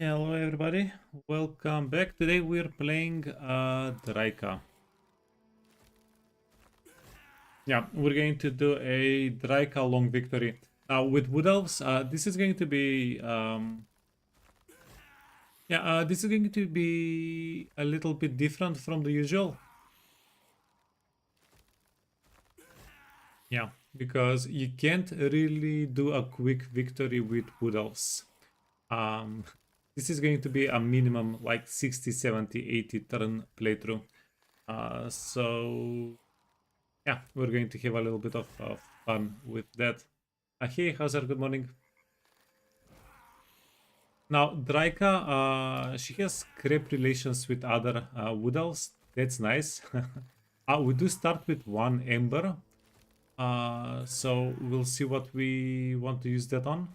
Hello everybody, welcome back. Today we're playing Drycha. Yeah, we're going to do a Drycha long victory. Now with Wood Elves, this is going to be this is going to be a little bit different from the usual. Yeah, because you can't really do a quick victory with Wood Elves. Um, this is going to be a minimum like 60, 70, 80 turn playthrough. So yeah, we're going to have a little bit of fun with that. Hey, Hazard, good morning. Now, Drycha, she has creep relations with other Wood Elves. That's nice. We do start with one Ember. So we'll see what we want to use that on.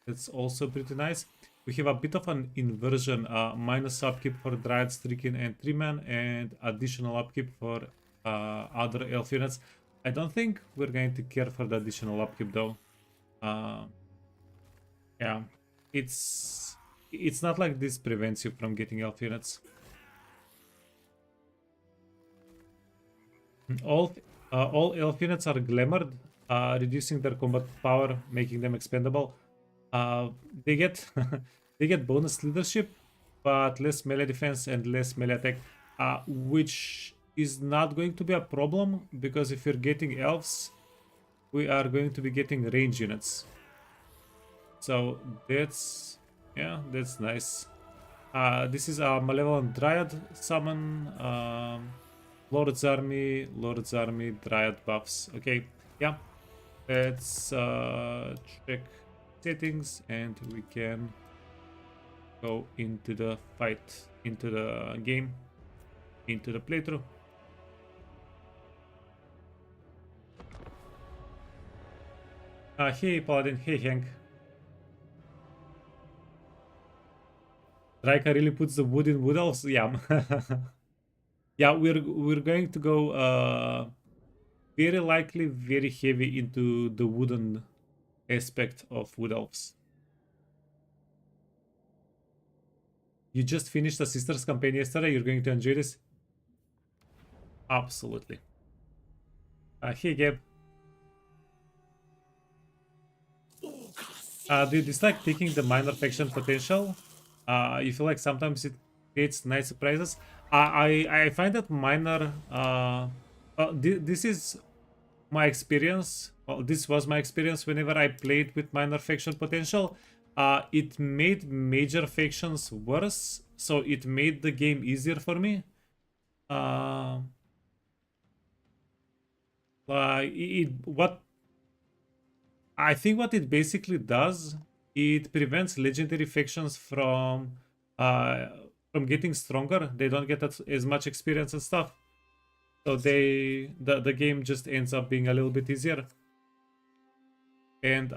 That's also pretty nice. We have a bit of an inversion, minus upkeep for Dryad, Stricken, and Treeman, and additional upkeep for other elf units. I don't think we're going to care for the additional upkeep though. Uh, yeah, it's not like this prevents you from getting elf units. All elf units are glamored, reducing their combat power, making them expendable. Uh, they get they get bonus leadership, but less melee defense and less melee attack, which is not going to be a problem because if you're getting elves, we are going to be getting range units. So that's that's nice. This is a Malevolent Dryad summon. Lord's Army, Dryad buffs. Okay, yeah. Let's check settings and we can go into the fight, into the game, into the playthrough. Hey Paladin, hey Hank. Drycha really puts the wood in Wood Elves? Yeah. Yeah, we're going to go very likely very heavy into the wooden aspect of Wood Elves. You just finished the Sisters campaign yesterday, you're going to enjoy this? Absolutely. Hey Gab. Do you dislike taking the minor faction potential? You feel like sometimes it creates nice surprises? I find that minor... this is my experience. Well, this was my experience whenever I played with minor faction potential. It made major factions worse, so it made the game easier for me. Uh, what I think what it basically does, it prevents legendary factions uh, from getting stronger. They don't get as much experience and stuff. So the game just ends up being a little bit easier. And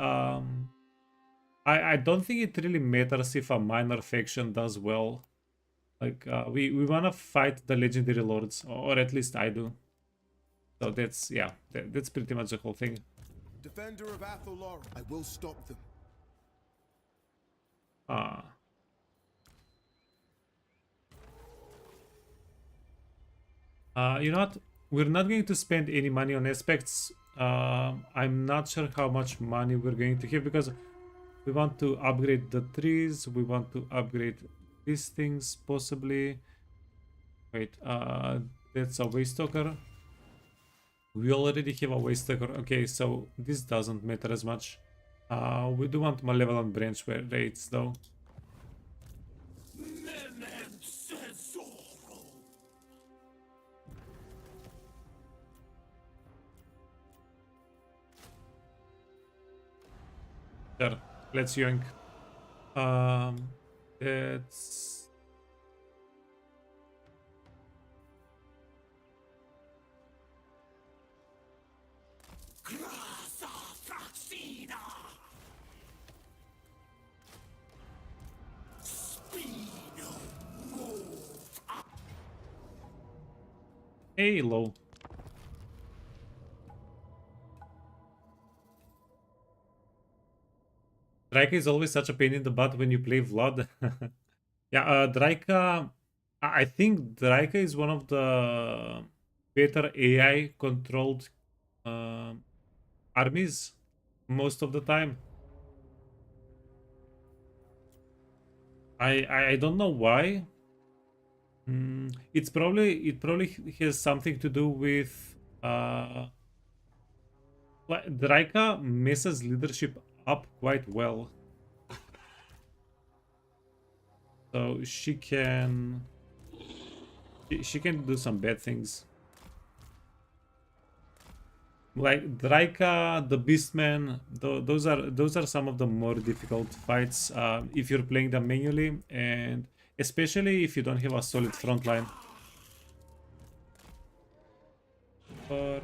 I don't think it really matters if a minor faction does well. Like we wanna fight the legendary lords, or at least I do. So that's yeah, that's pretty much the whole thing. Defender of Athalor, I will stop them. Uh you know what? We're not going to spend any money on aspects. I'm not sure how much money we're going to have because we want to upgrade the trees. We want to upgrade these things possibly. Wait, that's a waste talker. We already have a waste talker. Okay, so this doesn't matter as much. We do want malevolent branch rates though. There, let's yoink. That's hey low. Drycha is always such a pain in the butt when you play Vlad. Yeah, Drycha. I think Drycha is one of the better AI controlled uh, armies most of the time. I don't know why. It probably has something to do with Drycha messes leadership up quite well, so she can do some bad things. Like Drycha, the Beastman, those are some of the more difficult fights if you're playing them manually, and especially if you don't have a solid front line. Or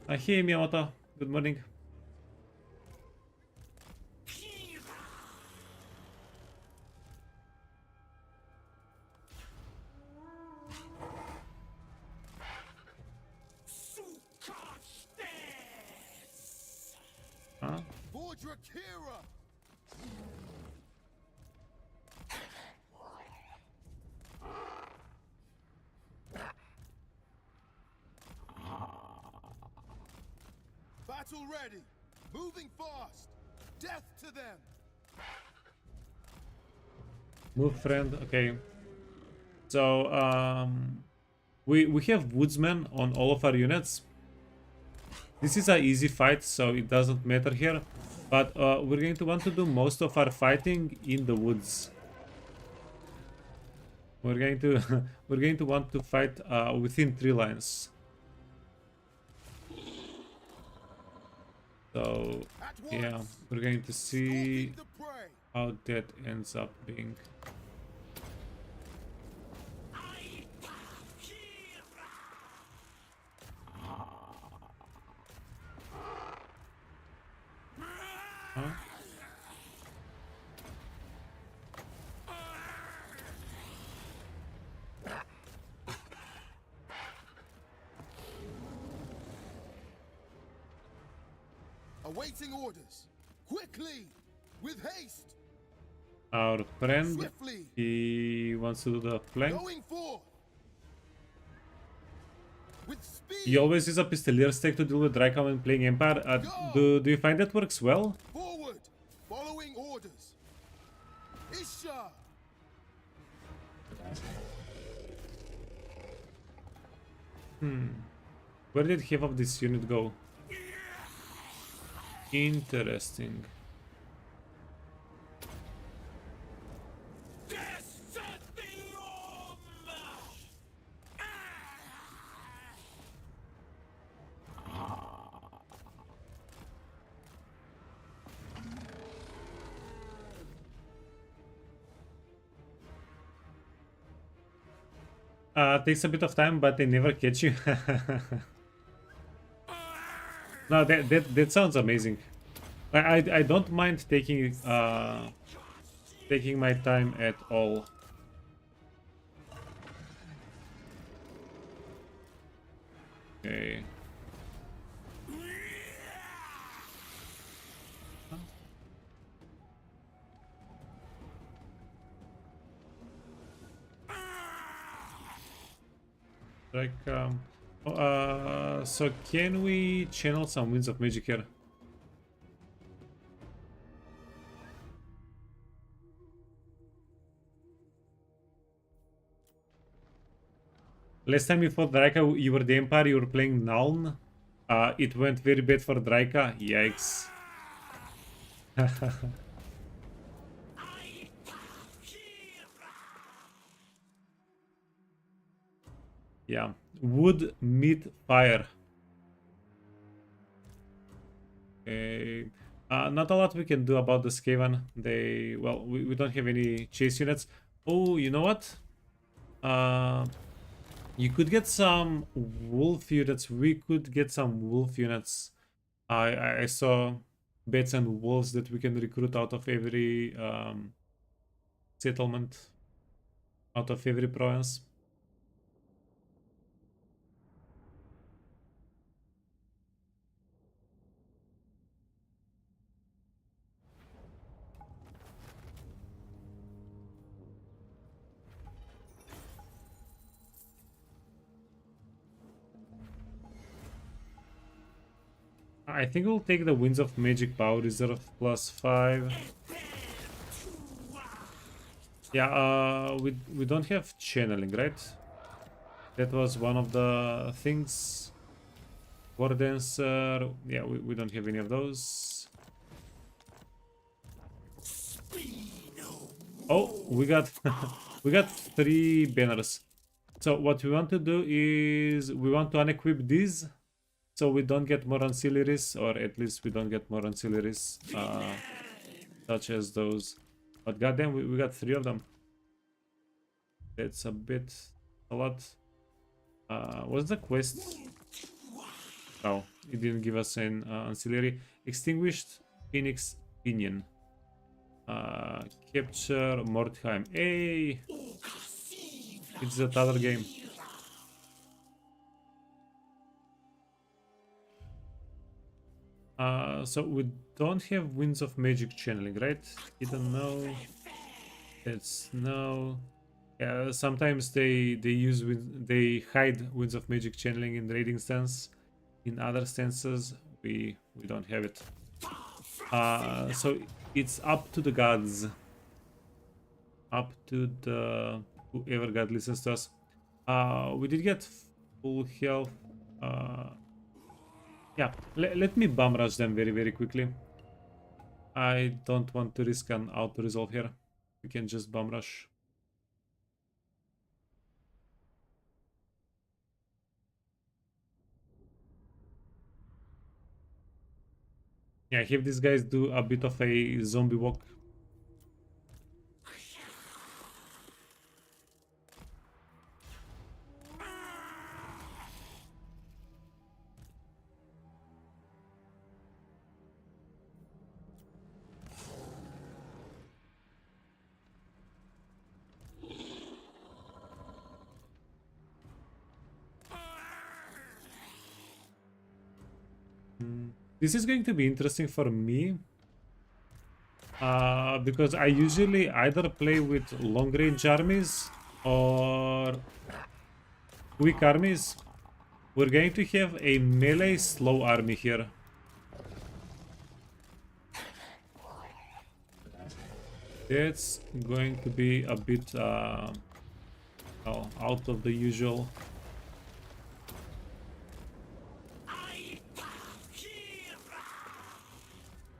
hey Miyamoto, good morning. Huh? For Drakira! Battle ready! Moving fast! Death to them! Move friend. Okay. So we have woodsmen on all of our units. This is an easy fight, so it doesn't matter here. But we're going to want to do most of our fighting in the woods. We're going to we're going to want to fight within tree lines. So yeah, we're going to see how that ends up being. Huh? Awaiting orders. Quickly! With haste! Our friend, Swiftly! he wants to do the flank. Going forth! With speed! He always uses a pistolier stack to deal with Drycha when playing Empire. Do you find that works well? Forward! Following orders! Isha! Where did half of this unit go? Interesting. Takes a bit of time, but they never catch you. No, that sounds amazing. I don't mind taking my time at all. Okay. Like so can we channel some winds of magic here? Last time you fought Drycha, you were the Empire, you were playing Nuln. It went very bad for Drycha. Yikes. Yeah. Wood, meat, fire. Okay. Not a lot we can do about the Skaven. Well, we don't have any chase units. Oh, you know what? You could get some wolf units. We could get some wolf units. I saw bats and wolves that we can recruit out of every settlement, out of every province. I think we'll take the Winds of Magic Power Reserve +5. Yeah, we don't have channeling, right? That was one of the things. War Dancer. Yeah, we don't have any of those. Oh, we got we got 3 banners. So what we want to do is we want to unequip these so we don't get more ancillaries, or at least we don't get more ancillaries such as those. But goddamn, we got 3 of them. That's a lot. What's the quest? Oh, it didn't give us an ancillary. Extinguished Phoenix Pinion. Capture Mordheim. Hey! It's that other game. So we don't have Winds of Magic channeling, right? Hidden no. That's no. Yeah, sometimes they hide Winds of Magic channeling in raiding stance. In other stances, we don't have it. So it's up to the gods. Up to the whoever god listens to us. We did get full health. Yeah, let me bum rush them very quickly. I don't want to risk an auto resolve here. We can just bum rush. Yeah, have these guys do a bit of a zombie walk. This is going to be interesting for me. Because I usually either play with long range armies or quick armies. We're going to have a melee slow army here. That's going to be a bit out of the usual.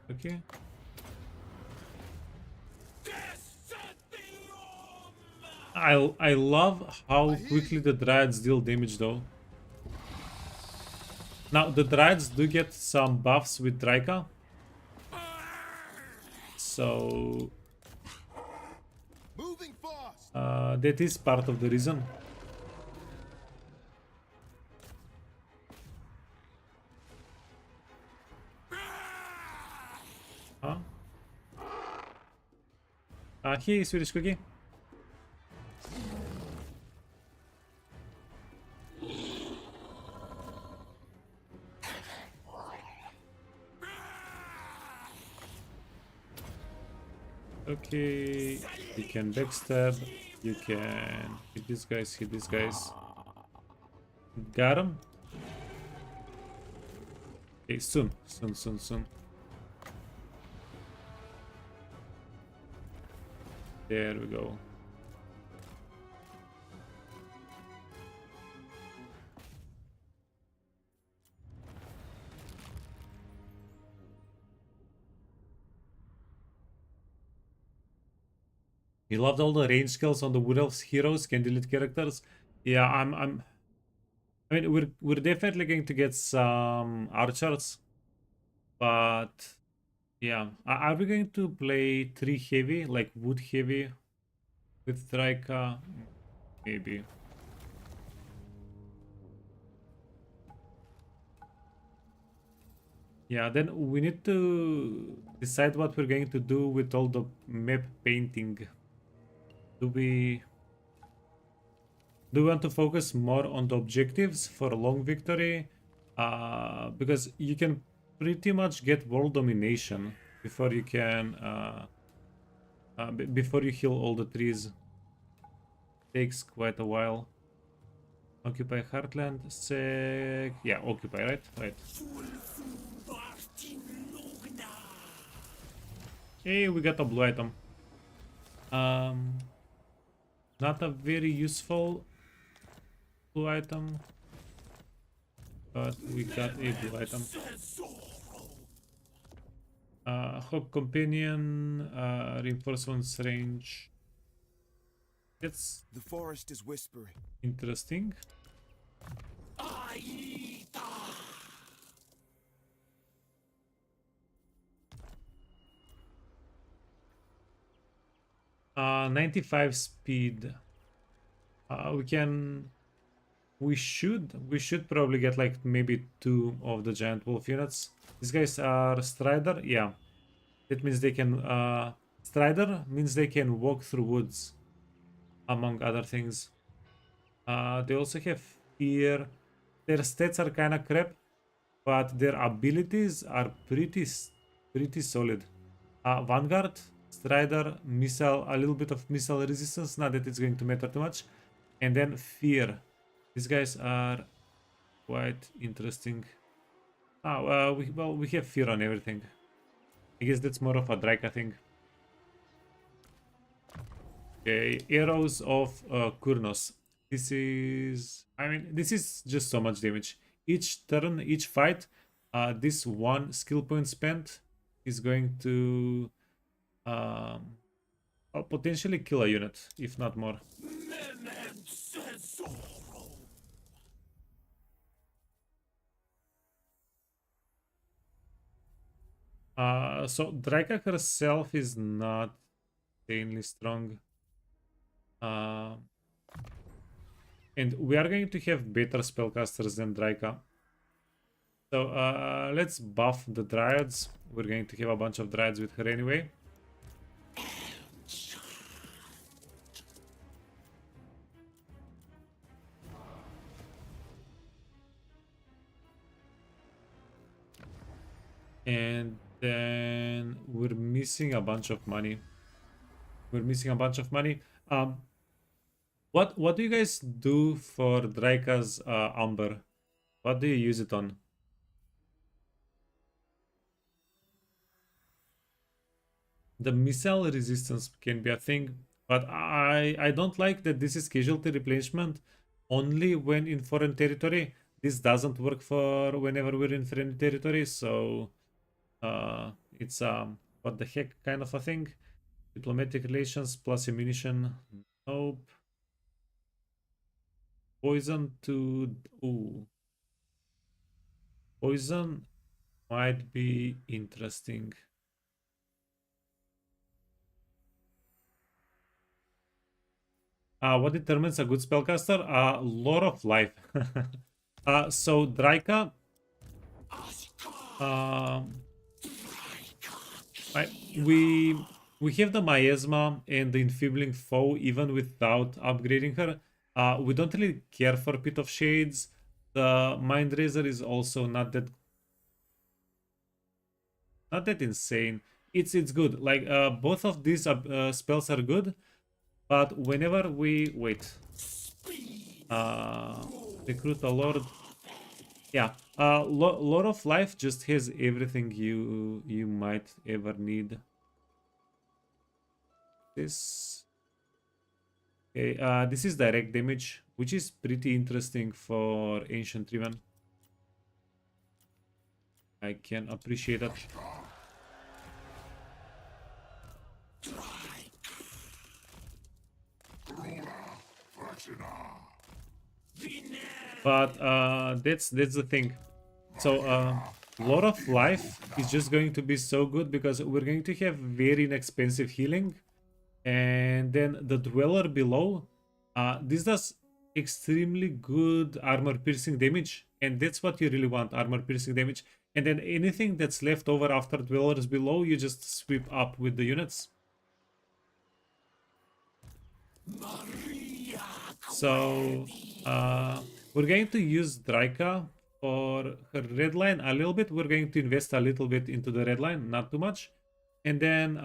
Okay. I love how quickly the Dryads deal damage though. Now the Dryads do get some buffs with Drycha. So that is part of the reason. Huh? Hey, Swedish Cookie. Okay, you can backstab, you can hit these guys, hit these guys. Got him. Okay, soon. There we go. You loved all the range skills on the Wood Elves heroes, can delete characters. Yeah, I mean, we're definitely going to get some archers, but yeah, are we going to play 3 heavy, like wood heavy, with Drycha? Maybe. Yeah, then we need to decide what we're going to do with all the map painting. Do we want to focus more on the objectives for long victory? Because you can pretty much get world domination before you can before you heal all the trees. Takes quite a while. Occupy Heartland, sec. Yeah, occupy, right? Right. Hey, we got a blue item. Um, Not a very useful blue item, but we got a blue item. Hawk Companion, reinforcements range. It's The forest is whispering. interesting. 95 speed. We can. We should probably get like maybe 2 of the giant wolf units. These guys are Strider. Yeah, that means they can. Strider means they can walk through woods, among other things. They also have fear. Their stats are kind of crap, but their abilities are pretty solid. Vanguard, Strider, Missile, a little bit of missile resistance, not that it's going to matter too much. And then Fear. These guys are quite interesting. We have Fear on everything. I guess that's more of a Drycha thing. Okay, Arrows of Kurnos. This is just so much damage. Each turn, each fight, this one skill point spent is going to potentially kill a unit, if not more. So Drycha herself is not insanely strong. And we are going to have better spellcasters than Drycha. So let's buff the Dryads. We're going to have a bunch of Dryads with her anyway. And then we're missing a bunch of money. What do you guys do for Drycha's Amber? What do you use it on? The missile resistance can be a thing, but I don't like that this is casualty replenishment only when in foreign territory. This doesn't work for whenever we're in foreign territory, so it's what the heck kind of a thing. Diplomatic relations plus ammunition. Nope. Poison to poison might be interesting. What determines a good spellcaster? Lore of life. So Drycha. I, we we have the miasma and the enfeebling foe even without upgrading her. We don't really care for Pit of Shades. The Mind Razor is also not that insane. It's good. Like both of these spells are good, but whenever we recruit a lord, yeah, Lord of Life just has everything you might ever need. This okay, this is direct damage, which is pretty interesting for Ancient Riven. I can appreciate that. But that's the thing. So Lord of Life is just going to be so good because we're going to have very inexpensive healing, and then the Dweller below. This does extremely good armor piercing damage, and that's what you really want, armor piercing damage. And then anything that's left over after Dwellers below, you just sweep up with the units. So we're going to use Drycha for her red line a little bit. We're going to invest a little bit into the red line, not too much. And then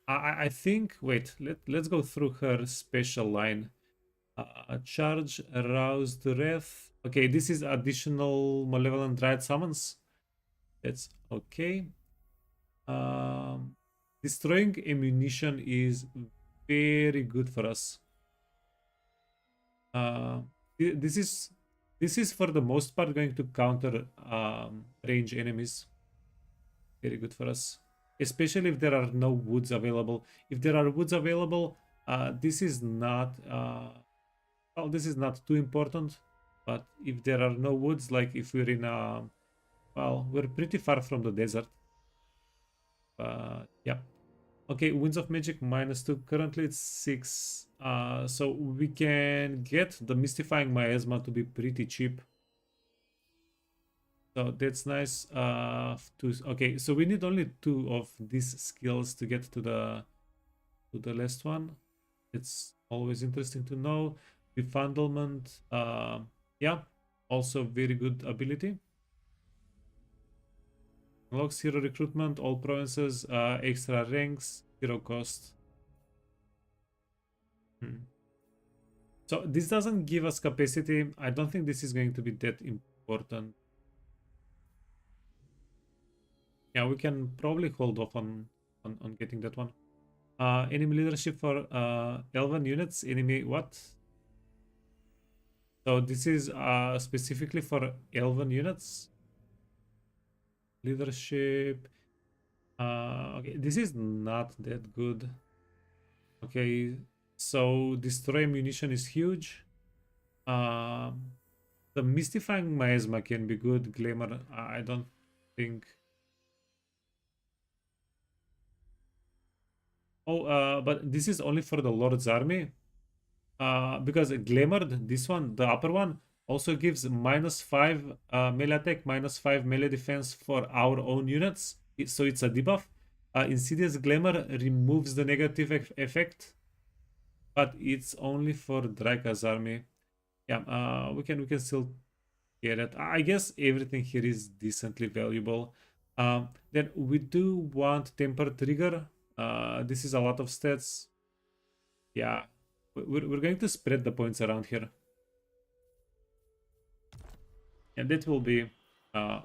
I think, let's go through her special line. Charge, arouse the wrath. Okay, this is additional malevolent dryad summons. That's okay. Destroying ammunition is very good for us. Uh, this is for the most part going to counter range enemies. Very good for us, especially if there are no woods available. If there are woods available, this is not well, this is not too important. But if there are no woods, like if we're in a well, we're pretty far from the desert. Yeah. Okay, Winds of Magic -2. Currently it's 6. So we can get the Mystifying Miasma to be pretty cheap. So that's nice. Okay, so we need only 2 of these skills to get to the last one. It's always interesting to know. Befundlement, yeah, also very good ability. Unlocks hero recruitment, all provinces, extra ranks, hero cost. So this doesn't give us capacity. I don't think this is going to be that important. Yeah, we can probably hold off on getting that one. Enemy leadership for elven units. Enemy what? So this is specifically for elven units. Leadership. Okay, this is not that good. Okay, so destroy ammunition is huge. The mystifying miasma can be good. Glamour, I don't think. Oh, but this is only for the Lord's army. Because Glamour, this one, the upper one, also gives -5 melee attack, -5 melee defense for our own units. So it's a debuff. Insidious Glamour removes the negative effect, but it's only for Drycha's army. Yeah, we can still get it. I guess everything here is decently valuable. Then we do want Temper Trigger. This is a lot of stats. Yeah, we're going to spread the points around here. And that will be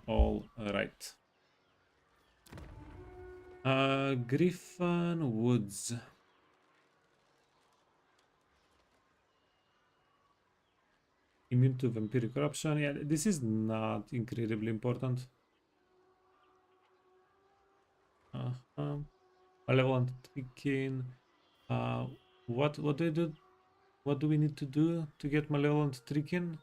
all right. Griffin Woods. Immune to vampiric corruption. Yeah, this is not incredibly important. Malevolent tricking. What do we do? What do we need to do to get malevolent tricking?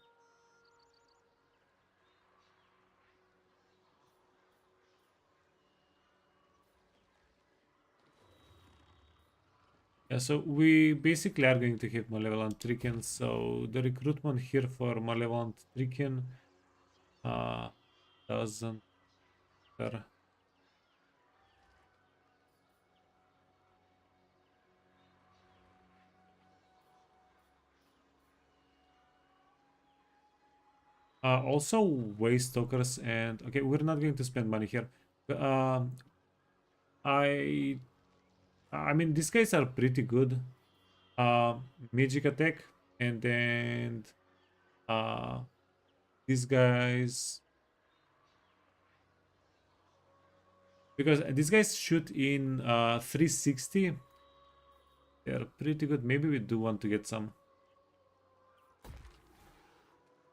Yeah, so we basically are going to have malevolent tricking. So the recruitment here for malevolent tricking doesn't matter. Also waste talkers, and okay, we're not going to spend money here. I I mean, these guys are pretty good. Magic attack, and then uh these guys, because these guys shoot in 360. They're pretty good. Maybe we do want to get some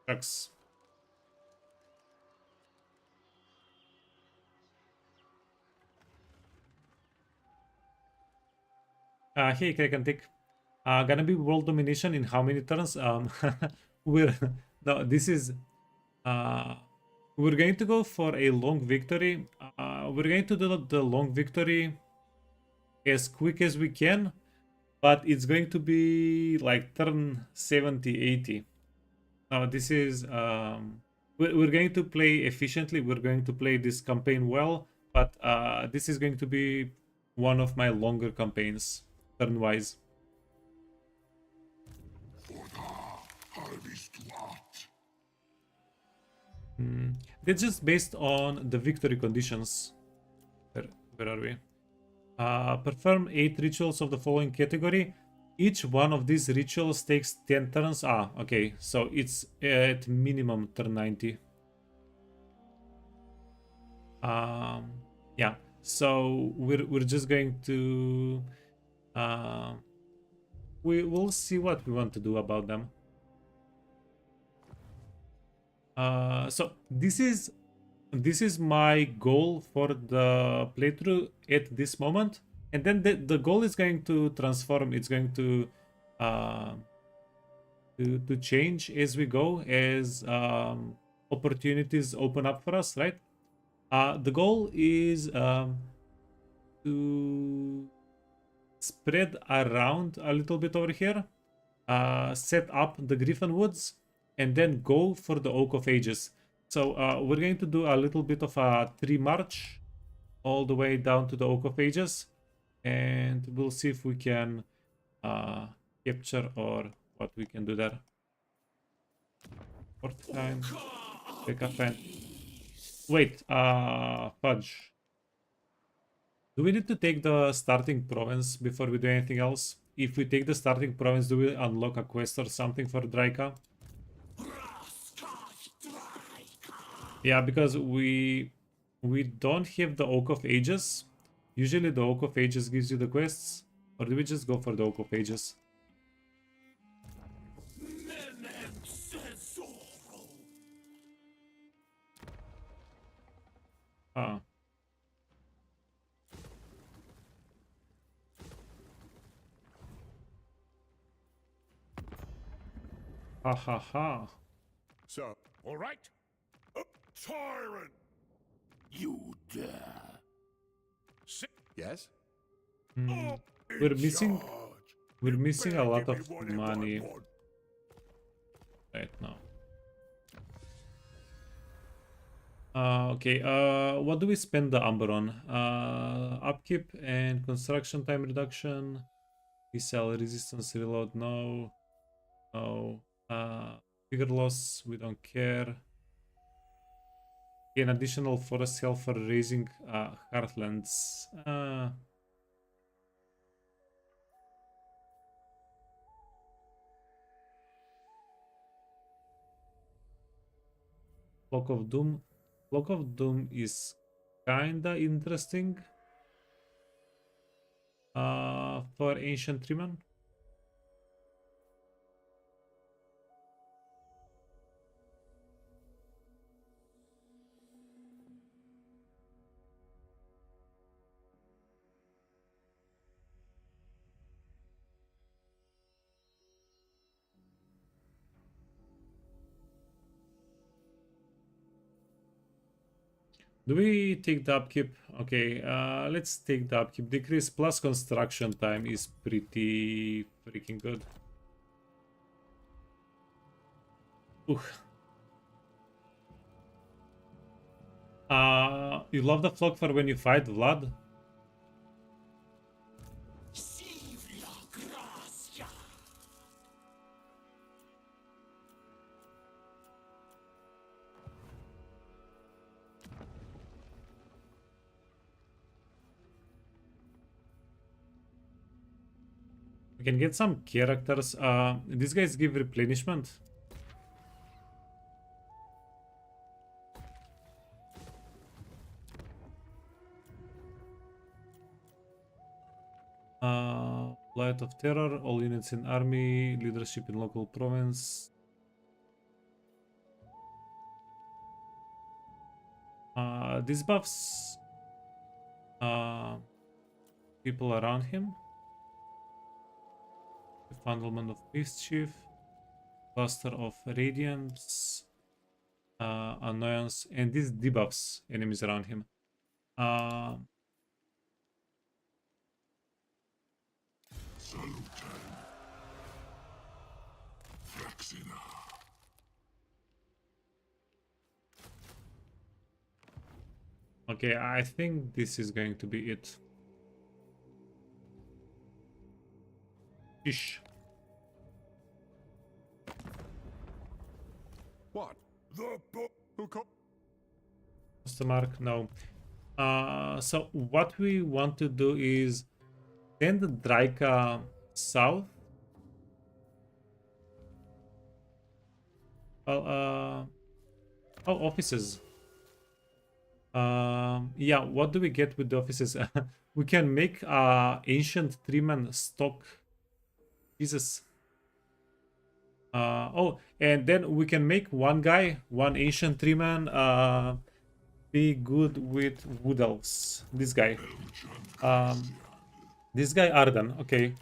trucks. Hey, Krakentic. Gonna be world domination in how many turns? We're no, this is we're going to go for a long victory. We're going to do the long victory as quick as we can, but it's going to be like turn 70, 80. Now this is we're going to play efficiently. We're going to play this campaign well, but this is going to be one of my longer campaigns turn-wise. That's just based on the victory conditions. Where are we? Perform 8 rituals of the following category. Each one of these rituals takes 10 turns. Okay, so it's at minimum turn 90. Yeah, So we're just going to we will see what we want to do about them. So this is my goal for the playthrough at this moment, and then the goal is going to transform. It's going uh, to change as we go, as opportunities open up for us, right? The goal is to spread around a little bit over here, set up the Griffin Woods, and then go for the Oak of Ages. So we're going to do a little bit of a tree march all the way down to the Oak of Ages, and we'll see if we can capture or what we can do there. Fortifying, pick up and wait, fudge. Do we need to take the starting province before we do anything else? If we take the starting province, do we unlock a quest or something for Drycha? Yeah, because we don't have the Oak of Ages. Usually the Oak of Ages gives you the quests. Or do we just go for the Oak of Ages? Ah. Ha ha ha. So, all right. Tyrant! You dare. Yes? Hmm. We're missing a lot of money right now. Okay, what do we spend the Umber on? Upkeep and construction time reduction. Missile resistance reload, no. No. Figure loss, we don't care. An additional forest health for raising heartlands. Cloak of Doom. Cloak of Doom is kinda interesting. For Ancient Treeman. Do we take the upkeep? Okay, let's take the upkeep. Decrease plus construction time is pretty freaking good. Ooh. You love the flock for when you fight Vlad? We can get some characters. These guys give replenishment. Light of Terror, all units in army, leadership in local province. These buffs people around him. Bundlement of Mischief, Cluster of Radiance, Annoyance, and these debuffs enemies around him. Okay, I think this is going to be it. Ish. What? The book who What's the mark? No. So what we want to do is send Drycha south. Well, oh, offices. Yeah, what do we get with the offices? We can make ancient treeman stock. Jesus. Oh, and then we can make one guy, one ancient treeman, be good with wood elves. This guy. This guy Arden. Okay.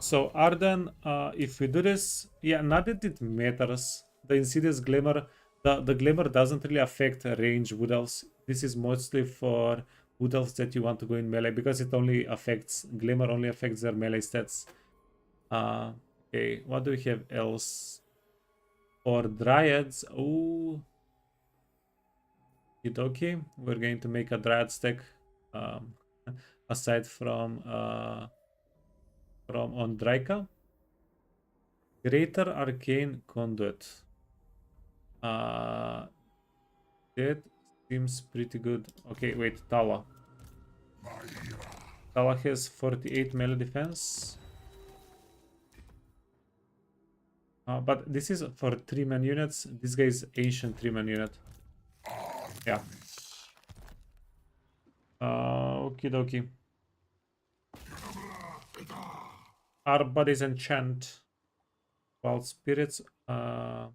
So Arden, if we do this, yeah, not that it matters. The Insidious Glamour, the Glamour doesn't really affect range Wood Elves. This is mostly for Wood Elves that you want to go in melee because it only affects, Glamour only affects their melee stats. Uh, okay, what do we have else? For Dryads, oh, okay. We're going to make a Dryad stack um, aside from on Drycha. Greater Arcane Conduit. Uh, that seems pretty good. Okay, wait, Tawa. Tawa has 48 melee defense. But this is for 3-man units. This guy is ancient 3-man unit. Yeah. Okie dokie. Our bodies enchant. Wild spirits. Oh,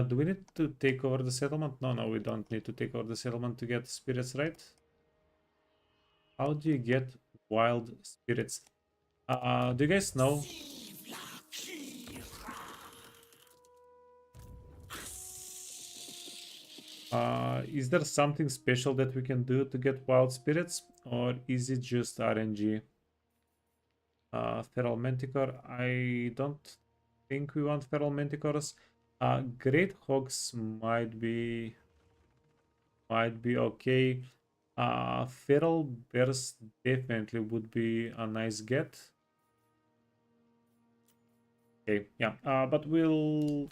do we need to take over the settlement? No, we don't need to take over the settlement to get spirits, right? How do you get wild spirits? Do you guys know? Is there something special that we can do to get wild spirits, or is it just RNG? Feral Manticore. I don't think we want feral Manticores. Great Hogs might be okay. Feral Bears definitely would be a nice get. Okay, yeah. But we'll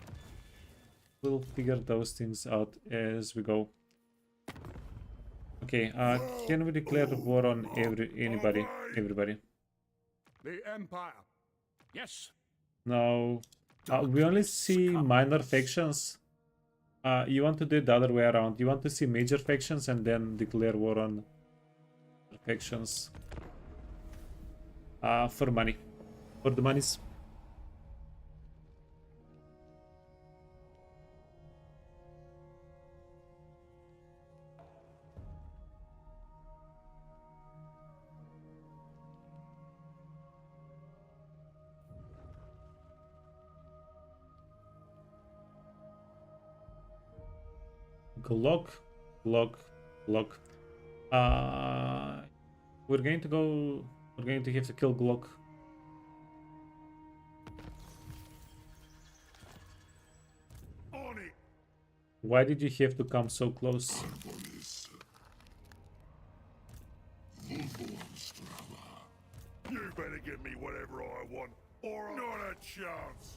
figure those things out as we go. Okay, can we declare war on everybody? The Empire. Yes. No. We only see minor factions. You want to do it the other way around. You want to see major factions and then declare war on factions. For money. For the monies. Glock. We're going to go. We're going to have to kill Glock. On it. Why did you have to come so close? You better give me whatever I want, or not a chance.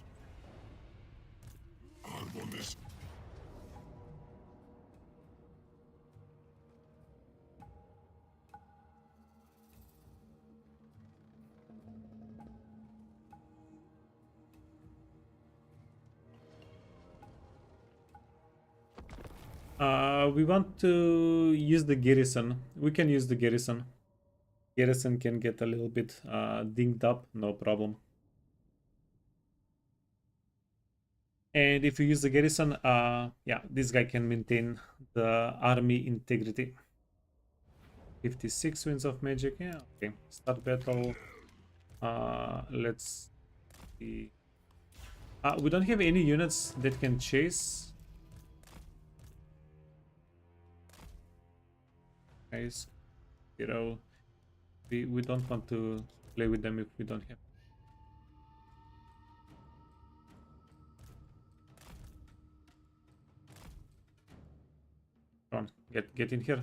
We want to use the Garrison. We can use the Garrison. Garrison can get a little bit dinged up, no problem. And if you use the Garrison, yeah, this guy can maintain the army integrity. 56 Winds of Magic, yeah, okay. Start battle. Let's see. We don't have any units that can chase. Guys, we don't want to play with them if we don't have. Come on, get in here.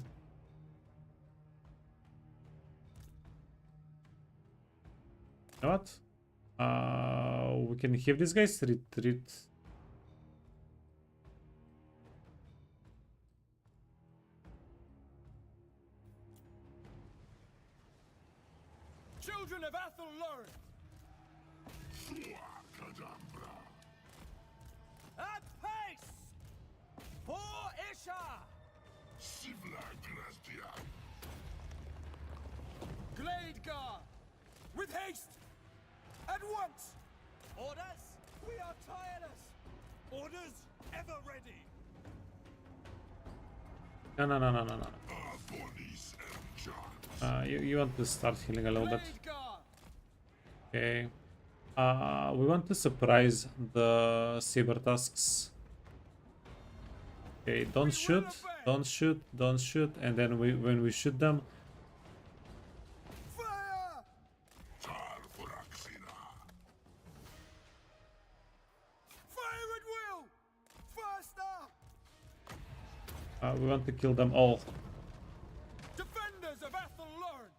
You know what? We can have these guys retreat. Children of Athel learn. At pace! For Isha! guard! With haste! At once! Orders? We are tireless! Orders ever ready! No. You want to start healing a little bit. Blade guard! Okay. We want to surprise the saber tusks. Okay, don't shoot, and then when we shoot them, Fire! Fire at will! Faster! we want to kill them all. Defenders of Athel learn!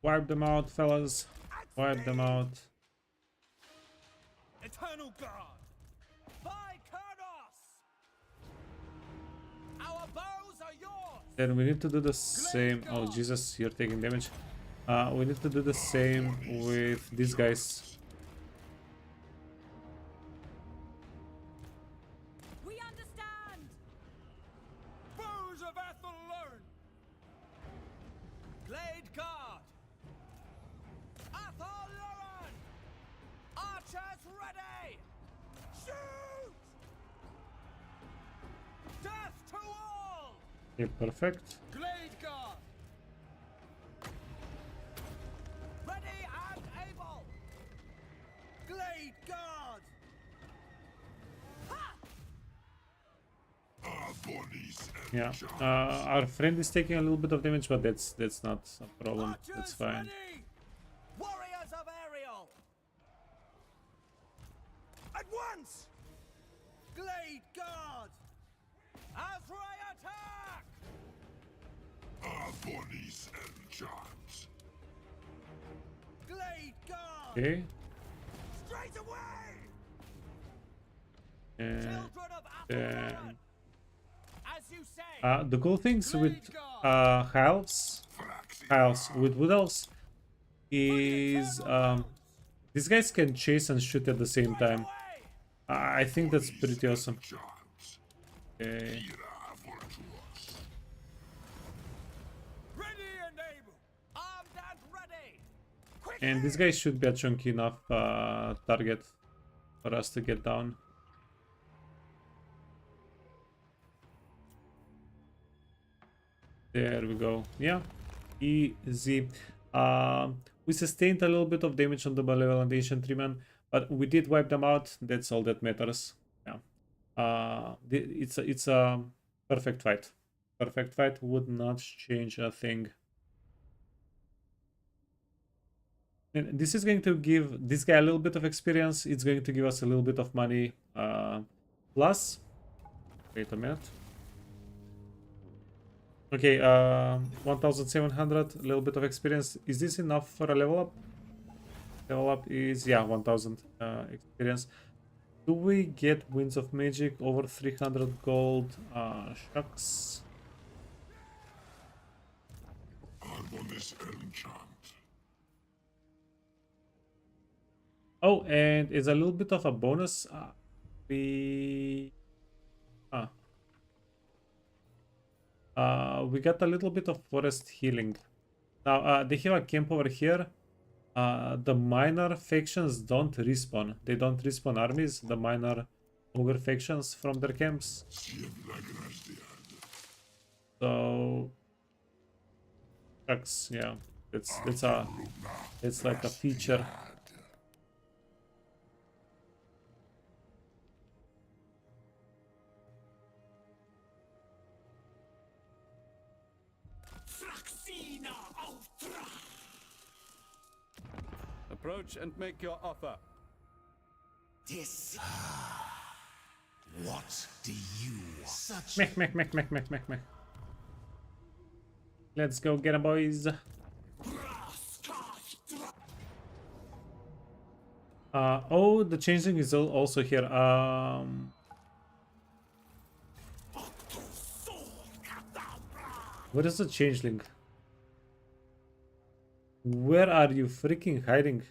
Wipe them out, fellas. Wipe them out. Eternal guard! By Kurnos! Our bows are yours! Then we need to do the same. Oh Jesus, you're taking damage. We need to do the same with these guys. We understand! Bows of Athel learn! Glade guard! Athel learn! Archers ready! Shoot! Death to all! Okay, perfect. Glade guard! Ready and able! Glade guard! Ha! Yeah. Our friend is taking a little bit of damage, but that's not a problem. Archers That's fine. ready! Warriors of Ariel! At once! Glade guard! Azrai attack! Glade guard! Okay. Straight away! And Children of then Athel, as you say! the cool things with Hiles with Wood Elves is these guys can chase and shoot at the same time. I think that's pretty awesome. Okay. Ready and able! Armed and ready! Quick! And this guy should be a chunky enough target for us to get down. There we go. Yeah, easy. We sustained a little bit of damage on the malevolent ancient treeman, but we did wipe them out. That's all that matters. Yeah. It's a perfect fight. Perfect fight, would not change a thing. And this is going to give this guy a little bit of experience. It's going to give us a little bit of money. Plus, wait a minute. Okay, 1,700, a little bit of experience. Is this enough for a level up? Level up is, yeah, 1,000 experience. Do we get Winds of Magic over 300 gold? Shucks. Oh, and it's a little bit of a bonus. We got a little bit of forest healing. Now, they have a camp over here. The minor factions don't respawn. They don't respawn armies, the minor ogre factions from their camps. So, shucks, yeah. It's like a feature. Approach and make your offer. This. What do you want? Such Meh. Let's go get 'em, boys. Oh, the changeling is also here. Where is the changeling? Where are you freaking hiding?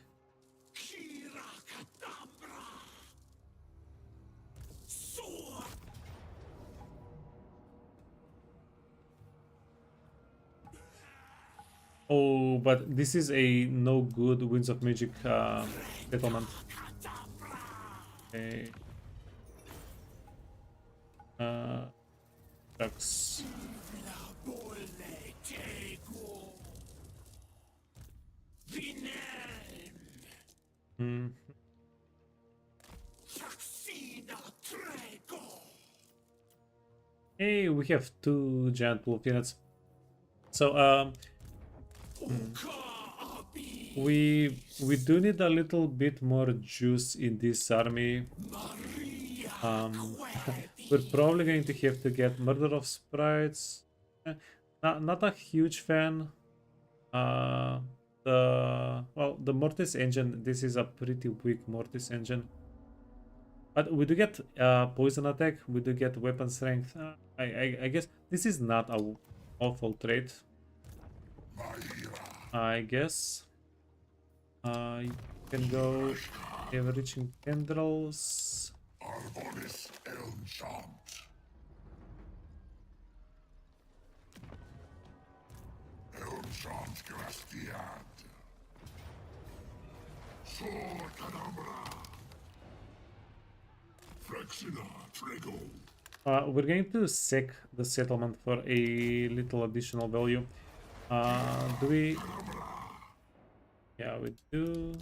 Oh, but this is a no good Winds of Magic settlement. Okay. Sucks. Hmm. Hey, we have 2 giant wolf units. So we do need a little bit more juice in this army. We're probably going to have to get Murder of Sprites. Not a huge fan. Uh, the Mortis engine. This is a pretty weak Mortis engine. But we do get poison attack. We do get weapon strength. I guess this is not a awful trait. I guess. You can go averaging tendrils. Arbonis Elmchant. Elmchant Grastiad. Sor Canambra. Frexina Trego. We're going to sack the settlement for a little additional value. Do we? Yeah, we do.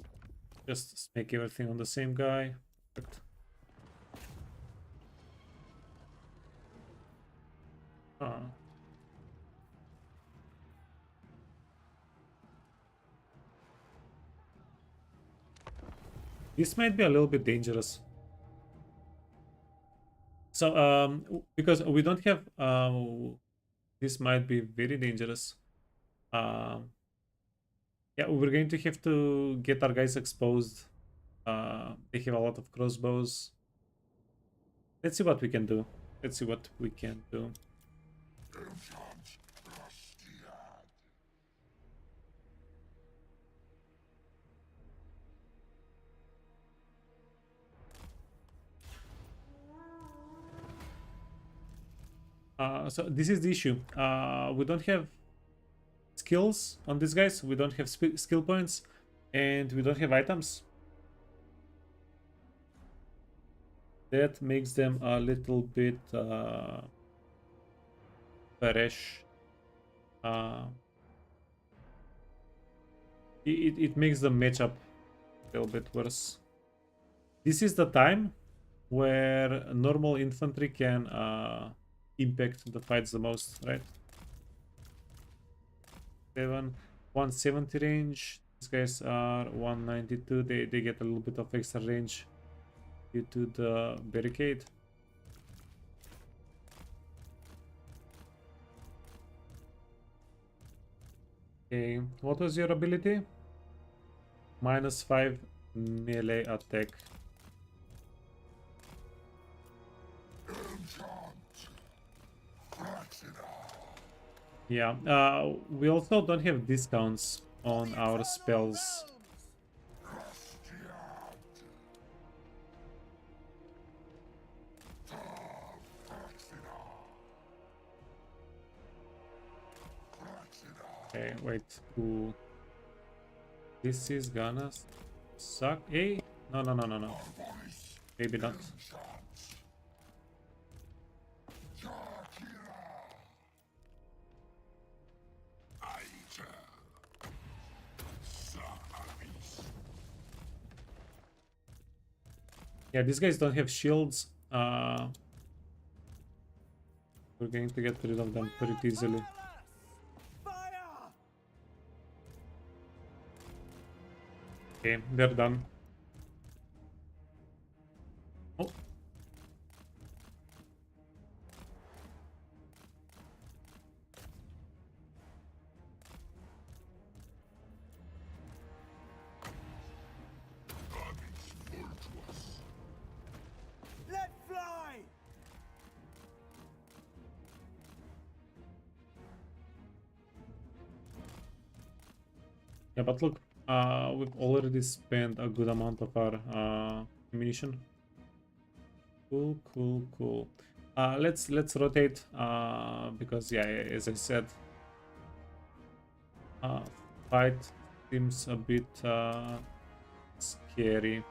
Just make everything on the same guy. Perfect. This might be a little bit dangerous. So, because we don't have, this might be very dangerous. Yeah, we're going to have to get our guys exposed. They have a lot of crossbows. Let's see what we can do. Let's see what we can do. Elmchant Grastiad. So this is the issue. We don't have skills on these guys. We don't have skill points, and we don't have items. That makes them a little bit fresh. It makes the matchup a little bit worse. This is the time where normal infantry can impact the fights the most, right? 170 range. These guys are 192. They get a little bit of extra range due to the barricade. Okay, what was your ability? -5 melee attack. Yeah, we also don't have discounts on our spells. Okay, wait. Ooh. This is gonna suck. Hey, no, no, no, no, no. Maybe not. Yeah, these guys don't have shields. We're going to get rid of them pretty easily. Okay, they're done. Oh. Let fly! Yeah, but look, we've already spent a good amount of our ammunition. Cool, cool, cool. Let's rotate because yeah, as I said, fight seems a bit scary.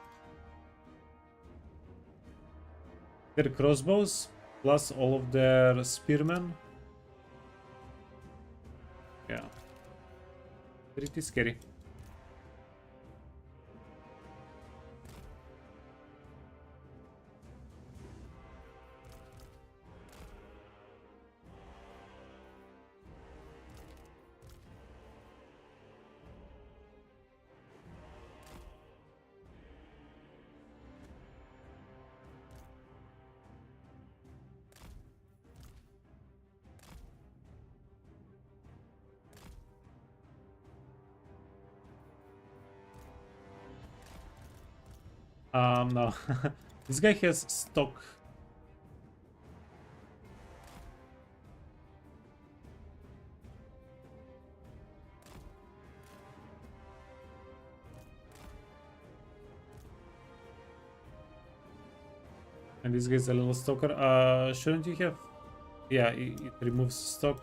Their crossbows plus all of their spearmen. Yeah. Pretty scary. No. This guy has stock. And this guy's a little stalker. Shouldn't you have? Yeah, it removes stock.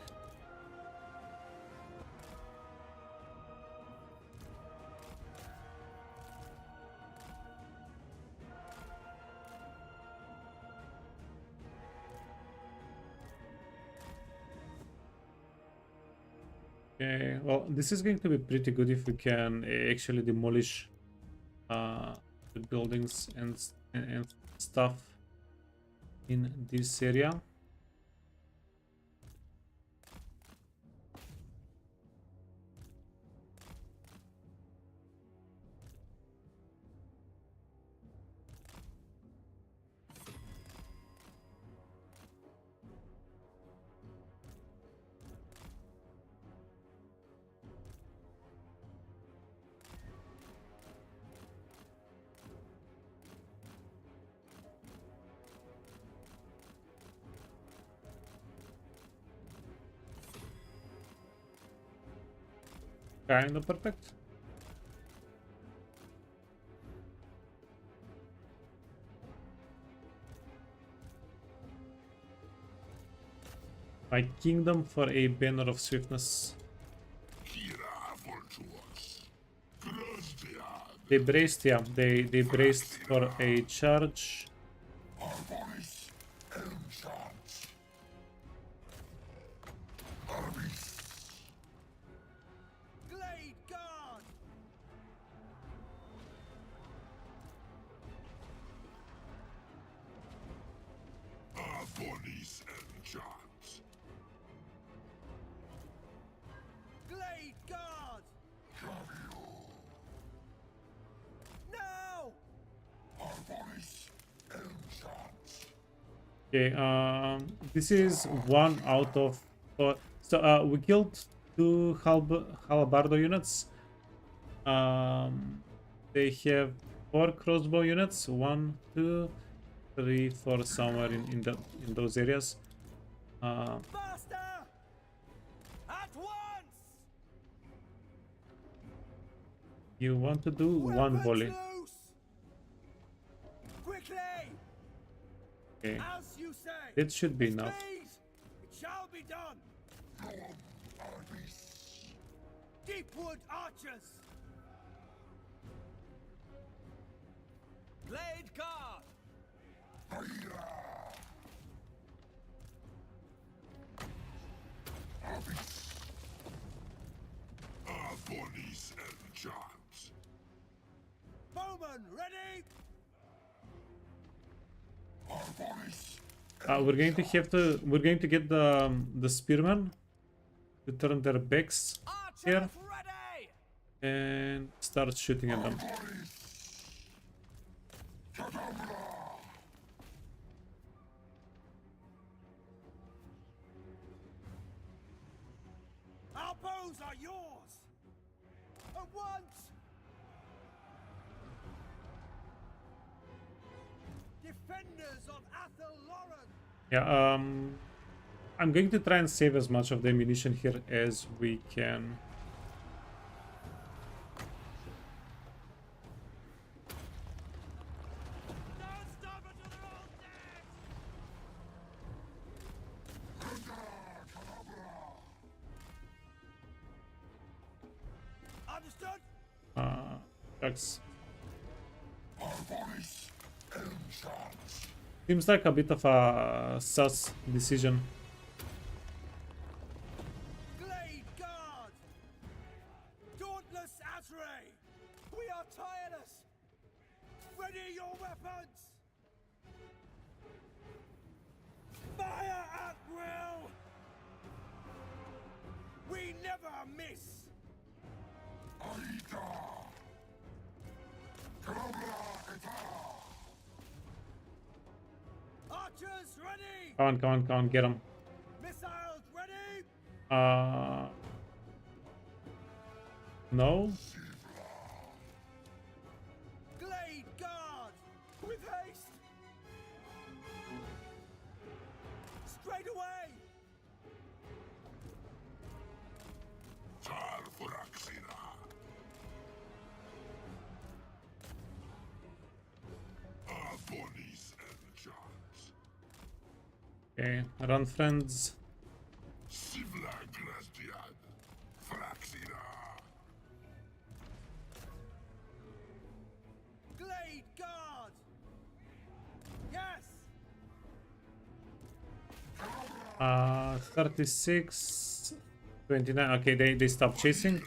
Okay, well, this is going to be pretty good if we can actually demolish the buildings and stuff in this area. Kind of perfect. My kingdom for a banner of swiftness. They braced, yeah, they braced for a charge. Glade guard! Glade guard! No! Okay, this is one out of four. So we killed two Halabardo units. They have 4 crossbow units. 1, 2, 3, 4, somewhere in those areas. Faster! At once! You want to do one Weapons volley. loose! Quickly! Okay, As you say! that should be enough. Please! It shall be done! Deepwood archers! Glade guard! Bowman ready! We're going to get the spearmen to turn their backs here Archers ready! and start shooting at them. Our bows are yours! At once! Defenders of Athel Lauren! Yeah, I'm going to try and save as much of the ammunition here as we can. Don't stop until they're all dead! Shucks. Seems like a bit of a sus decision. Glade guard! Dauntless Azray! We are tireless! Ready your weapons! Fire at will! We never miss! Archers ready! Come on, get him. Missiles ready! No? Glade guard! With haste! Straight away! Okay, run friends. Glade guard! Yes! 36, 29. Okay, they stop chasing.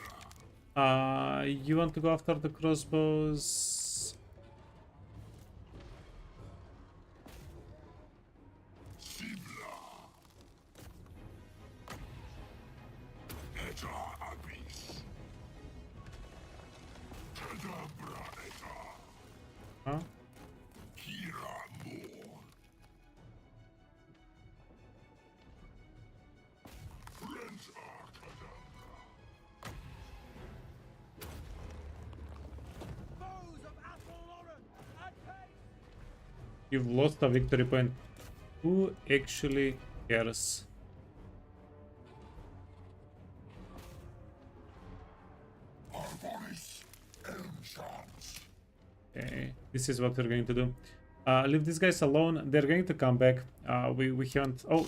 You want to go after the crossbows? Huh? Foes of Athelloren! At pace! You've lost a victory point. Who actually cares? Okay, this is what we're going to do. Leave these guys alone. They're going to come back. We haven't. Oh,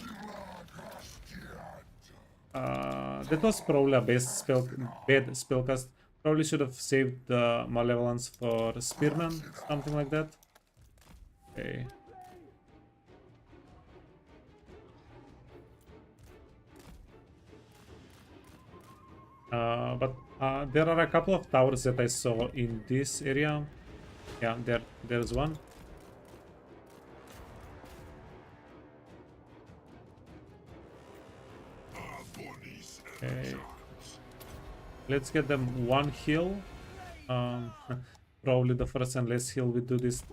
that was probably a bad spellcast. Probably should have saved the malevolence for spearman, something like that. Okay. But there are a couple of towers that I saw in this area. Yeah, there's one. Okay. Let's get them one heal. Probably the first and last heal we do this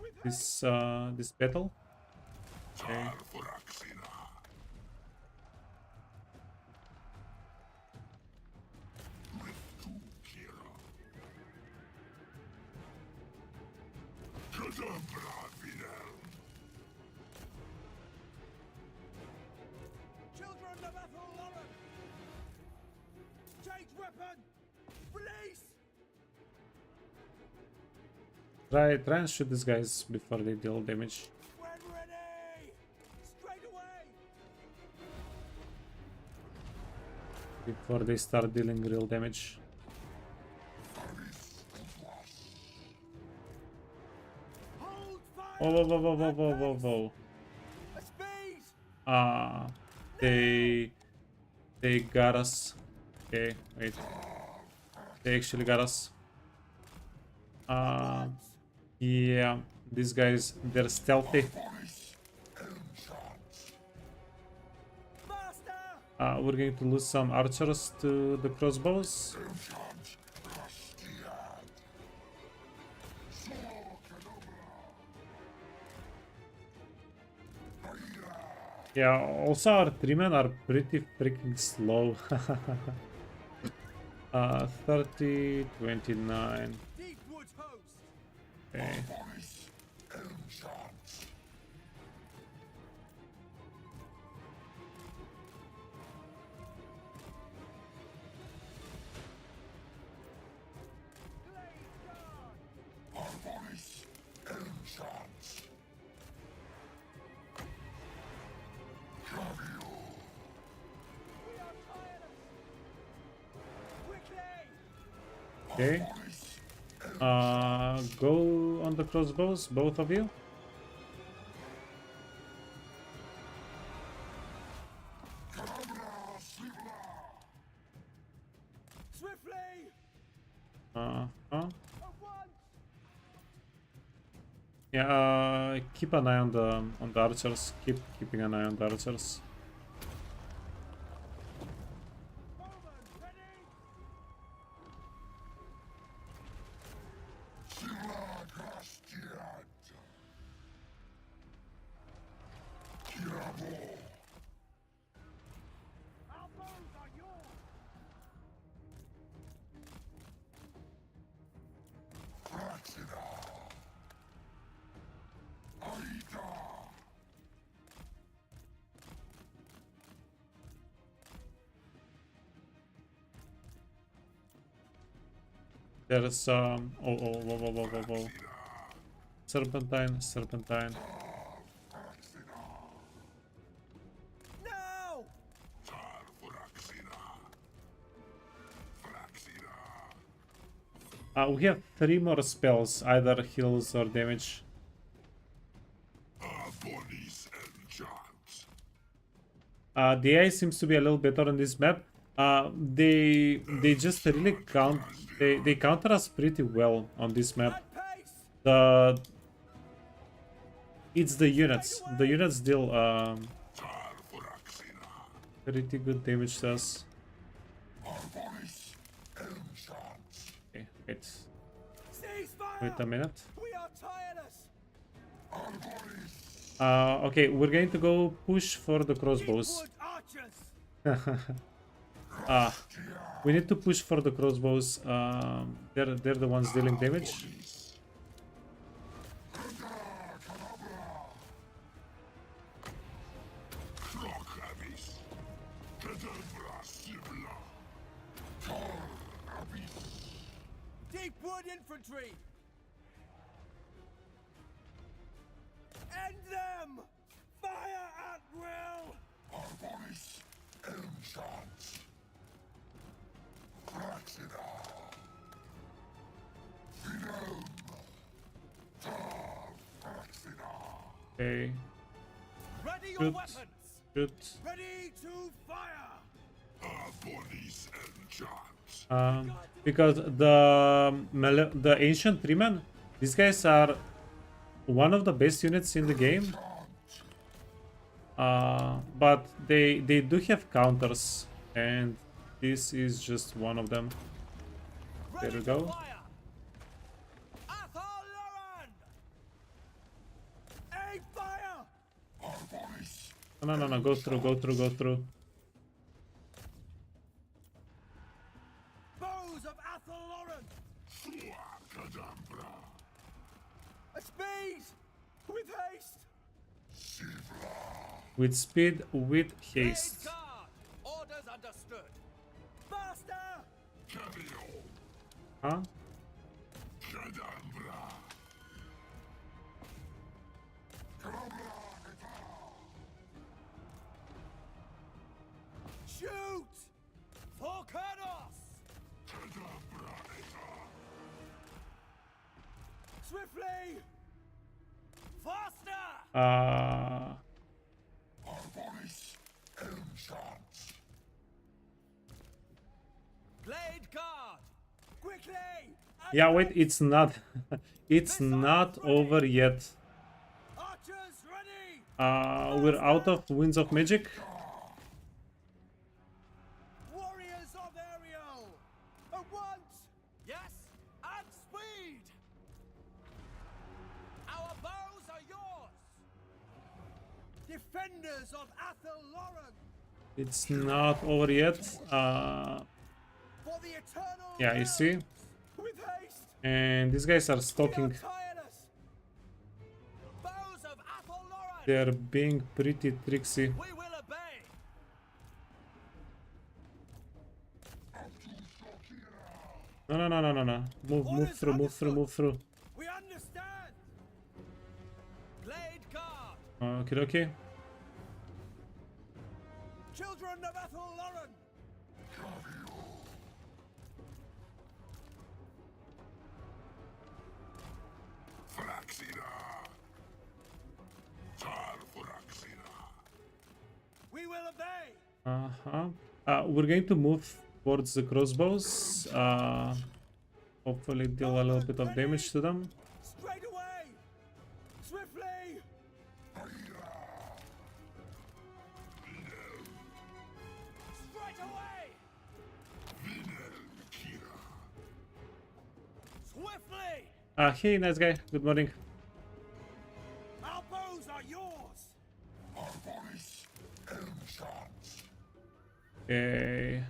battle. Okay. Children of Athelloren! Change weapon! Release! Try and shoot these guys before they deal damage. When ready! Straight away! Before they start dealing real damage. Hold fire! Whoa, whoa, whoa, whoa, whoa, whoa, whoa. A speed! They got us. Okay, wait. They actually got us. Yeah, these guys, they're stealthy. Master! We're going to lose some archers to the crossbows. Yeah, also our 3-men are pretty freaking slow. 30, 29. Deep woods host! Okay. Okay. Go on the crossbows, both of you. Swiftly! Uh-huh. At once! Yeah, keep an eye on the archers. Keeping an eye on the archers. Bowman, ready! Our bows are yours! There's whoa. Serpentine. Now! We have 3 more spells, either heals or damage. The AI seems to be a little better on this map. They just really they counter us pretty well on this map. At pace! The It's the units. The units deal pretty good damage to us. Okay, Ceasefire! wait a minute. We are tireless! Okay, we're going to go push for the crossbows. Wood archers! We need to push for the crossbows. They're the ones dealing damage. Deep wood infantry! End them! Fire at will! Okay, Ready your Good. weapons! good. Ready to fire! Because the ancient treemen, these guys are one of the best units in the game. But they do have counters, and this is just one of them. There we Ready go. to fire! Athol Loran! Aim fire! No, go through. Bows of Athol Loran! A speed! With haste! With speed, with Blade haste. guard! Orders understood! Faster! Huh? Shoot! For Kurnos! Swiftly! Faster! Blade guard! Quickly! Yeah, wait, it's not. It's not over yet. Archers ready! We're out of Winds of Magic. Warriors of Ariel! At once! Yes, at speed! Our bows are yours! Defenders of Athel Loran! It's not over yet. For the eternal Yeah, you see? realms! With haste! And these guys are We are stalking. tireless! Bows of Athel Loran! They're being pretty tricksy. We will obey! No. Move through. We understand! Blade guard! Okay. Children of Athel Loran! We will obey. We're going to move towards the crossbows. Hopefully deal a little bit of damage to them. Straight away. Swiftly. Straight away. Swiftly. Hey, nice guy. Good morning. Our bows are yours. Okay.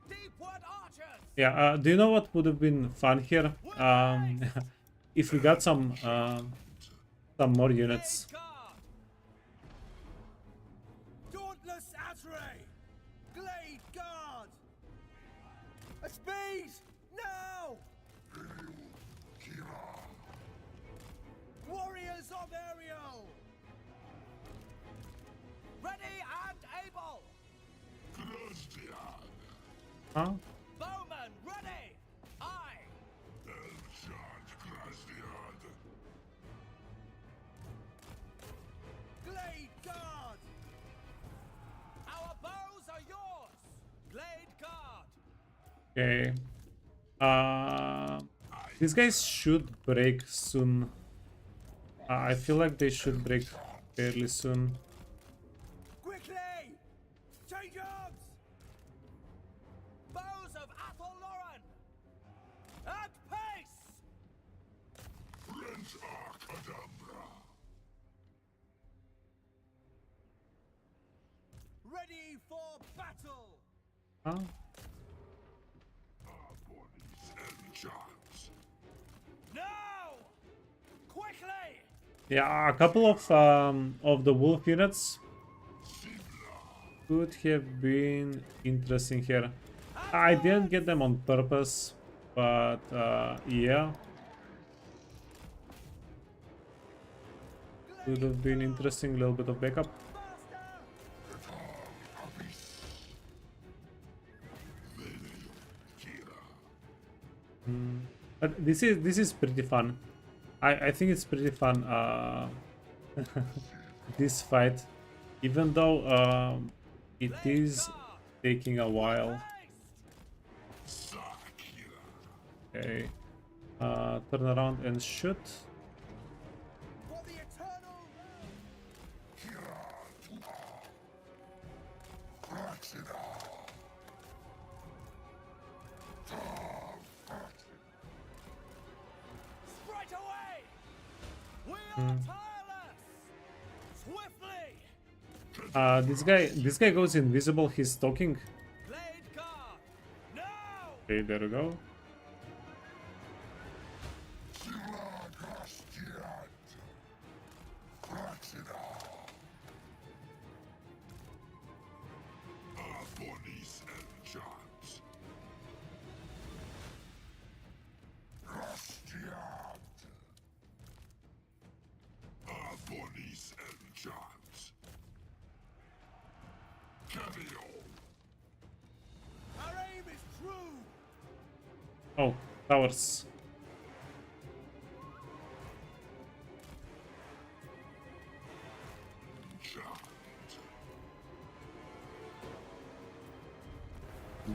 Deepwood archers. Yeah, do you know what would have been fun here? If we got some more units. Guard. Dauntless Azray. Glade guard. A speed. Now. Warriors of Ariel. Ready and able. Huh? Bowman, ready! Aye! Glade guard! Our bows are yours! Glade guard! Okay. These guys should break soon. I feel like they should break fairly soon. Quickly! Change arms! Bows of Athol Lauren! At pace! Ready for battle! Huh? Now! Quickly! Yeah, a couple of the wolf units could have been interesting here. I didn't get them on purpose, but yeah, could have been interesting. A little bit of backup. But this is pretty fun. I think it's pretty fun. This fight, even though it is taking a while. Okay, turn around and shoot. For the eternal straight away! We are tireless! Swiftly! This guy goes invisible. He's talking. Blade guard! Now! Okay, there we go. Our aim is true! Oh, towers.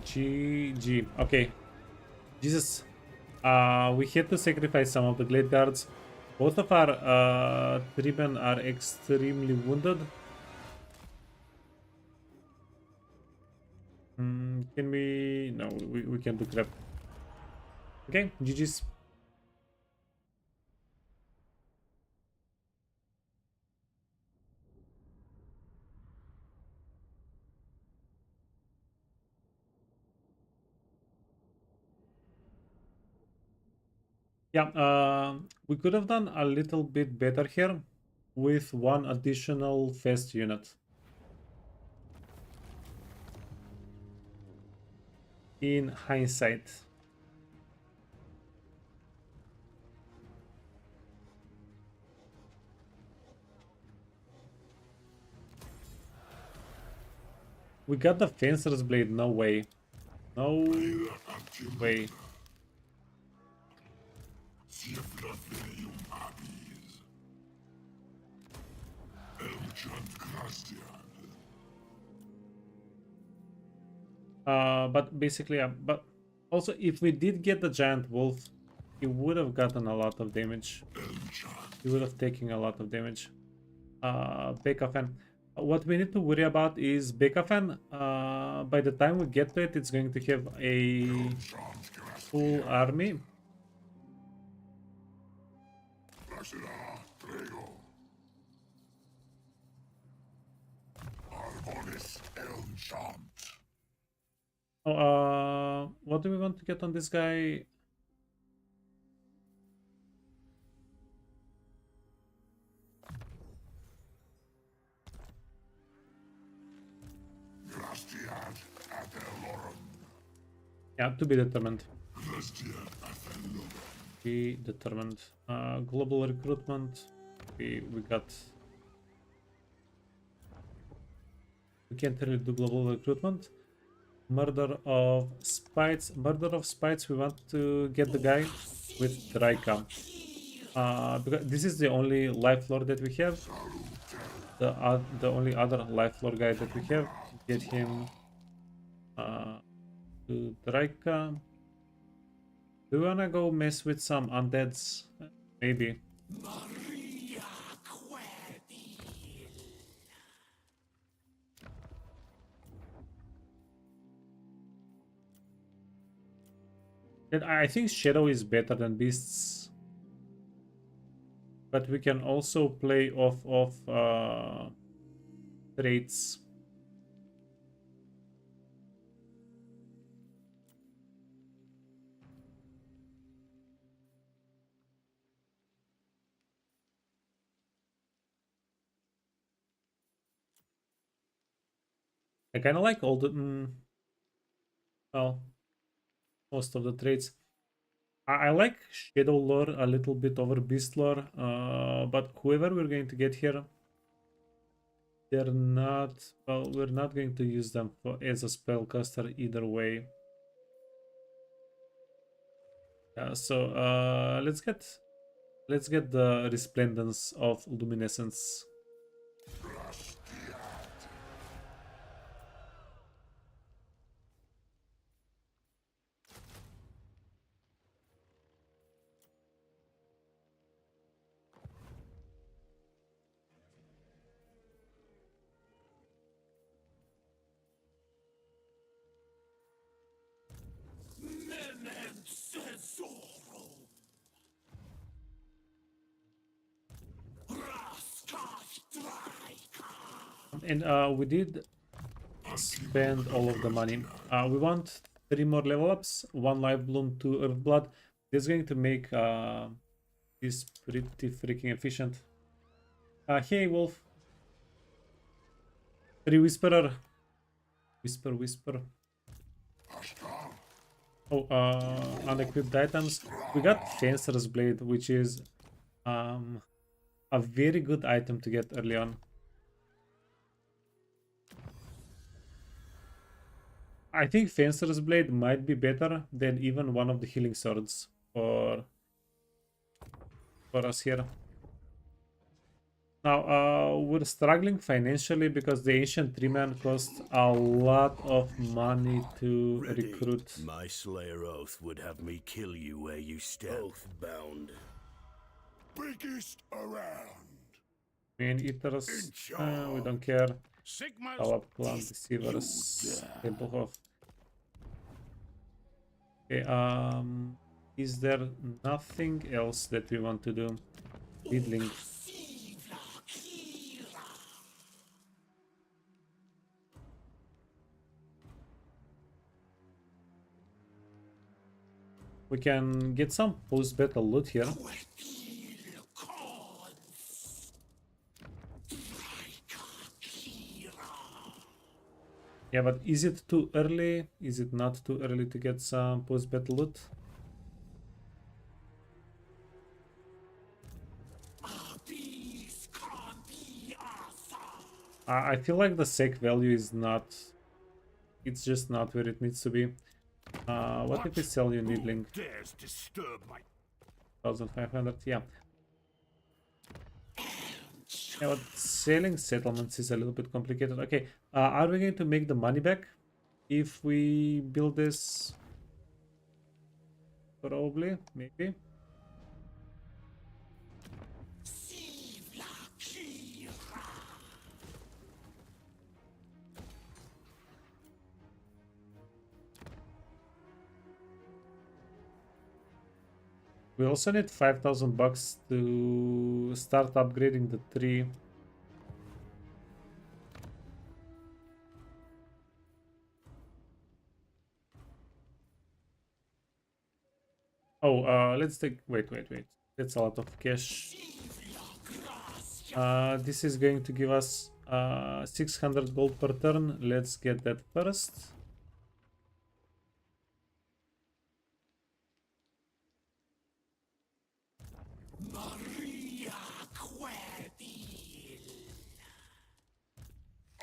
GG. Okay. Jesus. We had to sacrifice some of the Glade Guards. Both of our three men are extremely wounded. Can we... No, we can't do crap. Okay, GG's. Yeah, we could have done a little bit better here with one additional fast unit. In hindsight. We got the Fencer's Blade, no way. No way. But basically, but also if we did get the giant wolf, he would have gotten a lot of damage. He would have taken a lot of damage. Bekafen. What we need to worry about is Bekafen. By the time we get to it, it's going to have a full army. Oh, what do we want to get on this guy? Yeah, to be determined. Be determined. Global recruitment. We got. We can't really do global recruitment. Murder of spites. Murder of spites. We want to get the guy with Drycha. Because this is the only life lord that we have. The only other life lord guy that we have. Get him to Drycha. Do we wanna go mess with some undeads? Maybe. I think Shadow is better than Beasts. But we can also play off of traits. I kind of like all the... well, most of the traits. I like Shadow lore a little bit over Beast lore, but whoever we're going to get here, they're not... well, we're not going to use them as a spellcaster either way. So let's get the resplendence of luminescence. And we did spend all of the money. We want 3 more level ups, 1 life bloom, 2 earth blood. This is going to make this pretty freaking efficient. Hey wolf. 3 whisperer. Whisper. Oh, unequipped items. We got Fencer's Blade, which is a very good item to get early on. I think Fencer's Blade might be better than even one of the healing swords for us here. Now, we're struggling financially because the Ancient Treeman costs a lot of money to recruit. My Slayer oath would have me kill you where you stand. Oath bound. Biggest around. Main Eaters, we don't care. Power Clan, Deceivers, Templehof. Okay, is there nothing else that we want to do? Diddling. We can get some post-battle loot here. Yeah, but is it too early? Is it not too early to get some post-battle loot? I feel like the sec value is not... it's just not where it needs to be. What if we sell you needling? 1500, yeah. Yeah, but selling settlements is a little bit complicated. Okay, are we going to make the money back if we build this? Probably, maybe. We also need 5,000 bucks to start upgrading the tree. Oh, let's take. Wait. That's a lot of cash. This is going to give us 600 gold per turn. Let's get that first.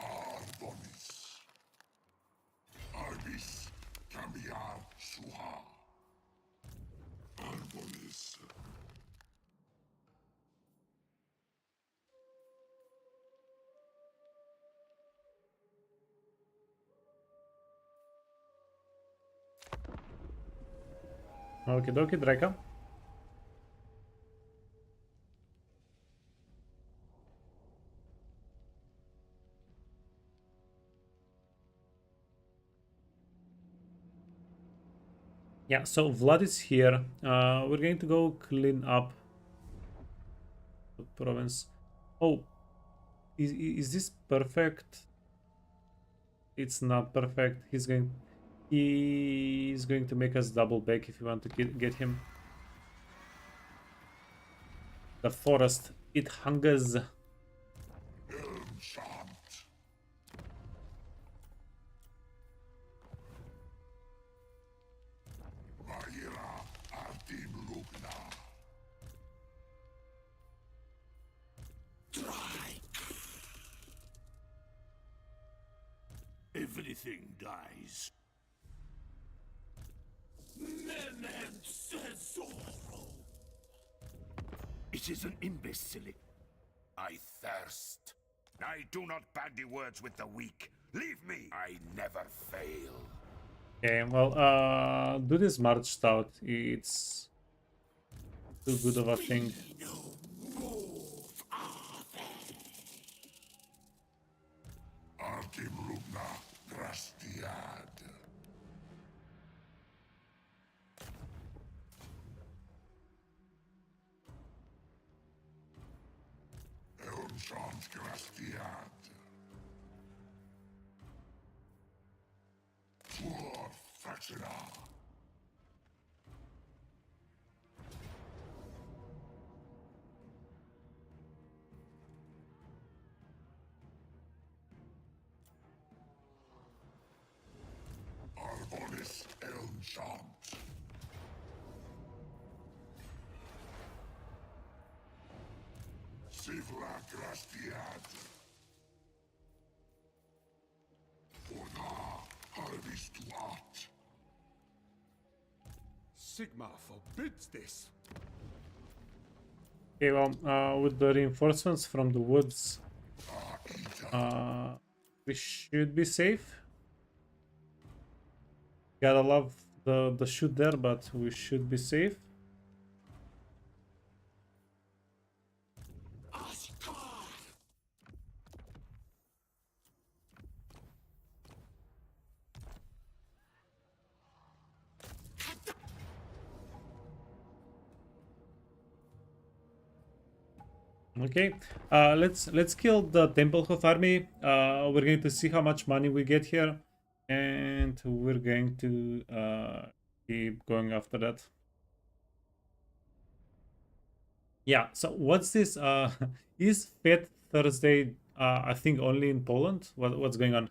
Arbonis. Arbis. Cambiar. Suha. Arbonis. Okay, dokie, Drycha. Yeah, so Vlad is here. We're going to go clean up the province. Oh, is this perfect? It's not perfect. He's going to make us double back if you want to get him. The forest, it hungers. Elmshant. Vaira. Artim Lugna. Everything dies. It is an imbecile. I thirst. I do not bandy words with the weak. Leave me. I never fail. Okay, well, do this March Stout. It's too good of a thing. Artim Lugna. Grastiad. Elmshant. Grastiad. Poor Faxina. Arbonis Elmshant. Sivla Grastiad. Orda Harvis Tuat. Sigma forbids this. Okay, well, with the reinforcements from the woods, we should be safe. Gotta love the shoot there, but we should be safe. Okay, let's kill the Templehof army. We're going to see how much money we get here, and we're going to keep going after that. Yeah. So what's this? Is Fat Thursday? I think only in Poland. What's going on?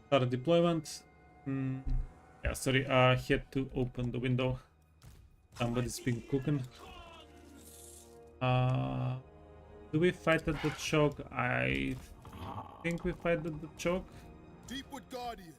Start deployment. Hmm. Yeah, sorry, had to open the window. Somebody's been cooking. Do we fight at the choke? I think we fight at the choke. Deepwood Guardian.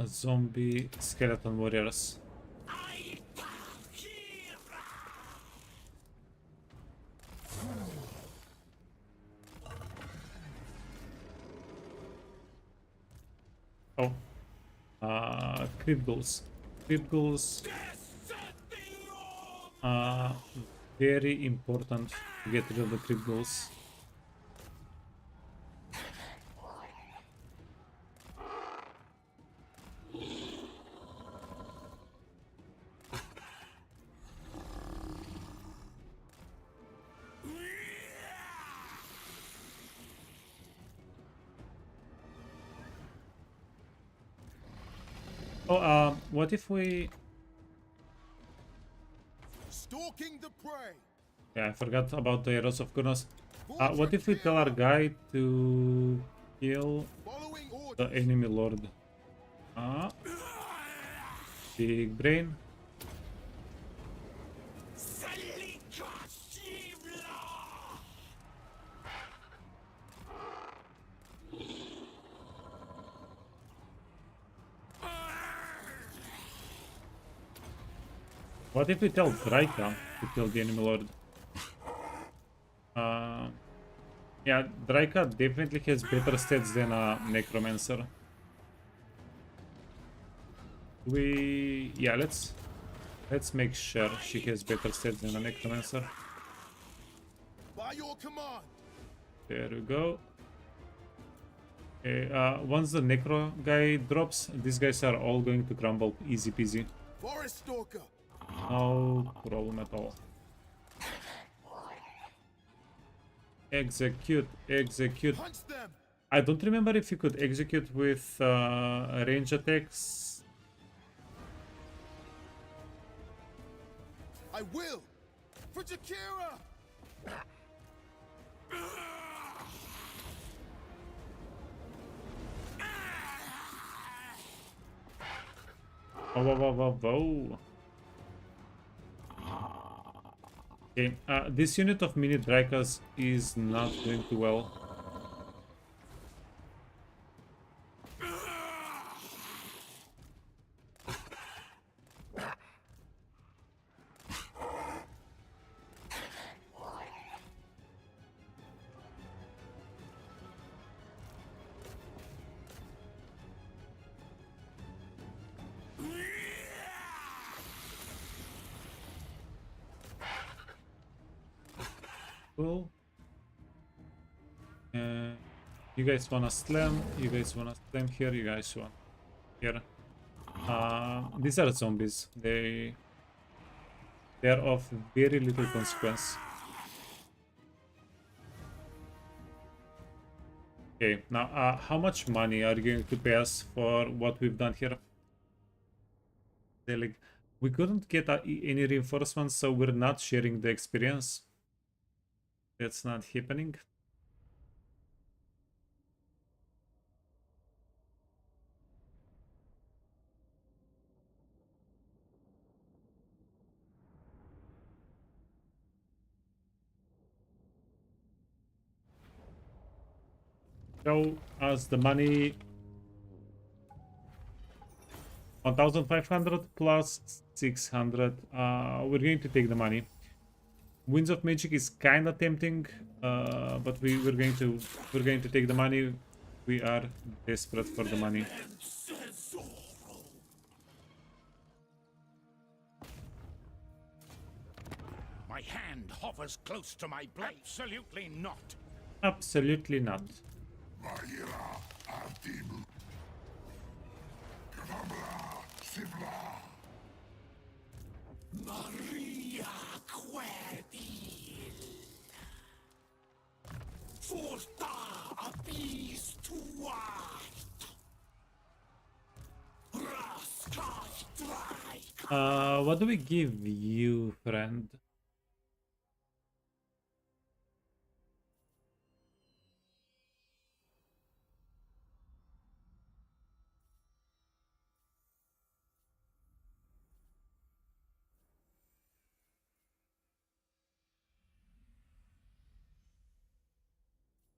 Zombie skeleton warriors. Oh, crit goals. Crit goals are very important to get rid of the crit goals. Oh, what if we... Stalking the prey. Yeah, I forgot about the Heroes of Kurnos. What if we tell our guy to kill Following the orders. enemy lord? Big brain. What if we tell Drycha to kill the enemy lord? Yeah, Drycha definitely has better stats than a necromancer. Yeah, let's make sure she has better stats than a necromancer. By your command. There we go. Okay, once the necro guy drops, these guys are all going to crumble easy peasy. Forest Stalker. No problem at all. Execute, execute. Punch them. I don't remember if you could execute with range attacks. I will. For Jakira. Whoa, whoa, whoa, whoa, whoa. Okay, this unit of mini Drychas is not doing too well. Cool. You guys wanna slam? You guys wanna slam here? You guys want here? These are zombies. They're of very little consequence. Okay, now how much money are you going to pay us for what we've done here? Like, we couldn't get any reinforcements, so we're not sharing the experience. That's not happening. Show us the money. 1,500 plus 600. We're going to take the money. Winds of Magic is kind of tempting, but we're going to take the money. We are desperate for the money. My hand hovers close to my blade. Absolutely not. Absolutely not. Maira Artibu. Kavamla Sivla. Maria Querdil. For What do we give you, friend?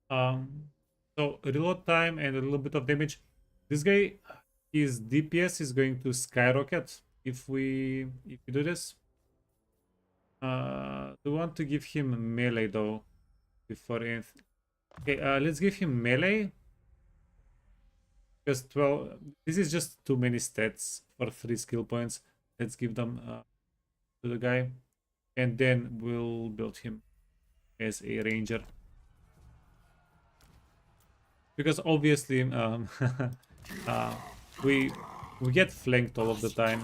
Um, so reload time and a little bit of damage. This guy, his DPS is going to skyrocket if we do this. Do we want to give him melee though before anything? Okay, let's give him melee because 12. This is just too many stats for 3 skill points. Let's give them to the guy, and then we'll build him as a ranger. Because obviously uh, we get flanked all of the time,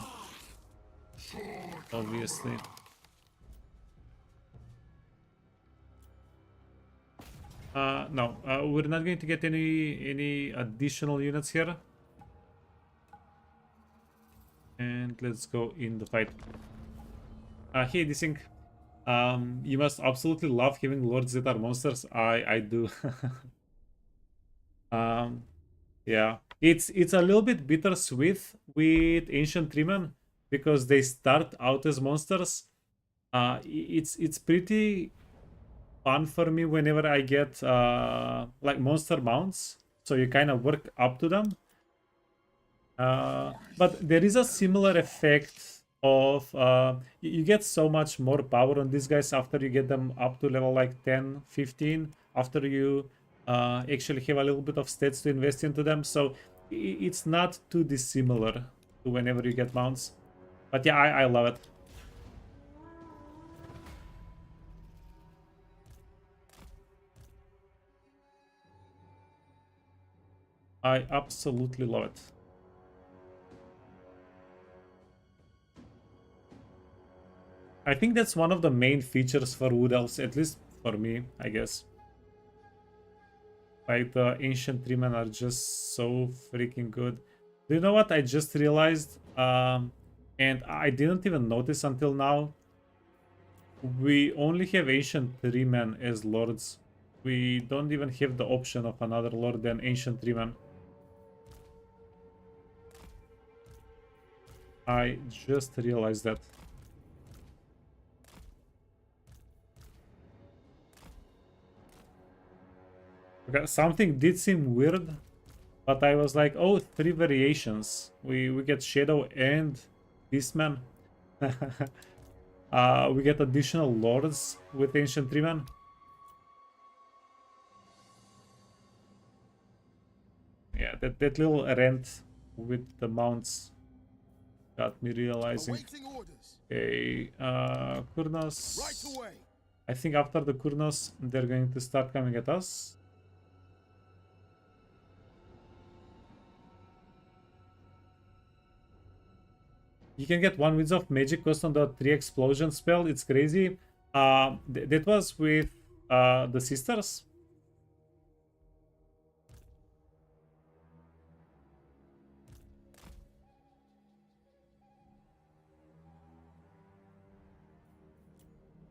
obviously. No, we're not going to get any additional units here, and let's go in the fight. Hey Desync, you must absolutely love having lords that are monsters. I do. Yeah, it's a little bit bittersweet with ancient treemen because they start out as monsters. It's pretty fun for me whenever I get like monster mounts, so you kind of work up to them. But there is a similar effect of you get so much more power on these guys after you get them up to level like 10, 15, after you actually have a little bit of stats to invest into them. So it's not too dissimilar to whenever you get mounts. But yeah, I love it. I absolutely love it. I think that's one of the main features for Wood Elves, at least for me, I guess. Like, the ancient treemen are just so freaking good. Do you know what I just realized? And I didn't even notice until now. We only have ancient treemen as lords. We don't even have the option of another lord than ancient treemen. I just realized that. Okay, something did seem weird, but I was like, oh, 3 variations. We get Shadow and Beastman. We get additional lords with Ancient Treeman. Yeah, that little rent with the mounts got me realizing. Okay, Kurnos. Right away. I think after the Kurnos, they're going to start coming at us. You can get 1 Winds of Magic cost on the 3 explosion spell. It's crazy. That was with the sisters.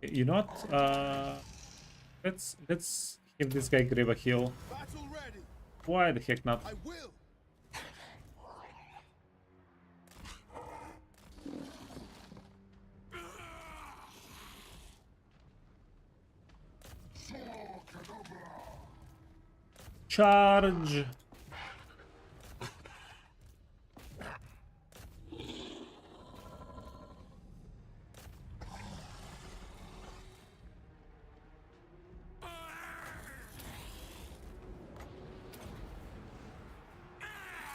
You know what? Let's give this guy grab a heal. Battle ready. Why the heck not? I will. Charge!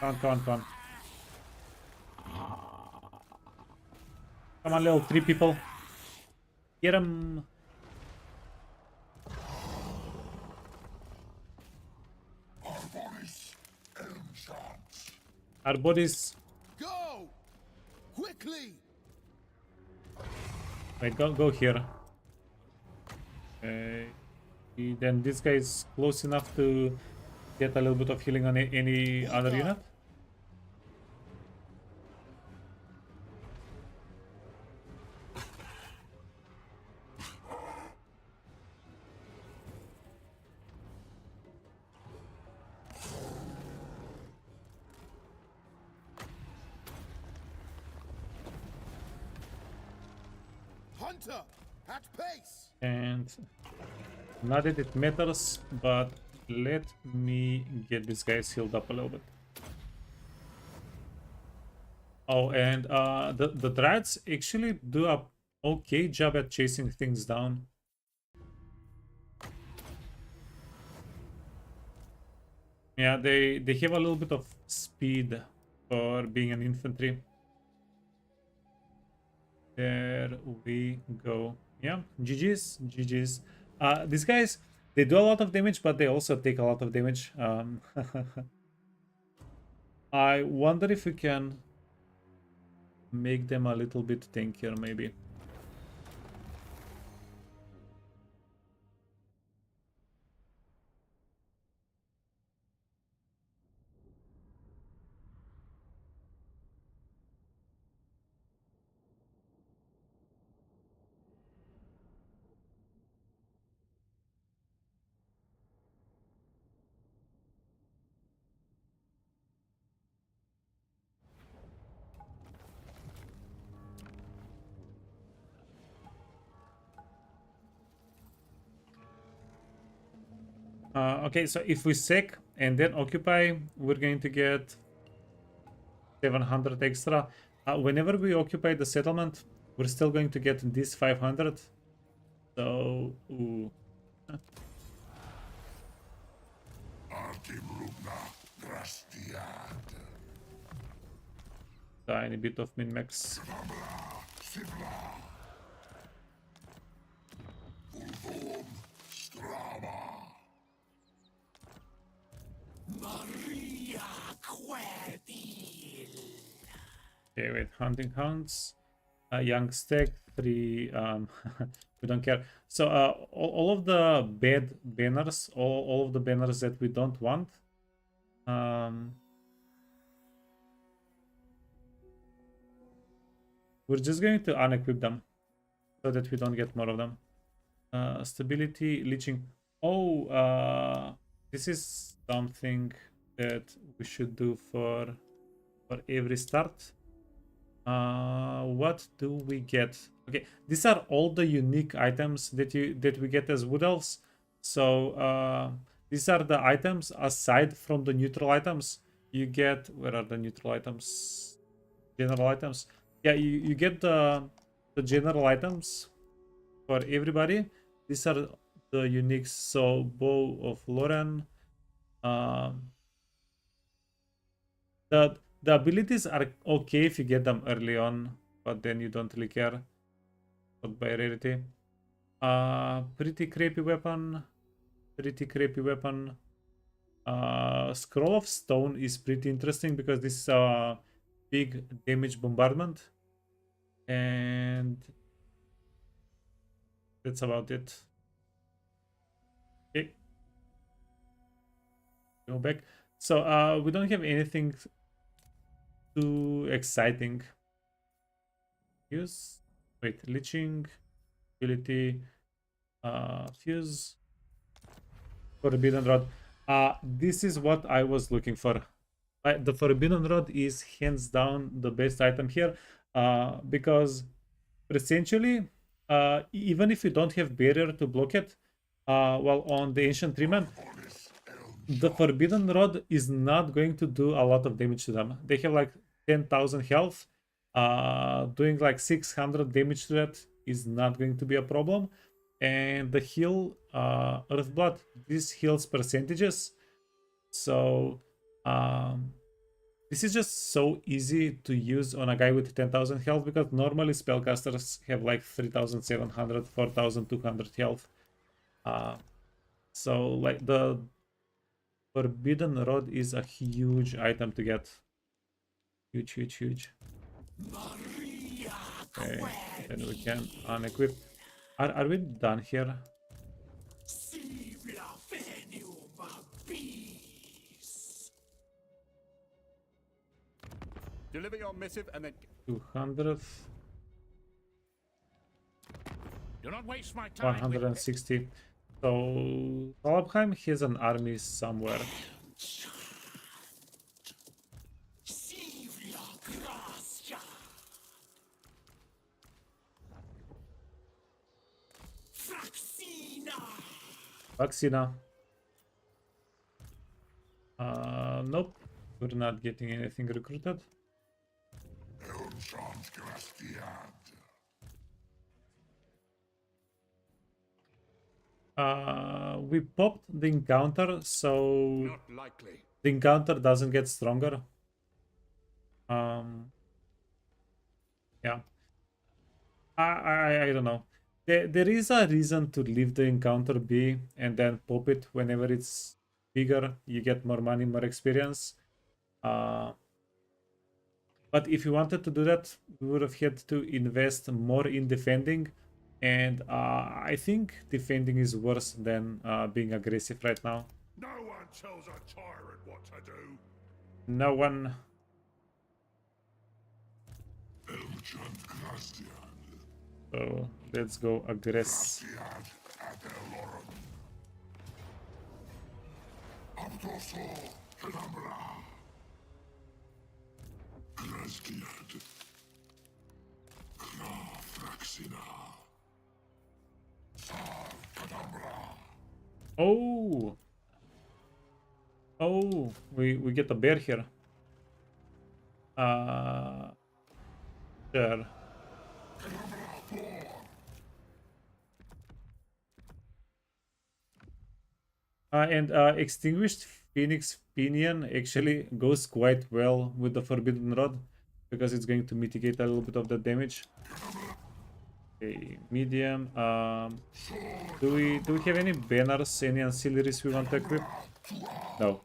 Come on. Come on, little 3 people. Get him. Our bodies. Go quickly. Wait, go here. Okay. Then this guy is close enough to get a little bit of healing on any other unit. Hunter, at pace. And not that it matters, but let me get these guys healed up a little bit. Oh, and the Dryads actually do a okay job at chasing things down. Yeah, they have a little bit of speed for being an infantry. There we go. Yeah, GG's, GG's. These guys, they do a lot of damage, but they also take a lot of damage. I wonder if we can make them a little bit tankier, maybe. Okay, so if we sack and then occupy, we're going to get 700 extra. Whenever we occupy the settlement, we're still going to get this 500. So, ooh. Tiny bit of min-max. Okay, wait, hunting hounds, young stag, 3, we don't care. So all of the bad banners, all of the banners that we don't want, we're just going to unequip them so that we don't get more of them. Stability, leeching. Oh, this is something that we should do for every start. What do we get? Okay, these are all the unique items that we get as Wood Elves. So these are the items aside from the neutral items. You get, where are the neutral items? General items. Yeah, you get the general items for everybody. These are the uniques. So Bow of Loren. The abilities are okay if you get them early on, but then you don't really care. Not by rarity. Pretty crappy weapon. Pretty crappy weapon. Scroll of Stone is pretty interesting because this is a big damage bombardment. And that's about it. Okay. Go back. So we don't have anything too exciting. Use. Wait, leeching. Ability. Fuse. Forbidden Rod. This is what I was looking for. The Forbidden Rod is hands down the best item here, because essentially, even if you don't have barrier to block it, well, on the Ancient Treeman, the Forbidden Rod is not going to do a lot of damage to them. They have like 10,000 health. Doing like 600 damage to that is not going to be a problem. And the heal, Earthblood, this heals percentages. So this is just so easy to use on a guy with 10,000 health, because normally spellcasters have like 3,700, 4,200 health. So like the Forbidden Rod is a huge item to get. Huge, huge, huge. Okay, then we can unequip. Are we done here? Deliver your missive and then 200, do not waste my time. 160. So Talabheim has an army somewhere. Vaccina. Nope. We're not getting anything recruited. We popped the encounter, so Not likely. the encounter doesn't get stronger. Yeah. I don't know. There is a reason to leave the encounter be and then pop it whenever it's bigger. You get more money, more experience. But if you wanted to do that, we would have had to invest more in defending. And I think defending is worse than being aggressive right now. No one tells a tyrant what to do. No one. So let's go aggress. Oh, oh, we get a bear here. There. And Extinguished Phoenix Pinion actually goes quite well with the Forbidden Rod because it's going to mitigate a little bit of the damage. Okay, medium. Do we have any banners, any ancillaries we want to equip? No.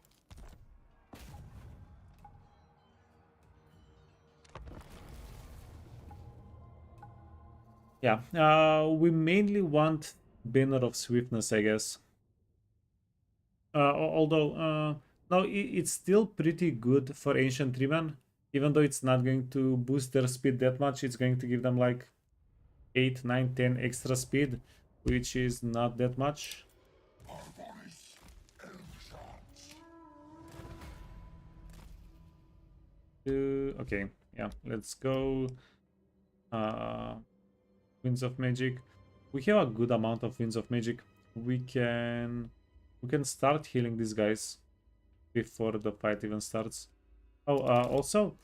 Yeah, we mainly want Banner of Swiftness, I guess. Although, no, it's still pretty good for Ancient Treemen. Even though it's not going to boost their speed that much, it's going to give them like 8, 9, 10 extra speed, which is not that much. Okay, yeah, let's go. Winds of Magic. We have a good amount of Winds of Magic. We can start healing these guys before the fight even starts. Oh, also,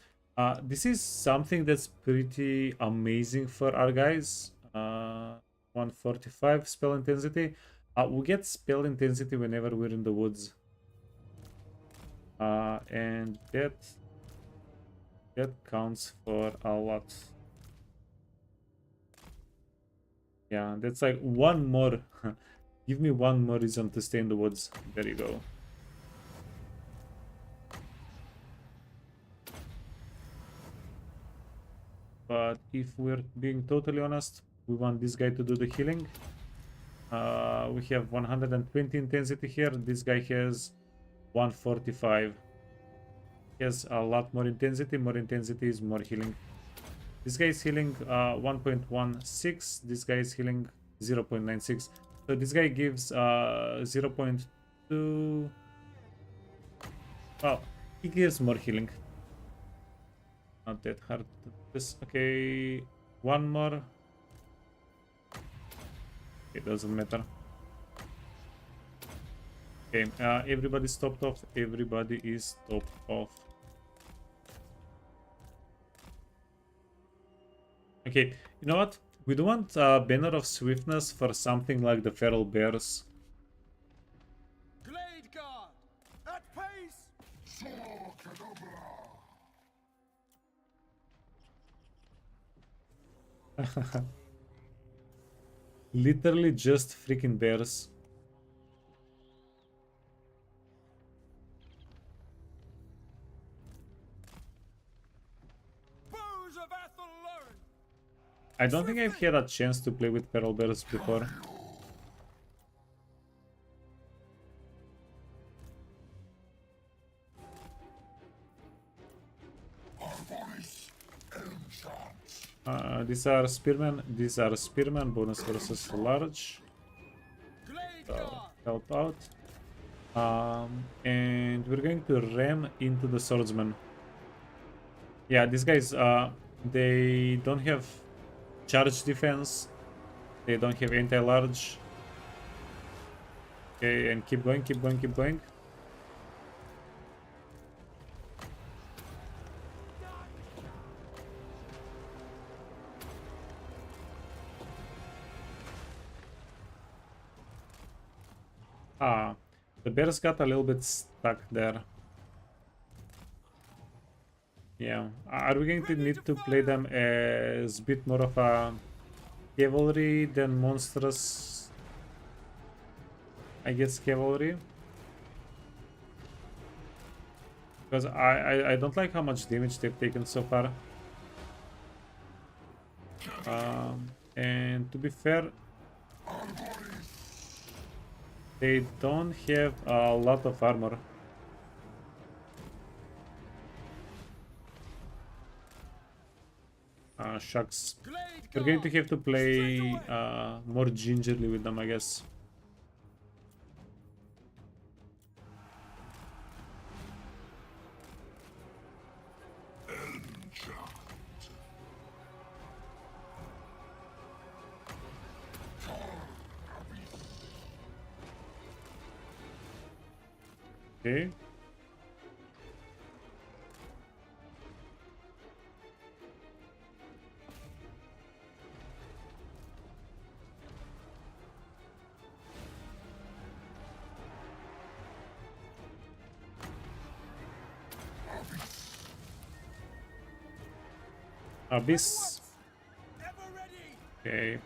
this is something that's pretty amazing for our guys. 145 spell intensity. We get spell intensity whenever we're in the woods. And that counts for a lot. Yeah, that's like one more. Give me one more reason to stay in the woods. There you go. But if we're being totally honest, we want this guy to do the healing. We have 120 intensity here. This guy has 145. He has a lot more intensity. More intensity is more healing. This guy is healing 1.16. This guy is healing 0.96. So this guy gives 0.2. Oh, he gives more healing. Not that hard. Okay, one more. It doesn't matter. Okay, everybody stopped off. Everybody is stopped off. Okay, you know what? We do want Banner of Swiftness for something like the Feral Bears. Glade guard! At pace! Literally just freaking bears. Bows of Athelone! I don't think I've had a chance to play with Feral Bears before. These are spearmen. These are spearmen. Bonus versus large. Glade So guard! help out. And we're going to ram into the swordsman. Yeah, these guys. They don't have charge defense. They don't have anti-large. Okay, and keep going, keep going, keep going. Ah, the bears got a little bit stuck there. Yeah, are we going to need to play them as a bit more of a cavalry than monstrous? I guess cavalry. Because I don't like how much damage they've taken so far. And to be fair, they don't have a lot of armor. Shucks. We're going to have to play more gingerly with them, I guess. Okay. Abyss. Ever ready. Okay.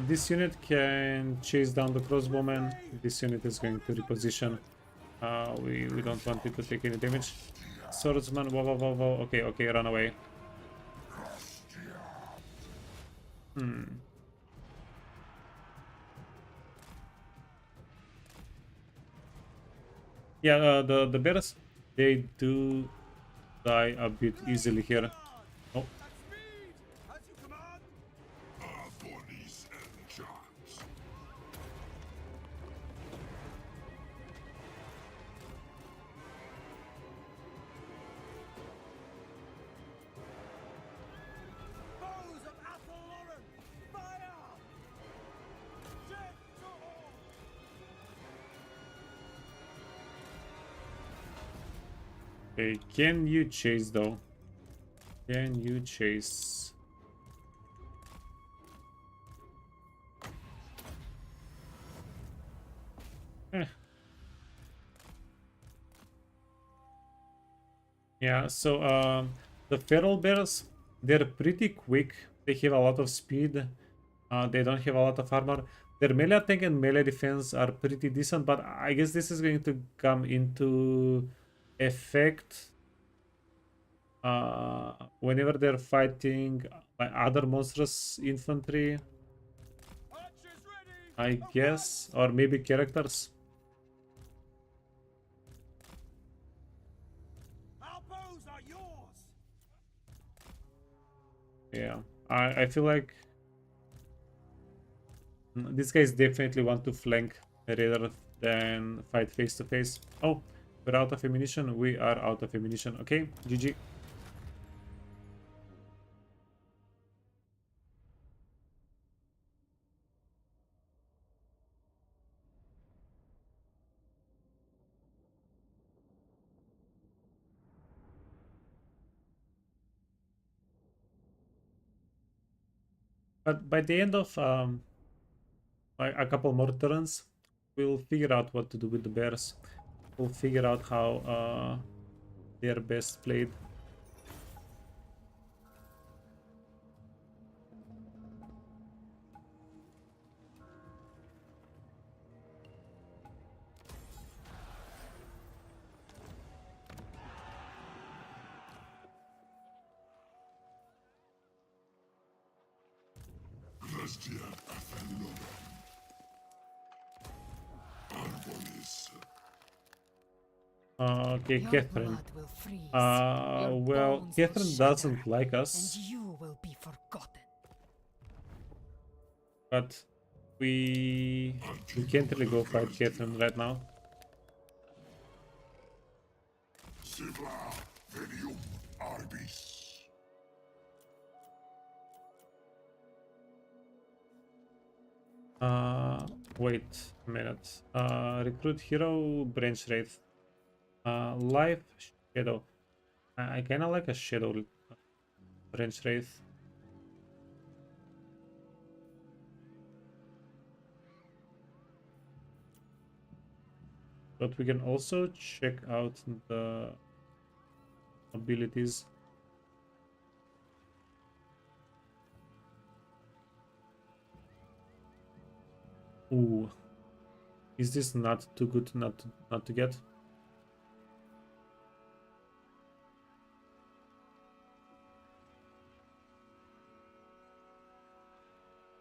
This unit can chase down the crossbowman. This unit is going to reposition. We don't want it to take any damage. Swordsman, whoa, whoa, whoa, whoa. Okay, okay, run away. Yeah, the bears, they do die a bit easily here. Oh, At speed. As you command. Our bodies and charms. Foes of Athelloren. Fire. Death to all. okay, can you chase though? Can you chase? Eh. Yeah, so the feral bears, they're pretty quick. They have a lot of speed. They don't have a lot of armor. Their melee attack and melee defense are pretty decent, but I guess this is going to come into effect whenever they're fighting other monstrous infantry, Archers ready. I guess, or maybe characters. Our bows are yours. Yeah, I feel like these guys definitely want to flank rather than fight face to face. Oh, we're out of ammunition. We are out of ammunition. Okay, GG. But by the end of like a couple more turns, we'll figure out what to do with the bears. We'll figure out how they're best played. Christian Athelloren. Our bodies. Okay, Your Catherine. blood will freeze. Your Well, bones Catherine will doesn't shatter, like and us, you will be forgotten. but we can't really go fight Catherine right now. Sibla Venium Arbis. Wait a minute. Recruit hero, branch wraith. Life shadow. I kind of like a shadow branch wraith. But we can also check out the abilities. Ooh, is this not too good not to get?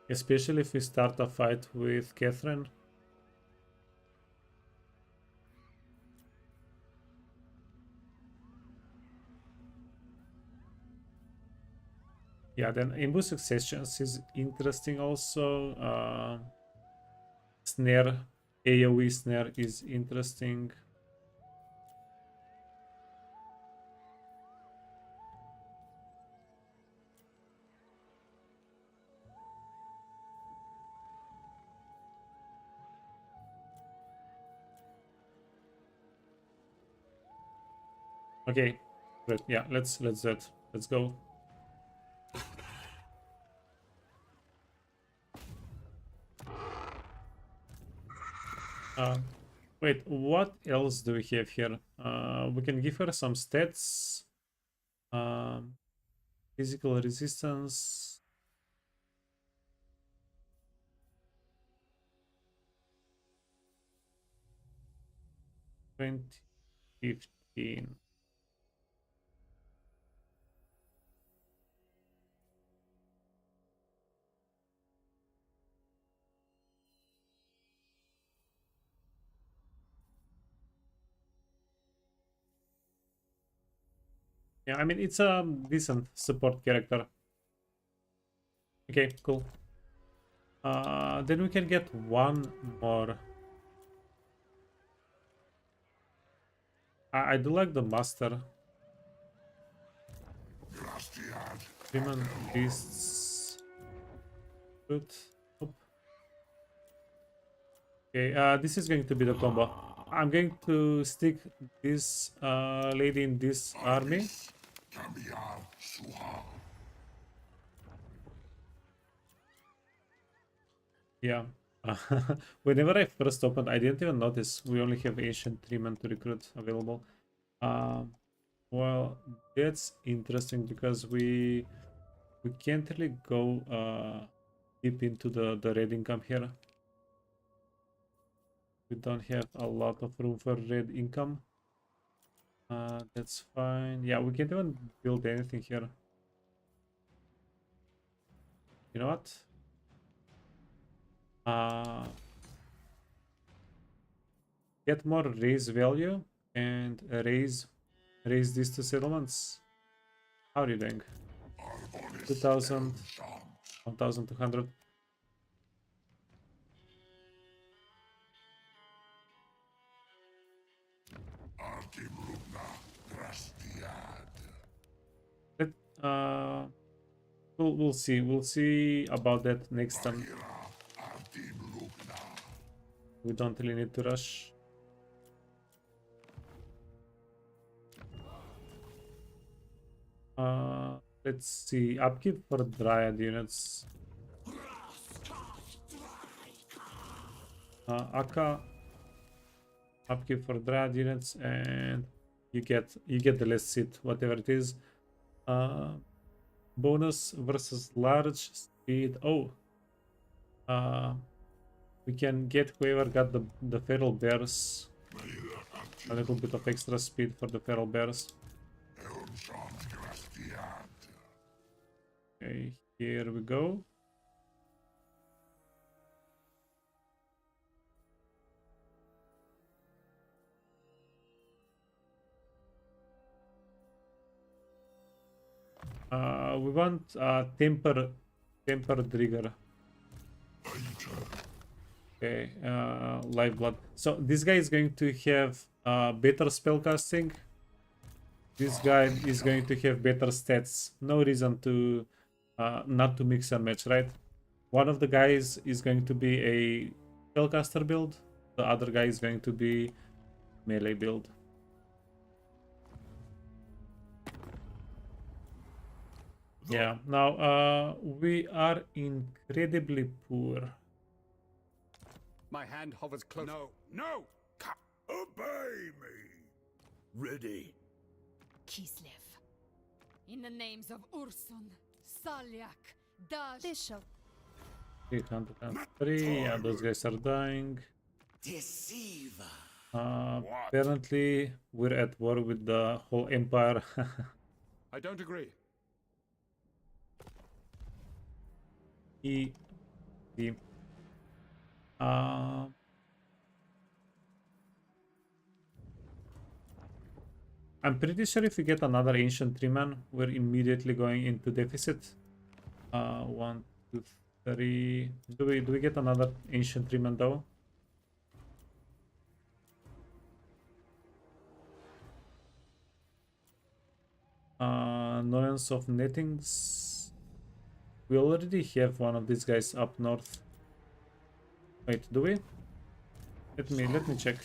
Especially if we start a fight with Catherine. Yeah, then ambush successions is interesting also. Snare, AoE snare is interesting. Okay, great. Yeah, let's do it. Let's go. Uh, Wait, what else do we have here? We can give her some stats. Um, Physical resistance. $20, $15. Yeah, I mean, it's a decent support character. Okay, cool. Then we can get one more. I do like the master. Demon beasts. Good. Nope. Okay, this is going to be the combo. I'm going to stick this lady in this army. Yeah. Whenever I first opened, I didn't even notice we only have ancient treatment to recruit available. Well, that's interesting because we can't really go deep into the red income here. We don't have a lot of room for red income. That's fine. Yeah, we can't even build anything here. You know what? Get more raise value and raise these two settlements. How are you doing? 2000, 1200. Let, we'll see. We'll see about that next time. We don't really need to rush. Let's see. Upkeep for Dryad units. Aka. Upkeep for Dryad units, and you get the less seat, whatever it is. Bonus versus large speed. Oh. We can get whoever got the feral bears. A little bit of extra speed for the feral bears. Okay, here we go. We want temper trigger. Okay, live blood. So this guy is going to have better spellcasting. This guy is going to have better stats. No reason to not to mix and match, right? One of the guys is going to be a spellcaster build. The other guy is going to be melee build. Yeah, now we are incredibly poor. My hand hovers close. No, no! Obey me! Ready. Kislev. In the names of Ursun, Salyak, Daj. This shall 303. Yeah, those guys are dying. Deceiver. Apparently, we're at war with the whole empire. I don't agree. E. D. I'm pretty sure if we get another ancient tree man, we're immediately going into deficit. 1, 2, 3. Do we get another ancient tree man though? Nuance of nettings. We already have one of these guys up north. Wait, do we? Let me check.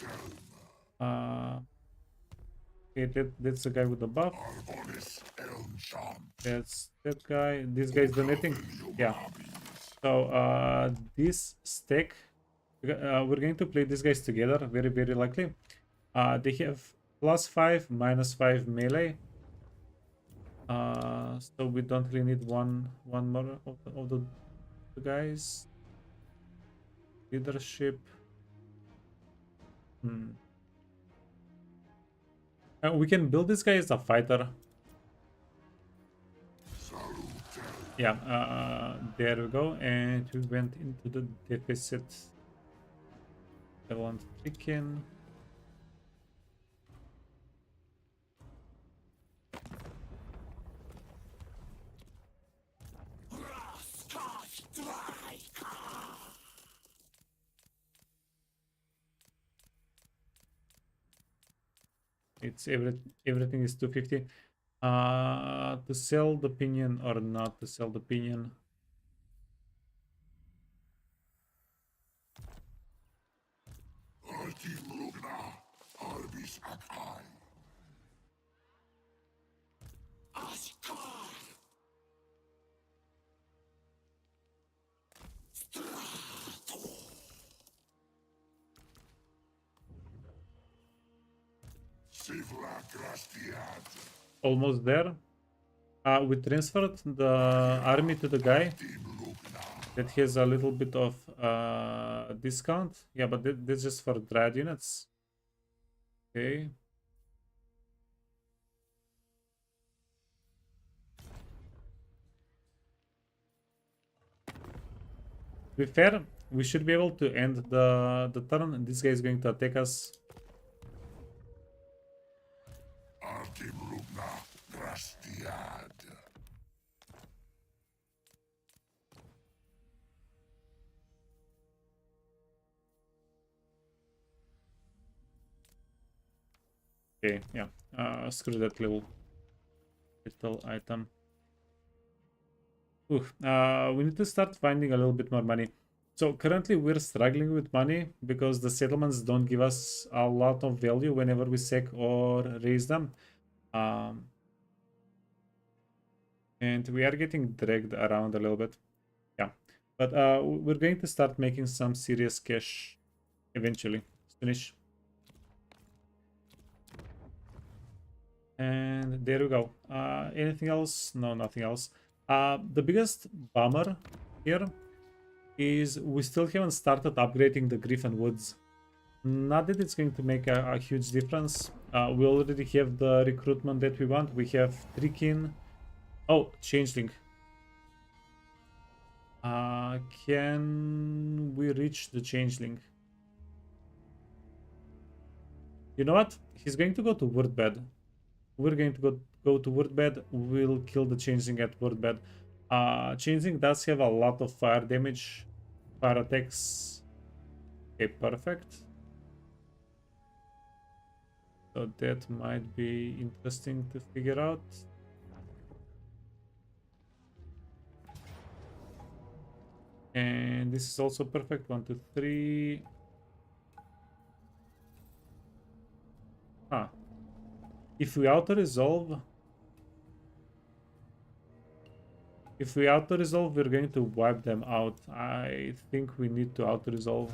Okay, that's the guy with the buff. That's that guy. This guy is donating. Yeah. So this stack, we're going to play these guys together. Very, very likely. They have +5, -5 melee. So we don't really need one more of the guys. Leadership. We can build this guy as a fighter. Yeah, there we go. And we went into the deficit. I want chicken. It's everything is 250. To sell the pinion or not to sell the pinion. Almost there. We transferred the army to the guy that has a little bit of discount. Yeah, but that's just for dryad units. Okay. To be fair, we should be able to end the turn. This guy is going to attack us. Okay, yeah. Screw that little item. We need to start finding a little bit more money. So currently we're struggling with money because the settlements don't give us a lot of value whenever we sack or raise them. And we are getting dragged around a little bit. Yeah, but we're going to start making some serious cash eventually. Finish. And there we go. Anything else? No, nothing else. The biggest bummer here is we still haven't started upgrading the Griffin Woods. Not that it's going to make a huge difference. We already have the recruitment that we want. We have Trikin. Oh, changeling. Can we reach the changeling? You know what? He's going to go to Woodbed. We're going to go to Woodbed. We'll kill the changeling at Woodbed. Changeling does have a lot of fire damage, fire attacks. Okay, perfect. So that might be interesting to figure out. And this is also perfect. 1, 2, 3. Ah. If we auto-resolve... If we auto-resolve, we're going to wipe them out. I think we need to auto-resolve.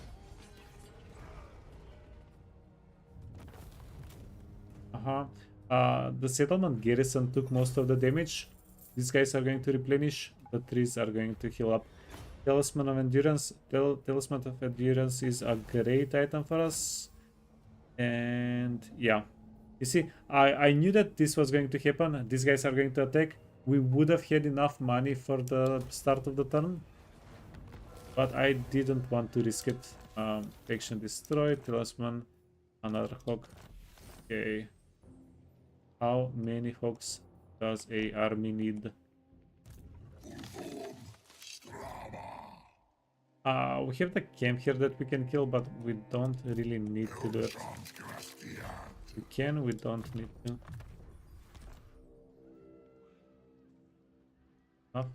The settlement garrison took most of the damage. These guys are going to replenish. The trees are going to heal up. Talisman of Endurance. Talisman of Endurance is a great item for us. And yeah. You see, I knew that this was going to happen. These guys are going to attack. We would have had enough money for the start of the turn. But I didn't want to risk it. Faction destroyed. Talisman. Another hawk. Okay. How many hawks does a army need? We have the camp here that we can kill, but we don't really need to do it. We can, we don't need to. Oh.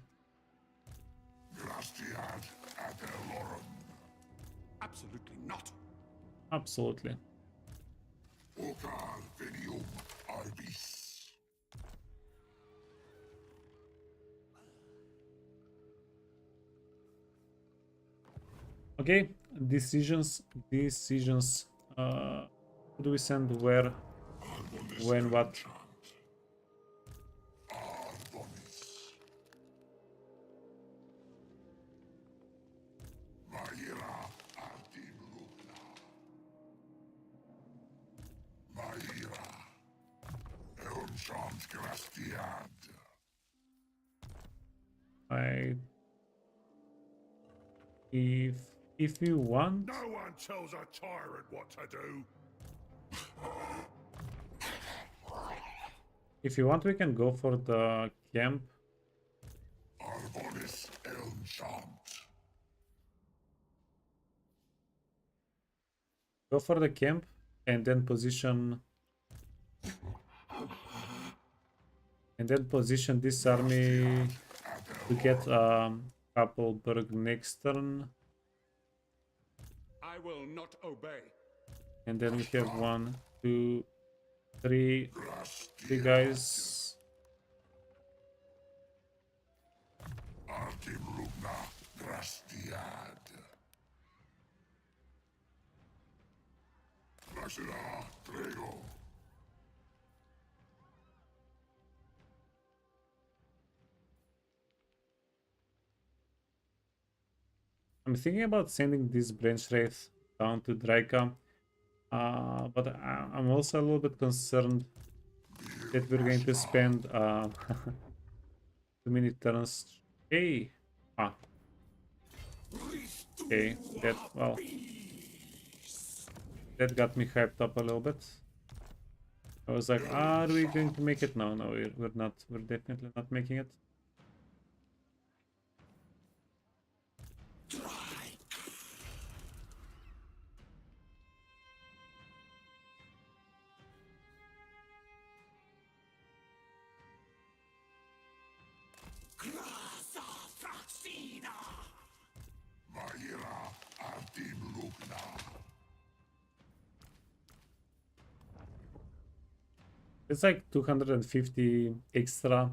Absolutely not. Absolutely. Okay, decisions. Who do we send where, when, what? I... If you want... No one tells a tyrant what to do. If you want, we can go for the camp. Go for the camp and then position... And then position this army to get Appleberg next turn. I will not obey. And then we have 1, 2, 3 guys. I'm thinking about sending this branch wraith down to Drycha, but I'm also a little bit concerned that we're going to spend too many turns. Hey, okay, that got me hyped up a little bit. I was like, are we going to make it? No, we're not. We're definitely not making it. It's like 250 extra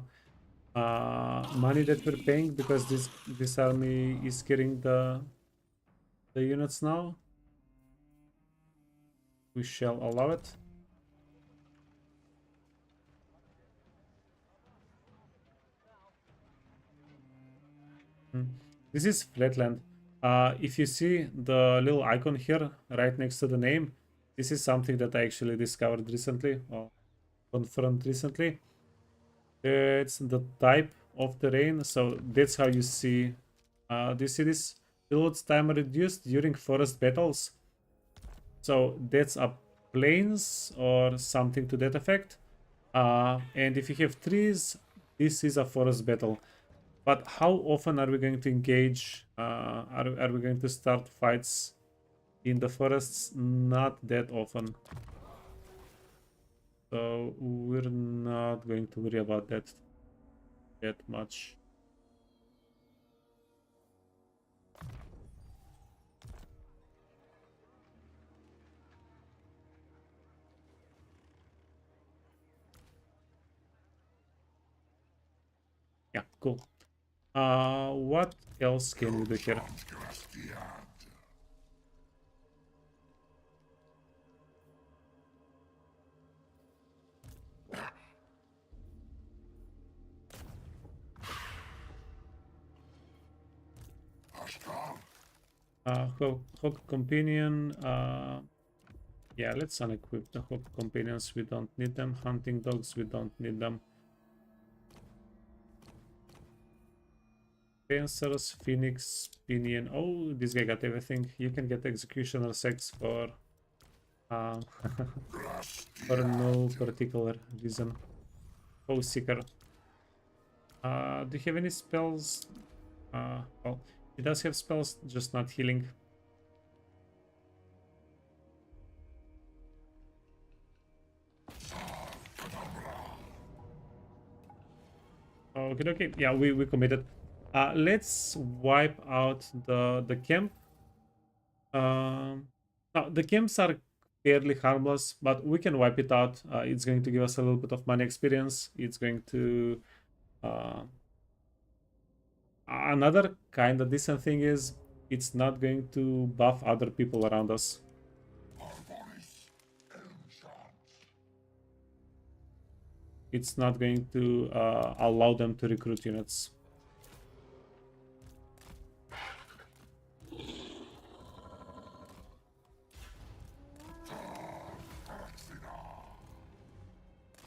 money that we're paying because this army is carrying the units now. We shall allow it. This is Flatland. If you see the little icon here right next to the name, this is something that I actually discovered recently, or confirmed recently. It's the type of terrain, so that's how you see. Do you see this? Build time reduced during forest battles. So that's a plains or something to that effect. And if you have trees, this is a forest battle. But how often are we going to engage? Are we going to start fights in the forests? Not that often. So we're not going to worry about that much. What else can we do here? Hawk companion. Yeah, let's unequip the hawk companions. We don't need them. Hunting dogs. We don't need them. Pancers, Phoenix, Pinion. Oh, this guy got everything. You can get Executioner Sex for for no particular reason. Oh, Seeker. Do you have any spells? Well, he does have spells, just not healing. Okay, yeah, we committed. Let's wipe out the camp. Now the camps are fairly harmless, but we can wipe it out. It's going to give us a little bit of money experience. It's going to another kind of decent thing is it's not going to buff other people around us. It's not going to allow them to recruit units.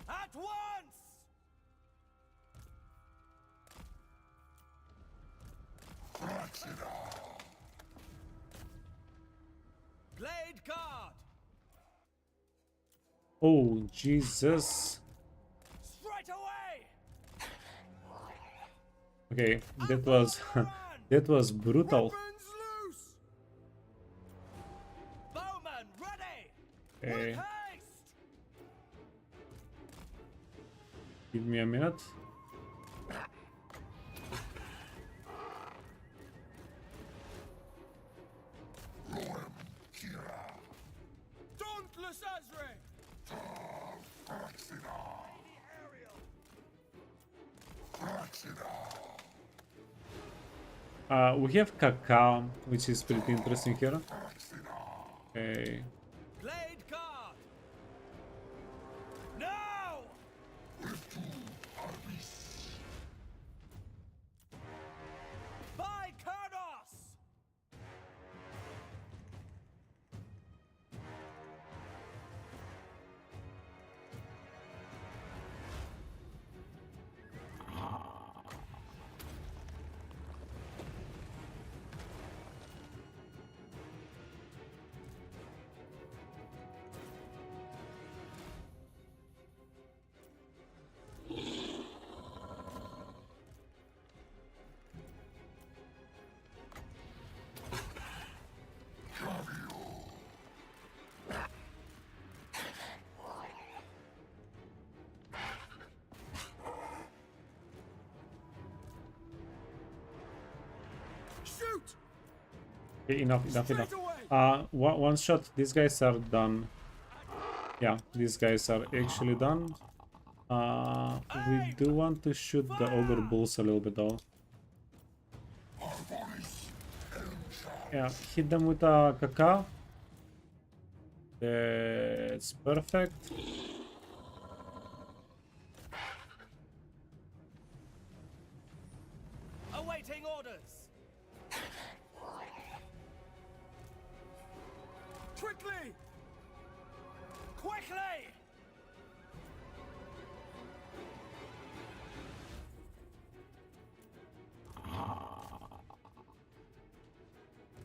At once! Glade guard! Oh, Jesus. Straight away! Okay, that was that was brutal. Weapons loose! Bowman ready! Okay, With haste! give me a minute. Dauntless Azri! We have Kaka, which is pretty interesting here. Okay. Glade guard! Now! By Kurnos! Shoot! Okay, enough. Straight away! One shot. These guys are done. Yeah, these guys are actually done. We do want to shoot the ogre bulls a little bit though. Yeah, hit them with a Kaka. That's perfect. Awaiting orders! Quickly! Quickly!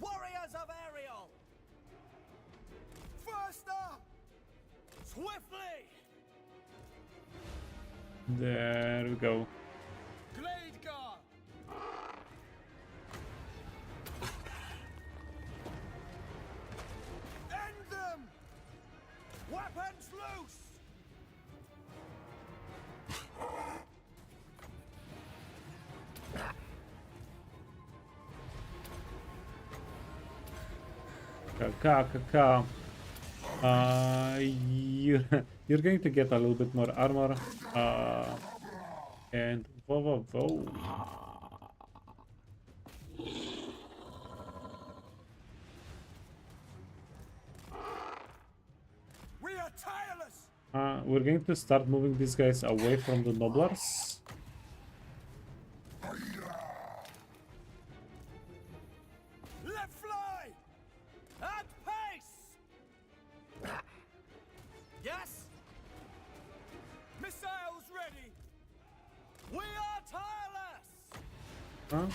Warriors of Ariel! Faster! Swiftly! There we go. Glade guard! End them! Weapons loose! Kaka. You're going to get a little bit more armor. And whoa. we're going to start moving these guys away from the Nobblers. Let fly! At pace! Yes? Missiles ready! We are tireless! Huh?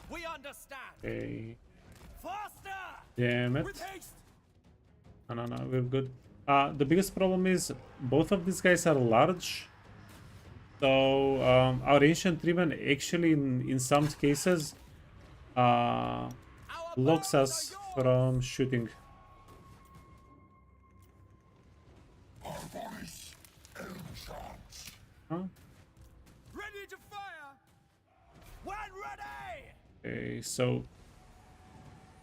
We understand! Okay. Faster! Damn it. With haste! No, we're good. The biggest problem is both of these guys are large. So our ancient treatment actually in some cases Our blocks bows us are yours! from shooting. Huh? Ready to fire! When ready! Okay, so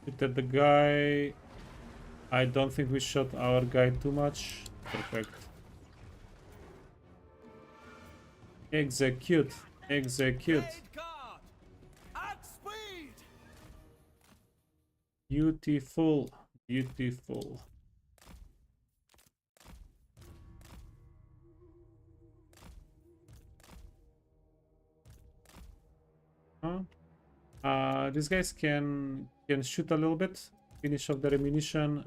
shoot at the guy. I don't think we shot our guy too much. Perfect. Execute. Execute. Aid guard! At speed! Beautiful. Beautiful. Huh? These guys can shoot a little bit. Finish off their ammunition.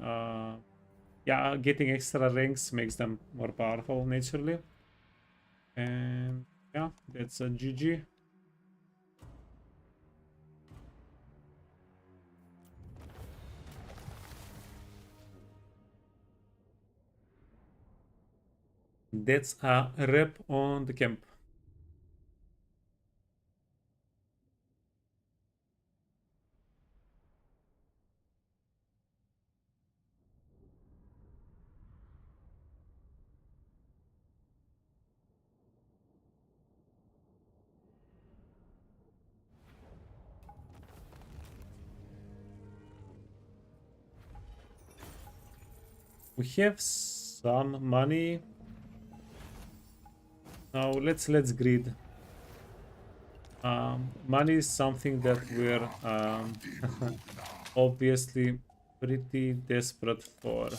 Yeah, getting extra ranks makes them more powerful naturally. And yeah, that's a GG. That's a wrap on the camp. We have some money. Now let's greed. Money is something that we're obviously pretty desperate for.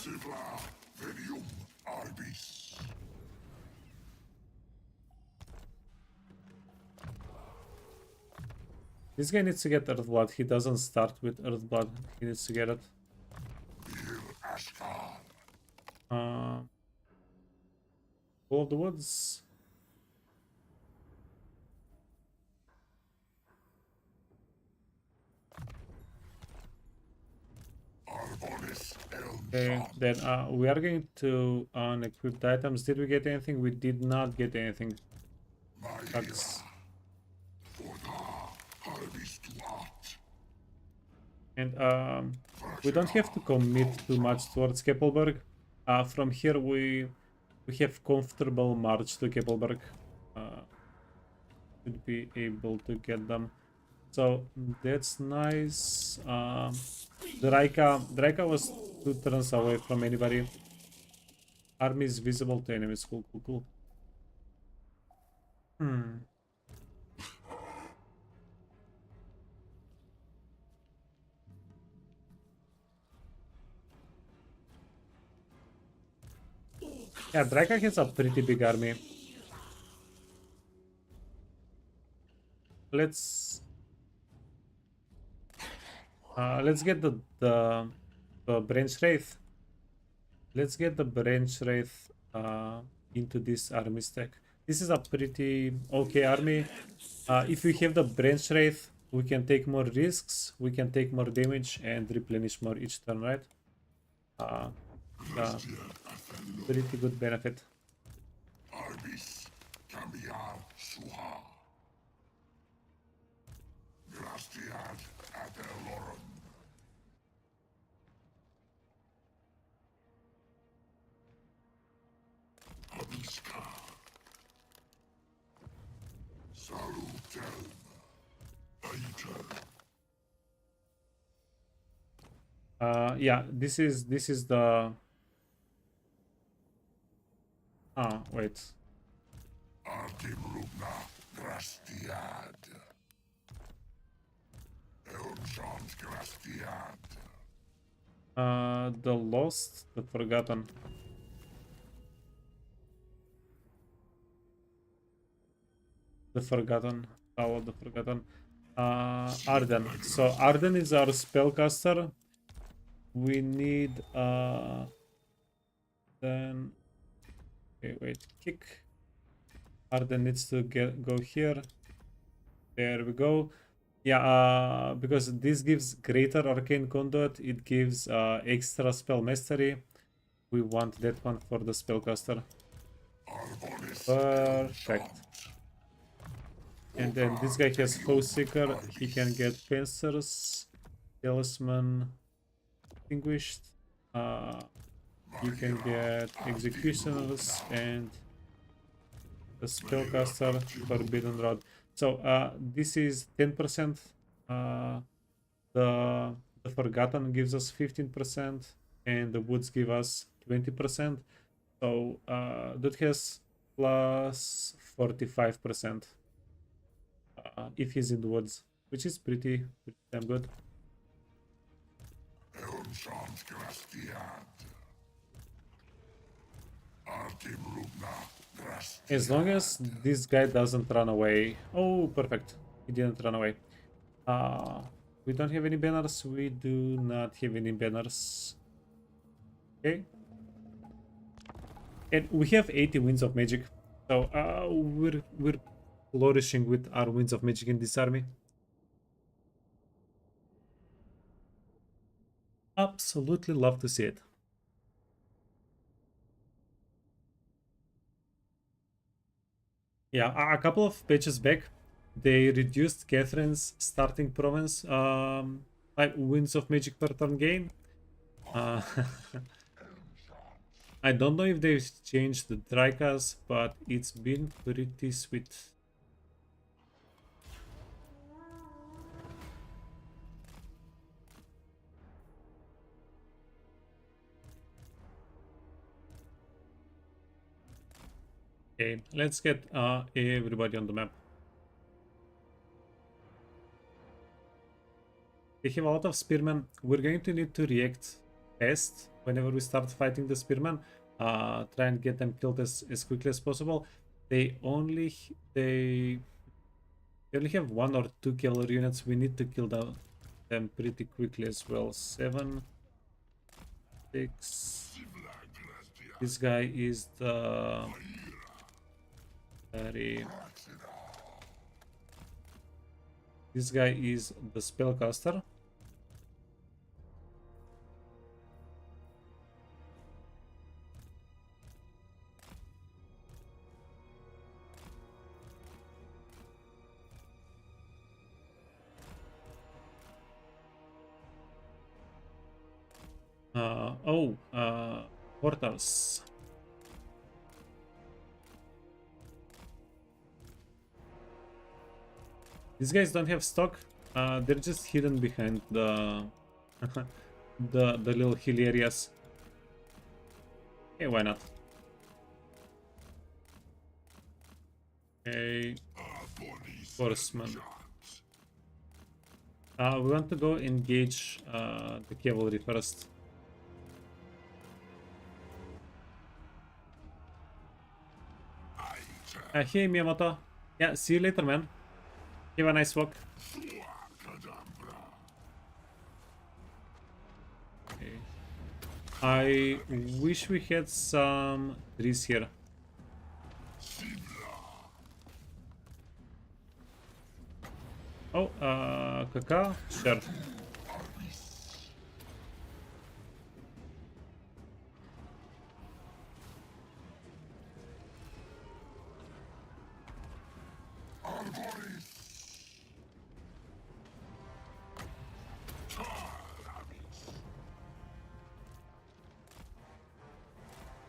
This guy needs to get Earthblood. He doesn't start with Earthblood. He needs to get it. All of the woods. Okay, then we are going to unequip the items. Did we get anything? We did not get anything. Sucks. And we don't have to commit too much towards Keppelberg. From here we have comfortable march to Keppelberg. Should be able to get them. So that's nice. Drycha was 2 turns away from anybody. Army is visible to enemies. Cool. Yeah, Drycha has a pretty big army. Let's get the branch wraith. Let's get the branch wraith into this army stack. This is a pretty okay army. If we have the branch wraith, we can take more risks, we can take more damage and replenish more each turn, right? Pretty good benefit. Salute. Yeah, this is the. Ah, wait. Artimrubna Grastiad. Elmshans Grastiad. The lost, the forgotten. The forgotten. Power of the forgotten. Arden. So Arden is our spellcaster. We need then. Okay, wait. Kick. Arden needs to go here. There we go. Yeah, because this gives greater arcane conduit. It gives extra spell mastery. We want that one for the spellcaster. Perfect. And then this guy has Foe Seeker. He can get Pincers, Talisman, Extinguished. You can get Executioners and the Spellcaster, Forbidden Rod. So this is 10%. The Forgotten gives us 15%, and the Woods give us 20%. So that has plus 45%. If he's in the woods, which is pretty damn good. As long as this guy doesn't run away. Oh, perfect. He didn't run away. We don't have any banners. We do not have any banners. Okay. And we have 80 winds of magic. So we're flourishing with our winds of magic in this army. Absolutely love to see it. Yeah, a couple of pages back, they reduced Catherine's starting province like winds of magic per turn gain. I don't know if they've changed the Drychas, but it's been pretty sweet. Okay, let's get everybody on the map. They have a lot of spearmen. We're going to need to react fast whenever we start fighting the spearmen. Try and get them killed as quickly as possible. They only have 1 or 2 killer units. We need to kill them pretty quickly as well. 7, 6. This guy is the This guy is the spellcaster. Portals. These guys don't have stock. They're just hidden behind the the little hill areas. Okay, why not? Okay, horseman. We want to go engage the cavalry first. Hey Miyamoto. Yeah, see you later, man. Have a nice walk. Okay. I wish we had some trees here. Oh, Kaka? Sure.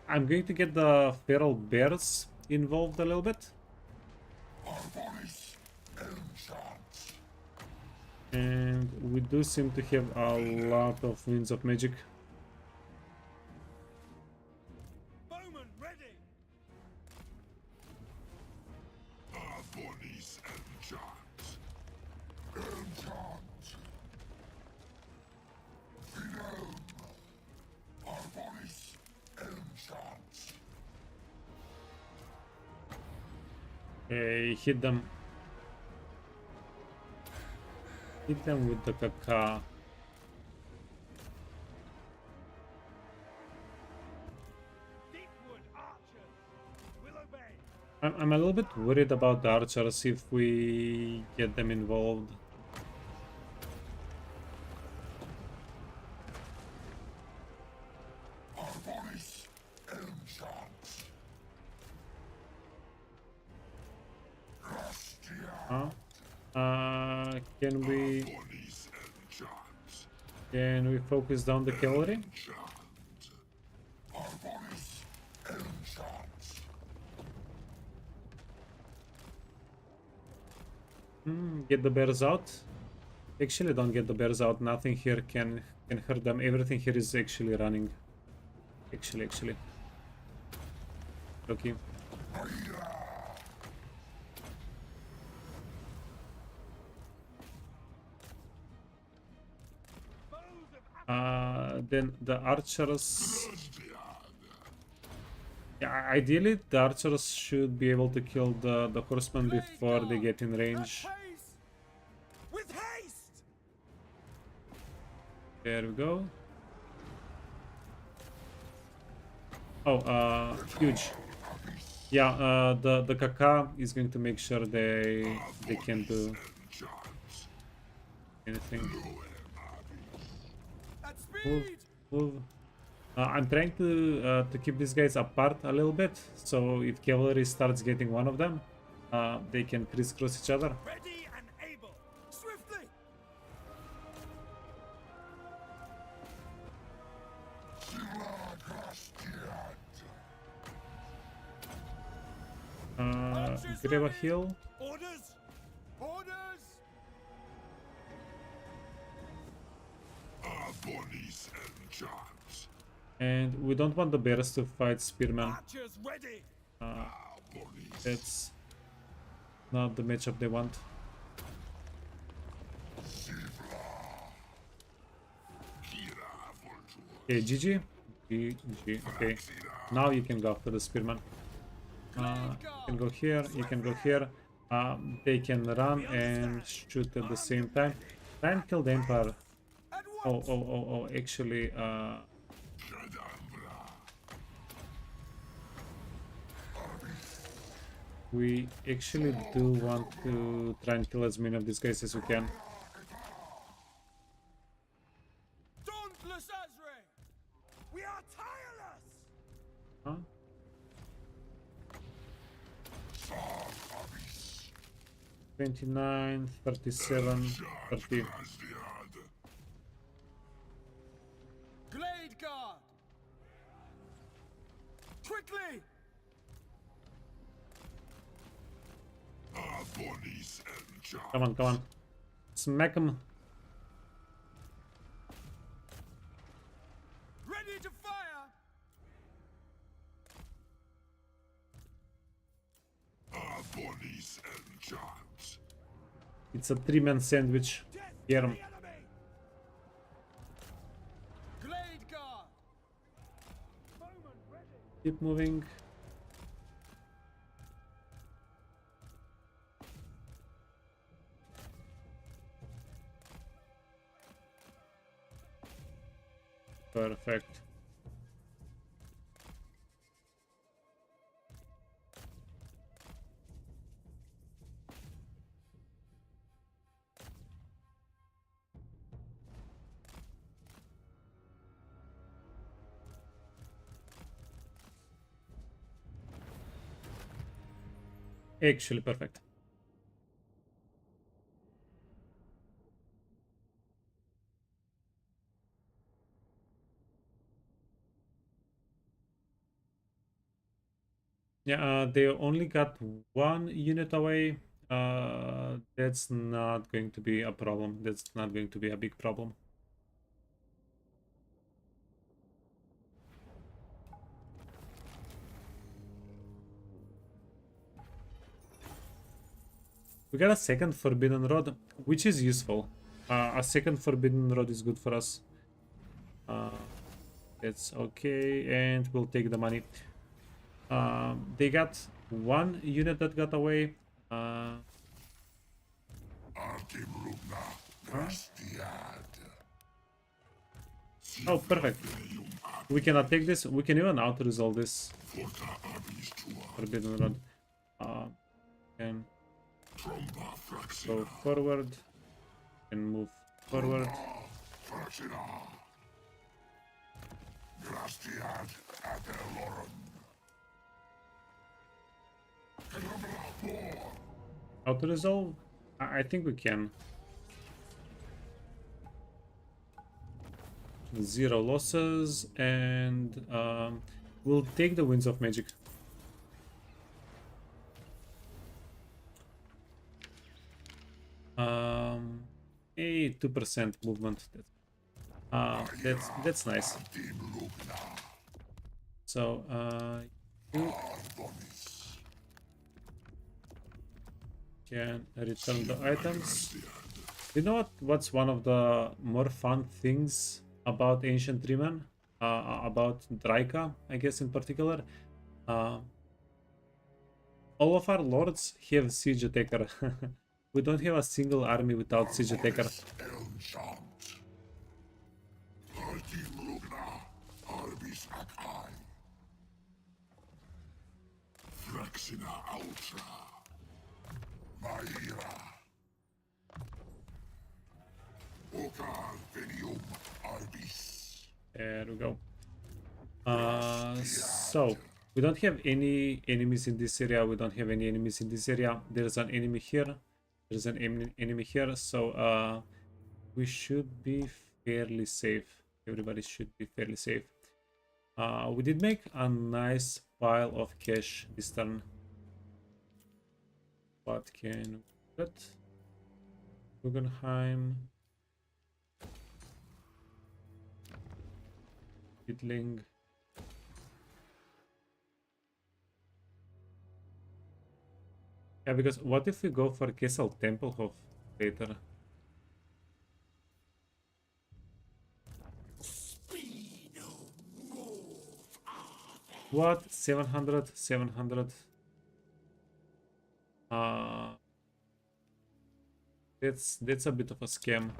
I'm going to get the feral bears involved a little bit. And we do seem to have a lot of winds of magic. Bowman ready. Abonis enchant. Enchant. Venom. Abonis enchant. Hit them. Hit them with the caca. Deepwood archers will obey. I'm a little bit worried about the archers if we get them involved. Abonis enchant. Rastia. Can we Abonis enchant. focus down the cavalry? Enchant. Abonis enchant. Get the bears out. Actually, don't get the bears out. Nothing here can hurt them. Everything here is actually running. Actually. Okay. Then the archers. Yeah, ideally the archers should be able to kill the horsemen before they get in range. Haste. With haste. There we go. Oh, huge. Yeah, the Kaka is going to make sure they can't do anything. At Move, speed. move. I'm trying to keep these guys apart a little bit, so if cavalry starts getting one of them, they can crisscross each other. Ready and able. Swiftly. Grab a hill. Orders. Orders. Abonis enchant. And we don't want the bears to fight spearmen. Archers ready. Abonis. That's not the matchup they want. Kira Voltur. Okay, GG. GG. Okay. Now you can go after the spearman. You can go here, you can go here. They can run and shoot at the same time. Try and kill the Empire. At Oh, once. actually, Shadambra. we actually do want to try and kill as many of these guys as we can. Dauntless Azrae. We are tireless. Huh? Abis. 29, 37, 30. Asdiad. Glade guard. Quickly. Abonis enchant. Come on. Smack them. Ready to fire. Abonis enchant. It's a three-man sandwich. Death Get to 'em. the enemy. Glade guard. Bowman ready. Keep moving. Perfect. Actually perfect. Yeah, they only got one unit away. That's not going to be a problem. That's not going to be a big problem. We got a second forbidden rod, which is useful. A second forbidden rod is good for us. That's okay, and we'll take the money. They got one unit that got away. Oh, perfect. We cannot take this. We can even auto-resolve this. Forbidden rod. And go forward and move forward. Auto-resolve? I think we can. 0 losses, and we'll take the Winds of Magic. A 2% movement. That's nice. So you can return the items. You know what's one of the more fun things about Ancient Dreamland? About Drycha, I guess in particular. All of our lords have siege attacker. We don't have a single army without siege attacker. There we go. So we don't have any enemies in this area. We don't have any enemies in this area. There's an enemy here. There's an enemy here. So we should be fairly safe. Everybody should be fairly safe. We did make a nice pile of cash this turn. What can we get? Guggenheim. Hitling. Yeah, because what if we go for Castle Templehof later? What? 700? 700? That's a bit of a scam.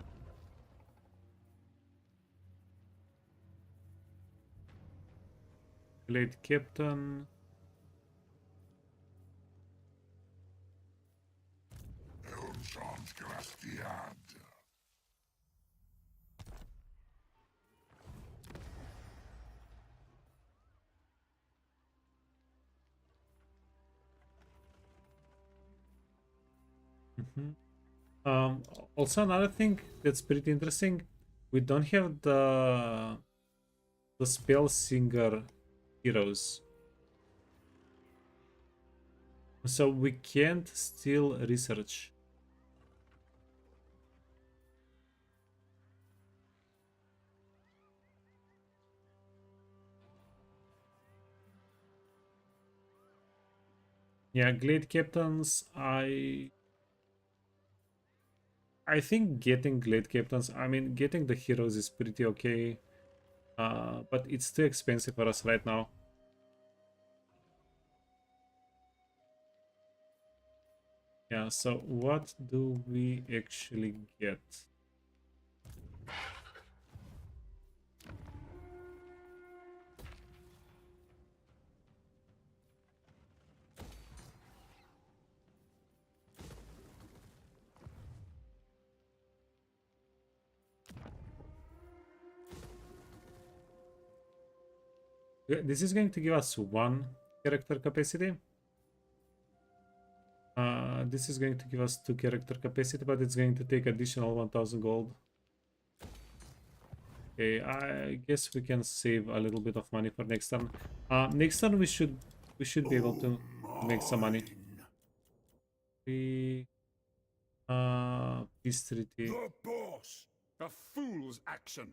Late Captain. Also another thing that's pretty interesting, we don't have the spell singer heroes, so we can't steal research. Yeah, Glade Captains, I think getting Glade Captains, I mean, getting the heroes is pretty okay, but it's too expensive for us right now. Yeah, so what do we actually get? This is going to give us 1 character capacity. This is going to give us 2 character capacity, but it's going to take additional 1000 gold. Okay, I guess we can save a little bit of money for next turn. Next turn we should be able to make some money. Three. Peace treaty. The boss! A fool's action.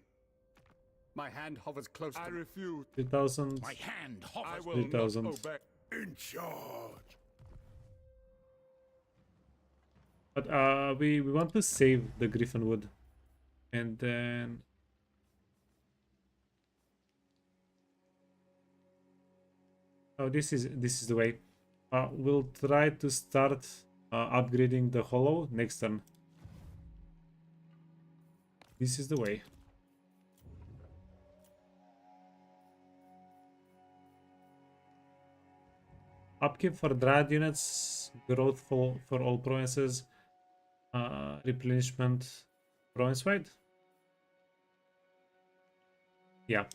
My hand hovers close I to refuse. 3,000. My hand I hovers. will not 3,000. obey. In charge! But we want to save the Griffin Wood. And then oh, this is the way. We'll try to start upgrading the hollow next turn. This is the way. Upkeep for Dryad units, growth for all provinces, replenishment province-wide. Yeah.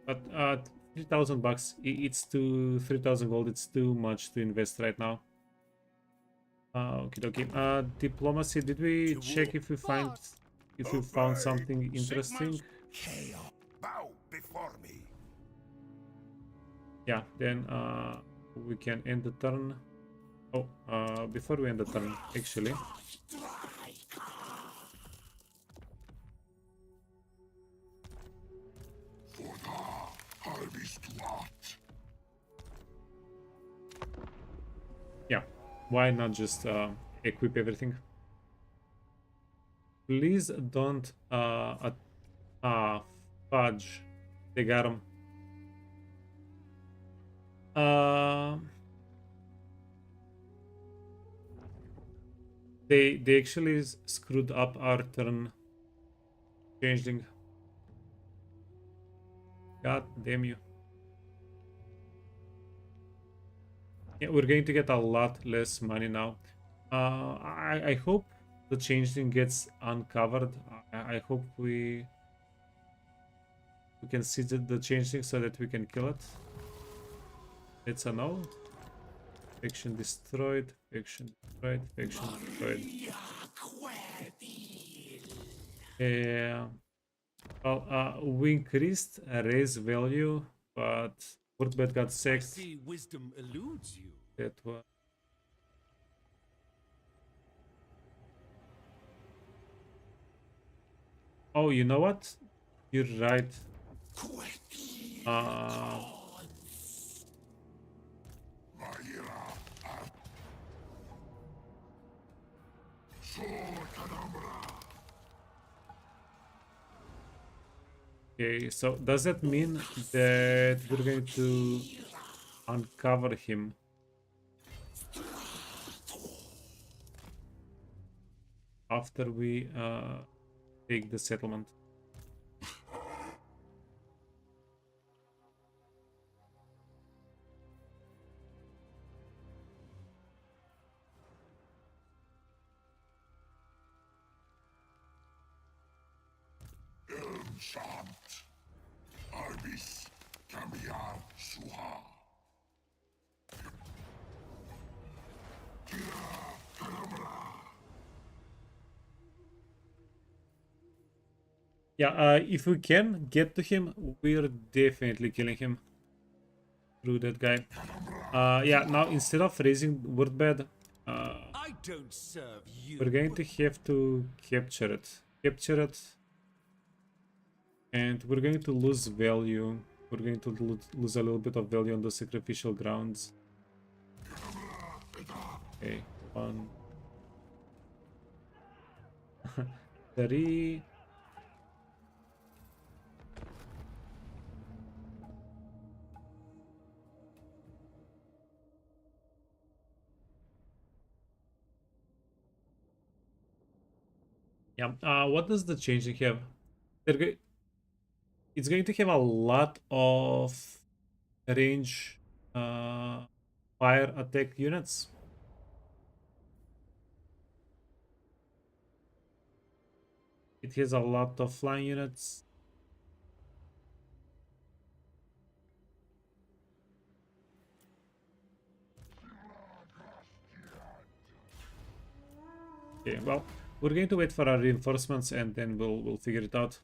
But 3,000 bucks, it's too 3,000 gold, it's too much to invest right now. Okay. Diplomacy, did we check if we found something interesting? Chaos. Bow before me. Yeah, then we can end the turn. Oh, before we end the turn, actually. Yeah, why not just equip everything? Please don't fudge. They got him. They actually screwed up our turn. Changeling. God damn you. Yeah, we're going to get a lot less money now. I hope the changeling gets uncovered. I hope we can see the changeling so that we can kill it. It's a no. Faction destroyed. Faction destroyed. Faction destroyed. Yeah. Well, we increased raise value, but Woodbed got sacked. See, wisdom eludes you. That was. Oh, you know what? You're right. Okay, so does that mean that we're going to uncover him? After we take the settlement? Enchant. Arbis. Cambiar. Suha. Yeah, if we can get to him, we're definitely killing him. Through that guy. Yeah, now instead of raising Woodbed, I don't serve you. we're going to have to capture it. Capture it. And we're going to lose value. We're going to lose a little bit of value on the sacrificial grounds. Okay, 1. 3. Yeah, what does the changing have? It's going to have a lot of range fire attack units. It has a lot of flying units. Okay, well, we're going to wait for our reinforcements and then we'll figure it out.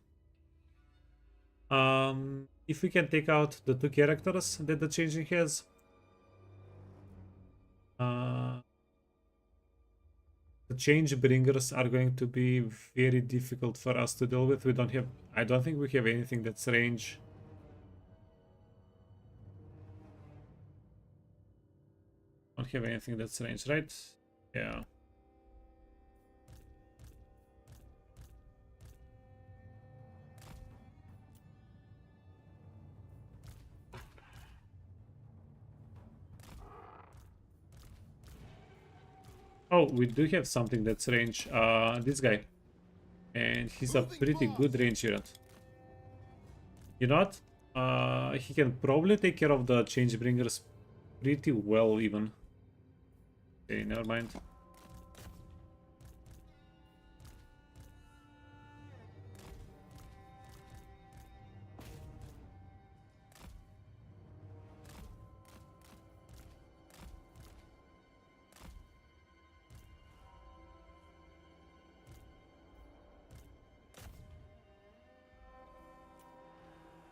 if we can take out the 2 characters that the changeling has, the change bringers are going to be very difficult for us to deal with. We don't have, I don't think we have anything that's range. Don't have anything that's range, right? Yeah. Oh, we do have something that's range. This guy. And he's a pretty good range unit. You know what? He can probably take care of the change bringers pretty well even. Okay, never mind.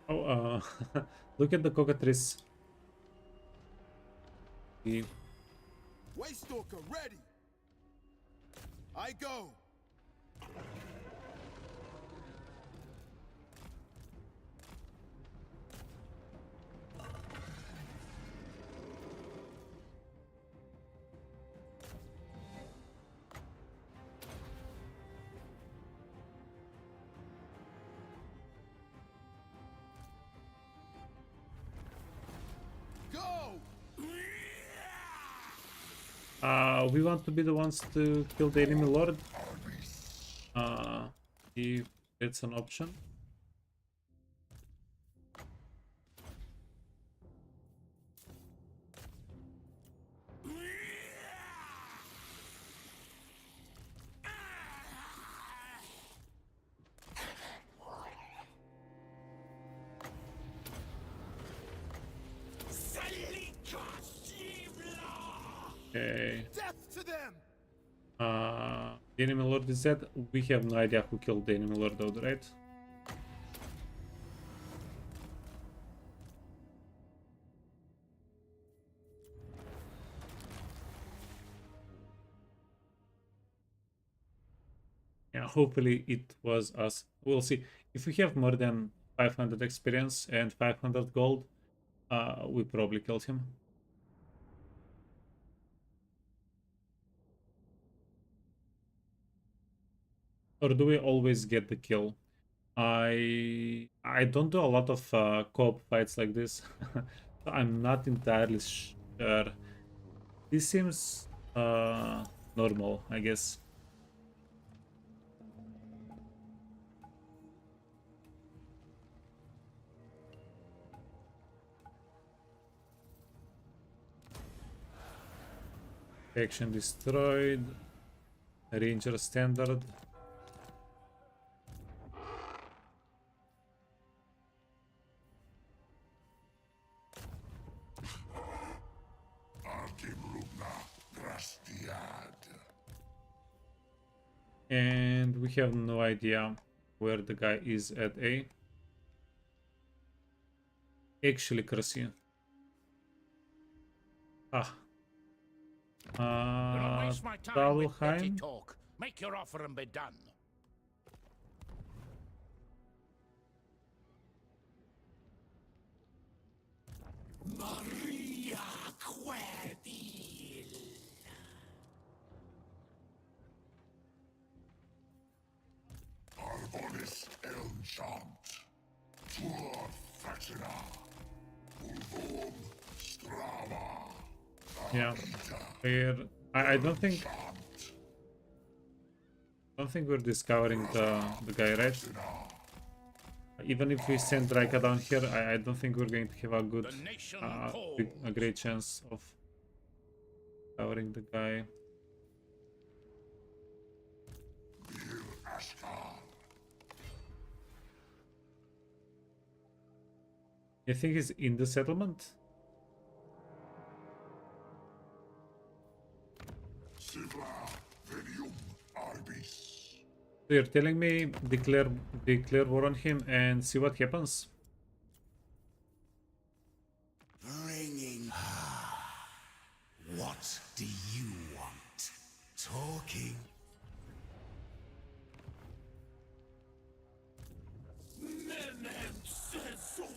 Oh, look at the cockatrice. Waystalker ready. I go. Go. We want to be the ones to kill the enemy lord. If it's an option. Okay. Death to them. The enemy lord is dead. We have no idea who killed the enemy lord though, right? Yeah, hopefully it was us. We'll see. If we have more than 500 experience and 500 gold, we probably killed him. Or do we always get the kill? I don't do a lot of co-op fights like this, so I'm not entirely sure. This seems normal, I guess. Action destroyed. Ranger standard. And we have no idea where the guy is at A. Actually, Garrison. Don't waste my time with petty Talheim. talk. Make your offer and be done. Maria Querdil. Arbonis Elmchant. Tur Fatina. Ulvom Strava. Yeah. I don't think we're discovering the guy, right? Even if we send Drycha down here, I don't think we're going to have a good, The nation a great chance of discovering the guy. You think he's in the settlement? So you're telling me declare war on him and see what happens? do you want? Talking? Menem Cesoro!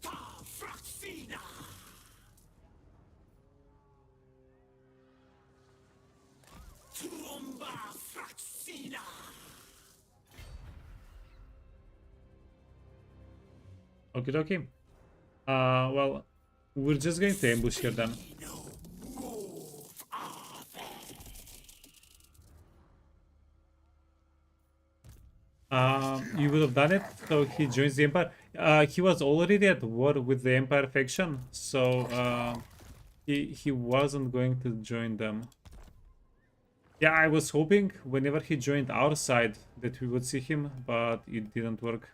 Ta Fraxina! Tromba Fraxina! Okay, okay. Well, we're just going to ambush here then. You would have done it, so he joins the Empire. He was already at war with the Empire faction, so he wasn't going to join them. Yeah, I was hoping whenever he joined our side that we would see him, but it didn't work.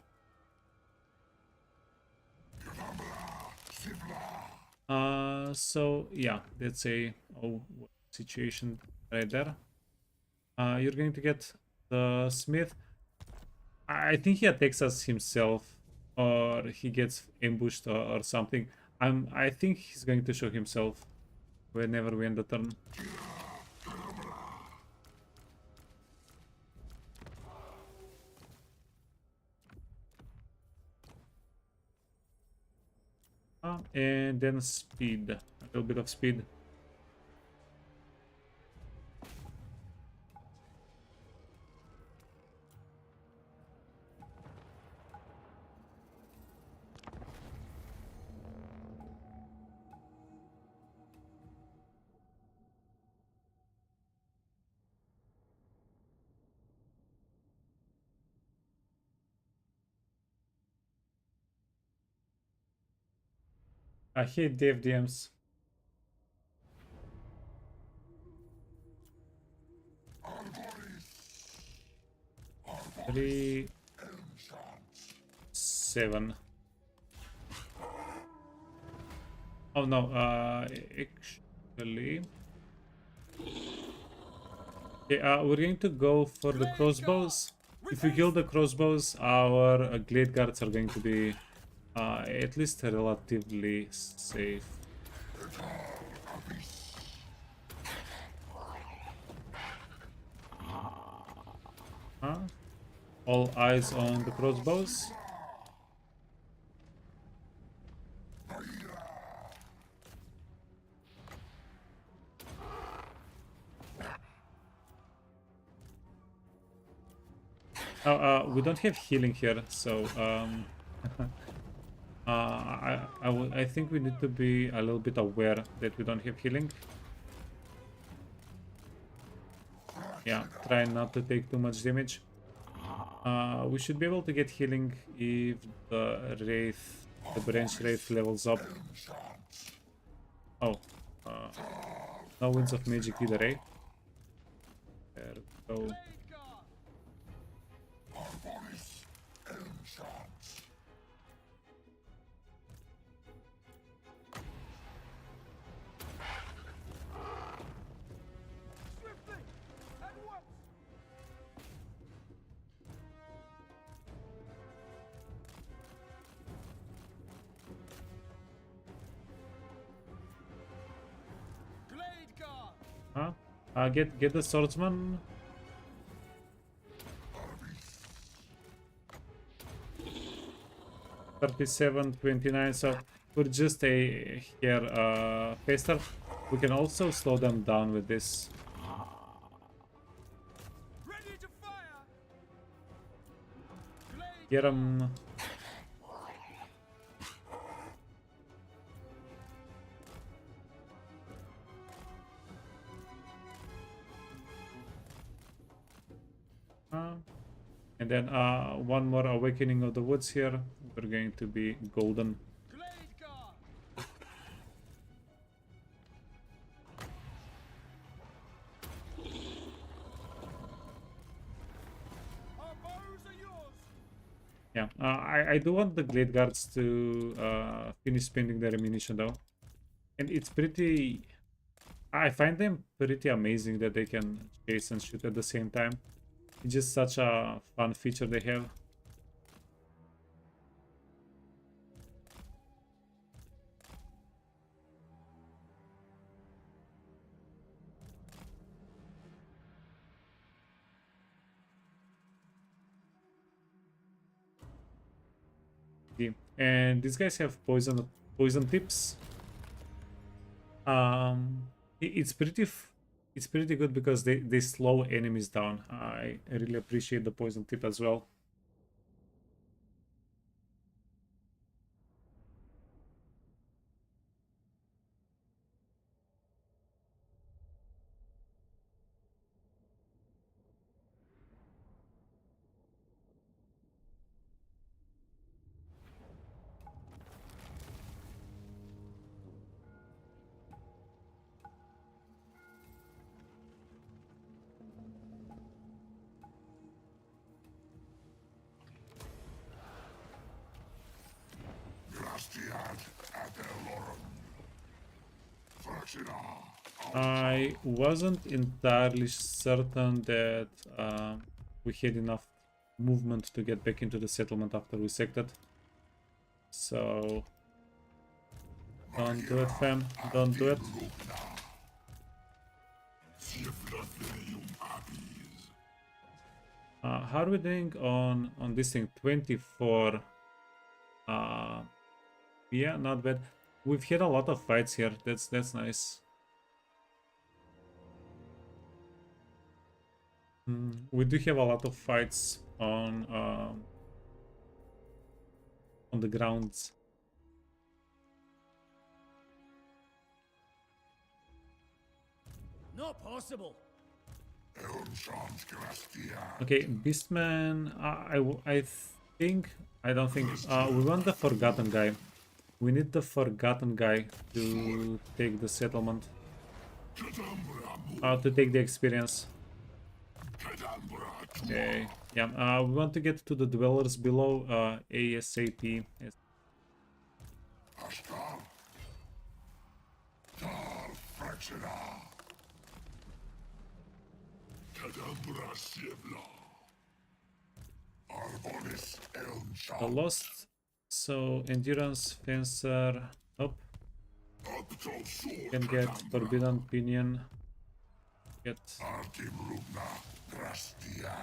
So yeah, that's a situation right there. You're going to get the Smith. I think he attacks us himself, or he gets ambushed or something. I think he's going to show himself whenever we end the turn. And then speed, a little bit of speed. I hate dev DMs. Three, 7. Oh no, actually, okay, we're going to go for the crossbows. If we kill the crossbows, our glade guards are going to be at least relatively safe. All eyes on the crossbows. We don't have healing here, so I think we need to be a little bit aware that we don't have healing. Yeah, try not to take too much damage. We should be able to get healing if the branch wraith levels up. Oh, no winds of magic either, eh? There we go. Get the swordsman. $37.29. So we're just a here faster. We can also slow them down with this. Ready to fire. Get them. And then one more awakening of the woods here. We're going to be golden. Glade guard. Our bows are yours. Yeah, I do want the glade guards to finish spending their ammunition though. And it's pretty... I find them pretty amazing that they can chase and shoot at the same time. It's just such a fun feature they have. And these guys have poison tips. It's it's pretty good because they slow enemies down. I really appreciate the poison tip as well. I wasn't entirely certain that we had enough movement to get back into the settlement after we sected. So don't do it, fam. Don't do it. How are we doing on this thing? 24. Yeah, not bad. We've had a lot of fights here. That's nice. We do have a lot of fights on the grounds. Not possible. Okay, Beastman. I don't think. We want the Forgotten guy. We need the Forgotten guy to take the settlement. To take the experience. Okay. Yeah. We want to get to the dwellers below ASAP. Lost. So endurance, fencer. Nope. Can get forbidden pinion. Get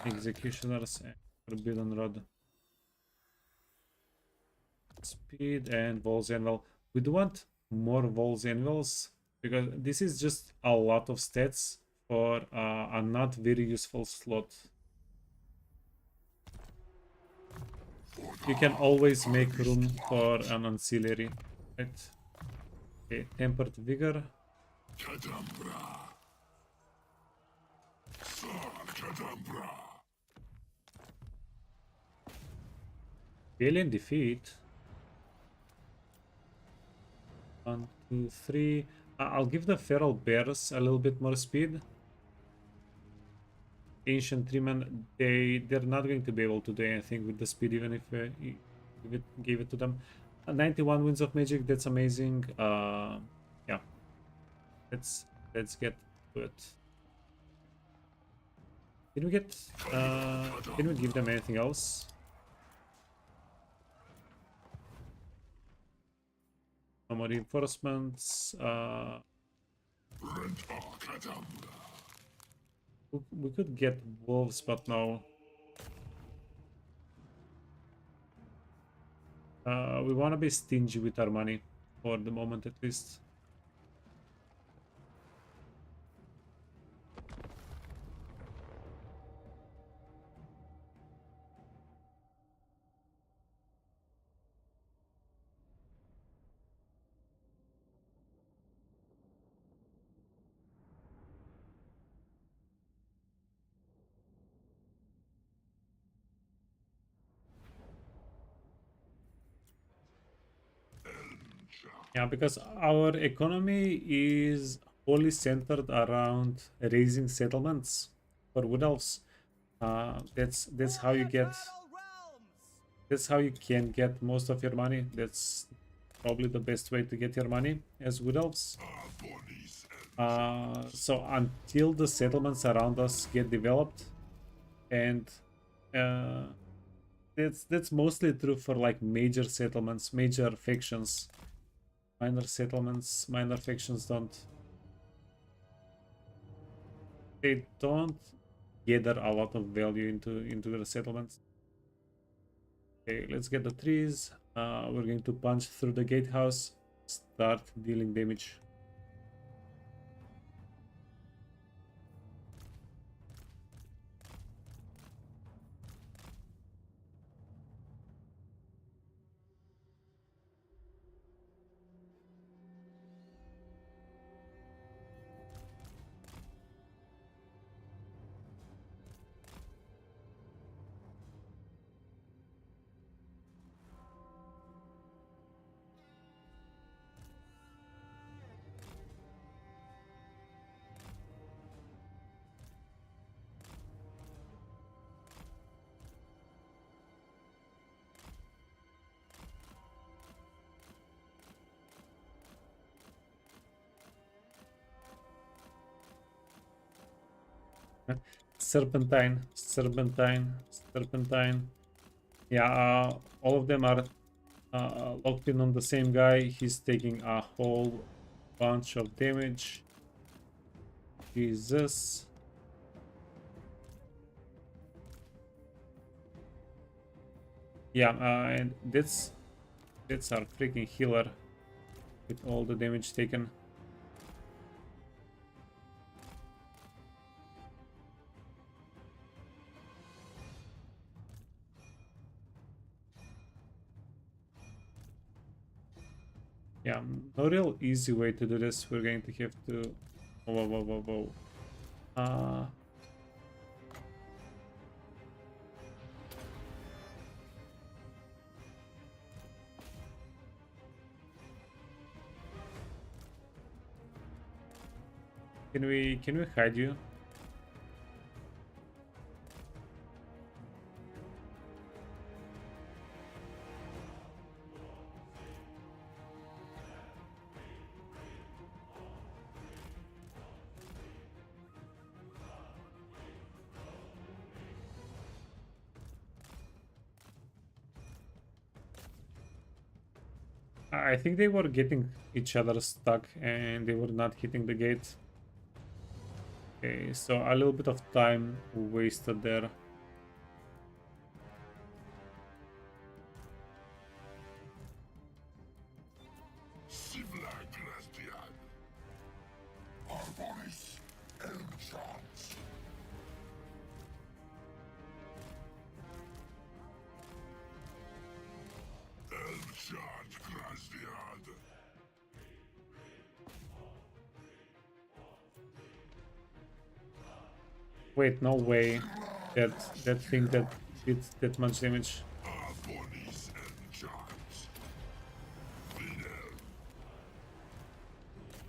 executioners and forbidden rod. Speed and Vol's Anvil. We do want more Vol's Anvils because this is just a lot of stats for a not very useful slot. You can always make room for an ancillary, right? Okay, tempered vigor. Alien defeat. 1, 2, 3. I'll give the feral bears a little bit more speed. Ancient treemen, they're not going to be able to do anything with the speed, even if gave it to them. 91 winds of magic, that's amazing. Yeah, let's get to it. Can we give them anything else? No more reinforcements. We could get wolves, but no. We want to be stingy with our money, for the moment at least. Yeah, because our economy is wholly centered around raising settlements for Wood Elves. That's how you get. That's how you can get most of your money. That's probably the best way to get your money as Wood Elves. So until the settlements around us get developed, and that's mostly true for like major settlements, major factions. Minor settlements, minor factions they don't gather a lot of value into their settlements. Okay, let's get the trees. We're going to punch through the gatehouse, start dealing damage. Serpentine, serpentine, serpentine. Yeah, all of them are locked in on the same guy. He's taking a whole bunch of damage. Jesus. Yeah, and that's our freaking healer with all the damage taken. Yeah, no real easy way to do this. We're going to have to... Whoa, whoa, whoa, whoa. Can we hide you? I think they were getting each other stuck and they were not hitting the gate. Okay, so a little bit of time wasted there. Sivla Grasdian. Arboris Elmchance. Elmchance Grasdian. Wait, no way. That thing that did that much damage. Arboris Elmchance. Videl.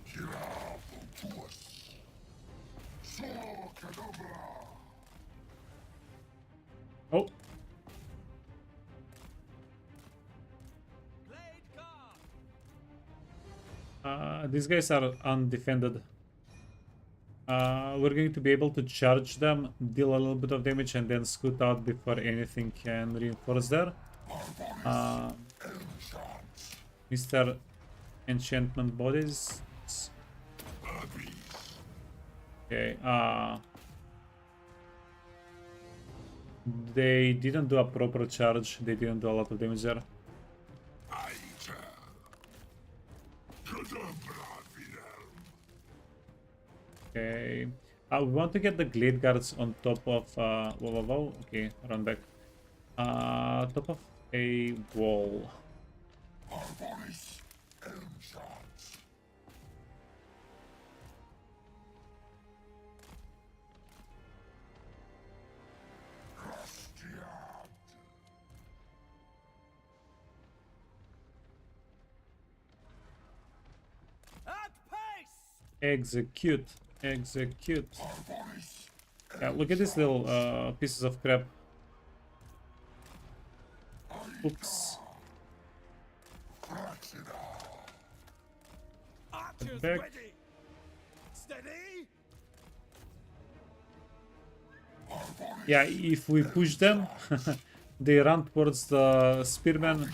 Kirafutus. Solo Cadabra. Oh, Blade guard. these guys are undefended. We're going to be able to charge them, deal a little bit of damage, and then scoot out before anything can reinforce there. Mr. Enchantment Bodies. Okay, they didn't do a proper charge, they didn't do a lot of damage there. Okay, we want to get the Glade Guards on top of, whoa, whoa, whoa, okay, run back. Top of a wall. Arboris Elmchance. Grasdian. At pace! Execute, execute. Arboris. Yeah, look at these little pieces of crap. Oops. Archers Back. ready! Steady! Yeah, if we push them, they run towards the spearmen.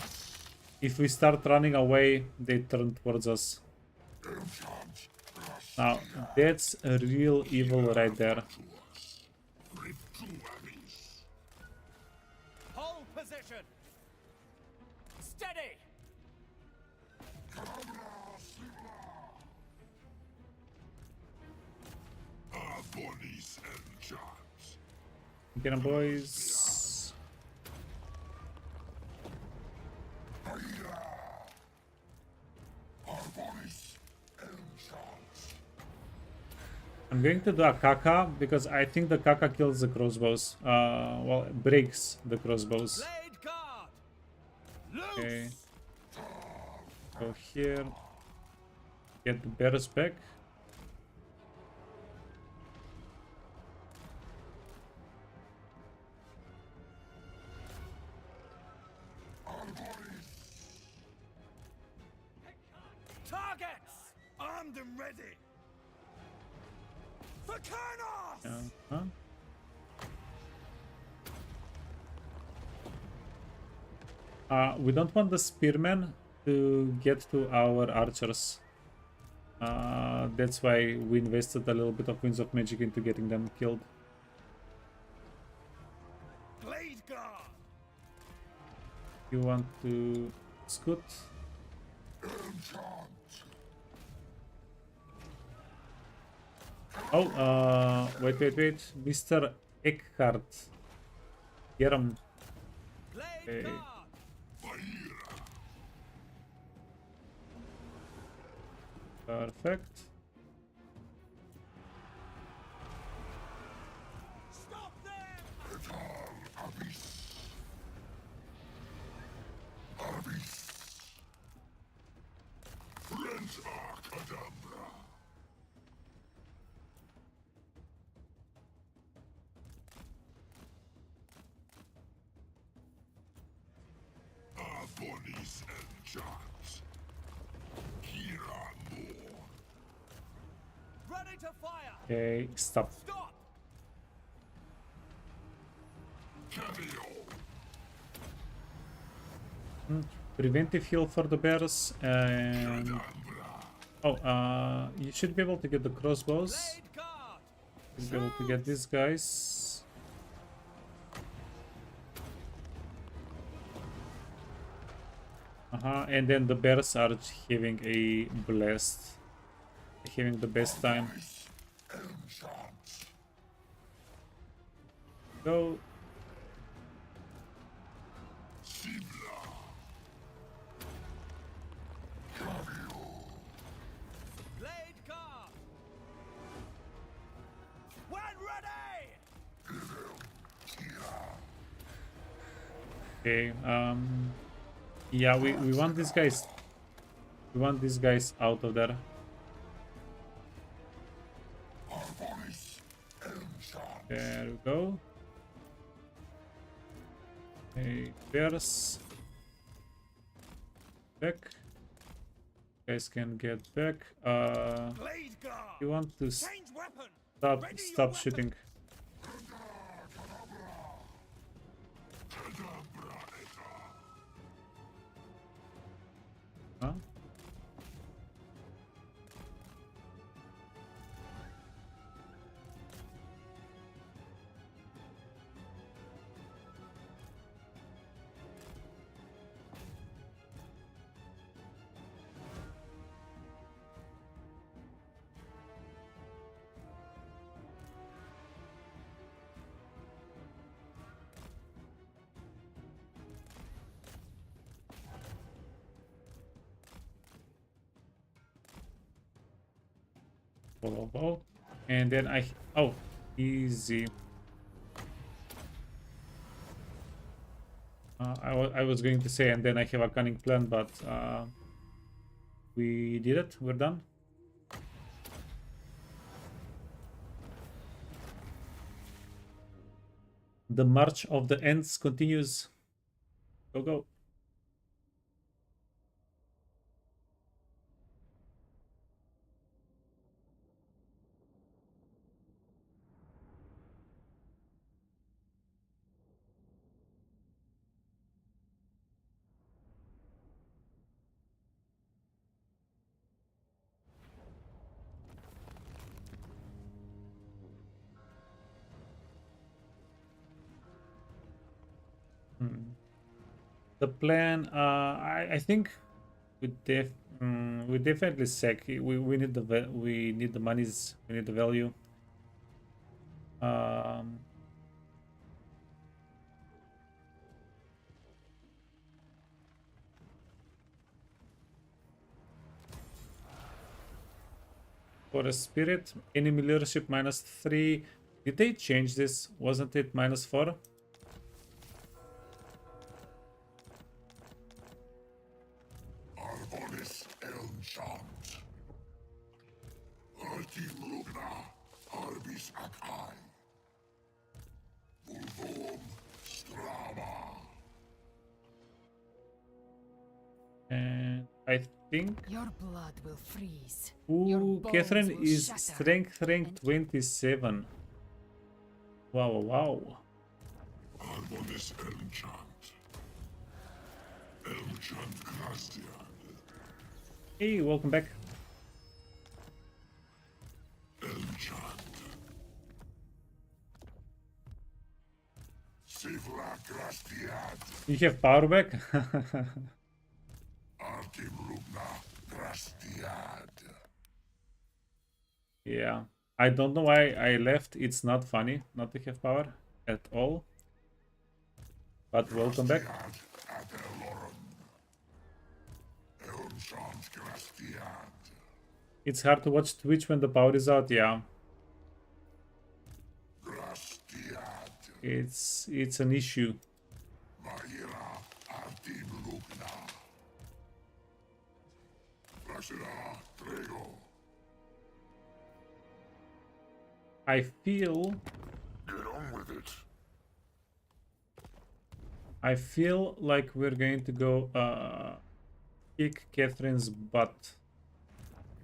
If we start running away, they turn towards us. Now, that's a real evil right there. Hold position! Steady! Abonis and charms. Get 'em, boys. Abonis and charms. I'm going to do a Kaka because I think the Kaka kills the crossbows. Well, it breaks the crossbows. Blade guard! Loose! Okay. Go here. Get the bears back. Targets! Armed and ready! For Kurnos! Huh? We don't want the spearmen to get to our archers. That's why we invested a little bit of Winds of Magic into getting them killed. Blade guard! You want to scoot? Oh, wait, Mr. Eckhart. Get him. Blade Okay. guard! Perfect. Stop them! Abonis and charms. Kira more. Ready to fire! Okay, stop. Stop! Cameo. Preventive heal for the bears and... Oh, you should be able to get the crossbows. Blade guard! You'll be able to get these guys. And then the bears are having a blast. Having the best time. Go. Blade guard! When ready! Okay, yeah, we want these guys. We want these guys out of there. There we go. Okay, bears. Back. Guys can get back. Blade guard! You want to Change weapon! stop Ready your stop weapon. shooting. Huh? Follow. And then oh, easy. I was going to say, and then I have a cunning plan, but we did it. We're done. The march of the ants continues. Go, go. The plan, I think we we definitely sec. We need the we need the monies. We need the value. Um, for a spirit, enemy leadership -3. Did they change this? Wasn't it -4? Arbonis Elmchant. Artim Lugna. Arbis Akai. Vulvom Strama. And I think. Your blood will freeze. Your Ooh, bones Catherine will is shatter. strength rank And 27. Wow, wow. Arbonis Elmchant. Elmchant Grastian. Hey, welcome back. Elmchant. Sivla Grastiad. You have power back? Artim Lugna Grastiad. Yeah. I don't know why I left. It's not funny not to have power at all. But welcome back. Grastiad ad Elorum. Elmchant Grastiad. It's hard to watch Twitch when the power is out, yeah. Grastiad. It's an issue. Maira Artim Lugna. Flashera Trego. I feel Get on with it. like we're going to go kick Catherine's butt.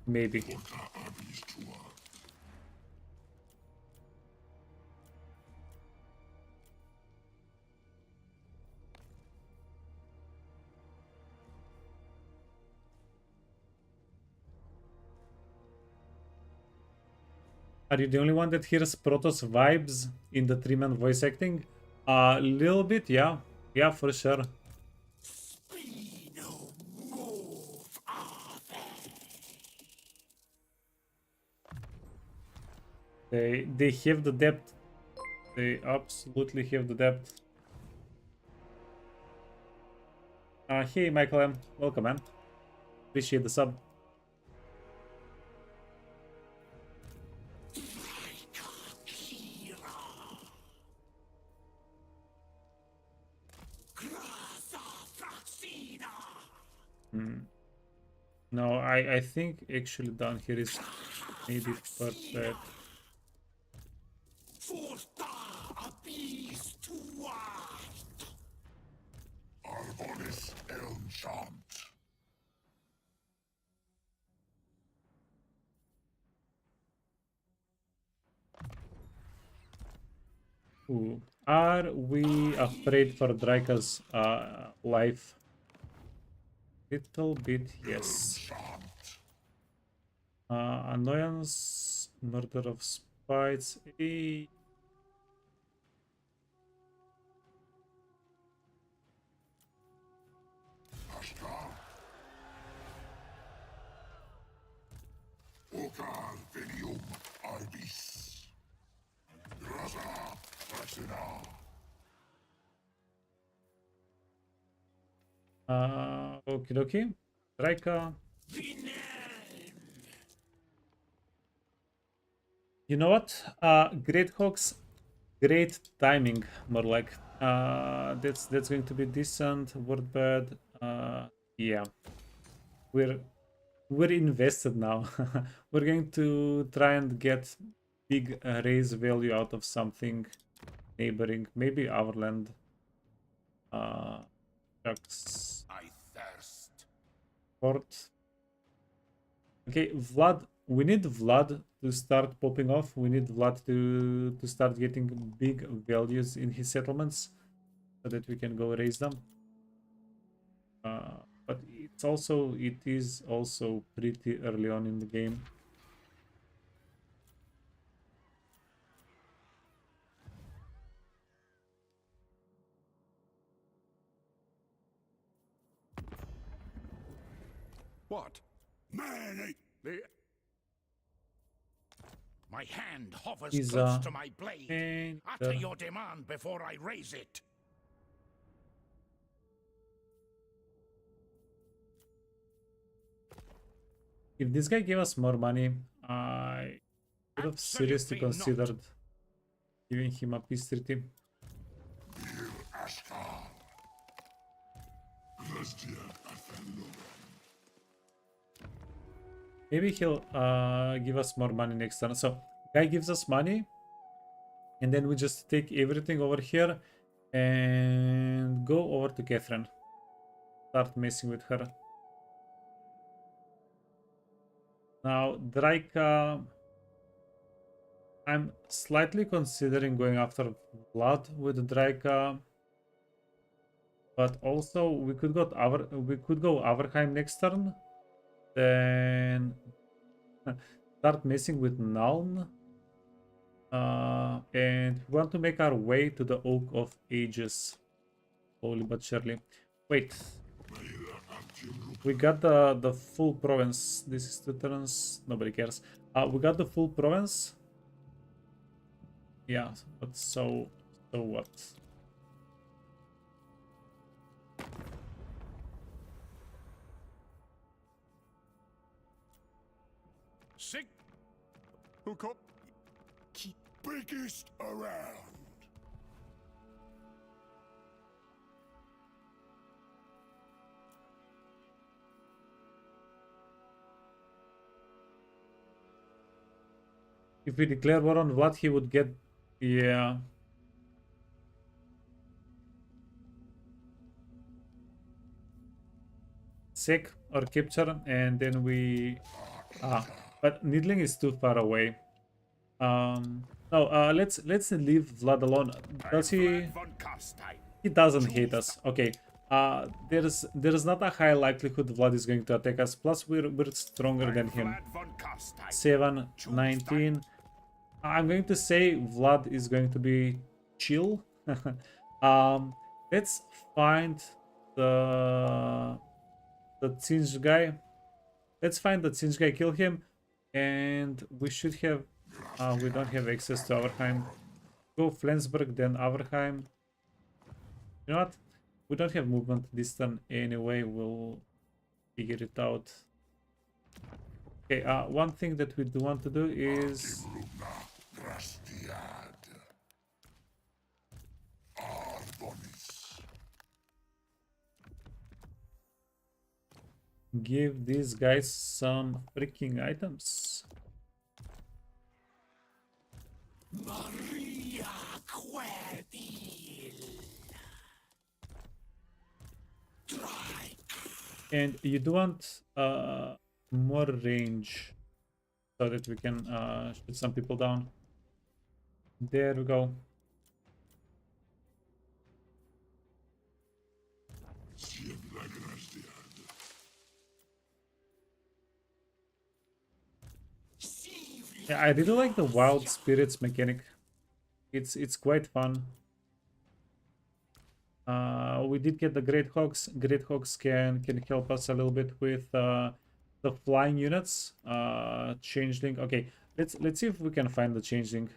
Maybe. Porta Abis Tua. Are you the only one that hears Protoss vibes in the three-man voice acting? A little bit, yeah. Yeah, for sure. Spino move ave. They have the depth. They absolutely have the depth. Hey, Michael M. Welcome, man. Appreciate the sub. Drycha Kira. Grasa Fraxina. No, I think actually down here is maybe perfect. Forta abis tuat. Arbonis Elmchant. Ooh. Are we afraid for Drycha's life? Little bit, yes. Elmchant. Annoyance, murder of spies. Ashtar. Okar Venium Arbis. Graza Fraxina. Okie dokie. Drycha. You know what? Great Hawks, great timing, more like. That's going to be decent. Word bad. Yeah, we're invested now. We're going to try and get big raise value out of something neighboring, maybe our land. Shucks. I thirst. Port. Okay, Vlad. We need Vlad to start popping off. We need Vlad to start getting big values in his settlements so that we can go raise them. But it is also pretty early on in the game. What? Man, My hand hovers He's close to my blade. and Utter your demand before I raise it. if this guy gave us more money, I would have seriously Absolutely not. considered giving him a peace treaty. Maybe he'll give us more money next turn. So guy gives us money, and then we just take everything over here and go over to Catherine. Start messing with her. Now Drycha, I'm slightly considering going after Vlad with Drycha, but also we could go Averheim next turn, then start messing with Naln, and we want to make our way to the Oak of Ages, slowly but surely. Wait, we got the full province. This is 2 turns. Nobody cares. We got the full province. Yeah, but so what? Sig. hook up. Biggest around. If we declare war on Vlad, he would get... Yeah. Sack or capture, and then we... but Needling is too far away. No, let's leave Vlad alone. Does he... Vlad von Karstein. He doesn't hate us. Okay. There's not a high likelihood Vlad is going to attack us. Plus, we're stronger than him. Vlad von Karstein. 7, 19. I'm going to say Vlad is going to be chill. Let's find the Zinj guy. Let's find the Zinj guy, kill him, and we should have... we don't have access to Averheim. Go Flensburg, then Averheim. You know what? We don't have movement this turn anyway. We'll figure it out. Okay, one thing that we do want to do is... give these guys some freaking items. Maria Querdil. And you do want more range so that we can shoot some people down. There we go. Yeah, I really like the wild spirits mechanic. It's quite fun. We did get the Great Hawks. Great Hawks can help us a little bit with the flying units. Changeling. Okay, let's see if we can find the changeling.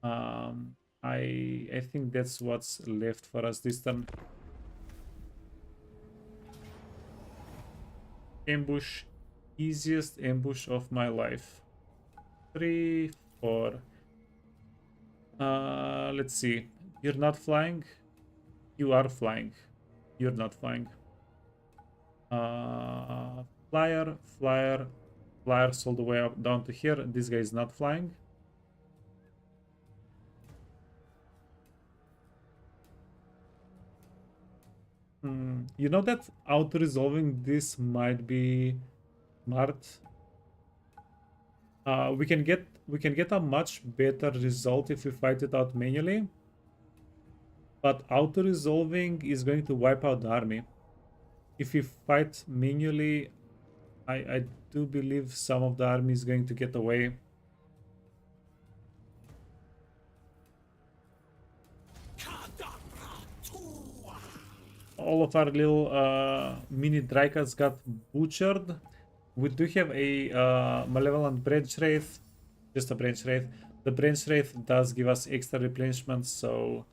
I think that's what's left for us this turn. Ambush. Easiest ambush of my life. 3, 4. Let's see. You're not flying. You are flying. You're not flying. Flyer, flyer, flyers all the way up down to here. This guy is not flying. You know that auto-resolving this might be smart. We can get a much better result if we fight it out manually. But auto-resolving is going to wipe out the army. If we fight manually, I do believe some of the army is going to get away. all of our little mini Drychas got butchered. We do have a malevolent branch wraith, just a branch wraith. The branch wraith does give us extra replenishment, so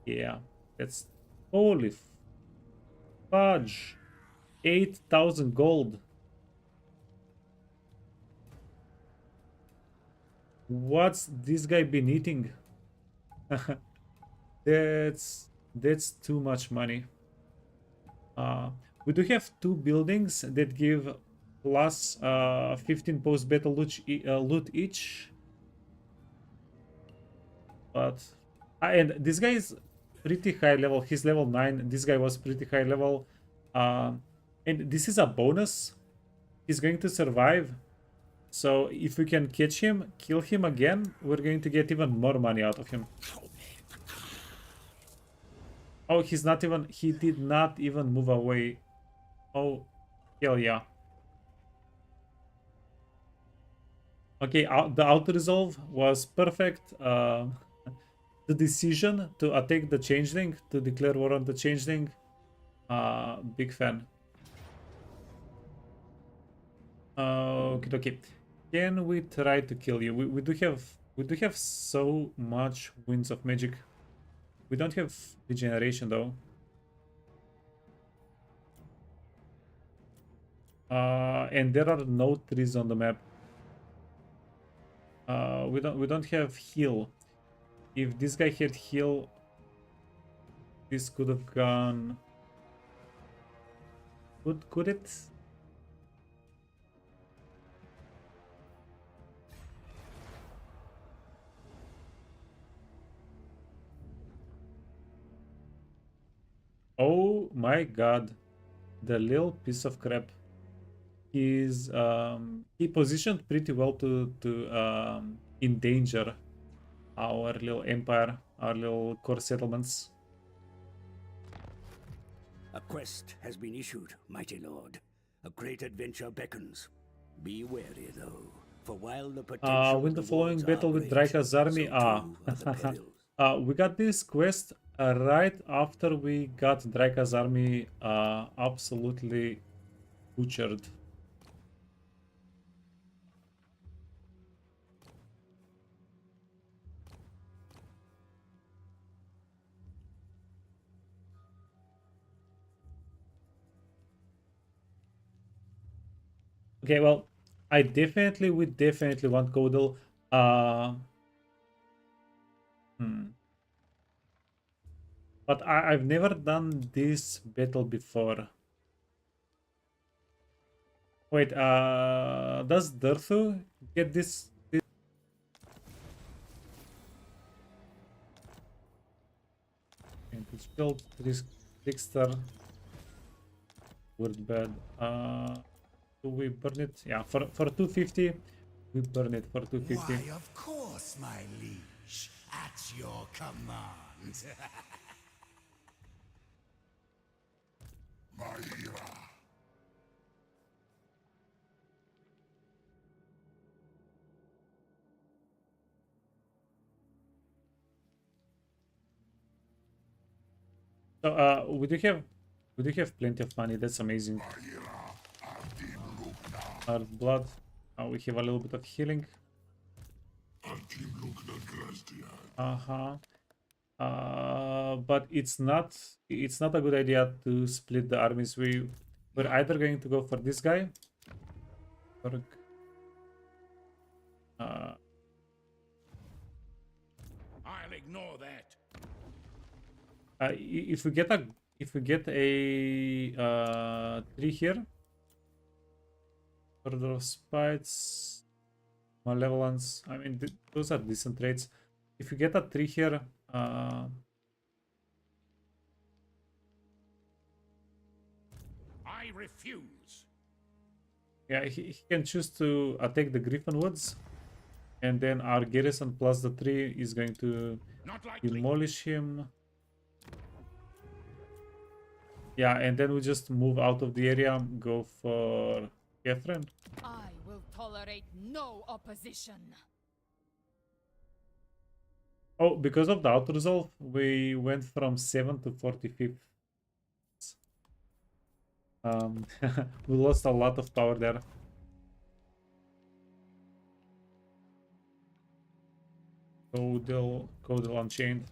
yeah, that's holy fudge, 8,000 gold. What's this guy been eating? That's too much money. We do have two buildings that give plus 15 post battle loot each, but and this guy is pretty high level. He's level 9. This guy was pretty high level, and this is a bonus. He's going to survive. So if we can catch him, kill him again, we're going to get even more money out of him. Oh, he did not even move away. Oh, hell yeah. Okay, the auto-resolve was perfect. The decision to attack the changeling, to declare war on the changeling, big fan. Okay. Can we try to kill you? We do have so much winds of magic. We don't have regeneration though. And there are no trees on the map. We don't have heal. If this guy had heal, this could have gone. Could it? Oh my god, the little piece of crap. He's he positioned pretty well to endanger our little empire, our little core settlements. A quest has been issued, mighty lord. A great adventure beckons. Be wary, though, for while the potential Win the following rewards battle are with great, Drycha's army. so too are the perils. We got this quest right after we got Drycha's army absolutely butchered. Okay, well, we definitely want Godel. But I've never done this battle before. Wait, does Durthu get this? And it's built this trickster. Word bad. Do we burn it? Yeah, for 250. We burn it for 250. Why, of course, my liege. At your command. Maira. So we do have plenty of money. That's amazing. Our blood. We have a little bit of healing. But it's not a good idea to split the armies. We're either going to go for this guy or I'll ignore that. if we get a tree here, order of spites, malevolence. I mean, those are decent traits. If you get a tree here, I refuse. yeah, he can choose to attack the Griffin Woods, and then our garrison plus the tree is going to Not likely. demolish him. Yeah, and then we just move out of the area, go for Catherine. I will tolerate no opposition. Oh, because of the auto resolve, we went from 7 to 45th. We lost a lot of power there. Codel Unchained.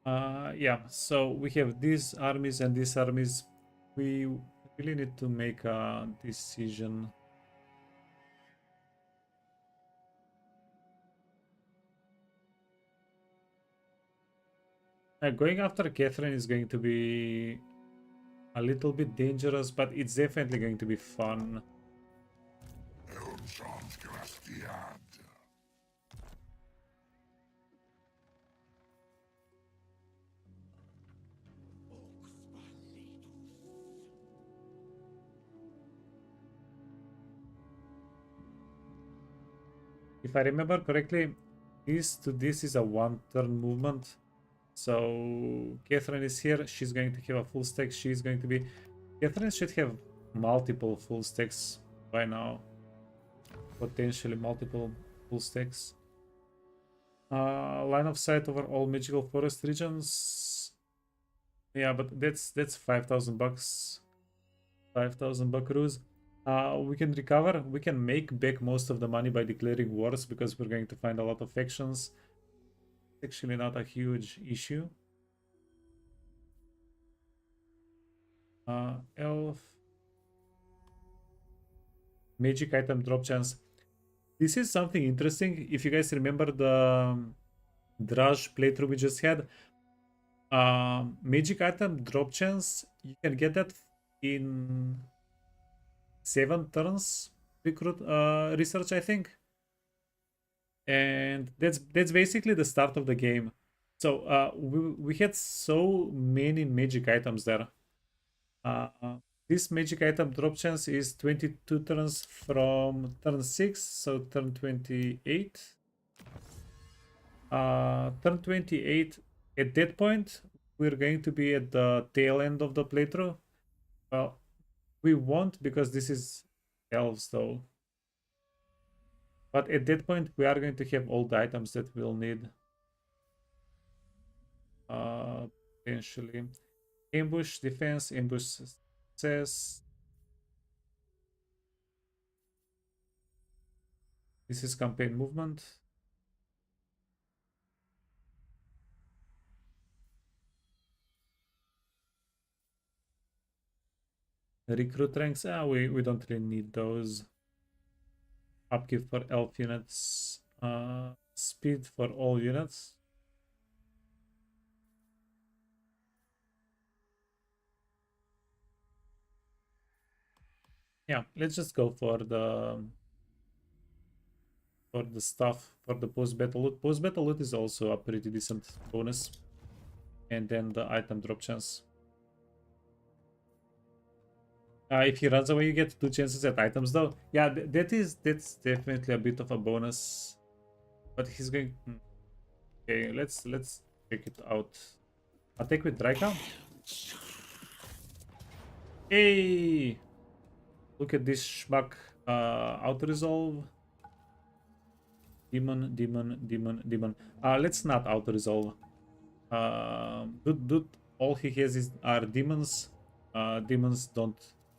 Yeah, so we have these armies and these armies. We really need to make a decision. Going after Catherine is going to be a little bit dangerous, but it's definitely going to be fun. If I remember correctly, this to this is a one-turn movement. So Catherine is here. She's going to have a full stack. She's going to be... Catherine should have multiple full stacks by now. Potentially multiple full stacks. Line of sight over all magical forest regions. Yeah, but that's 5,000 bucks. 5,000 buckaroos. We can recover. We can make back most of the money by declaring wars because we're going to find a lot of factions. It's actually not a huge issue. Elf. Magic item drop chance. This is something interesting. If you guys remember the Drycha playthrough we just had, magic item drop chance, you can get that in 7 turns recruit research, I think. And that's basically the start of the game. So we had so many magic items there. This magic item drop chance is 22 turns from turn 6, so turn 28. Turn 28, at that point, we're going to be at the tail end of the playthrough. Well, we won't because this is elves though. But at that point, we are going to have all the items that we'll need. Potentially. Ambush, defense, ambush success. This is campaign movement. Recruit ranks, we don't really need those. Upkeep for elf units. Speed for all units. Yeah, let's just go for the stuff for the post-battle loot. Post-battle loot is also a pretty decent bonus. And then the item drop chance. If he runs away, you get 2 chances at items though. Yeah, that's definitely a bit of a bonus. But he's going... Okay, let's check it out. Attack with Drycha. Hey! Look at this schmuck. Auto resolve. Demon. Let's not auto resolve. Dude, all he has are demons. Demons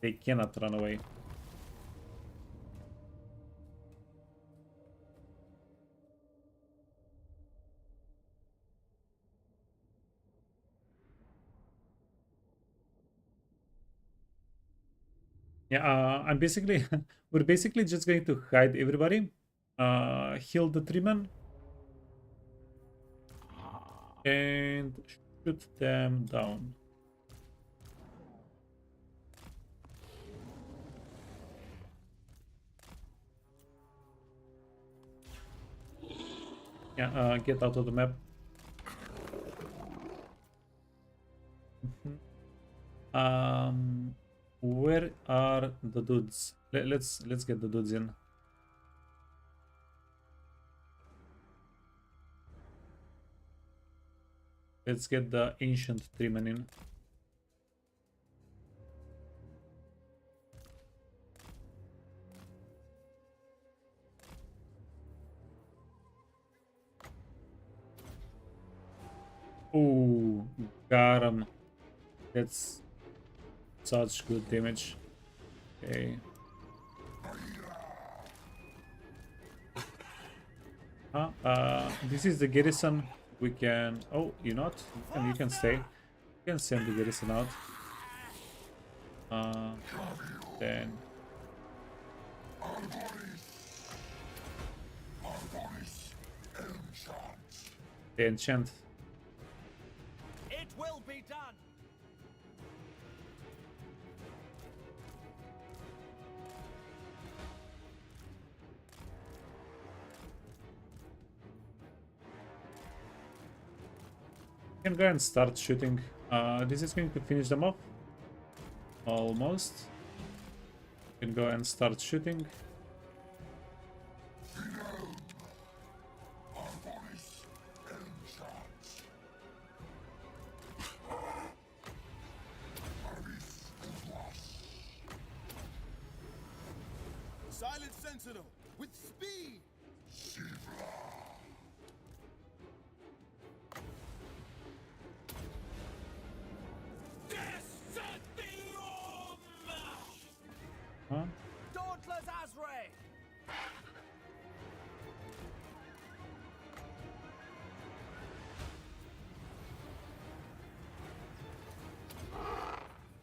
they cannot run away. Yeah, I'm basically we're basically just going to hide everybody, heal the treemen, and shoot them down. Yeah, get out of the map. Where are the dudes? Let's get the dudes in. Let's get the ancient treemen in. Ooh, got him. That's such good damage. Okay. This is the garrison. We can. Oh, you not? You can stay. You can send the garrison out. Then the enchant. It will be done. You can go and start shooting. This is going to finish them off. Almost. You can go and start shooting. Silent Sentinel, with speed! Huh? Dauntless Azray!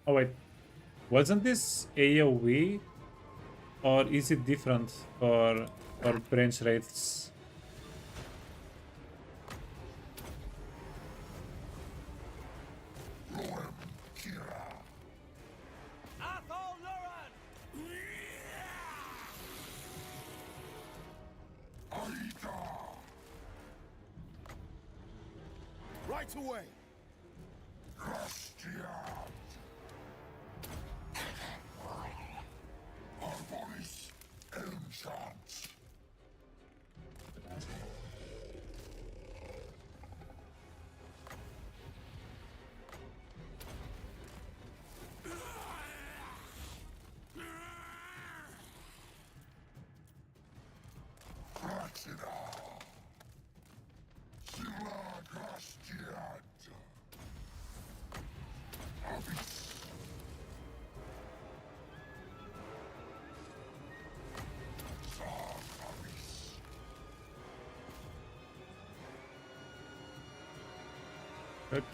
Oh wait, wasn't this AoE, or is it different for branch wraiths? Athol Luran! Right away!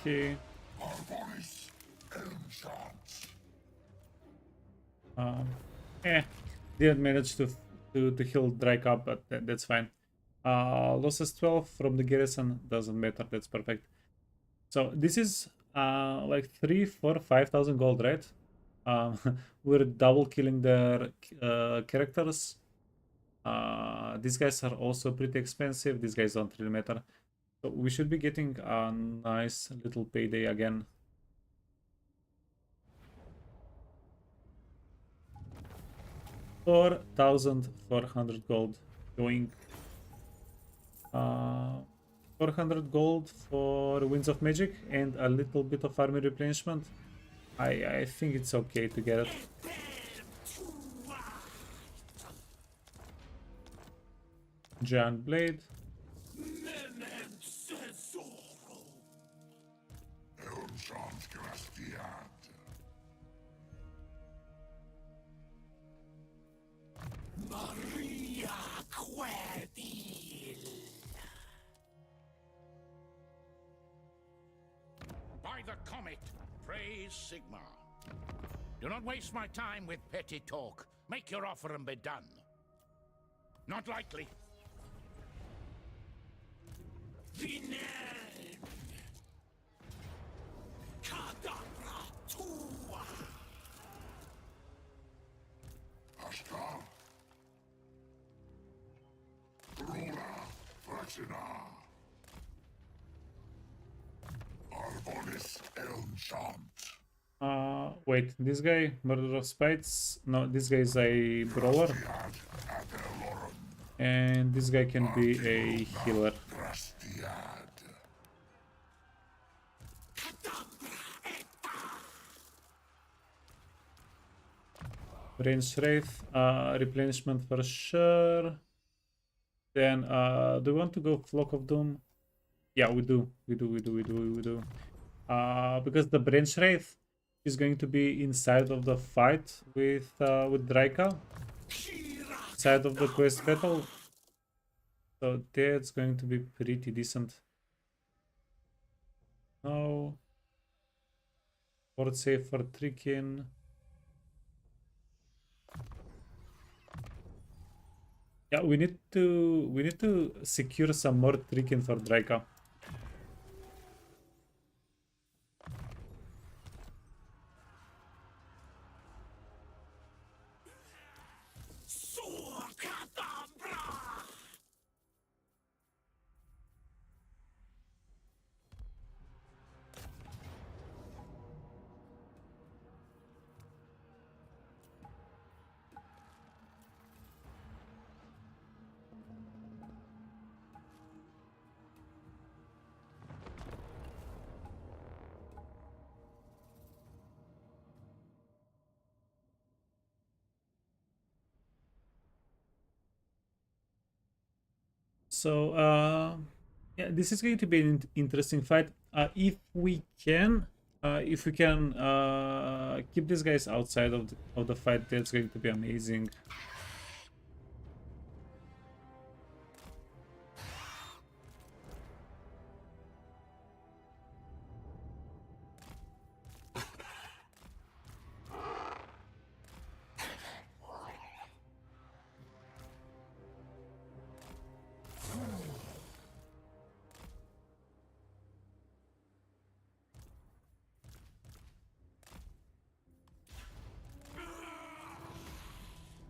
Okay. Eh, didn't manage to heal Drycha, but that's fine. Losses 12 from the garrison, doesn't matter, that's perfect. So this is like 3, 4, 5,000 gold, right? We're double killing their characters. These guys are also pretty expensive. These guys don't really matter. So we should be getting a nice little payday again. 4,400 gold going. 400 gold for Winds of Magic and a little bit of army replenishment. I think it's okay to get it. Giant Blade. By the comet, praise Sigma. Do not waste my time with petty talk. Make your offer and be done. Not likely. Wait, this guy, Murder of Spites? No, this guy is a brawler. And this guy can be a healer. Range Wraith, replenishment for sure. Then, do we want to go Flock of Doom? Yeah, we do. Because the branch wraith is going to be inside of the fight with Drycha, side of the quest battle. So that's going to be pretty decent. No. Fort safe for tricking. Yeah, we need to secure some more tricking for Drycha. So yeah, this is going to be an interesting fight. If we can keep these guys outside of the fight, that's going to be amazing.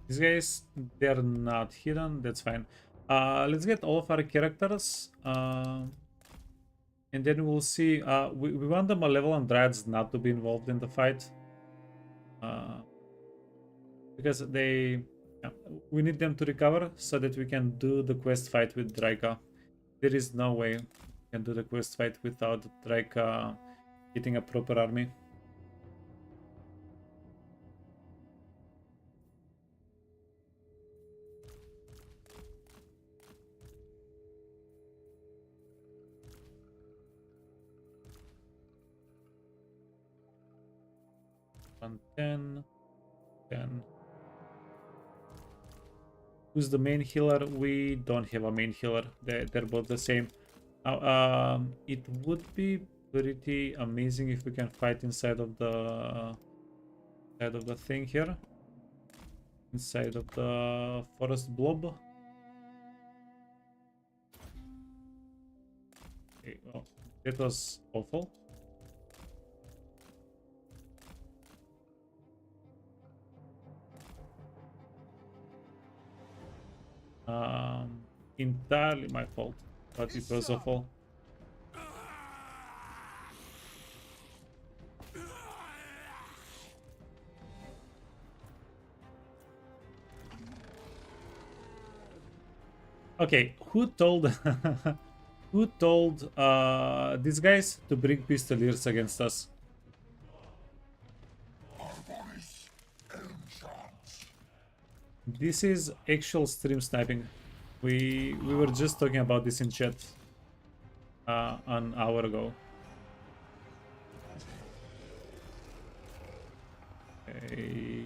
These guys, they're not hidden. That's fine. Let's get all of our characters. And then we'll see. We want the Malevolent Dryads not to be involved in the fight. Because yeah, we need them to recover so that we can do the quest fight with Drycha. There is no way we can do the quest fight without Drycha getting a proper army. And 10. Who's the main healer? We don't have a main healer. They're both the same. Now, it would be pretty amazing if we can fight inside of the thing here, inside of the forest blob. Okay, well, that was awful. Entirely my fault, but it was awful. Okay, who told who told these guys to bring pistoliers against us? This is actual stream sniping. We were just talking about this in chat an hour ago. Okay.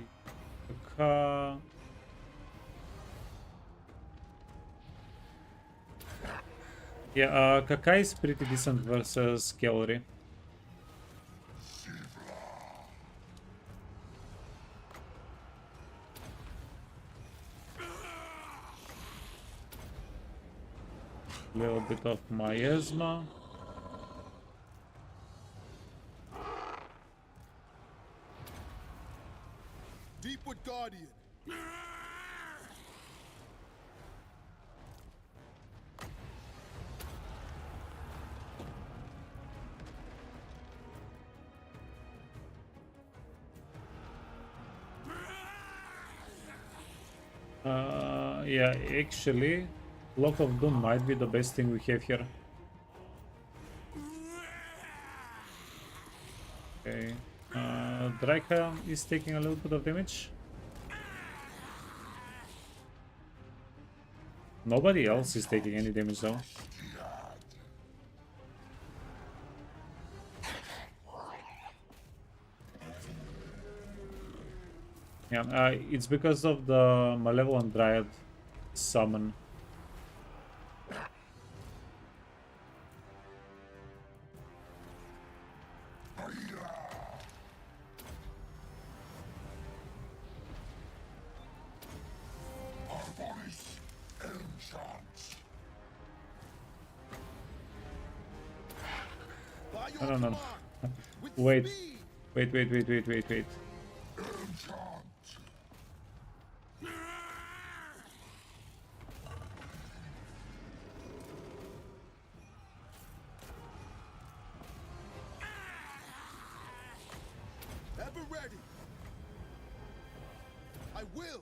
Yeah, Kakai is pretty decent versus Cavalry. Little bit of miasma. Deepwood Guardian. Yeah, actually, Lock of Doom might be the best thing we have here. Okay. Drycha is taking a little bit of damage. Nobody else is taking any damage though. Yeah, it's because of the Malevolent Dryad summon. By No, your no, no, no. command, with Wait, speed. wait. Ever ready. I will.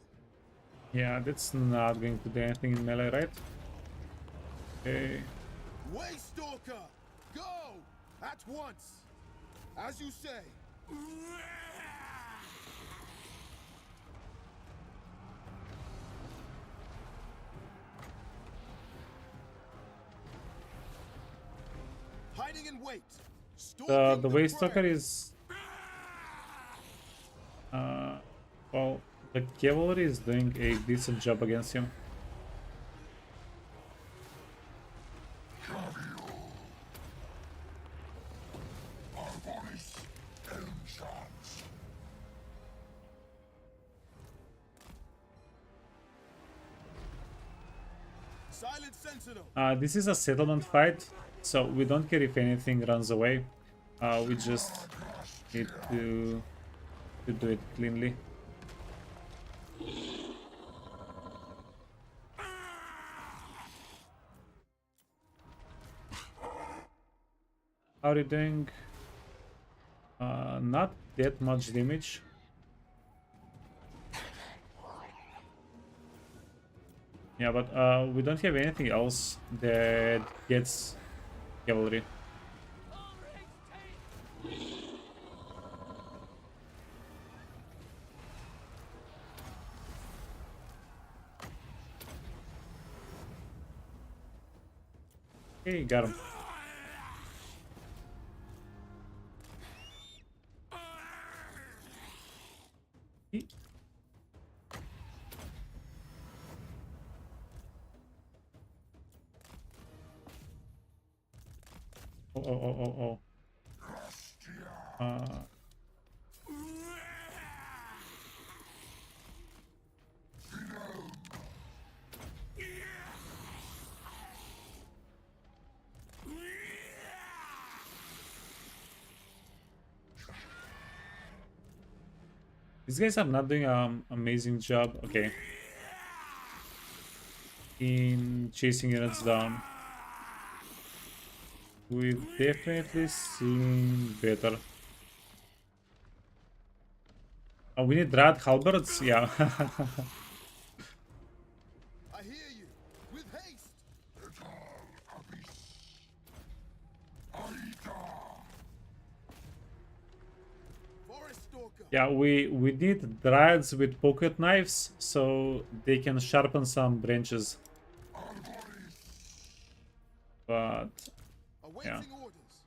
Yeah, that's not going to do anything in melee, right? Okay. Waystalker, go at once. As you say. Hiding in wait. Stalking The the Waystalker prey. is well, the cavalry is doing a decent job against him. Silent sentinel. This is a settlement fight, so we don't care if anything runs away. We just need to do it cleanly. How are you doing? Not that much damage. Yeah, but we don't have anything else that gets cavalry. Okay, got him. He- Oh. Uh, these guys are not doing an amazing job. Okay. In chasing units down. We've definitely seen better. Oh, we need Dryad halberds? Yeah. I hear you. With haste. Forest stalker. Yeah, we need Dryads with pocket knives so they can sharpen some branches. But Awaiting yeah, orders.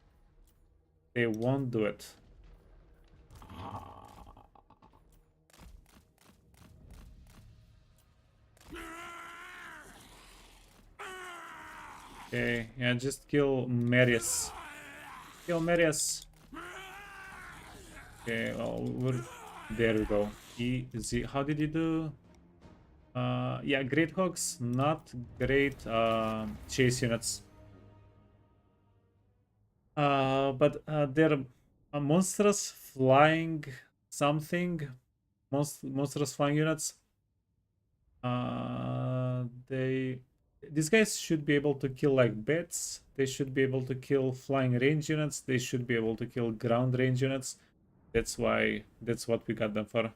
they won't do it. Okay, yeah, just kill Marius. Kill Marius. Okay, well, there we go. Easy. How did you do? Yeah, Great Hogs, not great chase units. But they're a monstrous flying something. Monstrous flying units. These guys should be able to kill like bats. They should be able to kill flying range units. They should be able to kill ground range units. That's what we got them for.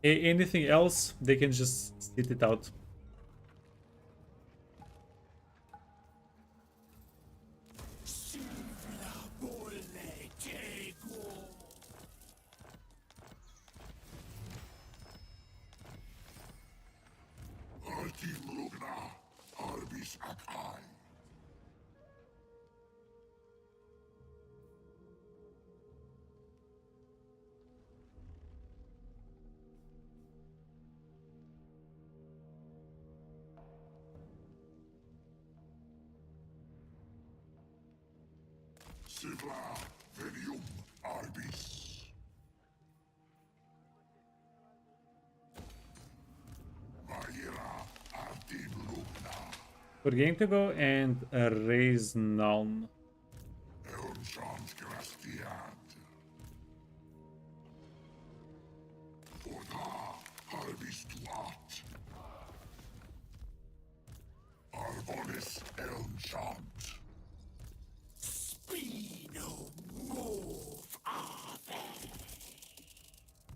Anything else, they can just sit it out. Sivla venium arbis. Maira ardim lumna. We're going to go and raise Nuln. Elmshans grastiad. Oda arbis tuat. Arbonis elmshant.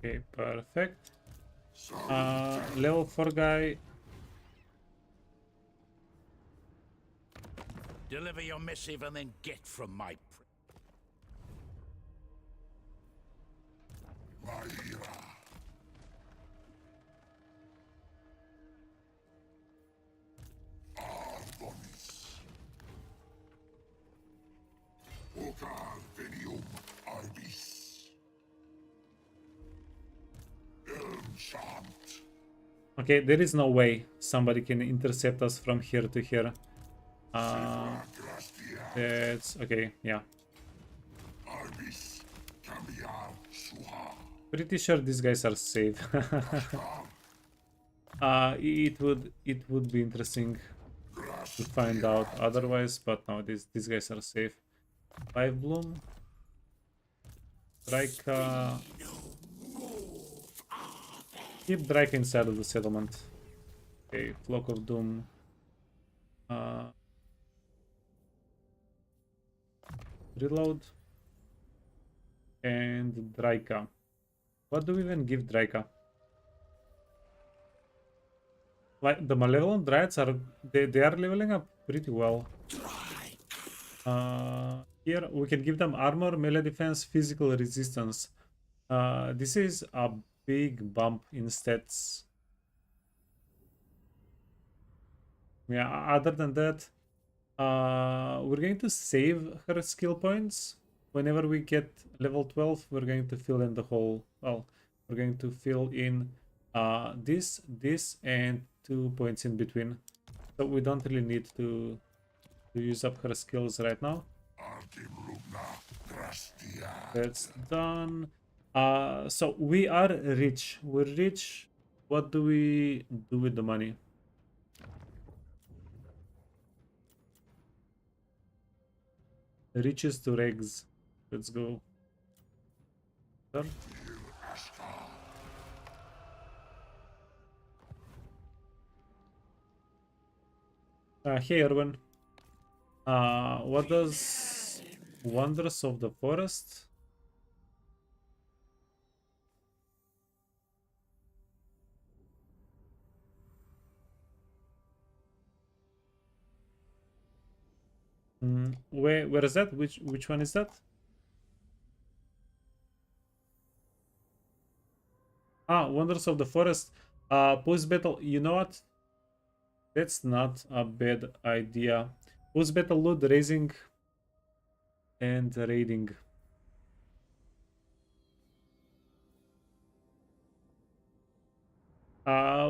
Okay, perfect. Level 4 guy. Deliver your missive and then get from my... Maira. Arbonis. Ocar venium arbis. Elmshant. Okay, there is no way somebody can intercept us from here to here. Grastiad. That's okay, yeah. Arbis. Cambiar suha. Pretty sure these guys are safe. It would be interesting to find out otherwise, but no, these guys are safe. 5 bloom. Drycha. Keep Drycha inside of the settlement. Okay, Flock of Doom. Reload. And Drycha. What do we even give Drycha? Like the malevolent dryads are they are leveling up pretty well. Here we can give them armor, melee defense, physical resistance. This is a big bump in stats. Yeah, other than that, we're going to save her skill points. Whenever we get level 12, we're going to fill in the whole, well, we're going to fill in this, and 2 points in between. So we don't really need to use up her skills right now. That's done. So we are rich. We're rich. What do we do with the money? Riches to regs. Let's go. Done. Hey Erwin. What does Wonders of the Forest? Where is that? Which one is that? Wonders of the Forest. Post battle. You know what? That's not a bad idea. Post battle loot, raising, and raiding.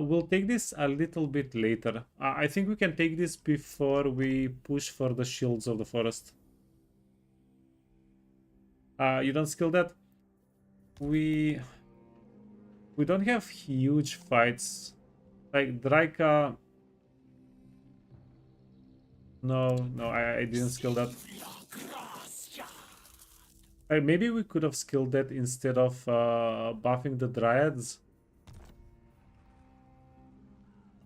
We'll take this a little bit later. I think we can take this before we push for the shields of the forest. You don't skill that? We don't have huge fights. Like Drycha. No, I didn't skill that. Maybe we could have skilled that instead of buffing the dryads.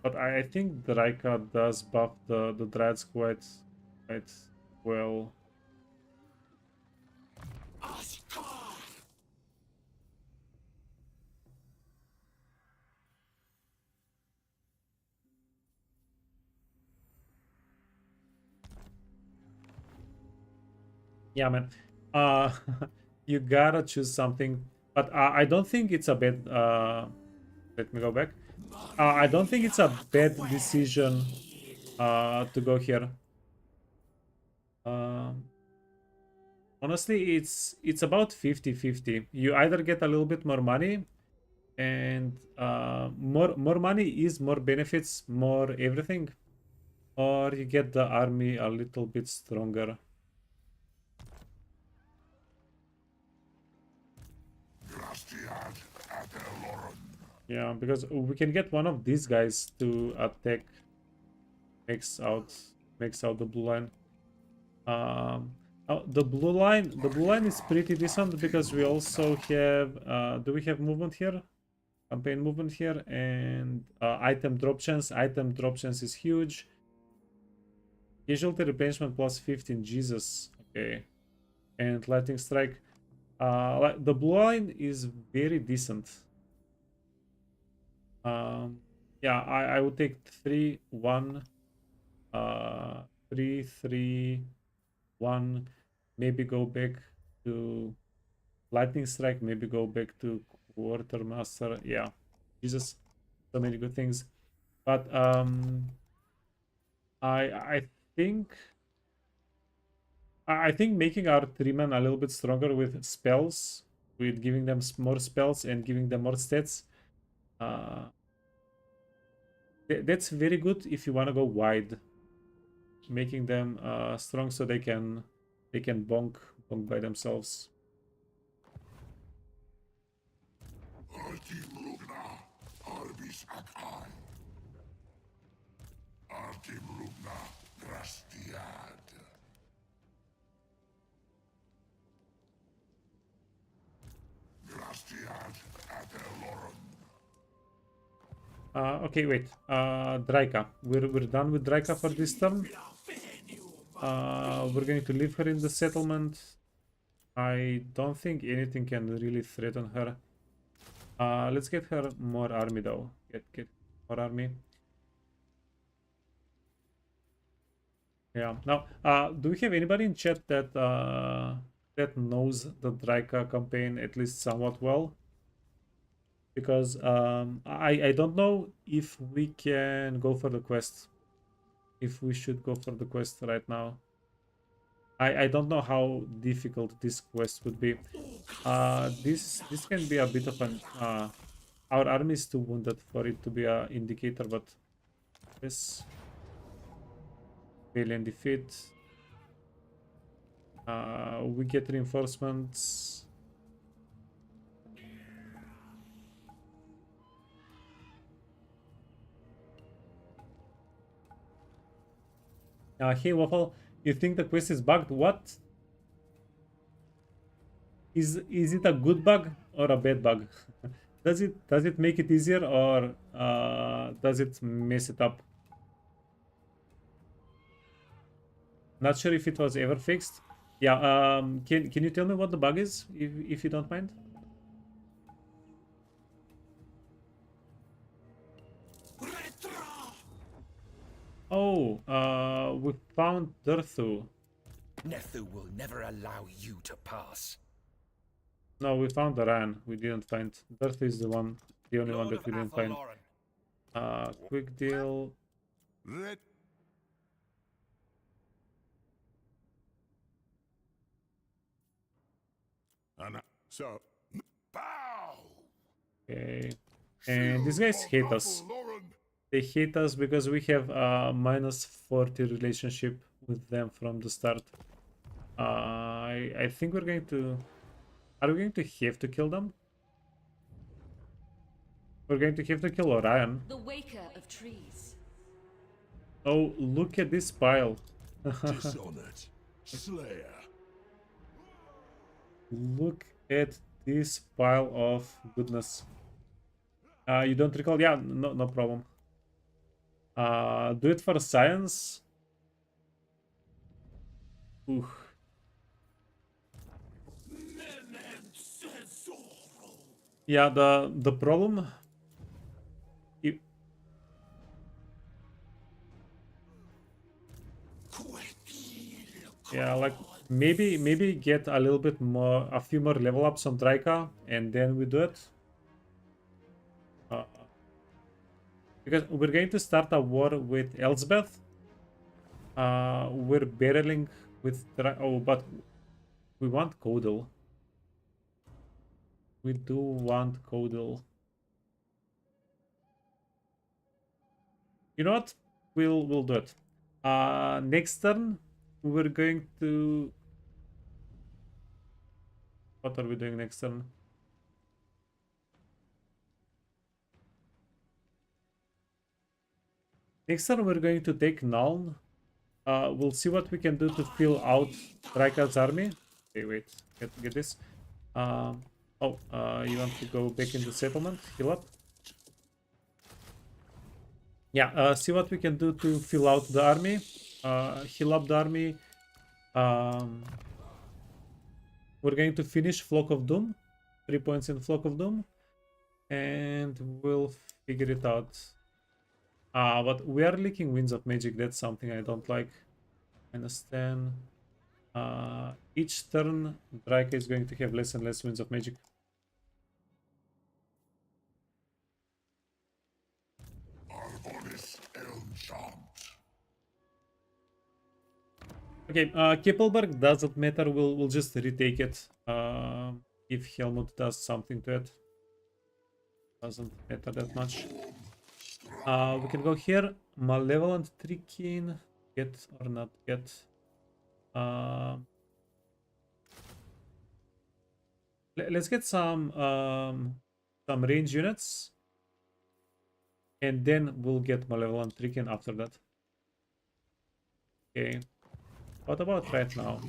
But I think Drycha does buff the dryads quite well. Yeah, man. You gotta choose something. But I don't think it's a bad... let me go back. I don't think it's a bad decision to go here. Honestly, it's about 50-50. You either get a little bit more money, and more money is more benefits, more everything, or you get the army a little bit stronger. Yeah, because we can get one of these guys to attack, makes out the blue line. The blue line is pretty decent because we also have. Do we have movement here? Campaign movement here, and item drop chance. Item drop chance is huge. Casualty replenishment plus 15. Jesus. Okay. And lightning strike. The blue line is very decent. Yeah, I would take 3 1 3 3 1, maybe go back to lightning strike, maybe go back to quartermaster. Yeah, Jesus, so many good things. But I think making our 3-man a little bit stronger with spells, with giving them more spells and giving them more stats, that's very good if you want to go wide, making them strong so they can bonk by themselves. Okay, wait. Drycha. We're done with Drycha for this turn. We're going to leave her in the settlement. I don't think anything can really threaten her. Let's get her more army though. Get more army. Yeah. Now, do we have anybody in chat that that knows the Drycha campaign at least somewhat well? Because I don't know if we can go for the quest. If we should go for the quest right now. I don't know how difficult this quest would be. This can be a bit of an our army is too wounded for it to be an indicator, but this alien defeat. We get reinforcements. Hey Waffle, you think the quest is bugged? What? Is it a good bug or a bad bug? Does it make it easier or does it mess it up? Not sure if it was ever fixed. Yeah, can you tell me what the bug is, if you don't mind? Oh, we found Durthu. Nethu will never allow you to pass. No, we found Aran. We didn't find Durthu is the only one that we didn't find. Quick deal. Let so bow. Okay. And these guys hate us. They hate us because we have a -40 relationship with them from the start. I think we're going to... Are we going to have to kill them? We're going to have to kill Orion. The waker of trees. Oh, look at this pile. Dishonored. Slayer. Look at this pile of goodness. You don't recall? Yeah, no problem. Do it for science. Ooh. Yeah, the problem. Yeah, like maybe get a little bit more, a few more level ups on Drycha, and then we do it. Because we're going to start a war with Elsbeth. We're barreling with oh, but we want Codal. We do want Codal. You know what? We'll do it. Next turn we're going to... What are we doing next turn? Next turn we're going to take Nuln. We'll see what we can do to fill out Drycha's army. Okay, wait, get this. You want to go back in the settlement? Heal up. Yeah, see what we can do to fill out the army. Heal up the army. We're going to finish Flock of Doom. 3 points in Flock of Doom. And we'll figure it out. But we are leaking Winds of Magic. That's something I don't like. -10. Each turn, Drycha is going to have less and less Winds of Magic. Okay, Kippelberg doesn't matter. We'll just retake it. If Helmut does something to it, doesn't matter that much. We can go here. Malevolent Tricking. Get or not get. Let's get some range units, and then we'll get Malevolent Tricking after that. Okay. What about right now?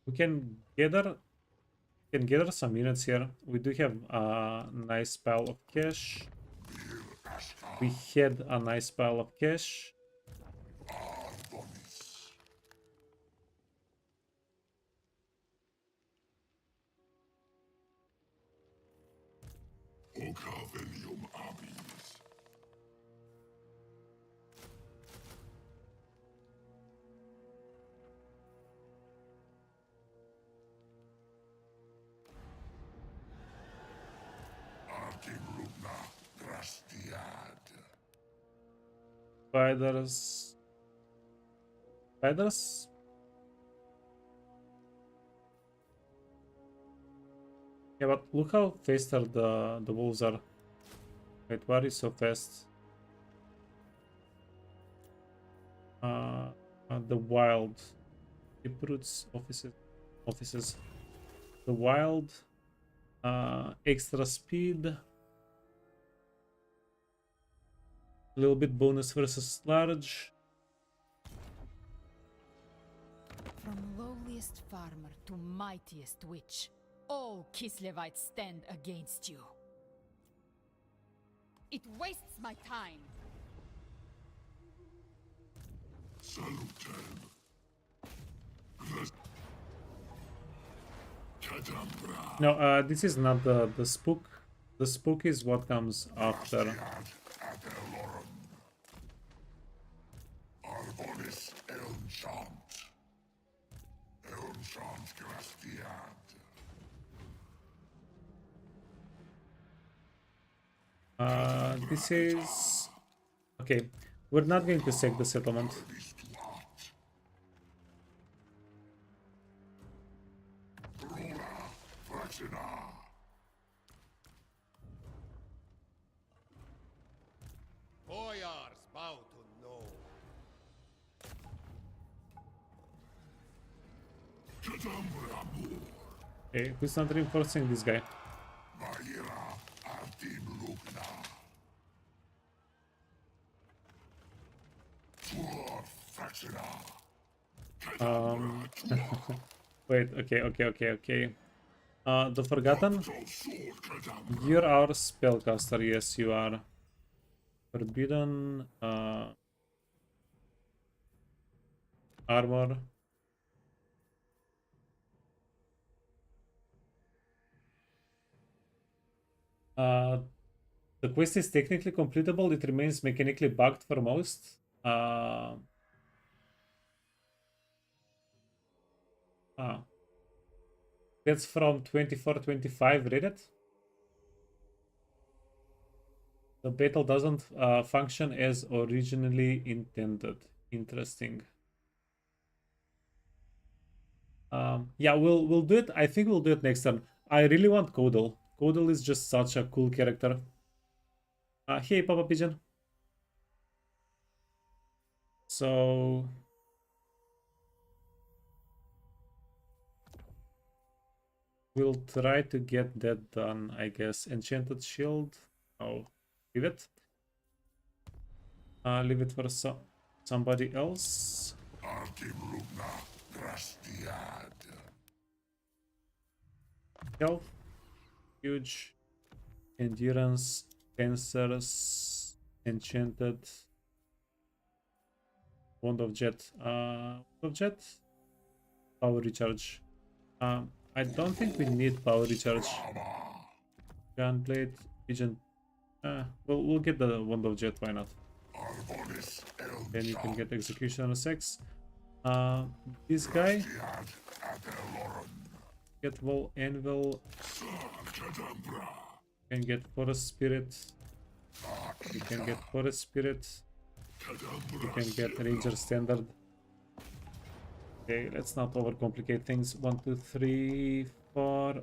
We can gather some units here. We do have a nice pile of cash. We had a nice pile of cash. Spiders. Spiders? Yeah, but look how fast are the wolves are. Wait, why are you so fast? The wild. Deep-roots offices. The wild. Extra speed. A little bit bonus versus large. From lowliest farmer to mightiest witch, all Kislevites stand against you. It wastes my time. No, this is not the spook. The spook is what comes after. This is okay. We're not going to sack the settlement. Boyars bow to no. Okay, who's not reinforcing this guy? Wait, okay. The Forgotten? You're our spellcaster, yes, you are. Forbidden, armor. The quest is technically completable, it remains mechanically bugged for most. That's from 24-25 Reddit. The battle doesn't function as originally intended. Interesting. Yeah, we'll do it. I think we'll do it next time. I really want Kodal. Kodal is just such a cool character. Hey, Papa Pigeon. So we'll try to get that done, I guess. Enchanted shield. Oh, leave it. Leave it for somebody else. Health, huge. Endurance, cancers, enchanted. Wand of Jet. Wand of Jet? Power recharge. I don't think we need power recharge. Gunblade, Pigeon. We'll get the Wand of Jet, why not? Then you can get Executioner 6. This guy. Get Wall Anvil. Can get Forest Spirit. You can get Forest Spirit. You can get Ranger Standard. Okay, let's not overcomplicate things. 1, 2, 3, 4.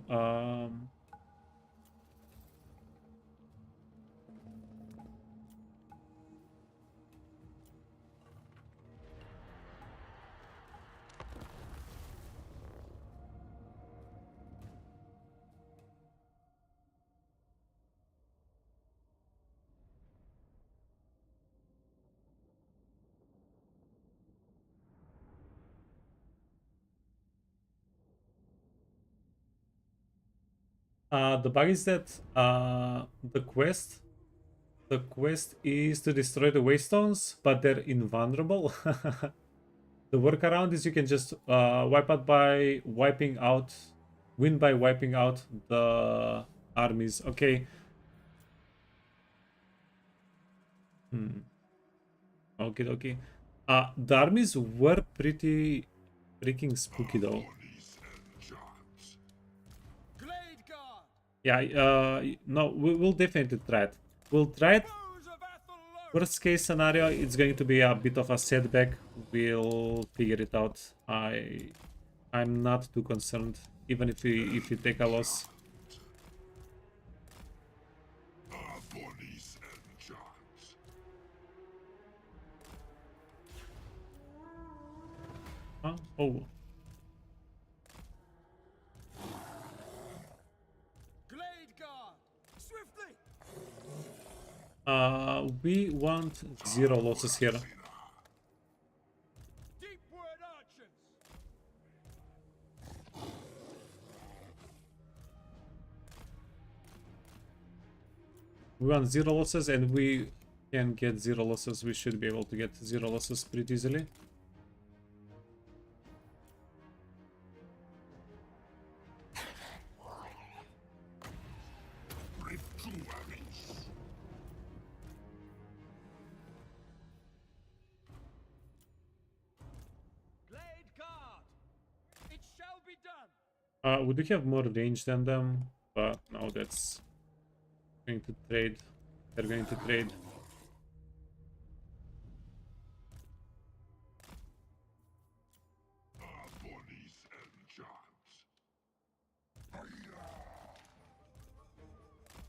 The bug is that the quest is to destroy the waystones, but they're invulnerable. The workaround is you can just wipe out by wiping out, win by wiping out the armies. Okay. Okay, okay. The armies were pretty freaking spooky though. Glade Guard! Yeah, no, we'll definitely try it. We'll try it. Foes of Athelloe! Worst case scenario, it's going to be a bit of a setback. We'll figure it out. I'm not too concerned, even if we take a loss. Huh? Oh, Glade Guard! Swiftly! we want 0 losses here. Deepward archers! We want 0 losses, and we can get 0 losses. We should be able to get 0 losses pretty easily. Glade Guard! It shall be done! We do have more range than them, but no, that's going to trade. They're going to trade.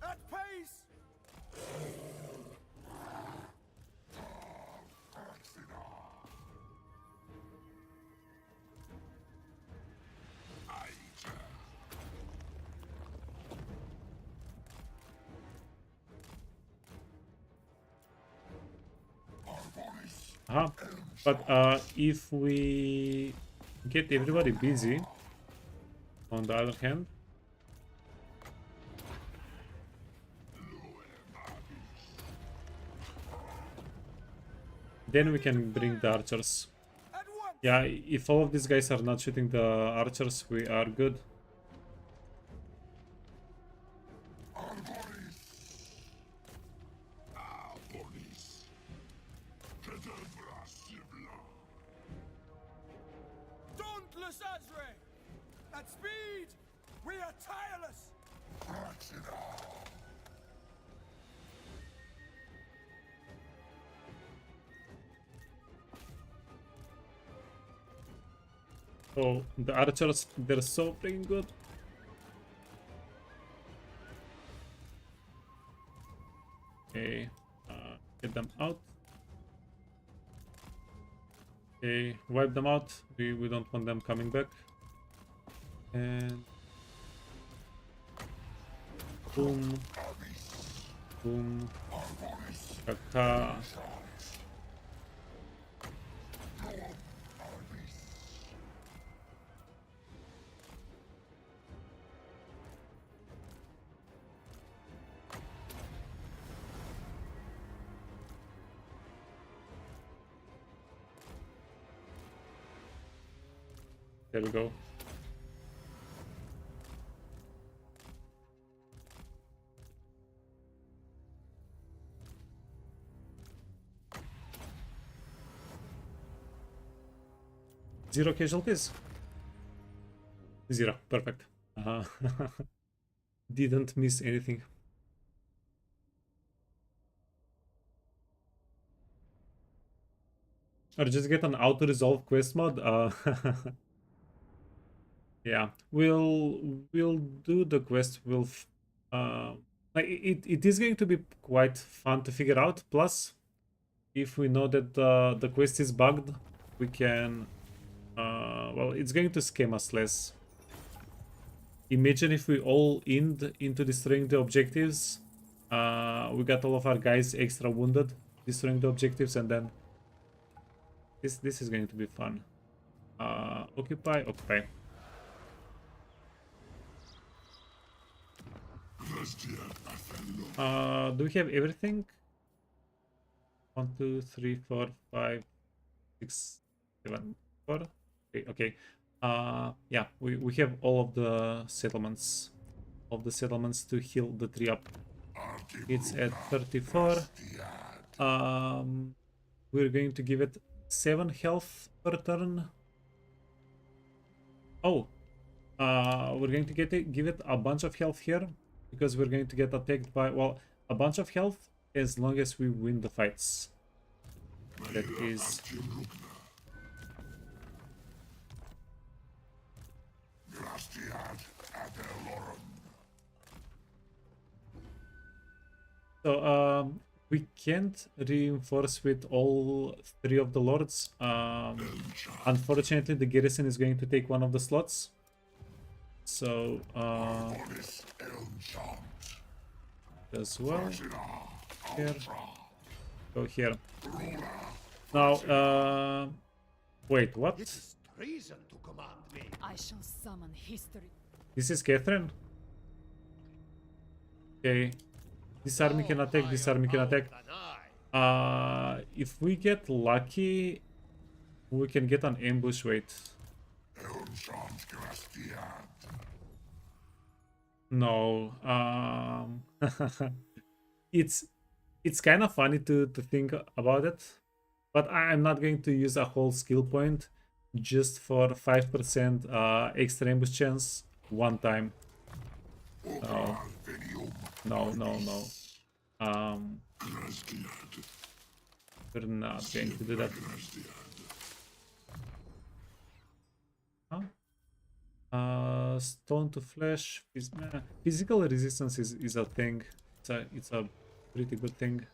At pace! But if we get everybody busy, on the other hand, then we can bring the archers. At once! Yeah, if all of these guys are not shooting the archers, we are good. Dauntless Azre! At speed! We are tireless! Oh, the archers, they're so freaking good. Okay, get them out. Okay, wipe them out. We don't want them coming back. And boom, boom, kaka. There we go. Zero casualties. Zero, perfect. Didn't miss anything. Or just get an auto resolve quest mod. Yeah, we'll do the quest. Like it is going to be quite fun to figure out. Plus, if we know that the quest is bugged, we can. Well, it's going to scam us less. Imagine if we all end into destroying the objectives. We got all of our guys extra wounded, destroying the objectives, and then this is going to be fun. Occupy. Do we have everything? 1, 2, 3, 4, 5, 6, 7, 4. Okay. Yeah, we have all of the settlements. To heal the tree up. It's at 34. We're going to give it 7 health per turn. Oh, we're going to give it a bunch of health here because we're going to get attacked by, well, a bunch of health as long as we win the fights. That is. So we can't reinforce with all 3 of the lords. Unfortunately, the garrison is going to take one of the slots. So as well. Here. Go here. Now, wait, what? Treason to command me. I shall summon history. This is Catherine? Okay. This army can attack, this army can attack. If we get lucky, we can get an ambush. Wait. No. It's kind of funny to think about it, but I'm not going to use a whole skill point just for 5% extra ambush chance one time. No. We're not going to do that. Huh? Stone to flesh. Physical resistance is a thing. It's a pretty good thing.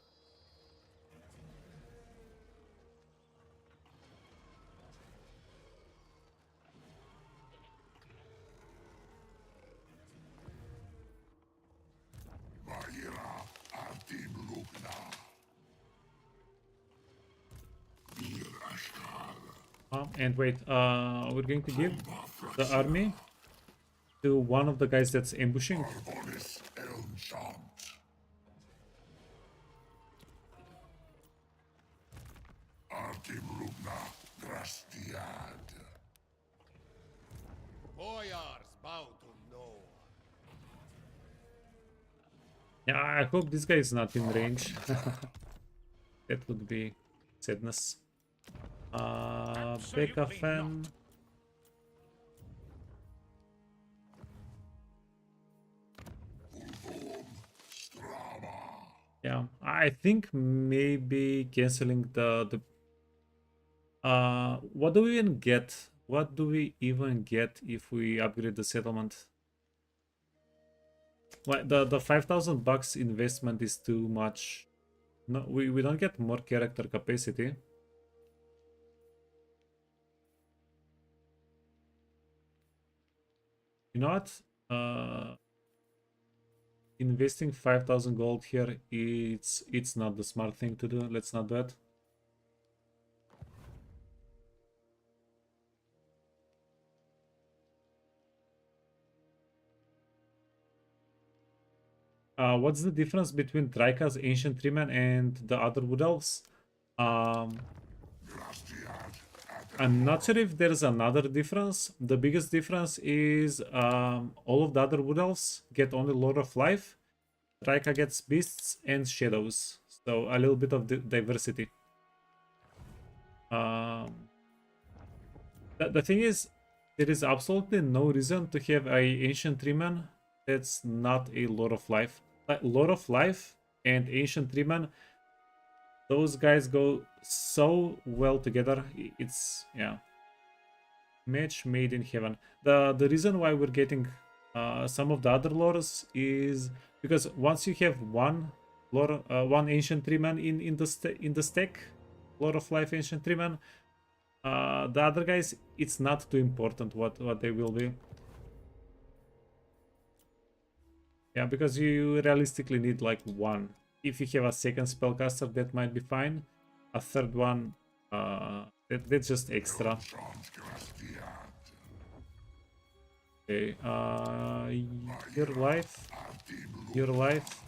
And wait, we're going to give the army to one of the guys that's ambushing. Yeah, I hope this guy is not in range. That would be sadness. Becca fan. Yeah, I think maybe canceling the what do we even get what do we even get if we upgrade the settlement? Well, the 5,000 bucks investment is too much. No, we don't get more character capacity. You know what? Investing 5,000 gold here, it's not the smart thing to do. Let's not do it. What's the difference between Drycha's Ancient Treeman and the other Wood Elves? I'm not sure if there's another difference. The biggest difference is all of the other Wood Elves get only Lord of Life. Drycha gets Beasts and Shadows. So a little bit of diversity. The thing is, there is absolutely no reason to have a Ancient Treeman that's not a Lord of Life. Like Lord of Life and Ancient Treeman, those guys go so well together. It's, yeah, match made in heaven. The reason why we're getting some of the other lores is because once you have one lore, one Ancient Treeman in the stack, Lord of Life Ancient Treeman, the other guys, it's not too important what they will be. Yeah, because you realistically need like one. If you have a second spellcaster, that might be fine. A third one, that's just extra. Okay, your life. Your life.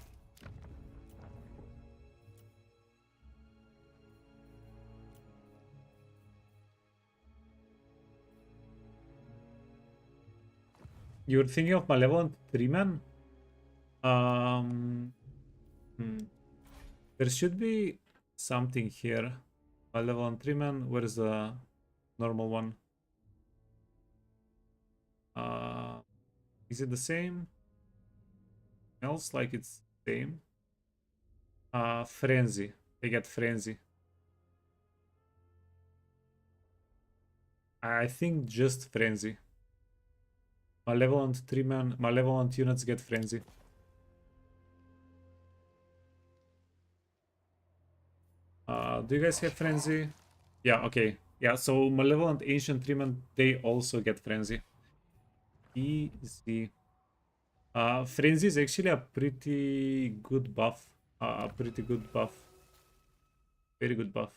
You're thinking of Malevolent Treeman? There should be something here. Malevolent Treeman, where is the normal one? Is it the same? Smells like it's the same. Frenzy. They get Frenzy. I think just Frenzy. Malevolent Treeman, Malevolent units get Frenzy. Do you guys have Frenzy? Yeah, okay. Yeah, so Malevolent Ancient Treeman, they also get Frenzy. Easy. Frenzy is actually a pretty good buff. Pretty good buff. Very good buff.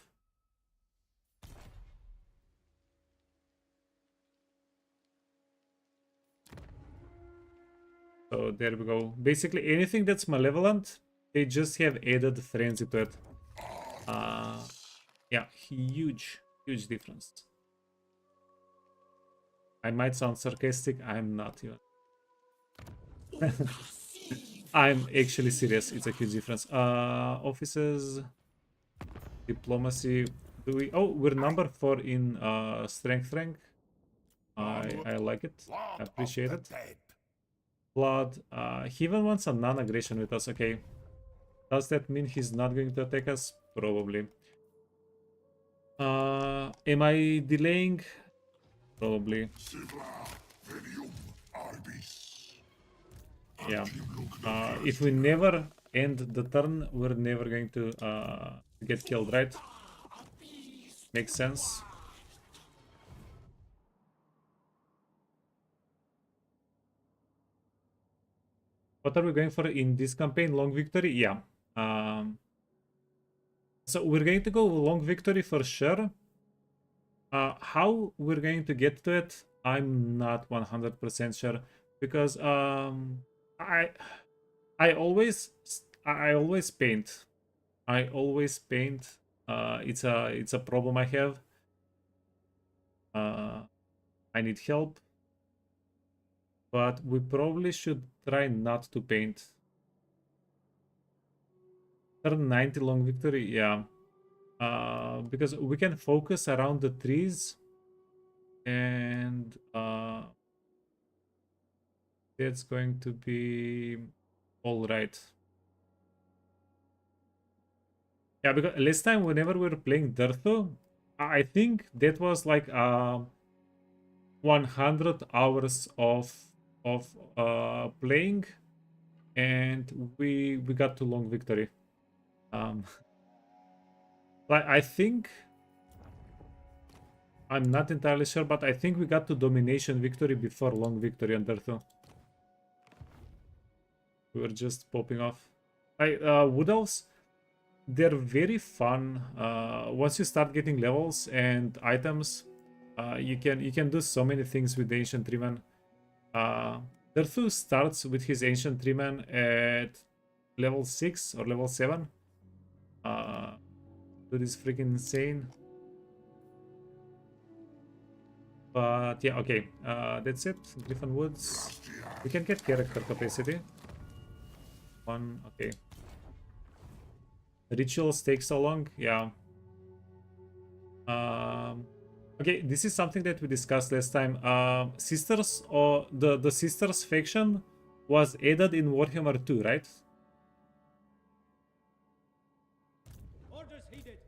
So there we go. Basically anything that's malevolent, they just have added Frenzy to it. Yeah, huge difference. I might sound sarcastic, I'm not even. I'm actually serious, it's a huge difference. Offices, diplomacy, do we... Oh, we're number 4 in strength rank. I like it, I appreciate it. Blood, he even wants a non-aggression with us, okay. Does that mean he's not going to attack us? Probably. Am I delaying? Probably. Yeah. If we never end the turn, we're never going to get killed, right? Makes sense. What are we going for in this campaign? Long victory? Yeah. So we're going to go long victory for sure. How we're going to get to it, I'm not 100% sure, because I always paint. I always paint. It's a problem I have. I need help, but we probably should try not to paint. Turn 90 long victory, yeah. Because we can focus around the trees, and that's going to be all right. Yeah, because last time whenever we were playing Dirtho, I think that was like 100 hours of playing, and we got to long victory. But I think I'm not entirely sure, but I think we got to domination victory before long victory under 2. We were just popping off. Wood Elves, they're very fun. Once you start getting levels and items, you can do so many things with the Ancient Treeman. Derthu starts with his Ancient Treeman at level 6 or level 7. Dude is freaking insane. But yeah, okay. That's it. Griffin Woods. We can get character capacity. 1, okay. Rituals take so long, yeah. Okay, this is something that we discussed last time. Sisters, or the Sisters faction was added in Warhammer 2, right? Orders heeded.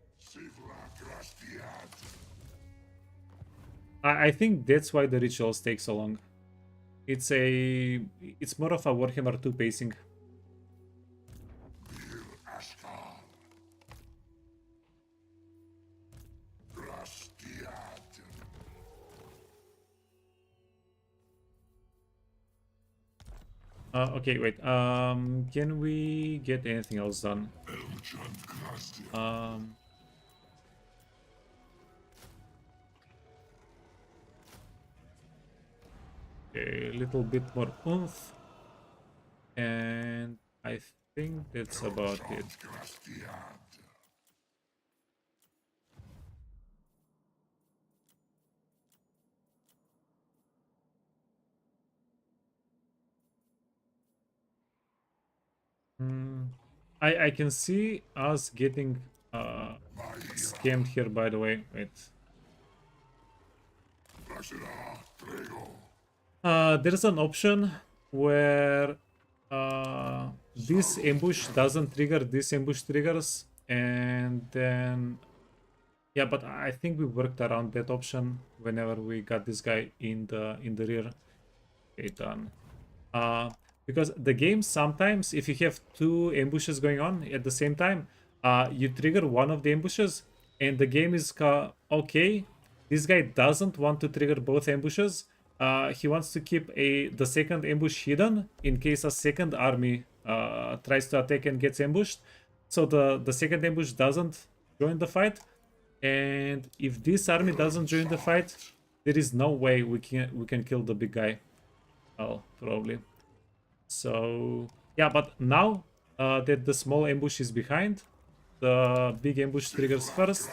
I think that's why the rituals take so long. It's more of a Warhammer 2 pacing. Okay, wait. Can we get anything else done? Okay, a little bit more oomph, and I think that's about it. I can see us getting scammed here, by the way. Wait. There's an option where this ambush doesn't trigger, this ambush triggers, and then yeah, but I think we worked around that option whenever we got this guy in the rear. Okay, done. Because the game sometimes, if you have 2 ambushes going on at the same time, you trigger one of the ambushes, and the game is okay. This guy doesn't want to trigger both ambushes. He wants to keep the second ambush hidden in case a second army tries to attack and gets ambushed. So the second ambush doesn't join the fight. And if this army doesn't join the fight, there is no way we can kill the big guy. Well, probably. So yeah, but now that the small ambush is behind, the big ambush triggers first.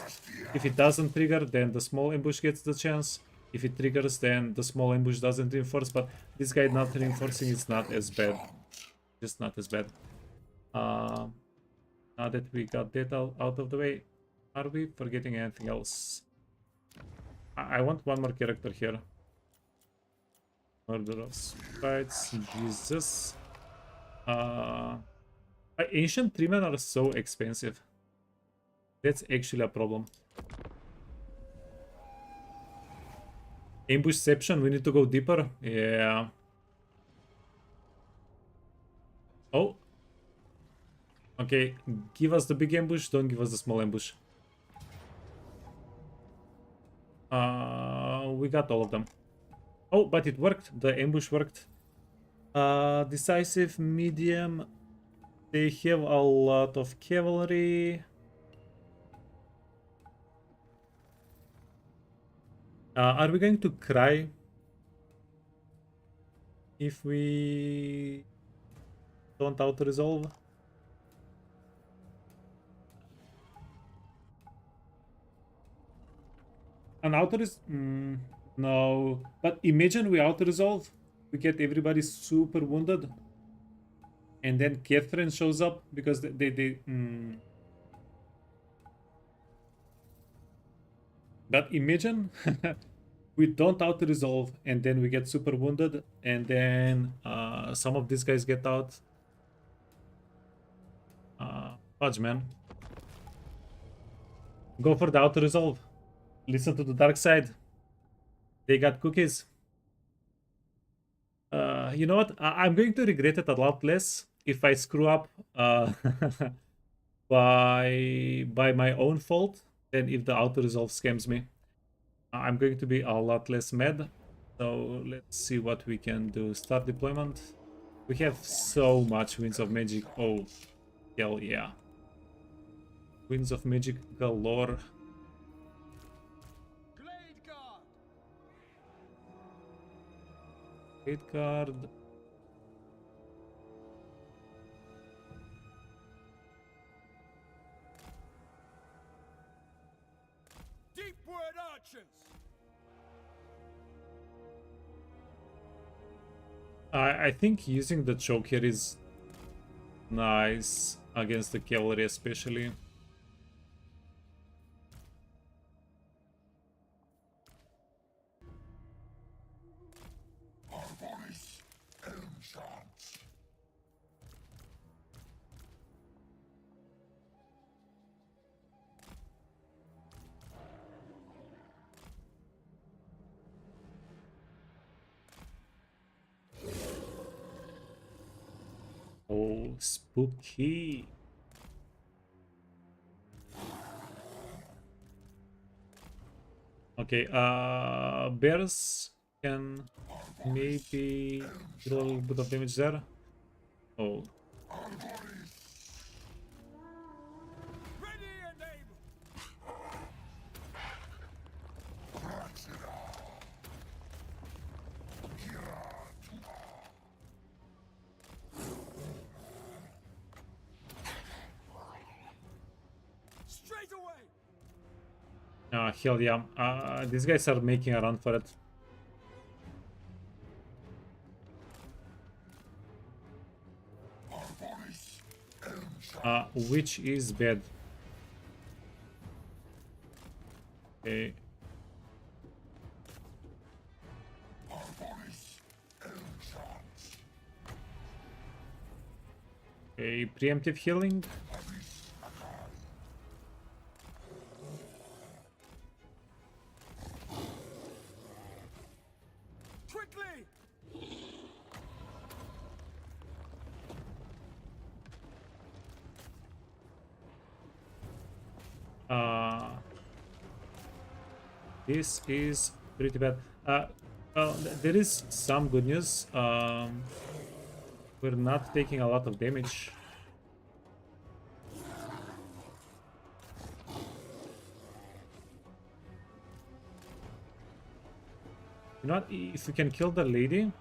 If it doesn't trigger, then the small ambush gets the chance. If it triggers, then the small ambush doesn't reinforce. But this guy not reinforcing is not as bad. Just not as bad. Now that we got that out of the way, are we forgetting anything else? I want one more character here. Murder of Sprites, Jesus. Ancient Treemen are so expensive. That's actually a problem. Ambushception, we need to go deeper. Yeah. Oh. Okay, give us the big ambush, don't give us the small ambush. We got all of them. Oh, but it worked. The ambush worked. Decisive, medium. They have a lot of cavalry. Are we going to cry if we don't auto-resolve? An no. But imagine we auto-resolve, we get everybody super wounded, and then Catherine shows up because they But imagine we don't auto-resolve, and then we get super wounded, and then some of these guys get out. Fudge, man. Go for the auto-resolve. Listen to the dark side. They got cookies. You know what? I'm going to regret it a lot less if I screw up by my own fault than if the auto resolve scams me. I'm going to be a lot less mad. So let's see what we can do. Start deployment. We have so much Winds of Magic. Oh, hell yeah. Winds of Magic galore. Glade Guard! Hate card. Deep Word Archers! I think using the choke here is nice against the cavalry especially. Oh, spooky. Okay, bears can maybe do a little bit of damage there. Oh, Ready and able! Straight away! hell yeah. These guys are making a run for it. Which is bad. Okay. Okay, preemptive healing. Quickly! This is pretty bad. Well, there is some good news. We're not taking a lot of damage. You know what? If we can kill the lady,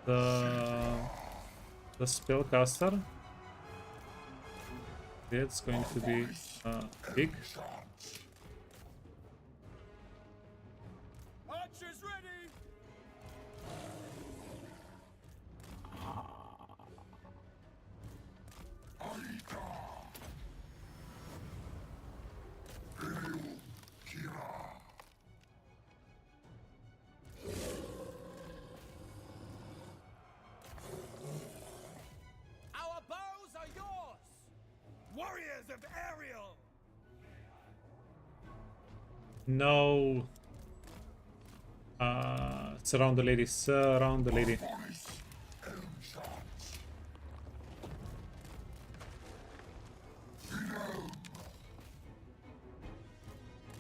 the spellcaster, that's going to be big. Archers ready! Our bows are yours! Warriors of Ariel! No. Surround the lady. Surround the lady.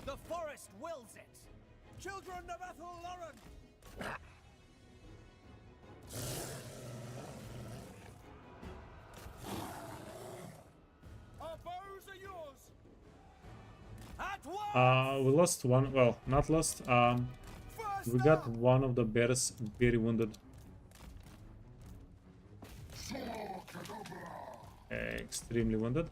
The forest wills it! Children of Ethel-Lauren! Our bows are yours! At once! We lost one. Well, not lost. First We got up! one of the bears very wounded. Extremely wounded.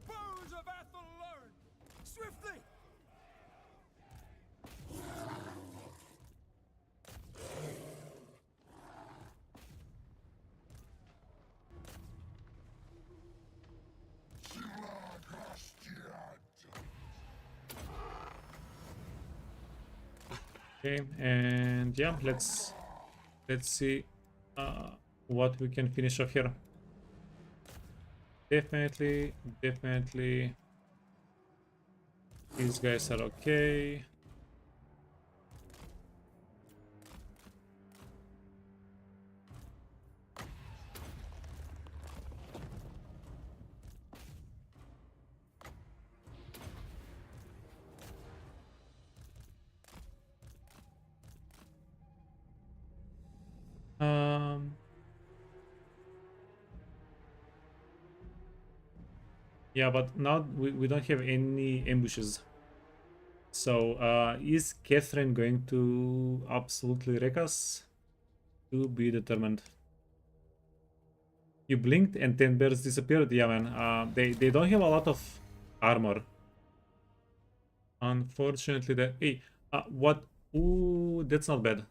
Bows of Ethel-Lauren! Swiftly! Okay, and yeah, let's see what we can finish off here. Definitely These guys are okay. Yeah, but now we don't have any ambushes. So, is Catherine going to absolutely wreck us? To be determined. You blinked and 10 bears disappeared. Yeah, man. They don't have a lot of armor. Unfortunately, that... Hey, what? Ooh, that's not bad.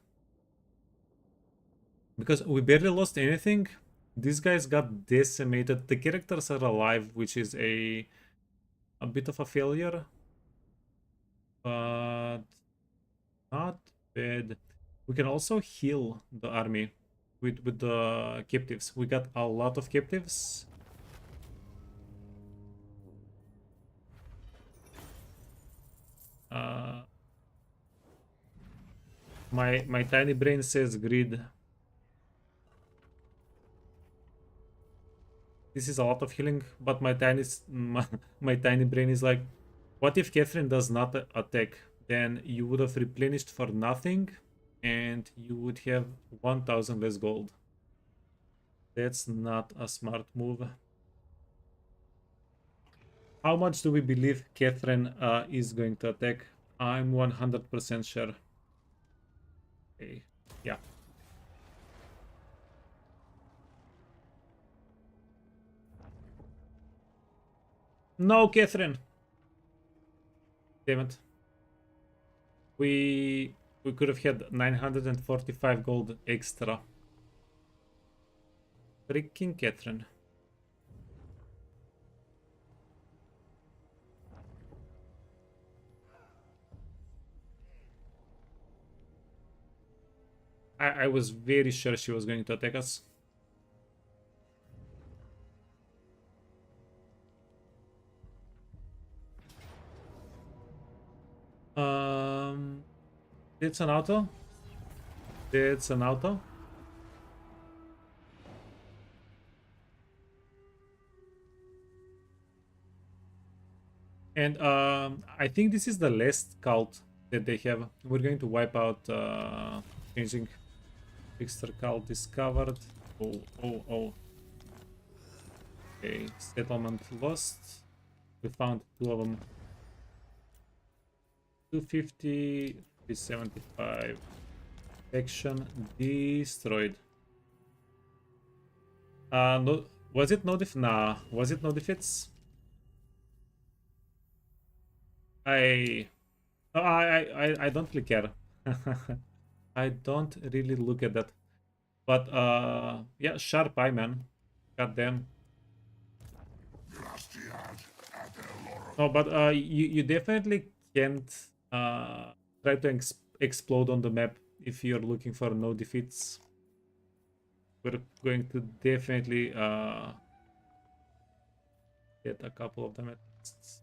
Because we barely lost anything. These guys got decimated. The characters are alive, which is a bit of a failure. But not bad. We can also heal the army with the captives. We got a lot of captives. My tiny brain says greed. This is a lot of healing, but my tiny brain is like, what if Catherine does not attack? Then you would have replenished for nothing, and you would have 1,000 less gold. That's not a smart move. How much do we believe Catherine is going to attack? I'm 100% sure. Okay, yeah. No, Catherine. Damn it. We could have had 945 gold extra. Freaking Catherine. I was very sure she was going to attack us. It's an auto. It's an auto. And I think this is the last cult that they have. We're going to wipe out changing. Trickster cult discovered. Oh. Okay, settlement lost. We found two of them. 250, 375. Action destroyed. No, was it no def? Nah, was it no defeats? No, I don't really care. I don't really look at that. But yeah, sharp eye, man. God damn. No, but you definitely can't try to explode on the map if you're looking for no defeats. We're going to definitely get a couple of them at least.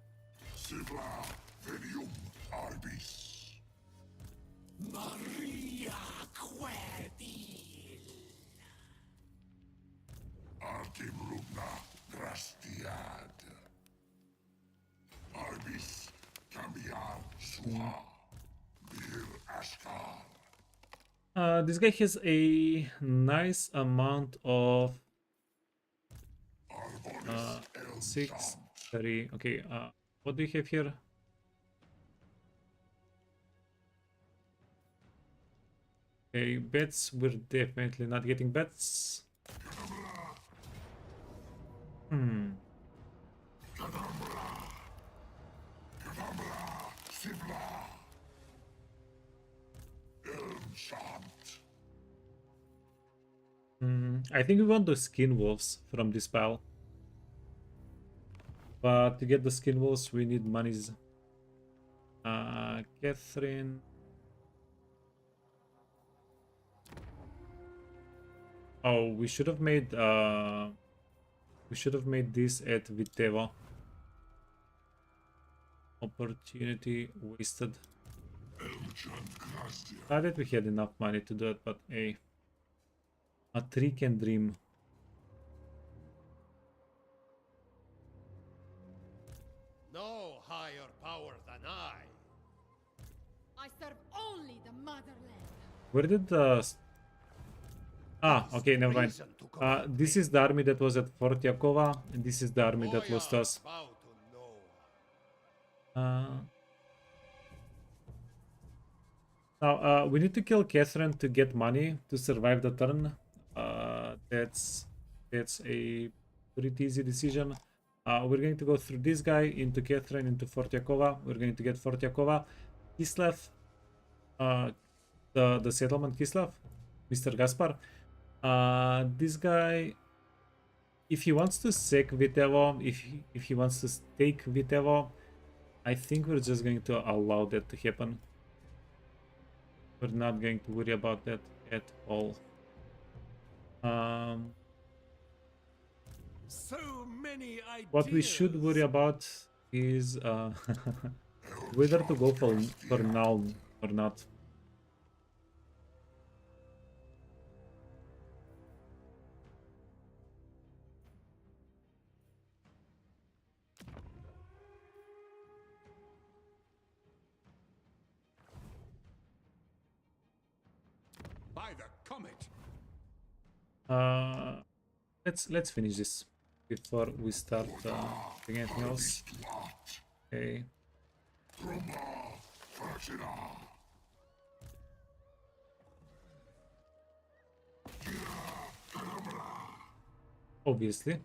Maria Querdil. Artim Lugna Drastiad. Arbis Cambiar Suha. Bir Ashkar. This guy has a nice amount of 6, 3. Okay, what do you have here? Okay, bets. We're definitely not getting bets. I think we want the skin wolves from this pile. But to get the skin wolves, we need monies. Catherine. Oh, we should have made this at Viteva. Opportunity wasted. I thought we had enough money to do it, but hey, a tree can dream. No higher power than I. I serve only the motherland. Where did okay, never mind. This is the army that was at Fort Yakova, and this is the army that lost Boyar us. bow to no one. Now, we need to kill Catherine to get money to survive the turn. That's a pretty easy decision. We're going to go through this guy into Catherine, into Fort Yakova. We're going to get Fort Yakova. Kislev, the settlement Kislev, Mr. Gaspar. This guy, if he wants to sack Vitevo, if he wants to take Vitevo, I think we're just going to allow that to happen. We're not going to worry about that at all. So many ideas. What we should worry about is whether to go for now or not. By the comet. Let's finish this before we start doing anything else. Okay. Obviously.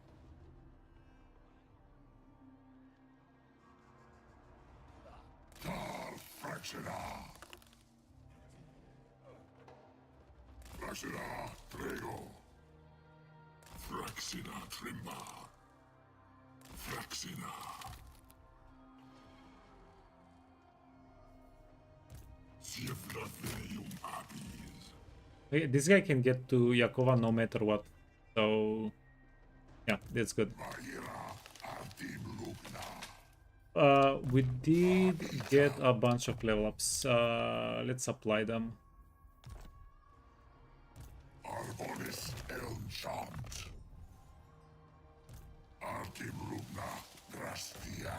Fraxina Trimba. Fraxina. Siefratherium Abis. Okay, this guy can get to Yakova no matter what. So yeah, that's good. We did get a bunch of level ups. Let's apply them. Arbonis Elmchant. Artim Rubna Grastia.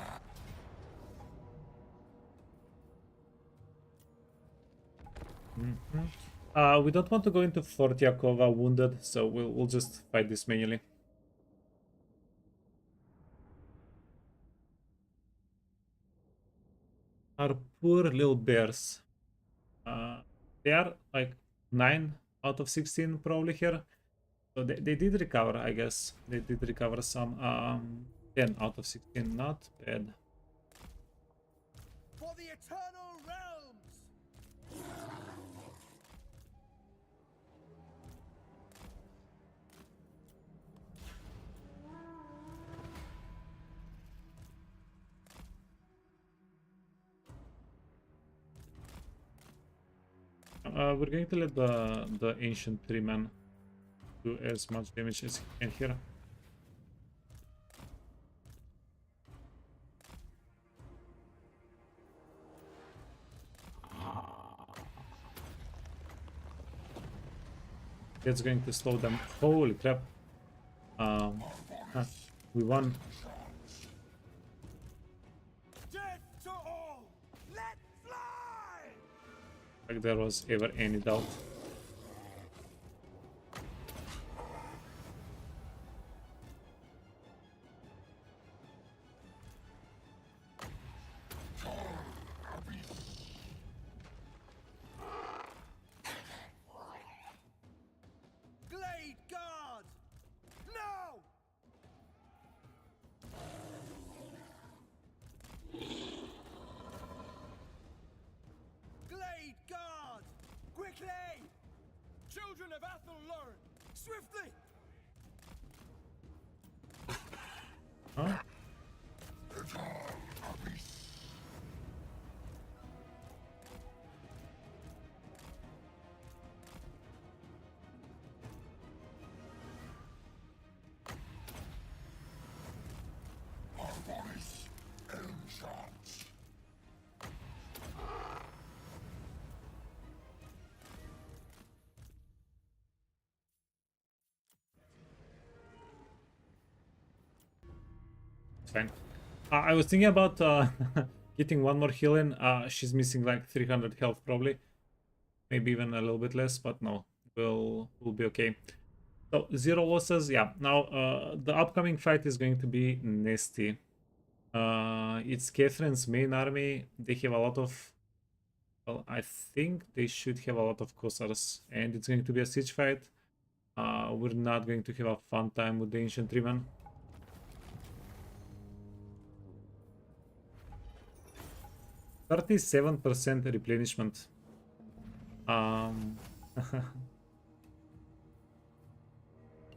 We don't want to go into Fort Yakova wounded, so we'll just fight this manually. Our poor little bears. They are like 9 out of 16 probably here. So they did recover, I guess. They did recover some. 10 out of 16, not bad. For the eternal realms. We're going to let the ancient tree man do as much damage as he can here. That's going to slow them. Holy crap! We won. Death to all. Let fly. Like there was ever any doubt. Glade guard. Now. Glade guard. Quickly. Children of Athel learn. Swiftly. Huh? Arbonis Elmchant. fine. I was thinking about getting one more heal in. She's missing like 300 health probably. Maybe even a little bit less, but no, we'll be okay. So 0 losses, yeah. Now the upcoming fight is going to be nasty. It's Catherine's main army. They have a lot of, well, I think they should have a lot of Kossars, and it's going to be a siege fight. We're not going to have a fun time with the infantrymen. %37% replenishment.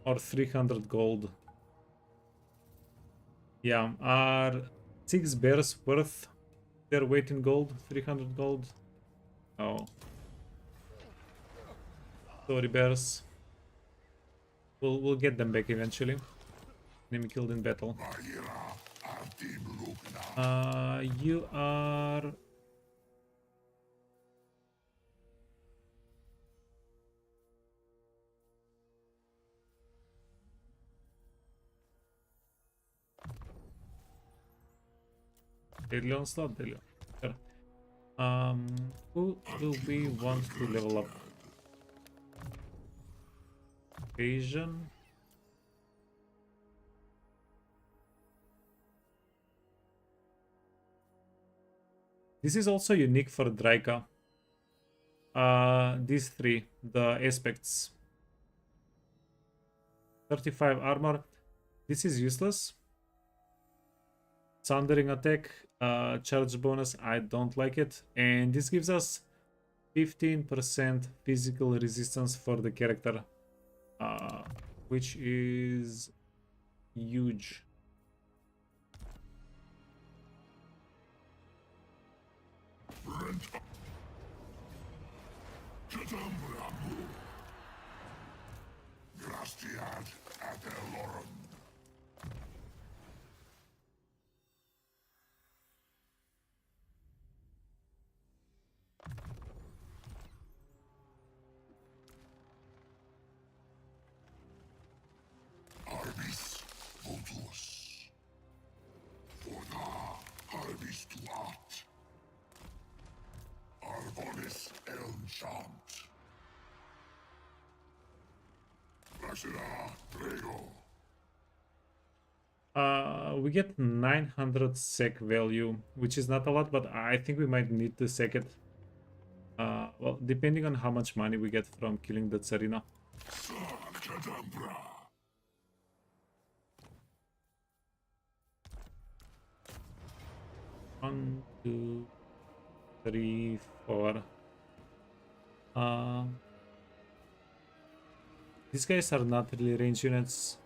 Or 300 gold. Yeah, are 6 bears worth their weight in gold? 300 gold? Oh. Sorry, bears. We'll get them back eventually. Enemy killed in battle. You are... Daily onslaught, daily. Sure. Who do we want to level up? Asian. This is also unique for Drycha. These three, the aspects. 35 armor. This is useless. Sundering attack, charge bonus, I don't like it. And this gives us 15% physical resistance for the character, which is huge. We get 900 sec value, which is not a lot, but I think we might need to sec it. Well, depending on how much money we get from killing the Tsarina. One, two, three, four. These guys are not really range units.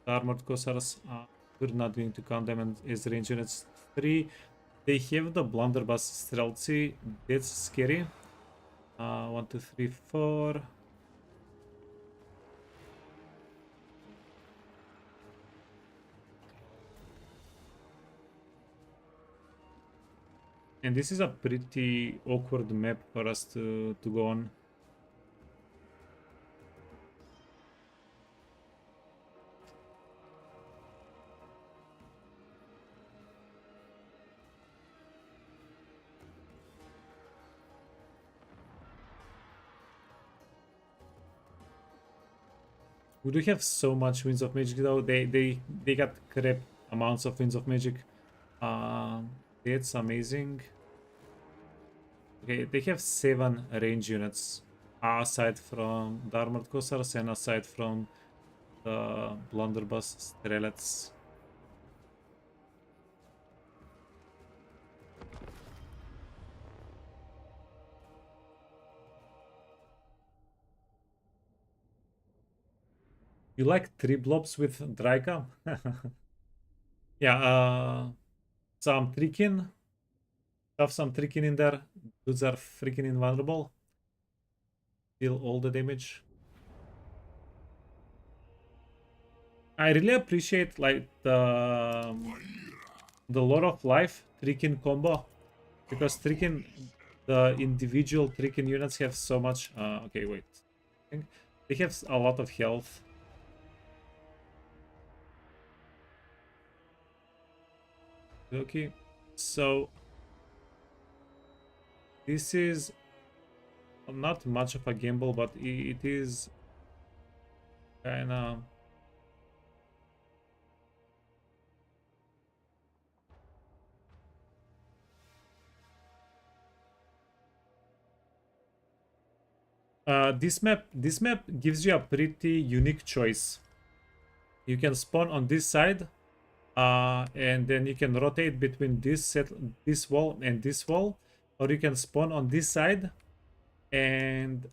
The armored Kossars, we're not going to count them as range units. 3. They have the blunderbuss stealthy. That's scary. 1, 2, 3, 4. And this is a pretty awkward map for us to go on. We do have so much Winds of Magic though. They got crap amounts of Winds of Magic. That's amazing. Okay, they have 7 range units aside from the armored Kossars and aside from the blunderbuss strelets. You like 3 blobs with Drycha? Yeah, some tricking. Have some tricking in there. Dudes are freaking invulnerable. Deal all the damage. I really appreciate like the Lord of Life tricking combo, because tricking, the individual tricking units have so much. Okay, wait. I think they have a lot of health. Okay, so this is not much of a gamble, but it is kind of. This map gives you a pretty unique choice. You can spawn on this side, and then you can rotate between this wall and this wall, or you can spawn on this side. And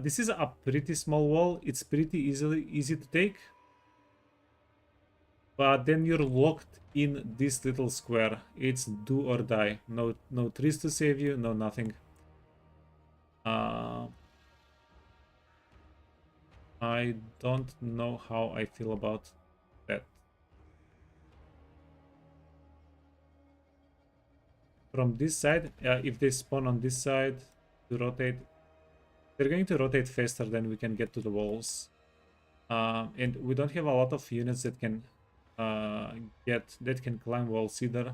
this is a pretty small wall. It's pretty easy to take, but then you're locked in this little square. It's do or die. No trees to save you. No nothing. I don't know how I feel about that. From this side, if they spawn on this side to rotate, they're going to rotate faster than we can get to the walls. And we don't have a lot of units that can climb walls either.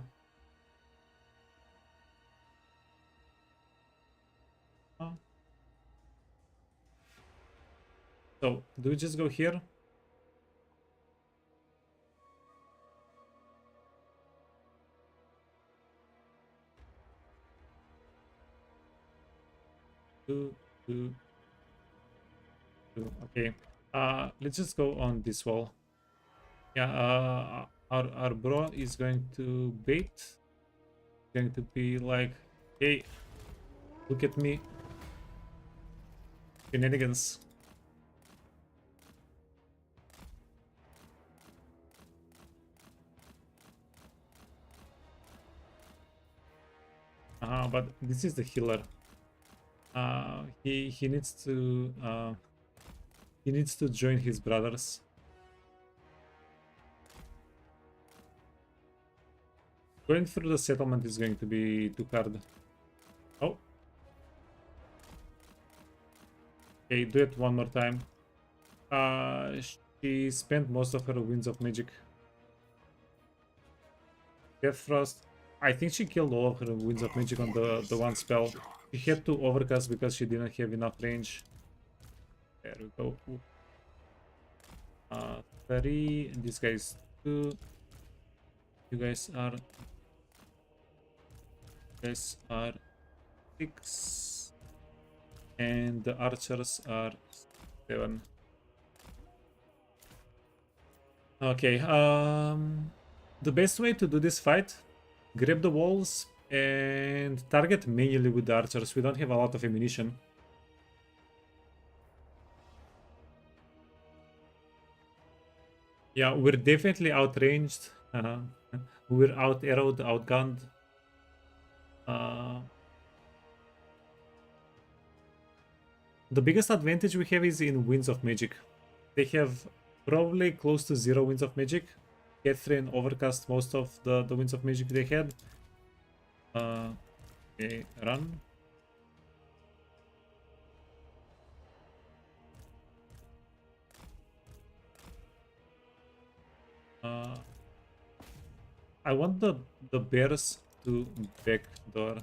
So do we just go here? Two. Okay. Let's just go on this wall. Yeah. Our bro is going to bait. Going to be like, hey, look at me. Shenanigans. But this is the healer. He needs to join his brothers. Going through the settlement is going to be too hard. Oh. Okay, do it one more time. She spent most of her winds of magic. Death Frost. I think she killed all of her winds of magic on the one spell. She had to overcast because she didn't have enough range. There we go. 3. This guy is 2. You guys are 6. And the archers are 7. Okay, the best way to do this fight, grab the walls and target manually with the archers. We don't have a lot of ammunition. Yeah, we're definitely outranged. We're out-arrowed, outgunned. The biggest advantage we have is in winds of magic. They have probably close to 0 winds of magic. Catherine overcast most of the winds of magic they had. Okay, run. I want the bears to backdoor.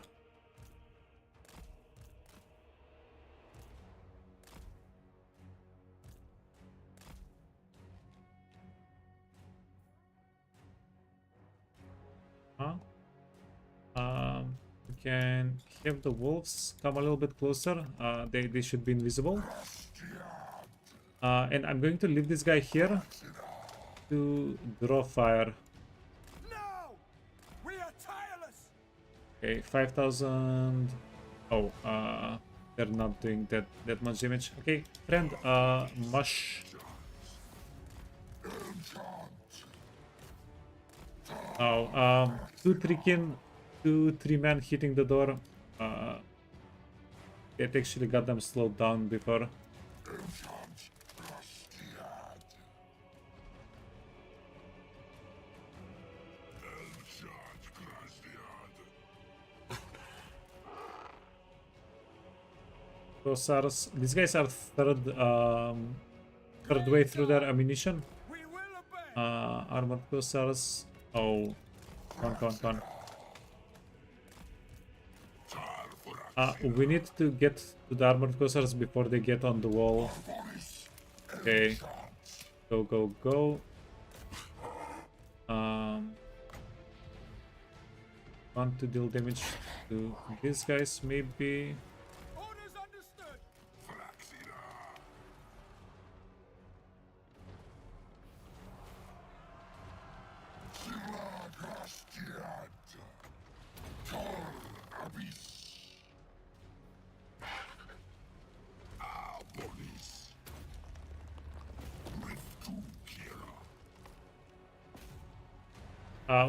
We can have the wolves come a little bit closer. They should be invisible. And I'm going to leave this guy here to draw fire. No! We are tireless! Okay, 5,000. Oh, they're not doing that much damage. Okay, friend, mush. Oh, 2 tricking, 2-3 men hitting the door. That actually got them slowed down before. Corsairs. These guys are third way through their ammunition. We will obey! Armored Corsairs. Oh, Come on. We need to get to the armored corsairs before they get on the wall. Okay. Go. Want to deal damage to these guys, maybe. Orders understood.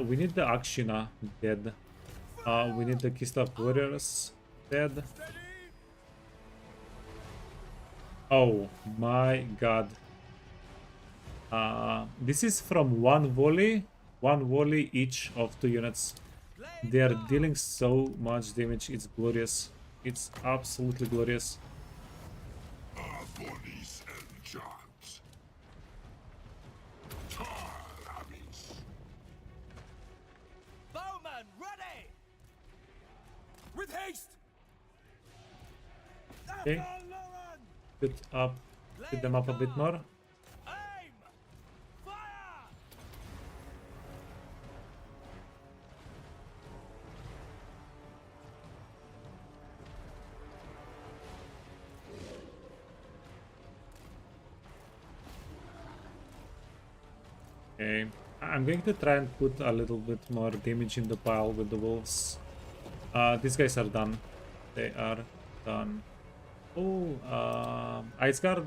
We need the Akshina dead. We need the Kislev warriors dead. Oh my god. This is from one volley each of 2 units. They are dealing so much damage, it's glorious. It's absolutely glorious. Bowman, ready! With haste! Okay. Put them up a bit more. Aim! Fire! Okay. I'm going to try and put a little bit more damage in the pile with the wolves. These guys are done. They are done. Oh, Ice Guard,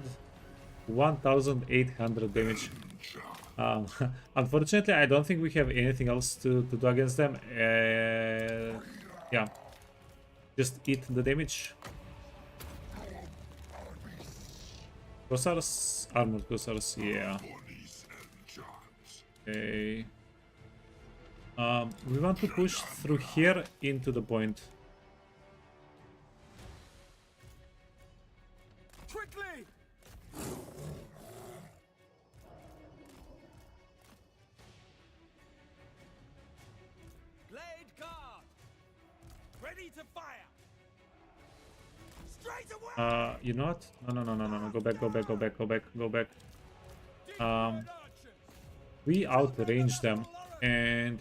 1800 damage. Unfortunately, I don't think we have anything else to do against them. Yeah, just eat the damage. Corsairs, armored Corsairs, yeah. Okay. We want to push through here into the point. Quickly! Blade guard! Ready to fire! Straight away! You know what? No. Go back. We outrange them, and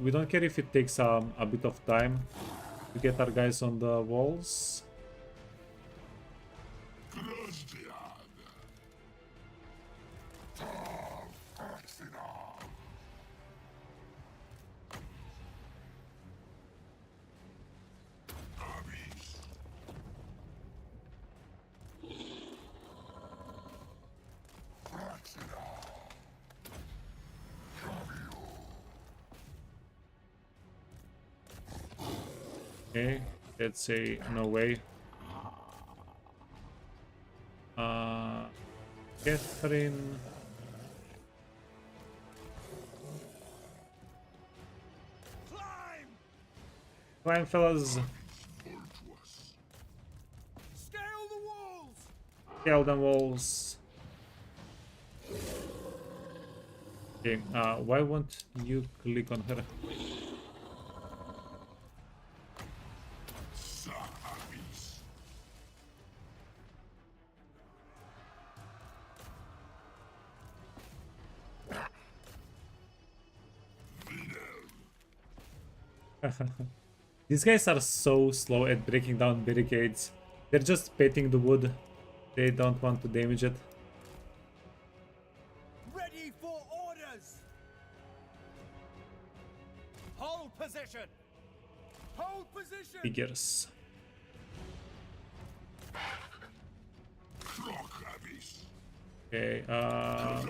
we don't care if it takes a bit of time to get our guys on the walls. Okay, let's say no way. Catherine. Climb, fellas. Scale the walls! Scale the walls. Okay, why won't you click on her? These guys are so slow at breaking down barricades. They're just petting the wood. They don't want to damage it. Ready for orders! Hold position! Hold position! Figures. Okay,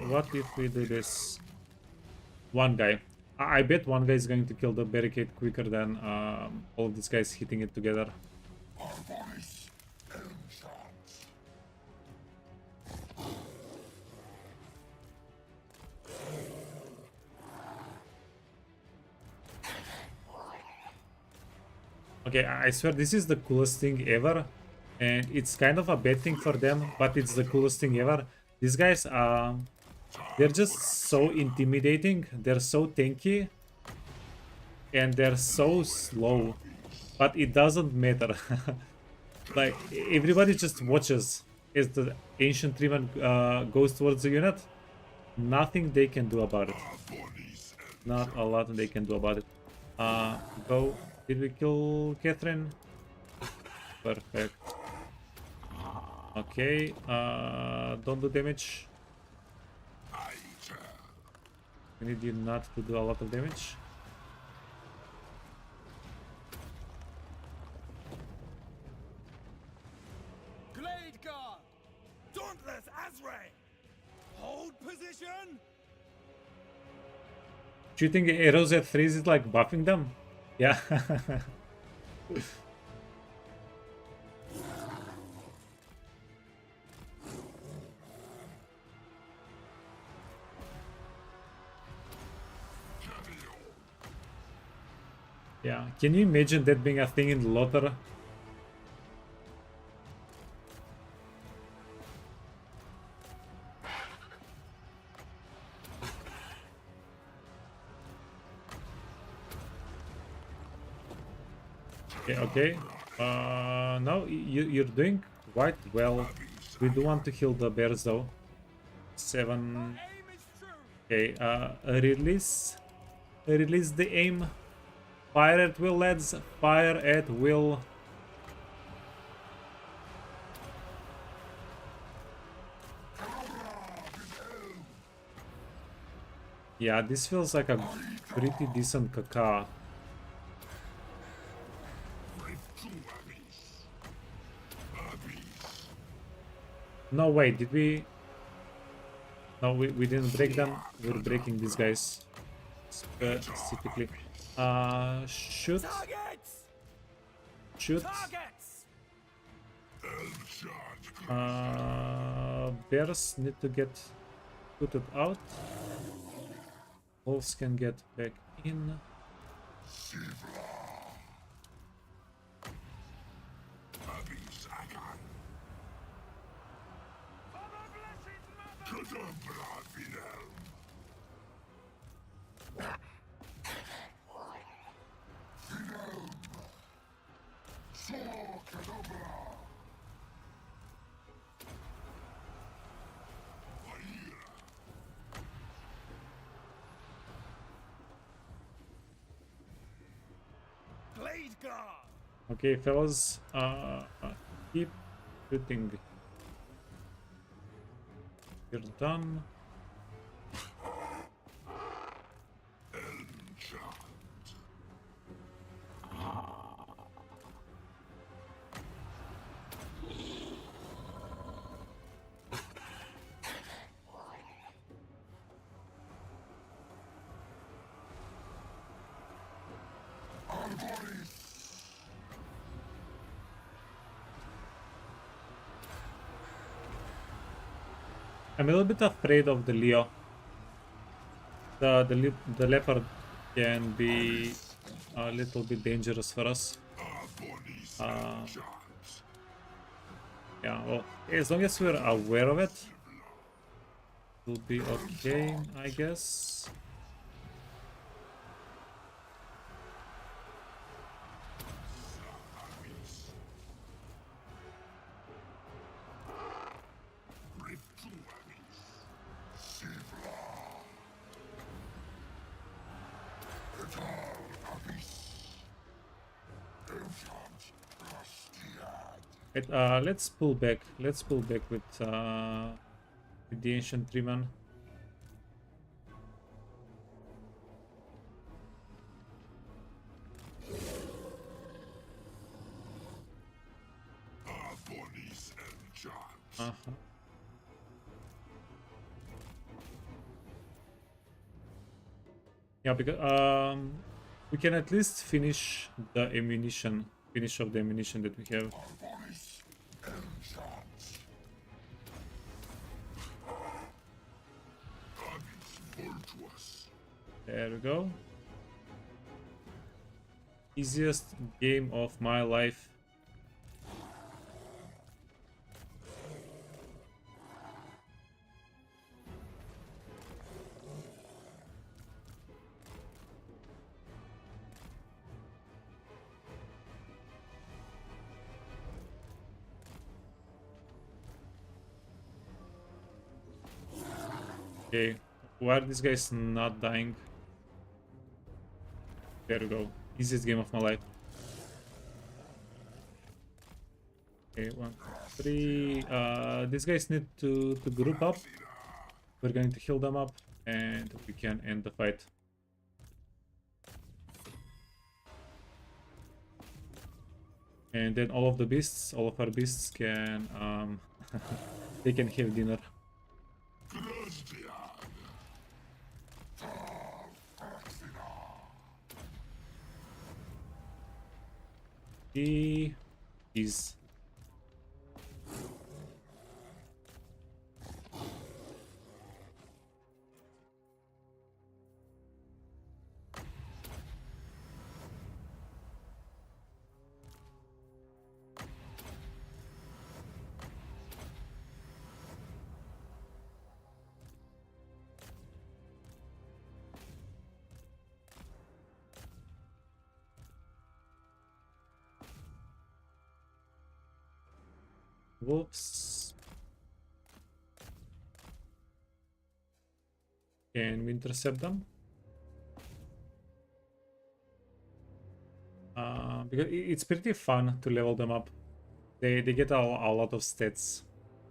what if we do this? One guy. I bet one guy is going to kill the barricade quicker than all of these guys hitting it together. Okay, I swear this is the coolest thing ever, and it's kind of a bad thing for them, but it's the coolest thing ever. These guys they're just so intimidating, they're so tanky, and they're so slow, but it doesn't matter. Like everybody just watches as the ancient treeman goes towards the unit. Nothing they can do about it. Not a lot they can do about it. Go. Did we kill Catherine? Perfect. Okay. Don't do damage. We need you not to do a lot of damage. Glade Guard! Dauntless Azray! Hold position! Shooting arrows at 3 is like buffing them? Yeah. Yeah. Can you imagine that being a thing in Lothar? Okay, okay. No, you're doing quite well. We do want to heal the bears though. 7. Aim is true! Okay, release the aim. Fire at will, lads. Fire at will. Yeah, this feels like a pretty decent caca. No, wait, did we? No, we didn't break them. We're breaking these guys specifically. Shoot. Targets! Shoot. Targets! Bears need to get put it out. Wolves can get back in. Glade Guard! Okay, fellas, keep shooting. You're done. I'm a little bit afraid of the Leo. The leopard can be a little bit dangerous for us. Yeah, well, as long as we're aware of it, we'll be okay, I guess. Let's pull back. Let's pull back with the ancient treeman. Yeah, because we can at least finish the ammunition. Finish off the ammunition that we have. There we go. Easiest game of my life. Okay, why are these guys not dying? There we go. Easiest game of my life. Okay, 1, 3. These guys need to group up. We're going to heal them up, and we can end the fight. And then all of the beasts, all of our beasts can they can have dinner. He is. Whoops. Can we intercept them? Because it's pretty fun to level them up. They get a lot of stats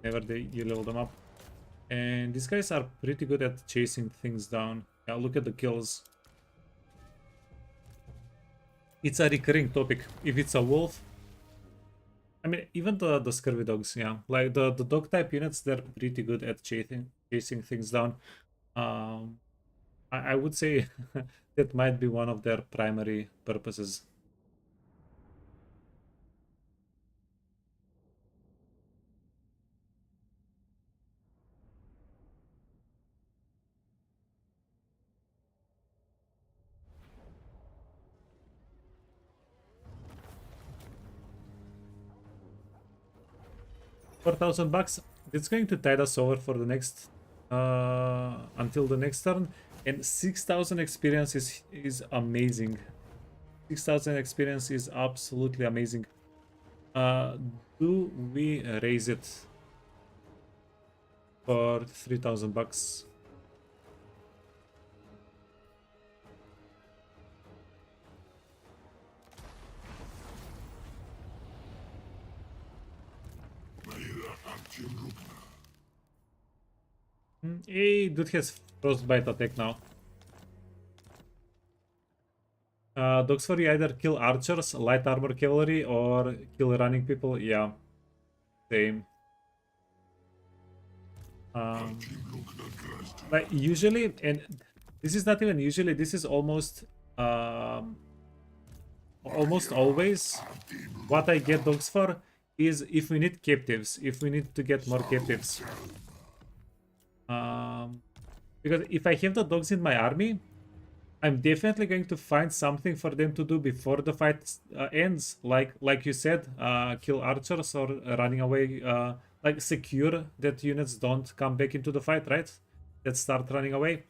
whenever you level them up. And these guys are pretty good at chasing things down. Yeah, look at the kills. It's a recurring topic. If it's a wolf, I mean, even the scurvy dogs, yeah. Like the dog type units, they're pretty good at chasing things down. I would say that might be one of their primary purposes. $4,000. It's going to tide us over for the next until the next turn, and 6,000 experience is amazing. 6,000 experience is absolutely amazing. Do we raise it for $3,000? Hey, dude has frostbite attack now. Dogs for you either kill archers, light armor cavalry, or kill running people. Yeah, same. But usually, and this is not even usually, this is almost always what I get dogs for is if we need captives, if we need to get more captives. Because if I have the dogs in my army, I'm definitely going to find something for them to do before the fight ends. Like you said, kill archers or running away, like secure that units don't come back into the fight, right? That start running away.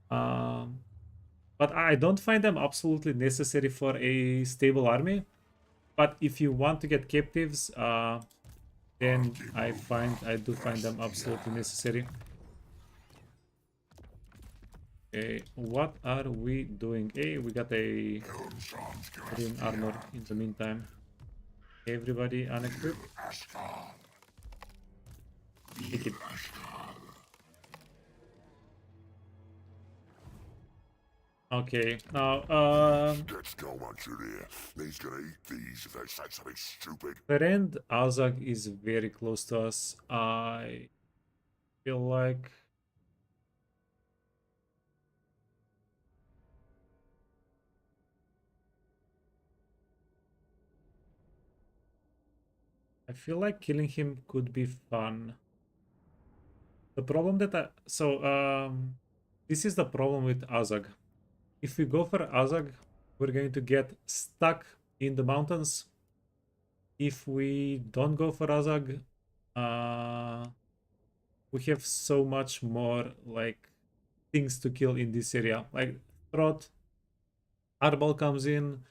But I don't find them absolutely necessary for a stable army. But if you want to get captives, then I do find them absolutely necessary. Okay, what are we doing? Hey, we got a green armor in the meantime. Everybody unequipped. Take it. Okay, now That's not what you hear. He's gonna eat these if they say something stupid. friend Azag is very close to us. I feel like killing him could be fun. The problem that this is the problem with Azag. If we go for Azag, we're going to get stuck in the mountains. If we don't go for Azag, we have so much more like things to kill in this area. Like Throat, Arbal comes in,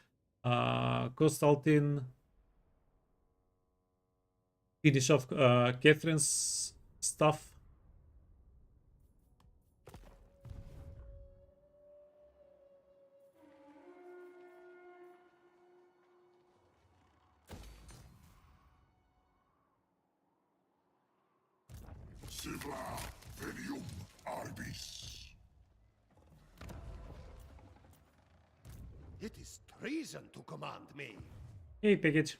Kostaltin, finish off Catherine's stuff. Sivla Venium Arbis. It is treason to command me. Hey, package.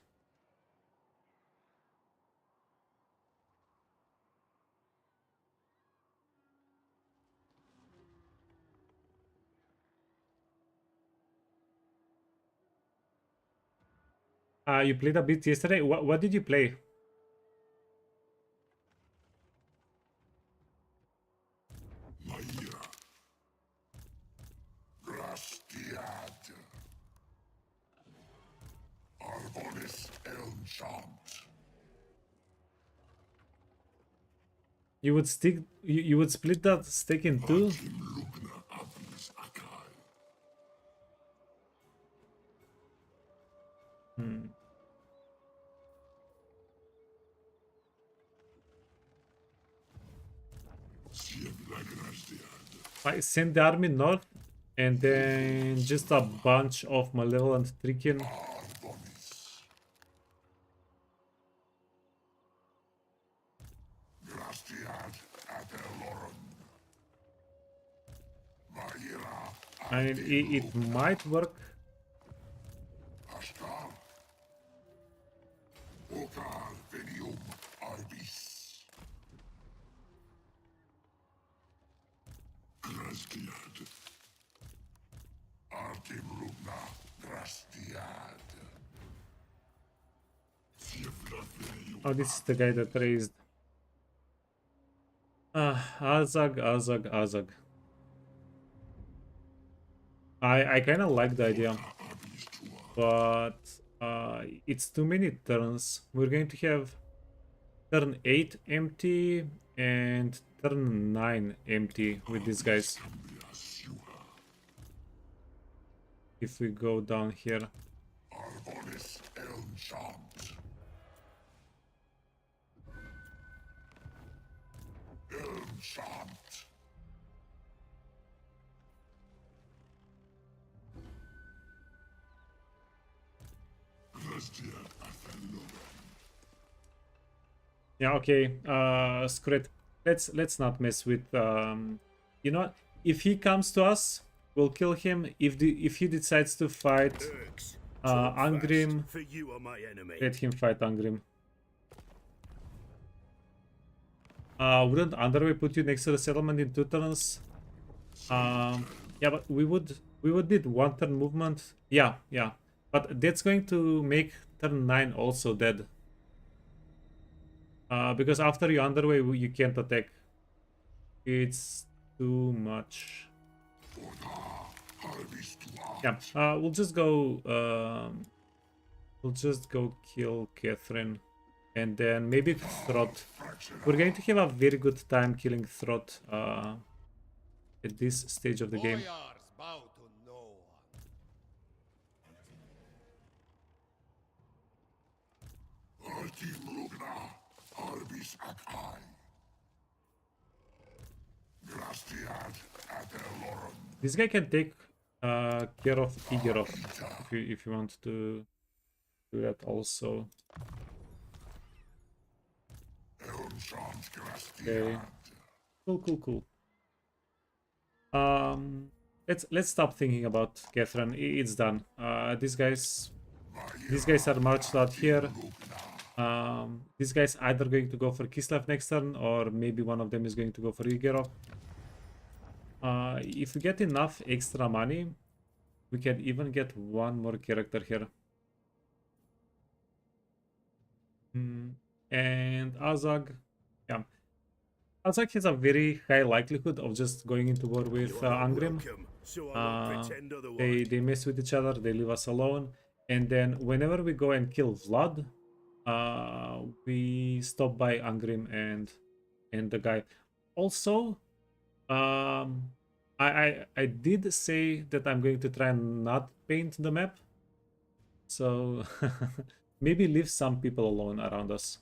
You played a bit yesterday. What did you play? Maira. Grastiad. Arbonis Elmchant. You would you would split that stake in two? Tim Lugna Abnis Akai. Sievla Grastiad. I send the army north and then just a bunch of malevolent tricking. Arbonis. Grastiad Adelorum. Maira. I mean, it might work. Ashtar. Okar Venium Arbis. Grastiad. Artim Lugna Grastiad. Sievla Venium. Oh, this is the guy that raised. Azag. I kind of like the idea, but it's too many turns. We're going to have turn 8 empty and turn 9 empty with these guys. If we go down here. Arbonis Elmchant. Elmchant. Grastiad Athelorum. Yeah, okay. Screw it. Let's not mess with you know what? If he comes to us, we'll kill him. If he decides to fight Angrim, For you are my enemy. let him fight Angrim. Wouldn't Underway put you next to the settlement in 2 turns? Yeah, but we would need 1 turn movement. Yeah. But that's going to make turn 9 also dead. Because after you Underway, you can't attack. It's too much. Yeah, we'll just go kill Catherine. And then maybe Throt. We're going to have a very good time killing Throt at this stage of the game. Boyars bow to no one. Artim Lugna Arbis Akai. Grastiad Adelorum. This guy can take care of Igorov if you want to do that also. Elmchant Okay. Grastiad. Cool. Let's stop thinking about Catherine. It's done. These guys are marched out here. These guys either going to go for Kislev next turn, or maybe one of them is going to go for Igorov. If we get enough extra money, we can even get one more character here. And Azag, yeah. Azag has a very high likelihood of just going into war with Angrim. They mess with each other, they leave us alone, and then whenever we go and kill Vlad, we stop by Angrim and the guy. Also, I did say that I'm going to try and not paint the map, so maybe leave some people alone around us.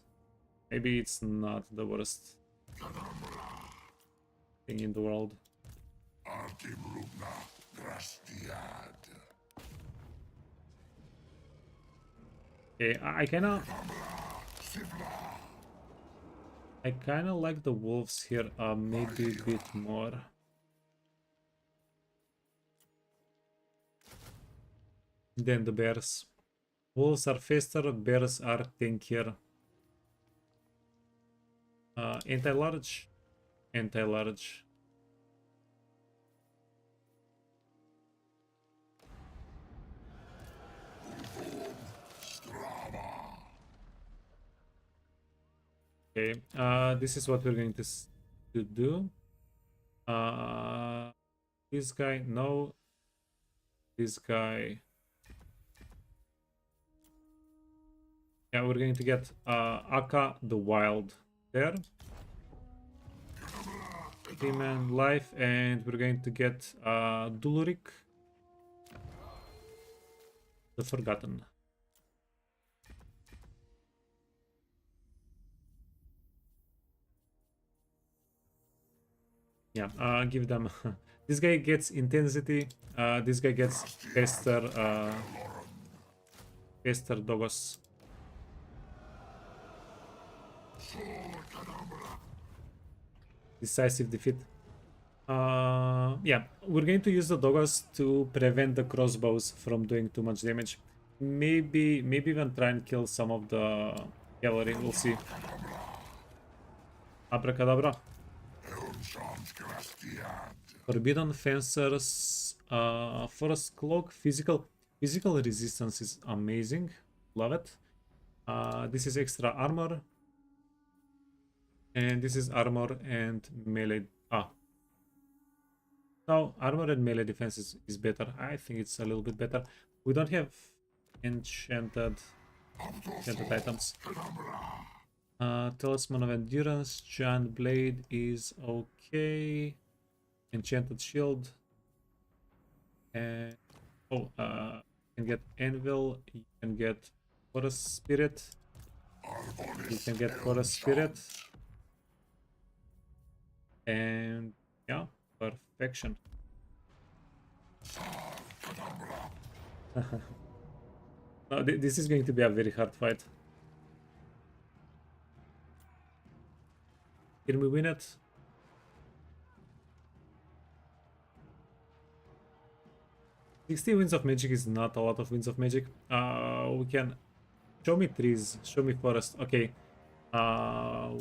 Maybe it's not the worst thing in the world. Artim Lugna Grastiad. Okay, I kinda... I kind of like the wolves here, maybe a bit more. Than the bears. Wolves are faster, bears are tankier. Anti-large. Anti-large. Okay, this is what we're going to do. This guy, no. This guy. Yeah, we're going to get Akka the Wild there. 3-man life, and we're going to get Dulurik the Forgotten. Yeah, give them. This guy gets intensity. This guy gets faster. Faster dogos. Decisive defeat. Yeah, we're going to use the dogos to prevent the crossbows from doing too much damage. Maybe even try and kill some of the cavalry. We'll see. Abracadabra. Forbidden Fencers, Forest Cloak, physical resistance is amazing, love it. This is extra armor, and this is armor and melee. No, armor and melee defense is better. I think it's a little bit better. We don't have enchanted items. Talisman of Endurance, Giant Blade is okay. Enchanted Shield. And you can get Anvil, you can get Forest Spirit. You can get Forest Spirit. And yeah, perfection. No, this is going to be a very hard fight. Can we win it? 60 winds of magic is not a lot of winds of magic. We can show me trees, show me forest. Okay,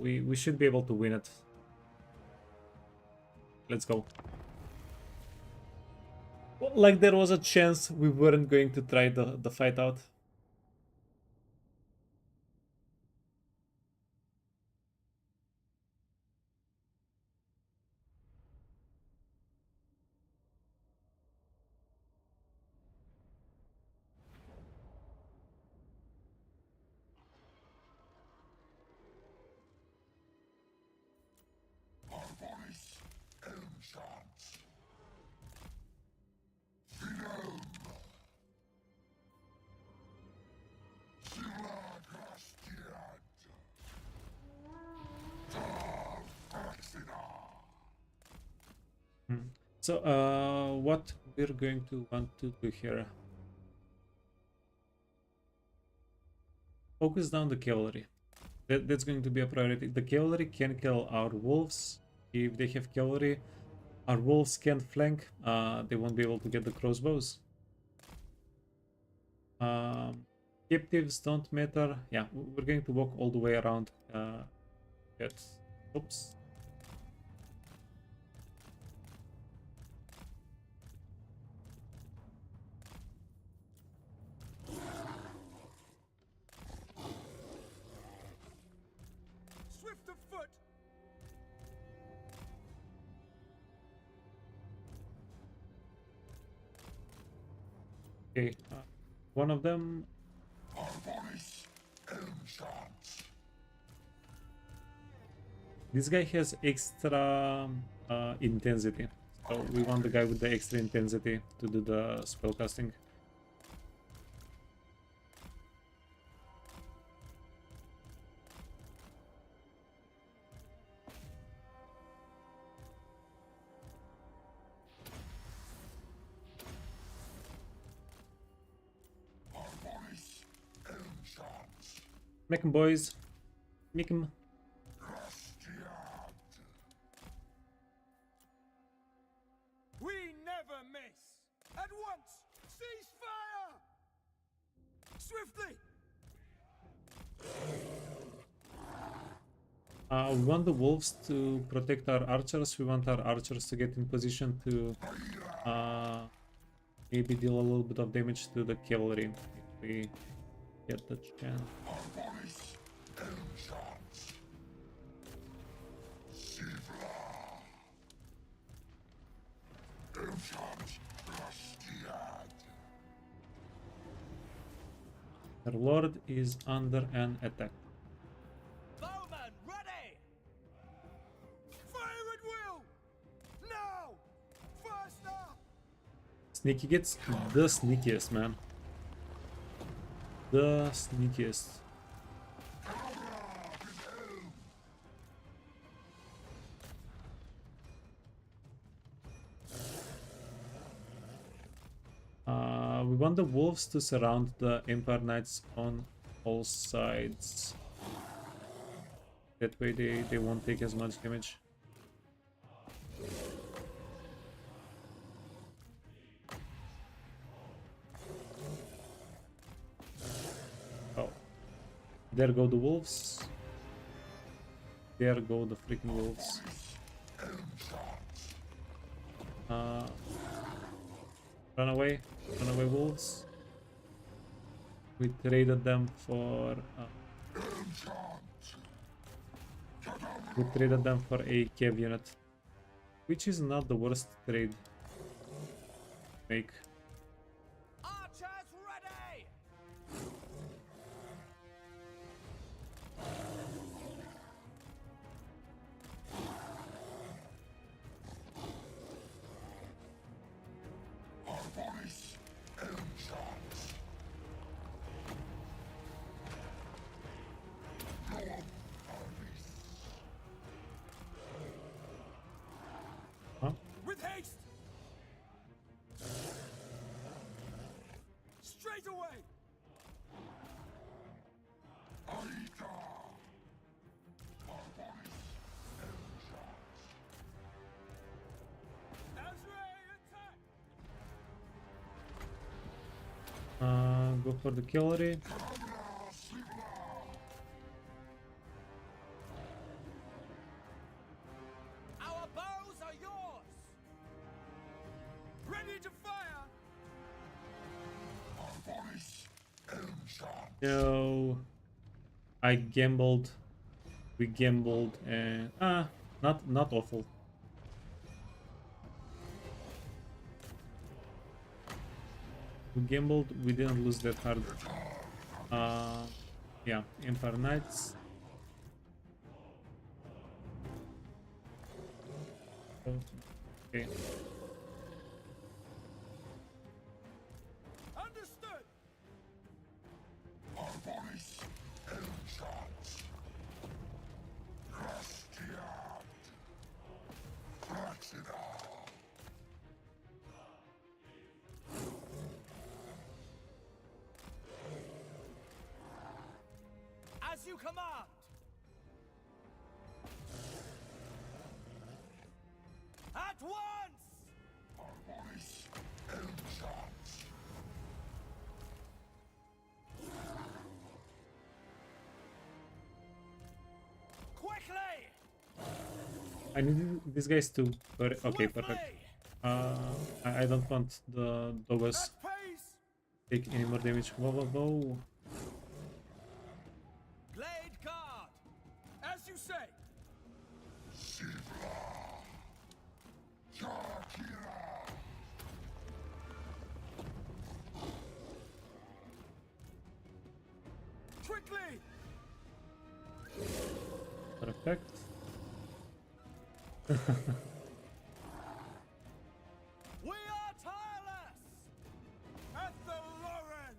we should be able to win it. Let's go. Like there was a chance we weren't going to try the fight out. So, what we're going to want to do here? Focus down the cavalry. That's going to be a priority. The cavalry can kill our wolves. If they have cavalry, our wolves can't flank. They won't be able to get the crossbows. Captives don't matter. Yeah, we're going to walk all the way around. Oops. Swift of foot! Okay, one of them. This guy has extra intensity, so we want the guy with the extra intensity to do the spellcasting. Make 'em, boys. Make 'em. Swiftly! We want the wolves to protect our archers. We want our archers to get in position to maybe deal a little bit of damage to the cavalry if we get the chance. Their lord is under an attack. Bowman, ready! Fire at will! Now! Faster! Sneaky gets the sneakiest, man. The sneakiest. We want the wolves to surround the Empire Knights on all sides. That way they won't take as much damage. Oh. There go the wolves. There go the freaking wolves. Run away wolves. We traded them for a cav unit, which is not the worst trade to make. Archers ready! Huh? With haste! Straight away! Go for the cavalry. Our bows are yours! Ready to fire! So I gambled. We gambled and not awful. We gambled, we didn't lose that hard. Yeah, Empire Knights. Okay. Understood! As you command! At once! Quickly! I need these guys to. Okay, perfect. I don't want the doggos At pace! take any more damage. Whoa, whoa, whoa. Blade guard! As you say! Quickly! Perfect. We are tireless! At the Lauren!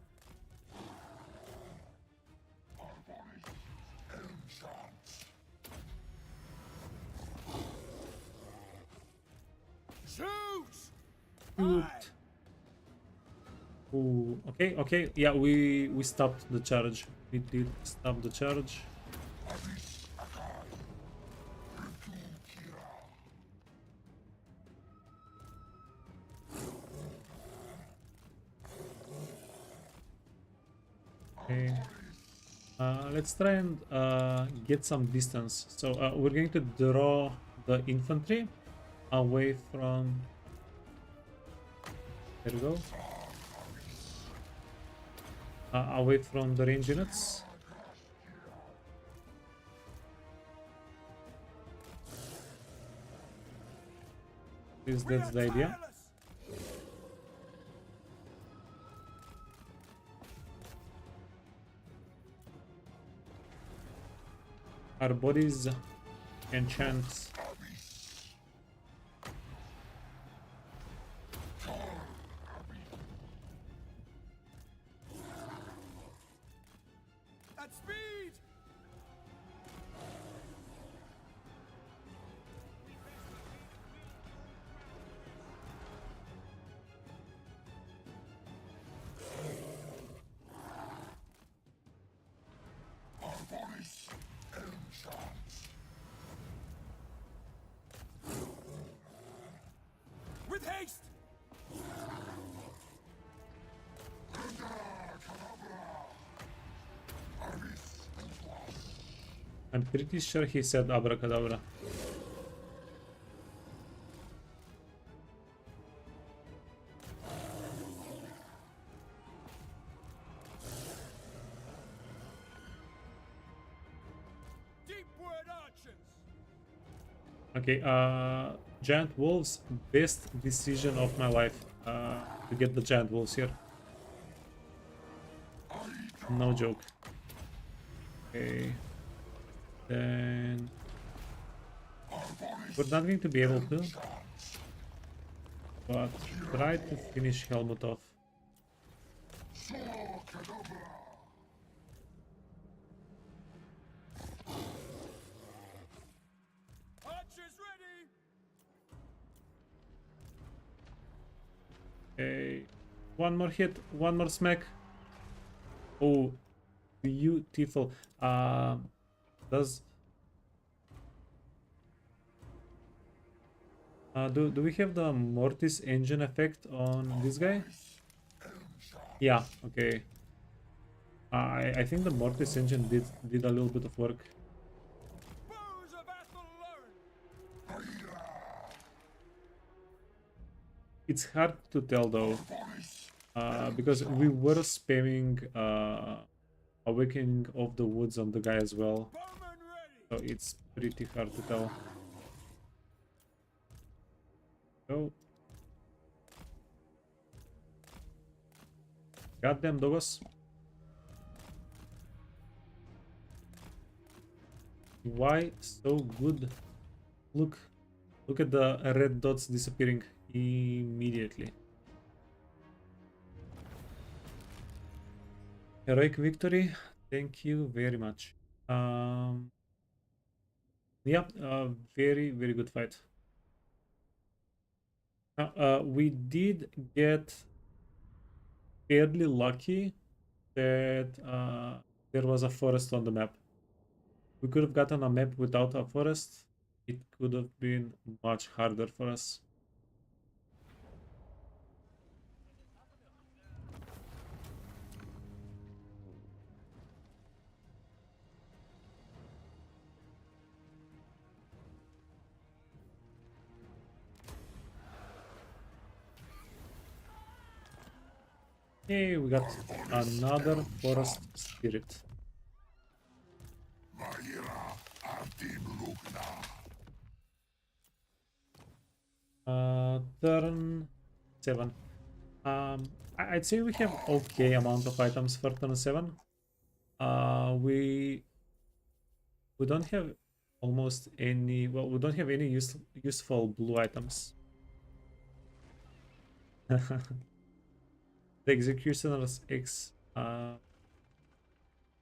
Shoot! Shoot. Aye. Ooh, okay. Yeah, we stopped the charge. We did stop the charge. Let's try and get some distance. So we're going to draw the infantry away from... There we go. Away from the range units. That's the idea. Our bodies enchant. At speed! With haste! I'm pretty sure he said abracadabra. Deep word archers! Okay, giant wolves, best decision of my life to get the giant wolves here. No joke. Okay. Then we're not going to be able to, but try to finish Helmut off. Archers ready! Okay, one more hit, one more smack. Oh, beautiful. Does do we have the Mortis engine effect on this guy? Yeah. Okay. I think the Mortis engine did a little bit of work. Bows of Athelloren! It's hard to tell though, because we were spamming Awakening of the Woods on the guy as well, Bowman ready! so it's pretty hard to tell. Go. Goddamn doggos. Why so good? Look at the red dots disappearing immediately. Heroic victory. Thank you very much. Yeah, very good fight. We did get fairly lucky that there was a forest on the map. We could have gotten a map without a forest. It could have been much harder for us. Hey, we got another forest spirit. Turn 7. I'd say we have okay amount of items for turn 7. We don't have almost any. Well, we don't have any useful blue items. The Executioner's X.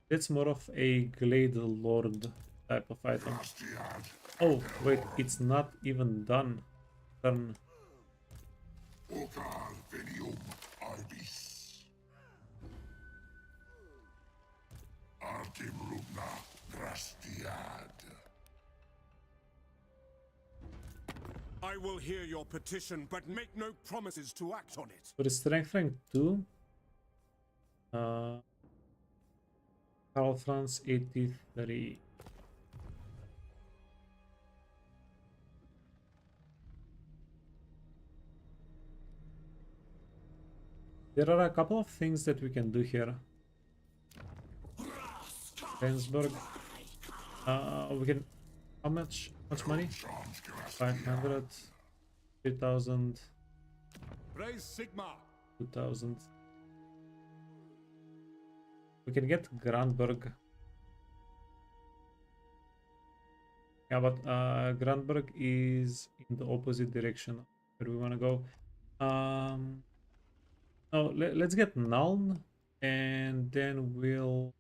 That's more of a Glade Lord type of item. Oh, wait, it's not even done. Turn. I will hear your petition, but make no promises to act on it. For strength rank 2. Karl Franz 83. There are a couple of things that we can do here. Rendsburg. We can. How much? Money? 500, 3,000, Raise Sigma. 2,000. We can get Grandberg. Yeah, but Grandberg is in the opposite direction where we want to go. Oh, let's get Nuln, and then we'll.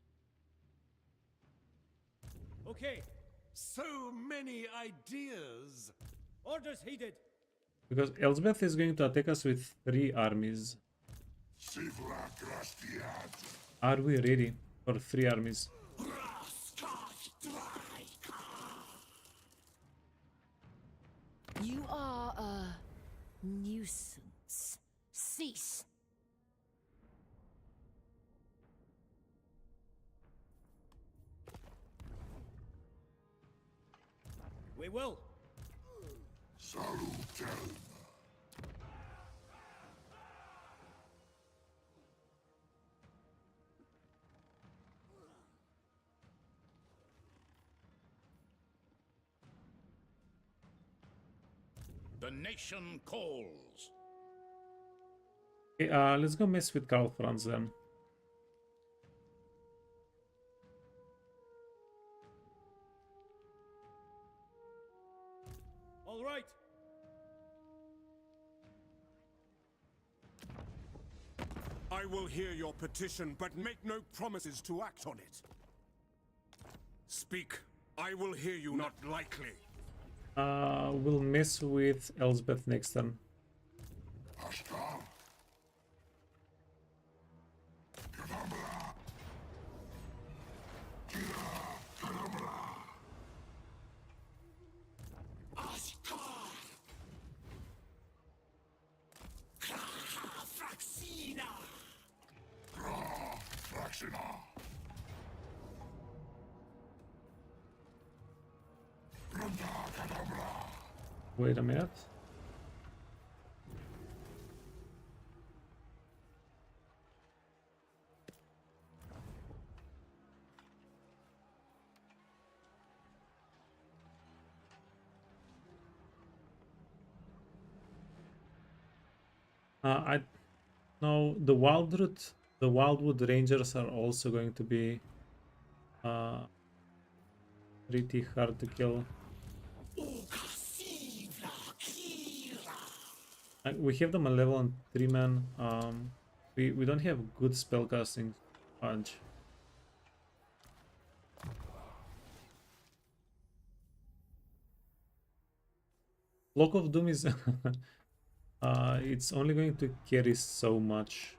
Okay. So many ideas. Orders heeded. Because Elsbeth is going to attack us with 3 armies. Are we ready for 3 armies? You are a nuisance. Cease. We will. The nation calls. Okay, let's go mess with Karl Franz then. All right. I will hear your petition, but make no promises to act on it. Speak. I will hear you. Not likely. We'll mess with Elsbeth next turn. Wait a minute. I know the Wildwood Rangers are also going to be pretty hard to kill. We have them a level on 3 man. We don't have good spellcasting punch. Block of Doom is it's only going to carry so much.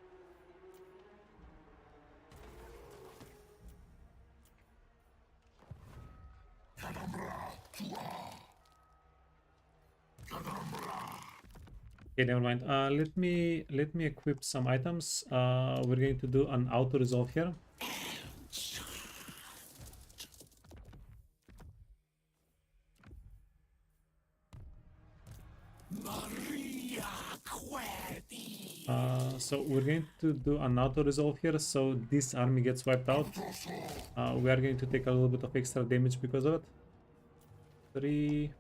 Okay, never mind. Let me equip some items. We're going to do an auto resolve here. So we're going to do an auto resolve here, so this army gets wiped out. We are going to take a little bit of extra damage because of it. 3.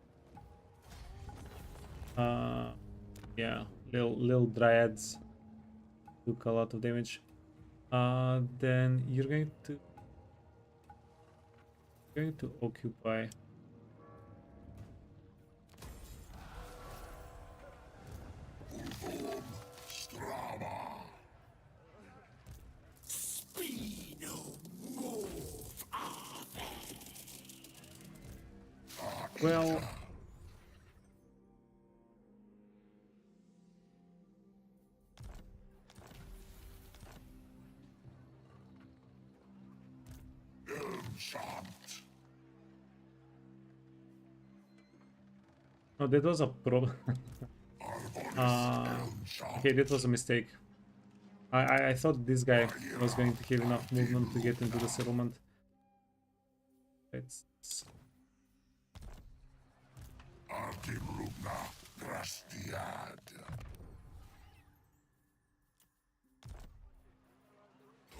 Yeah, little dryads took a lot of damage. Then you're going to occupy. Well, no, that was a problem. Okay, that was a mistake. I thought this guy was going to have enough movement to get into the settlement. Let's Artim Rugna Grastiad.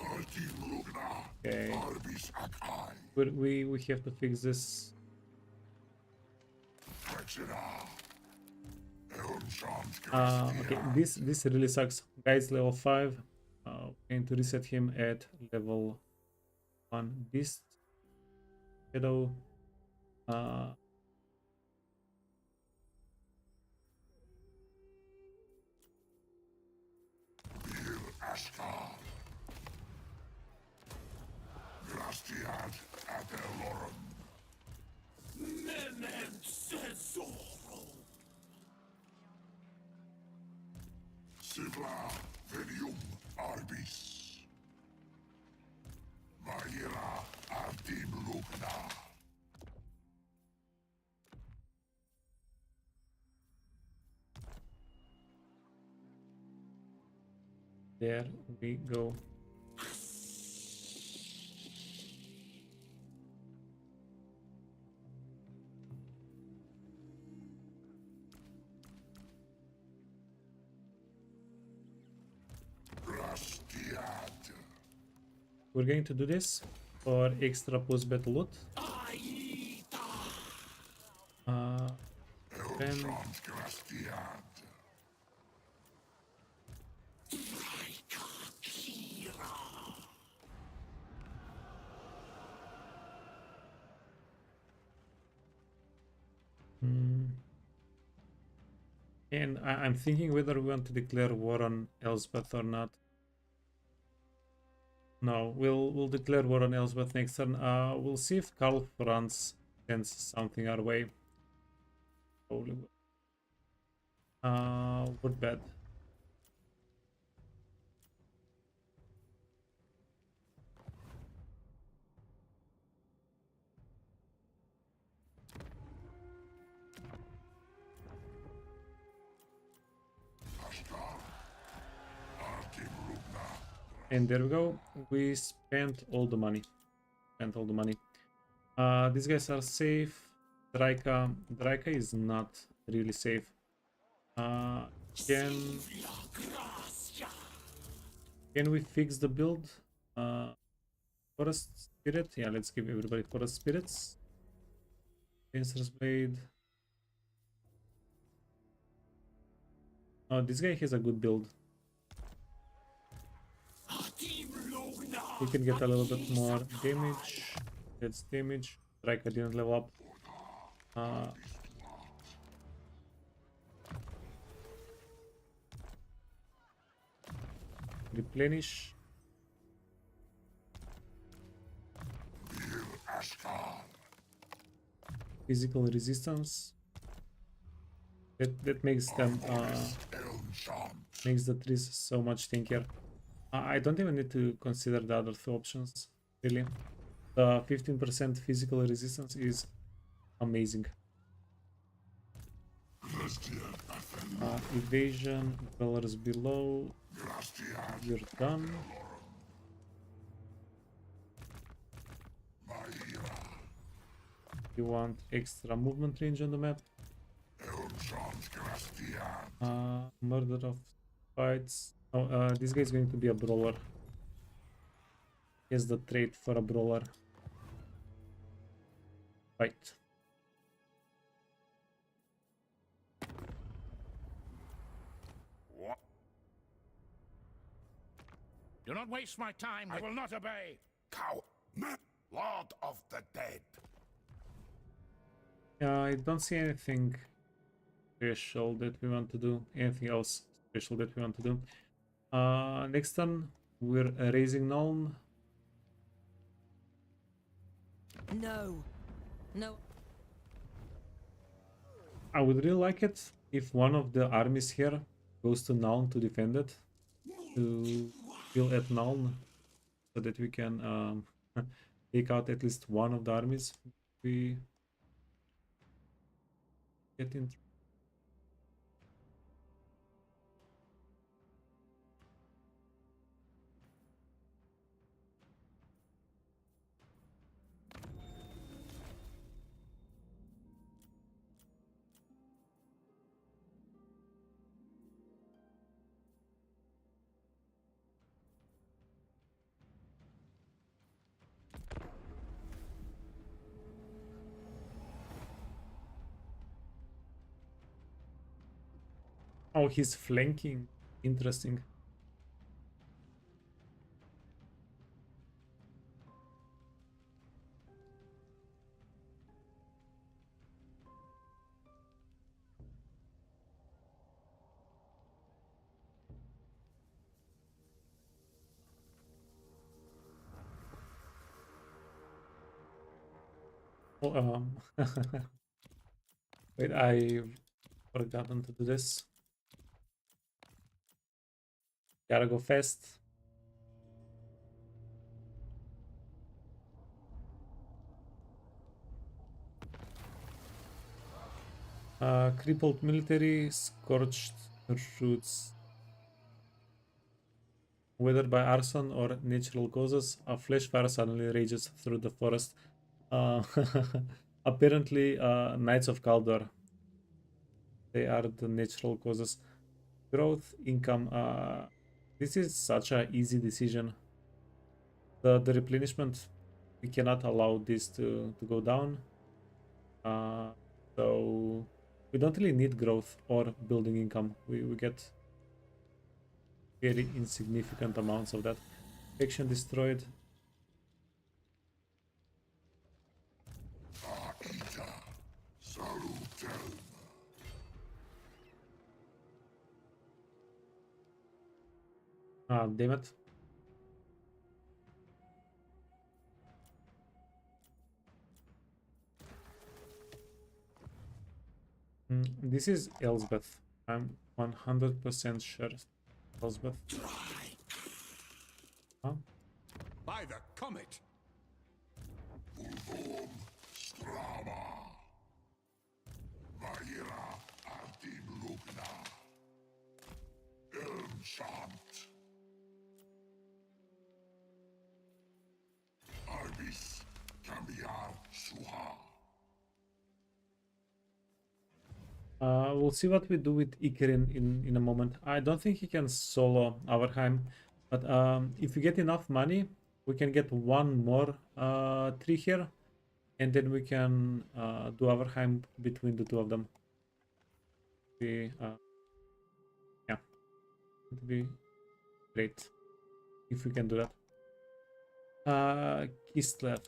Artim Rugna okay. Arbis Akai. But we have to fix this. Rexina. Elm Shams Okay, Grastiad. this really sucks. Guys, level 5. We're going to reset him at level 1. Beast Shadow. Bir Ashkar. Grastiad Adelorum. Sivla Venium Arbis. Maira Artim Rugna. There we go. Grastiad. We're going to do this for extra post-battle loot. Then Shams Grastiad. and I'm thinking whether we want to declare war on Elspeth or not. No, we'll declare war on Elspeth next turn. We'll see if Karl Franz sends something our way. Probably will. We're bad. And there we go. We spent all the money. These guys are safe. Drycha is not really safe. Can we fix the build? Forest Spirit. Yeah, let's give everybody Forest Spirits. Dancer's Blade. Oh, this guy has a good build. He can get a little bit more damage. That's damage. Drycha didn't level up. Replenish. Physical resistance. That makes them makes the trees so much tankier. I don't even need to consider the other two options, really. The 15% physical resistance is amazing. Evasion, colors below. You're done. You want extra movement range on the map? Murder of fights. Oh, this guy is going to be a brawler. He has the trait for a brawler. Fight. What? Do not waste my time. I will not obey. Cow. Lord of the dead. I don't see anything special that we want to do. Anything else special that we want to do. Next turn, we're raising Nuln. No. No. I would really like it if one of the armies here goes to Nuln to defend it. To kill at Nuln. So that we can take out at least one of the armies. We get in. Oh, he's flanking. Interesting. Oh, wait, I forgotten to do this. Gotta go fast. Crippled military, scorched roots. Whether by arson or natural causes, a flash fire suddenly rages through the forest. Uh, apparently, Knights of Kaldor. They are the natural causes. Growth, income. This is such a easy decision. The replenishment, we cannot allow this to go down. So we don't really need growth or building income. We get very insignificant amounts of that. Faction destroyed. Ah, damn it. This is Elsbeth. I'm 100% sure. Elsbeth. Huh? By the comet! We'll see what we do with Ikerin in a moment. I don't think he can solo Averheim, but if we get enough money, we can get one more tree here, and then we can do Averheim between the two of them. Yeah, it would be great if we can do that. Kislev.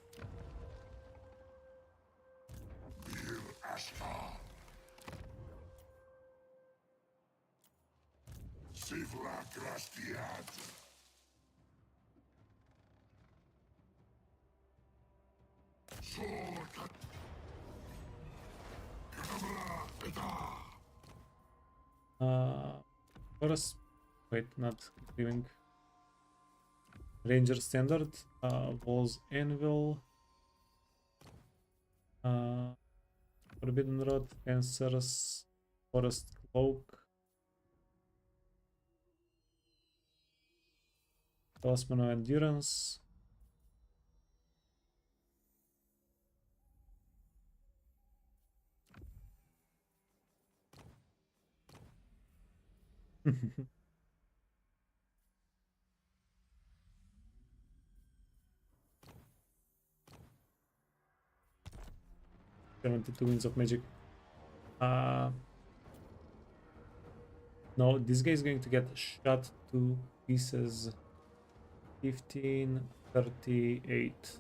Forest. Wait, not giving. Ranger standard. Walls anvil. Forbidden rod. Fencers. Forest cloak. Talisman of endurance. "72 winds of magic." No, this guy is going to get shot to pieces. 15, 38.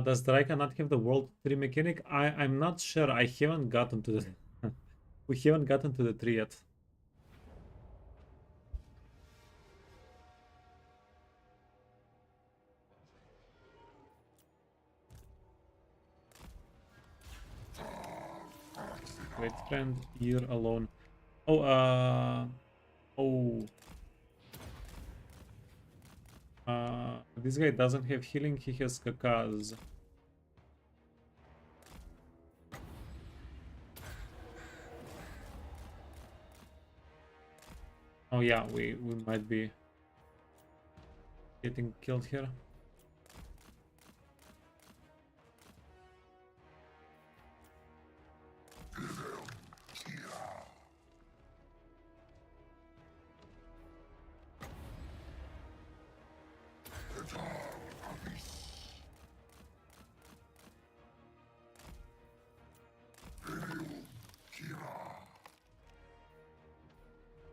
Does Drycha not have the World Tree mechanic? I'm not sure. I haven't gotten to the we haven't gotten to the tree yet. Wait, friend, you're alone. Oh, oh. This guy doesn't have healing, he has Kakaz. Oh yeah, we might be getting killed here.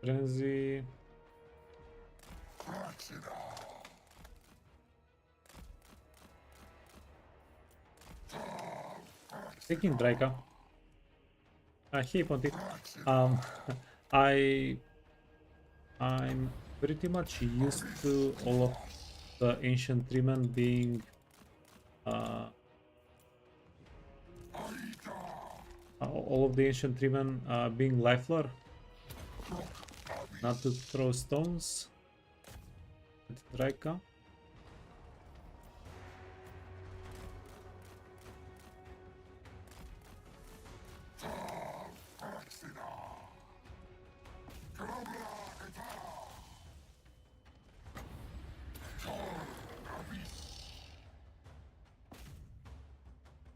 Frenzy. Taking Drycha. Hey Ponti. Um, I I'm pretty much used to all of the ancient treemen being all of the ancient treemen being lifelore, not to throw stones at Drycha.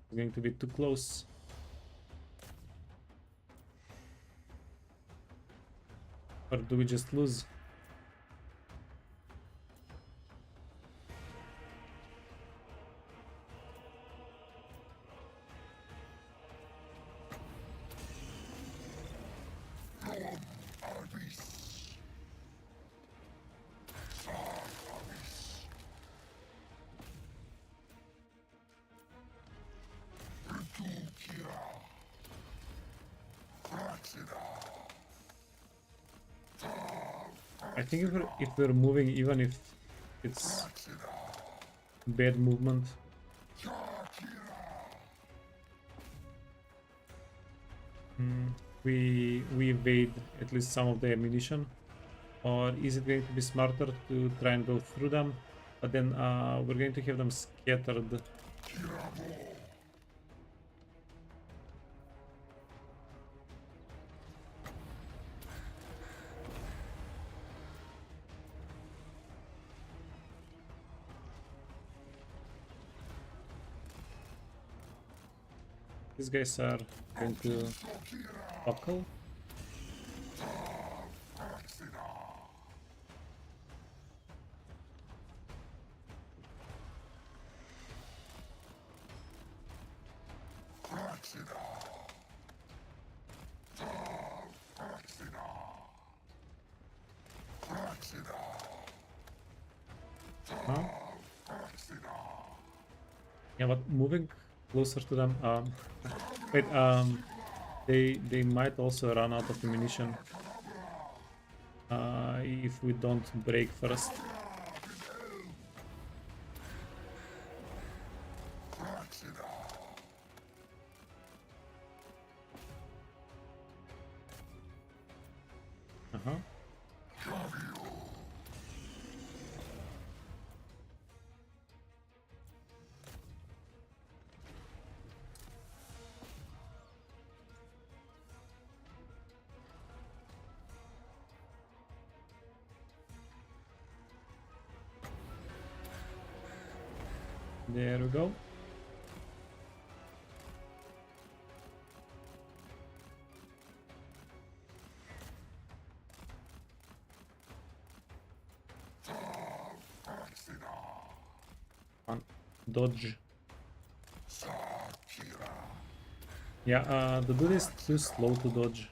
It's going to be too close. Or do we just lose? I think if we're moving, even if it's bad movement, we evade at least some of the ammunition. Or is it going to be smarter to try and go through them? But then we're going to have them scattered. These guys are going to buckle. Huh? Yeah, but moving closer to them. Wait. They might also run out of ammunition if we don't break first. There we go. On dodge. Yeah, the dude is too slow to dodge.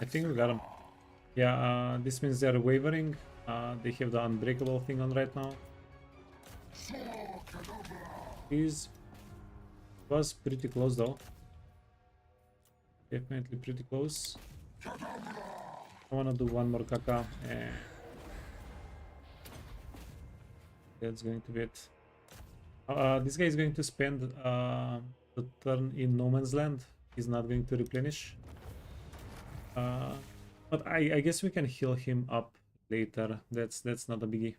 I think we got him. Yeah, this means they're wavering. They have the unbreakable thing on right now. He's was pretty close though. Definitely pretty close. I wanna do one more caca and that's going to be it. This guy is going to spend the turn in no man's land. He's not going to replenish. But I guess we can heal him up later. That's not a biggie.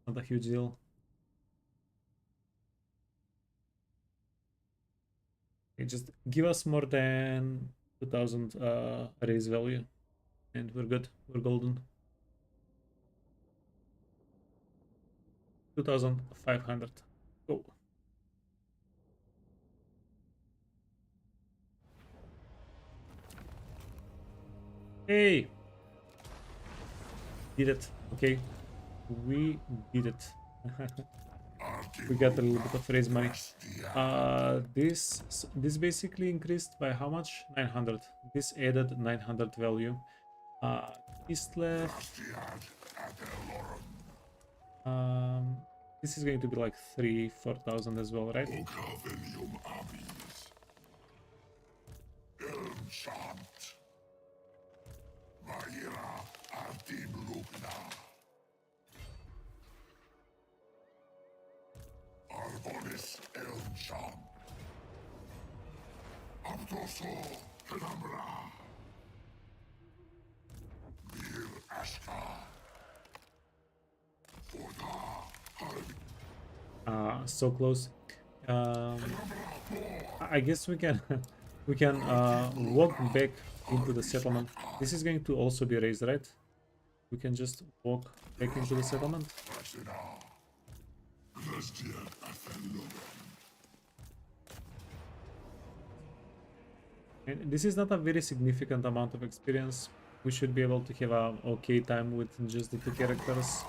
Not a huge deal. Okay, just give us more than 2000 raise value and we're good. We're golden. 2500. Go. Hey! Did it. Okay. We did it. we got a little bit of raise money. This basically increased by how much? 900. This added 900 value. Kislev. This is going to be like 3,000-4,000 as well, right? So close. I guess we can we can walk back into the settlement. This is going to also be raised, right? We can just walk back into the settlement. And this is not a very significant amount of experience. We should be able to have a okay time with just the two characters.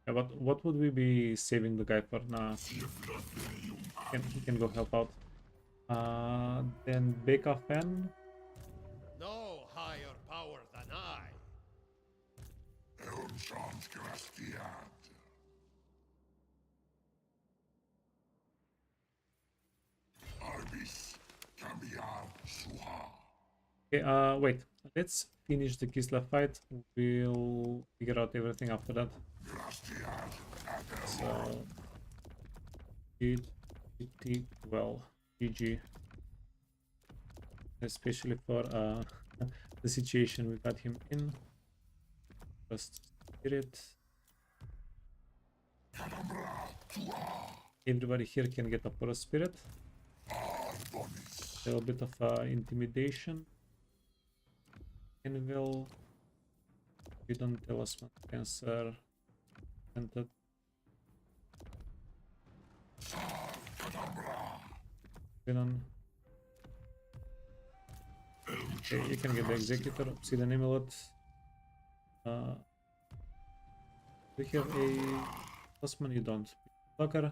Yeah, but what would we be saving the guy for? Nah, he can go help out. Then Beka Fan. No higher power than I. Okay, wait. Let's finish the Kislev fight. We'll figure out everything after that. So, it well, GG. Especially for the situation we got him in. First spirit. Everybody here can get a Porous Spirit. A little bit of intimidation. Anvil. You don't tell us what cancer. Entered. Venom. Okay, you can get the Executor, Obsidian Amulet. We have a Osman, you don't. Blocker.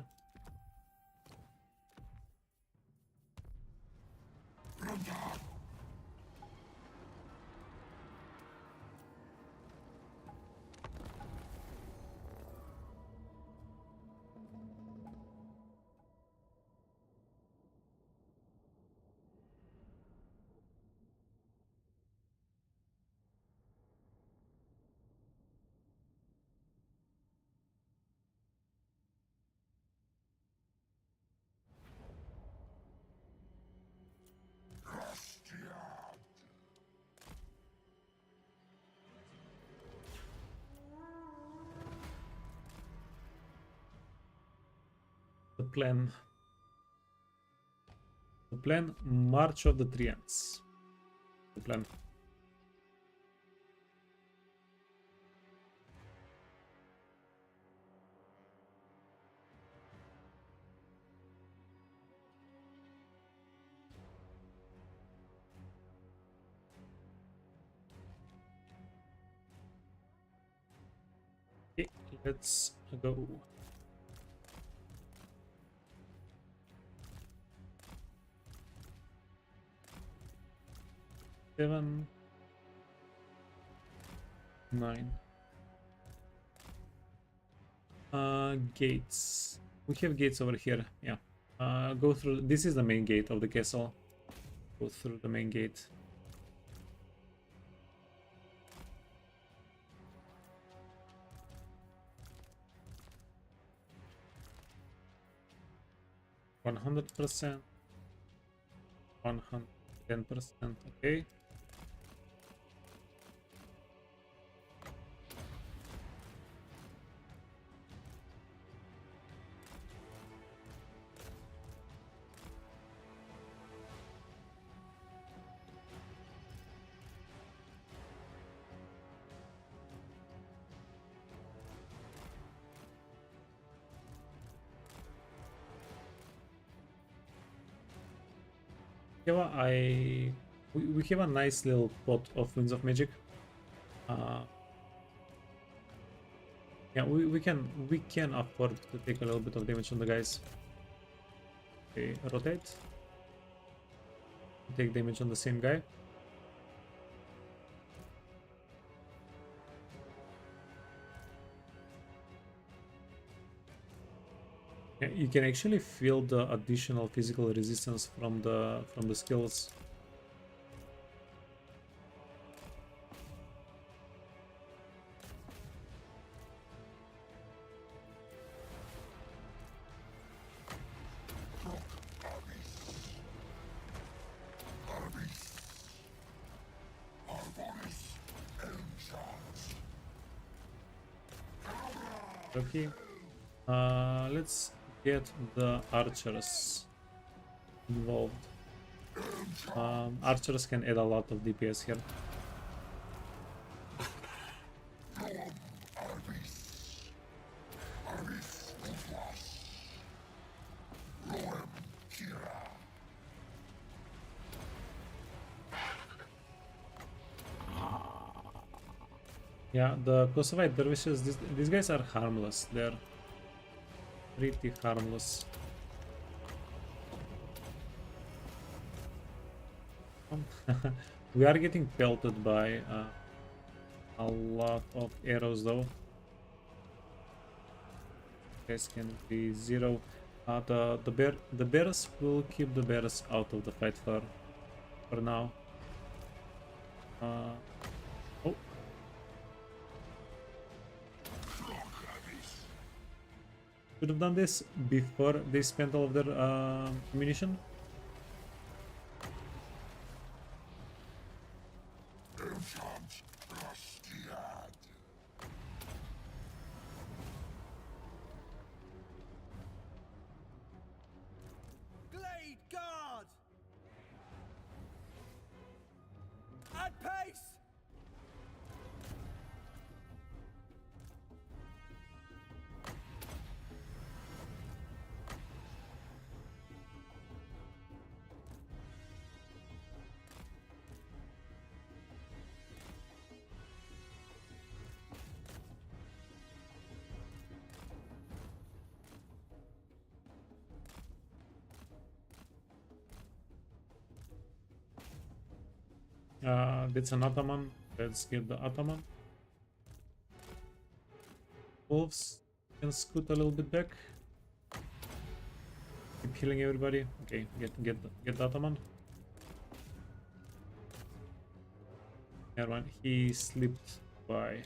The plan. The plan, March of the Treants. The plan. Okay, let's go. Seven, 9. Gates. We have gates over here. Yeah. Go through. This is the main gate of the castle. Go through the main gate. %, 110%. Okay. Yeah, well, I We have a nice little pot of Winds of Magic. Yeah, we can afford to take a little bit of damage on the guys. Okay, rotate. Take damage on the same guy. Yeah, you can actually feel the additional physical resistance from the skills. Okay. Let's get the archers involved. Archers can add a lot of DPS here. Yeah, the Kosovoite dervishes, these guys are harmless. They're pretty harmless. We are getting pelted by a lot of arrows though. Guys can be zero. The bears will keep the bears out of the fight for now. Oh. Should have done this before they spent all of their ammunition. Glade guard! At pace! That's an Ataman. Let's get the Ataman. Wolves can scoot a little bit back. Keep healing everybody. Okay, get the Ataman. Everyone, he slipped by.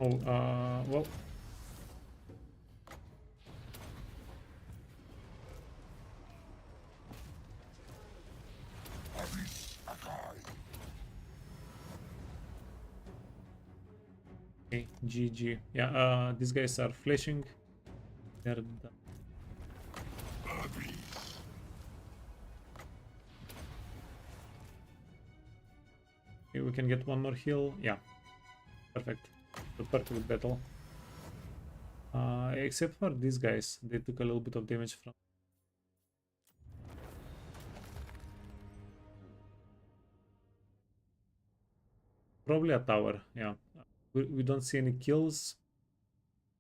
Oh, well. Okay, GG. Yeah, these guys are flashing. They're done. Okay, we can get one more heal. Yeah, perfect. The perfect battle. Except for these guys, they took a little bit of damage from. Probably a tower, yeah. We don't see any kills.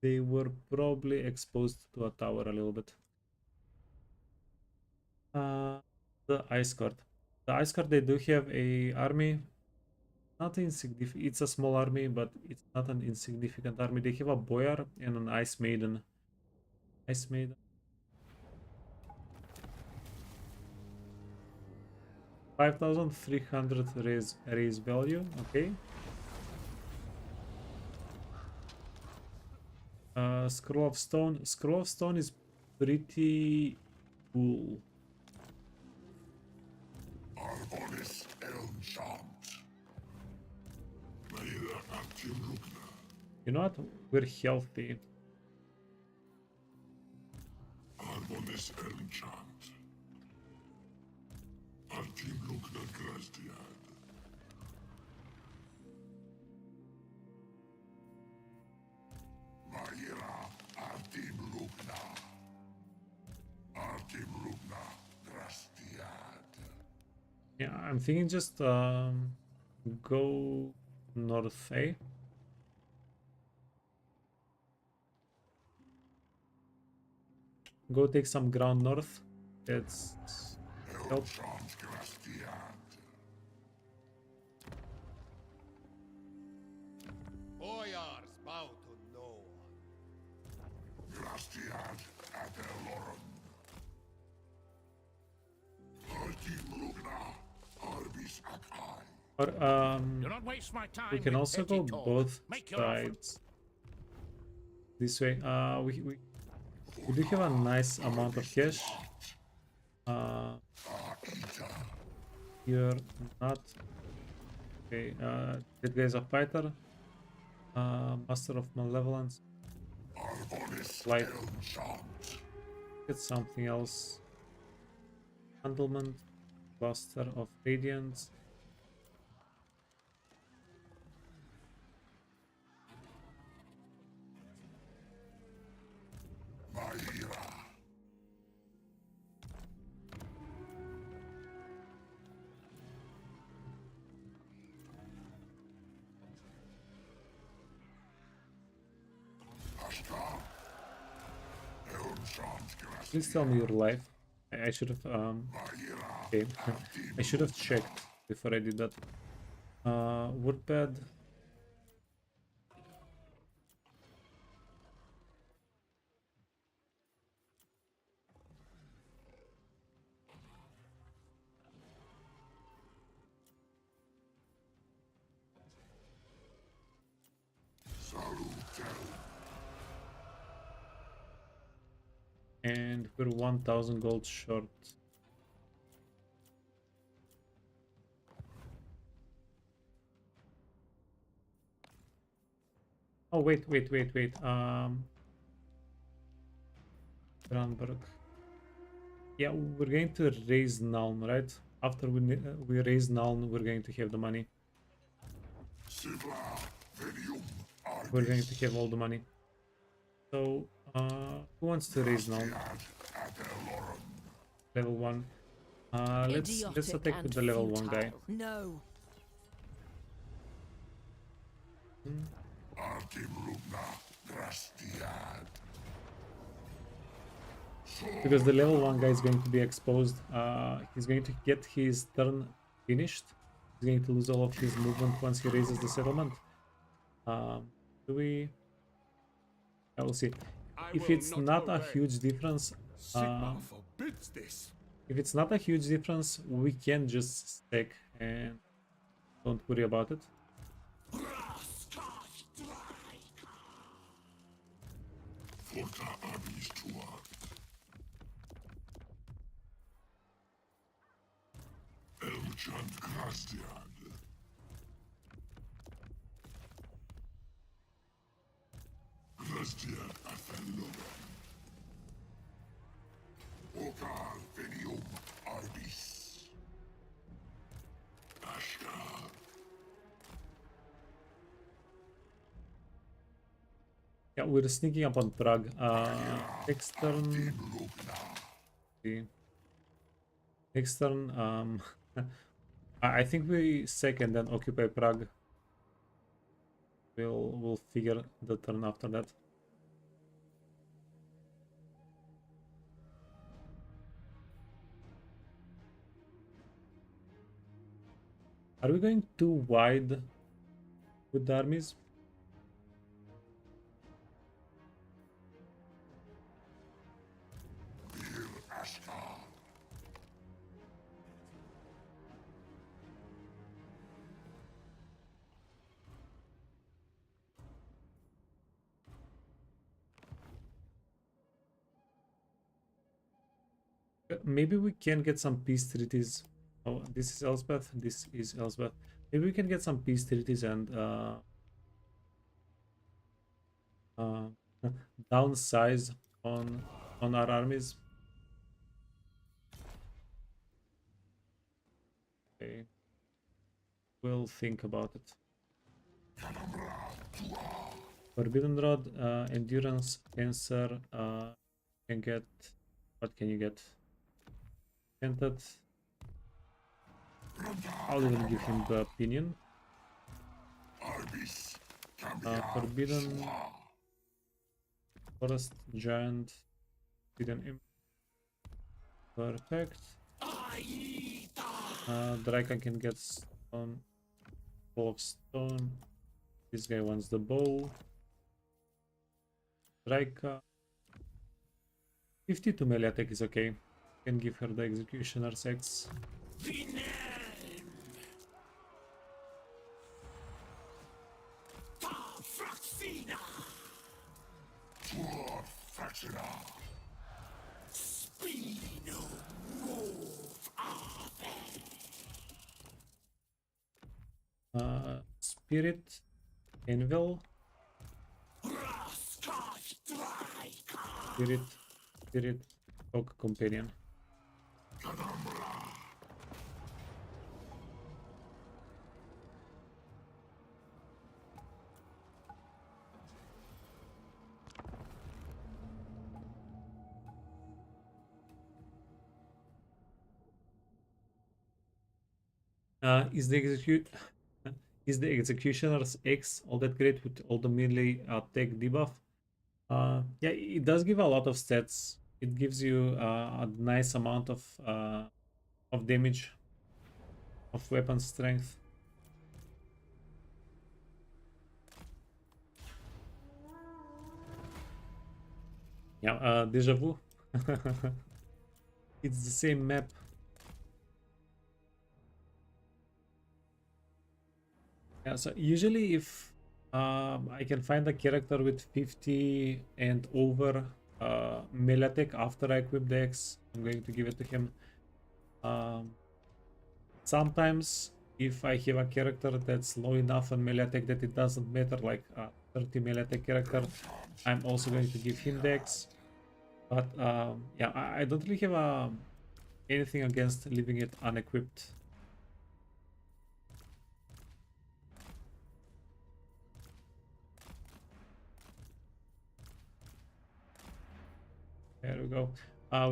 They were probably exposed to a tower a little bit. The Ice Guard. The Ice Guard, they do have a army. Not insignificant. It's a small army, but it's not an insignificant army. They have a Boyar and an Ice Maiden. Ice Maiden. $5,300 raise value. Okay. Scroll of Stone. Scroll of Stone is pretty cool. Arbonis Elmchant. You know what? We're healthy. Arbonis Disenchant. Altim Lugna Grastiad. Maira Altim Lugna. Altim Lugna Grastiad. Yeah, I'm thinking just go north, eh? Go take some ground north. That's help. Elchant Grastiad. Boyars bow to no one. Grastiad Adelorum. Altim Lugna Arbis Akai. Or Do not waste my time. we can with also petty go talk. both Make your offer. sides. This way. We do have a nice amount of cash. You're not okay. That guy's a fighter. Master of Malevolence. Like get something else. Handlement. Cluster of Radiance. Please tell me your life. I should have okay. I should have checked before I did that. Woodpad. And we're 1000 gold short. Oh wait. Brandberg. Yeah, we're going to raise Nuln, right? After we raise Nuln, we're going to have the money. We're going to have all the money. So, who wants to raise Nuln? Level 1. Let's attack with the level 1 guy. No. Because the level 1 guy is going to be exposed. He's going to get his turn finished. He's going to lose all of his movement once he raises the settlement. Do we... I will see. If it's not a huge difference... forbids this. If it's not a huge difference, we can just stack and don't worry about it. Forta Abis Tua. Elchant Grastiad. Grastiad Athellorum. Ocar Venium Arbis. Ashka. Yeah, we're sneaking up on Prague. Next turn... See. Next turn, I think we sack and then occupy Prague. We'll figure the turn after that. Are we going too wide with the armies? Maybe we can get some peace treaties. Oh, this is Elspeth. This is Elspeth. Maybe we can get some peace treaties and downsize on our armies. I will think about it. Forbidden Rod, Endurance, Cancer, can get... What can you get? Tented. I'll even give him the Opinion. Forbidden... Forest, Giant, Hidden Imp. Perfect. Drycha can get stone, ball of stone. This guy wants the bow. Drycha. 52 melee attack is okay. Can give her the Executioner's Axe. Spirit, Anvil. Spirit, Oak Companion. Is the Executioner's X all that great with all the melee attack debuff? Yeah, it does give a lot of stats. It gives you a nice amount of damage, of weapon strength. Yeah, Deja Vu. It's the same map. Yeah, so usually if I can find a character with 50 and over melee attack after I equip the X, I'm going to give it to him. Sometimes if I have a character that's low enough on melee attack that it doesn't matter, like a 30 melee attack character, I'm also going to give him the X. But yeah, I don't really have anything against leaving it unequipped. There we go.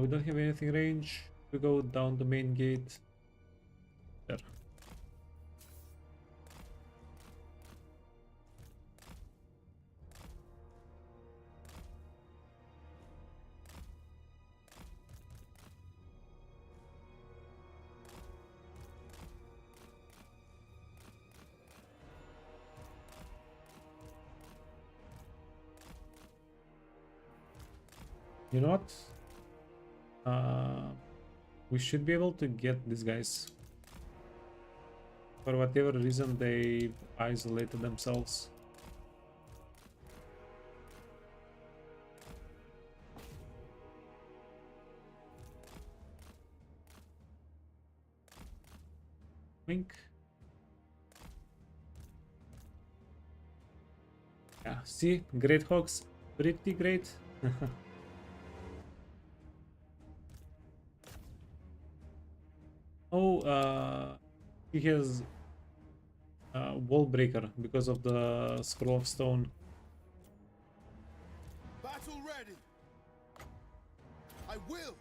We don't have anything range. We go down the main gate. There. You know what? We should be able to get these guys. For whatever reason, they isolated themselves. Wink. Yeah, see? Great Hawks. Pretty great. Oh, he has wall breaker because of the scroll of stone. Battle ready. I will.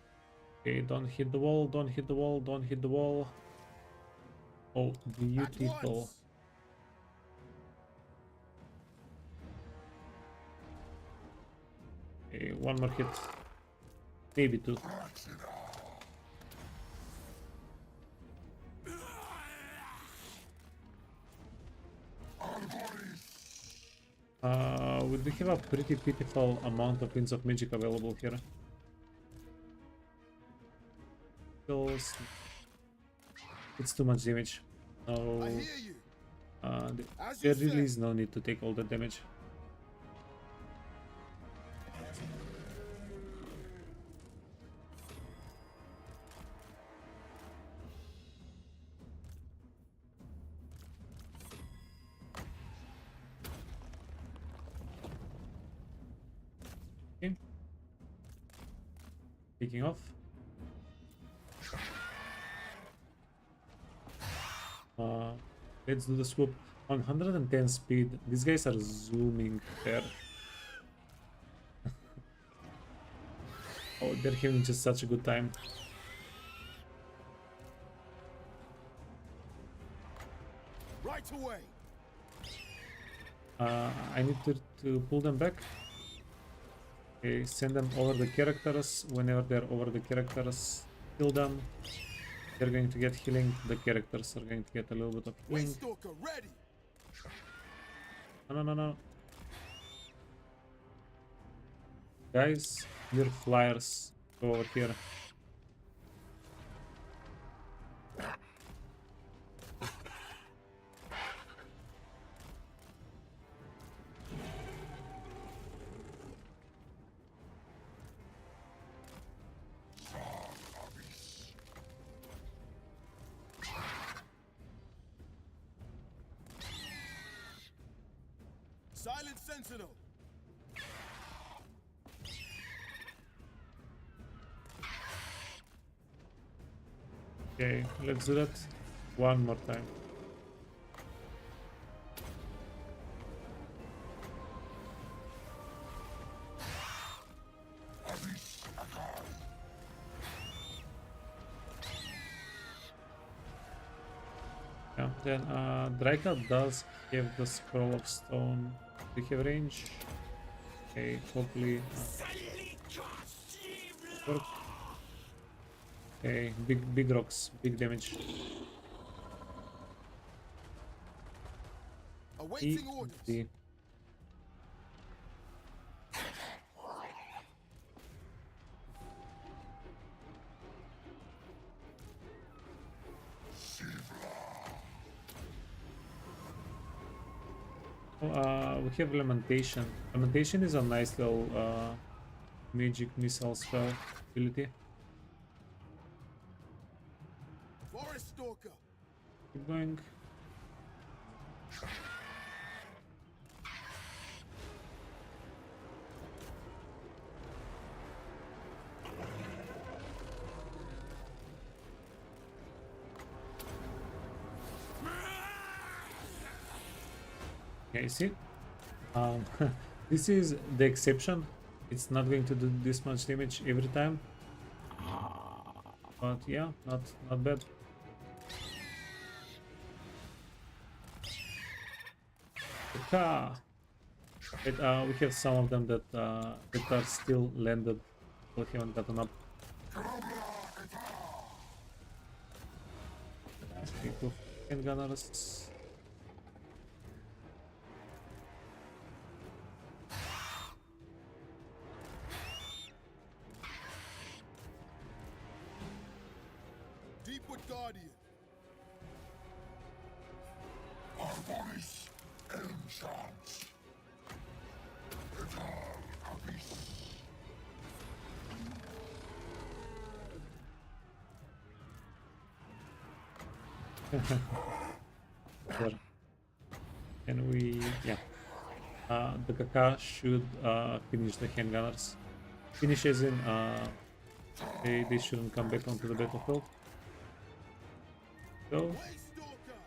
Okay, don't hit the wall, don't hit the wall, don't hit the wall. Oh, beautiful. Okay, one more hit. Maybe two. We do have a pretty pitiful amount of Winds of Magic available here. It's too much damage. No, I hear you. there really is no need to take all the damage. Okay. Picking off. Let's do the swoop. 110 speed. These guys are zooming there. Oh, they're having just such a good time. Right away. I need to pull them back. Okay, send them over the characters. Whenever they're over the characters, kill them. They're going to get healing. The characters are going to get a little bit of healing. Stalker ready. No, no, no, no. Guys, your flyers go over here. Silent Sentinel. Okay, let's do that one more time. Yeah, then Drycha does have the scroll of stone. Do you have range? Okay, hopefully. Work. Okay, big rocks, big damage. Awaiting orders. Easy. We have Lamentation. Lamentation is a nice little magic missile spell ability. Forest Stalker. Keep going. Okay, see? This is the exception. It's not going to do this much damage every time. But yeah, not bad. But, we have some of them that are still landed. We haven't gotten up. Handgunners. Deepwood Guardian. Arboris Elmshands. Etar Abyss. There. And we, yeah. The Kaka should finish the handgunners. Finish as in, they shouldn't come back onto the battlefield. Go. Stalker.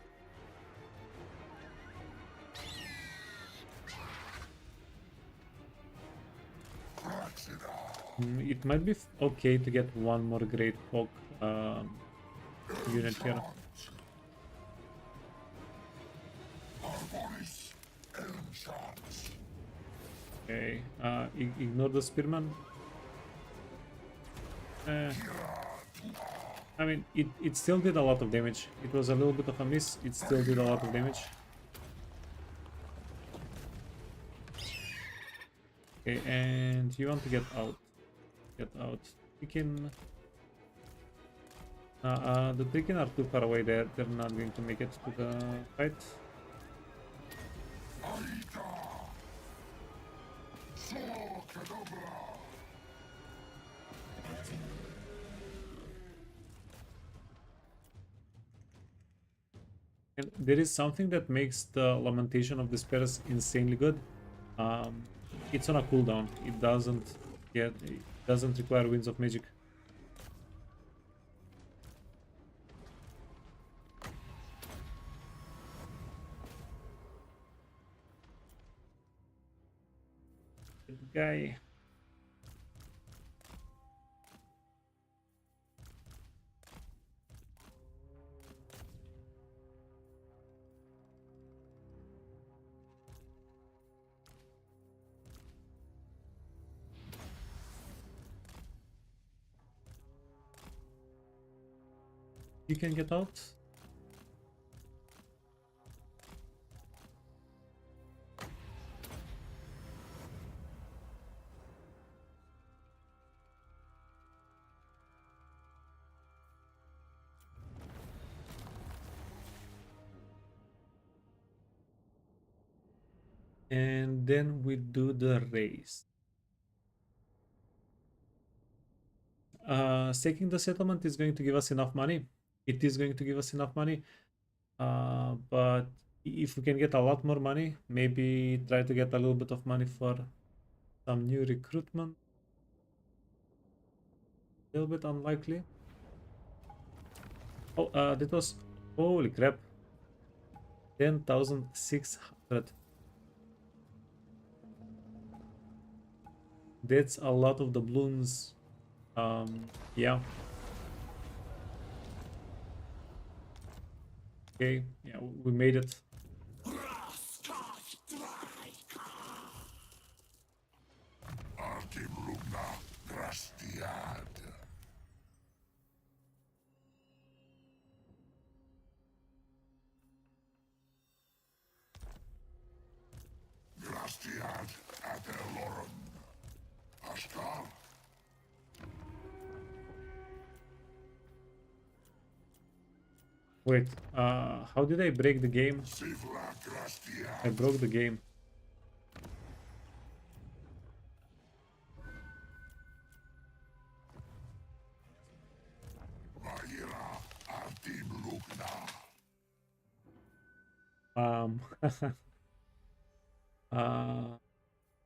It might be okay to get one more Great Hawk unit here. Arboris Elmshands. Okay, ignore the spearman. I mean, it still did a lot of damage. It was a little bit of a miss. It still did a lot of damage. Okay, and you want to get out. Get out. Trikin. The Trikin are too far away there. They're not going to make it to the fight. And there is something that makes the Lamentation of Despairs insanely good. It's on a cooldown. It doesn't require Winds of Magic. That guy. You can get out. And then we do the race. Staking the settlement is going to give us enough money. It is going to give us enough money. But if we can get a lot more money, maybe try to get a little bit of money for some new recruitment. A little bit unlikely. Oh, that was, holy crap, 10,600. That's a lot of doubloons. Yeah. Okay, yeah, we made it. Artimlugna Grastiad. Grastiad Adelorum. Ashtar. Wait, how did I break the game? Sivla Grastiad. I broke the game. Vaira Artimlugna.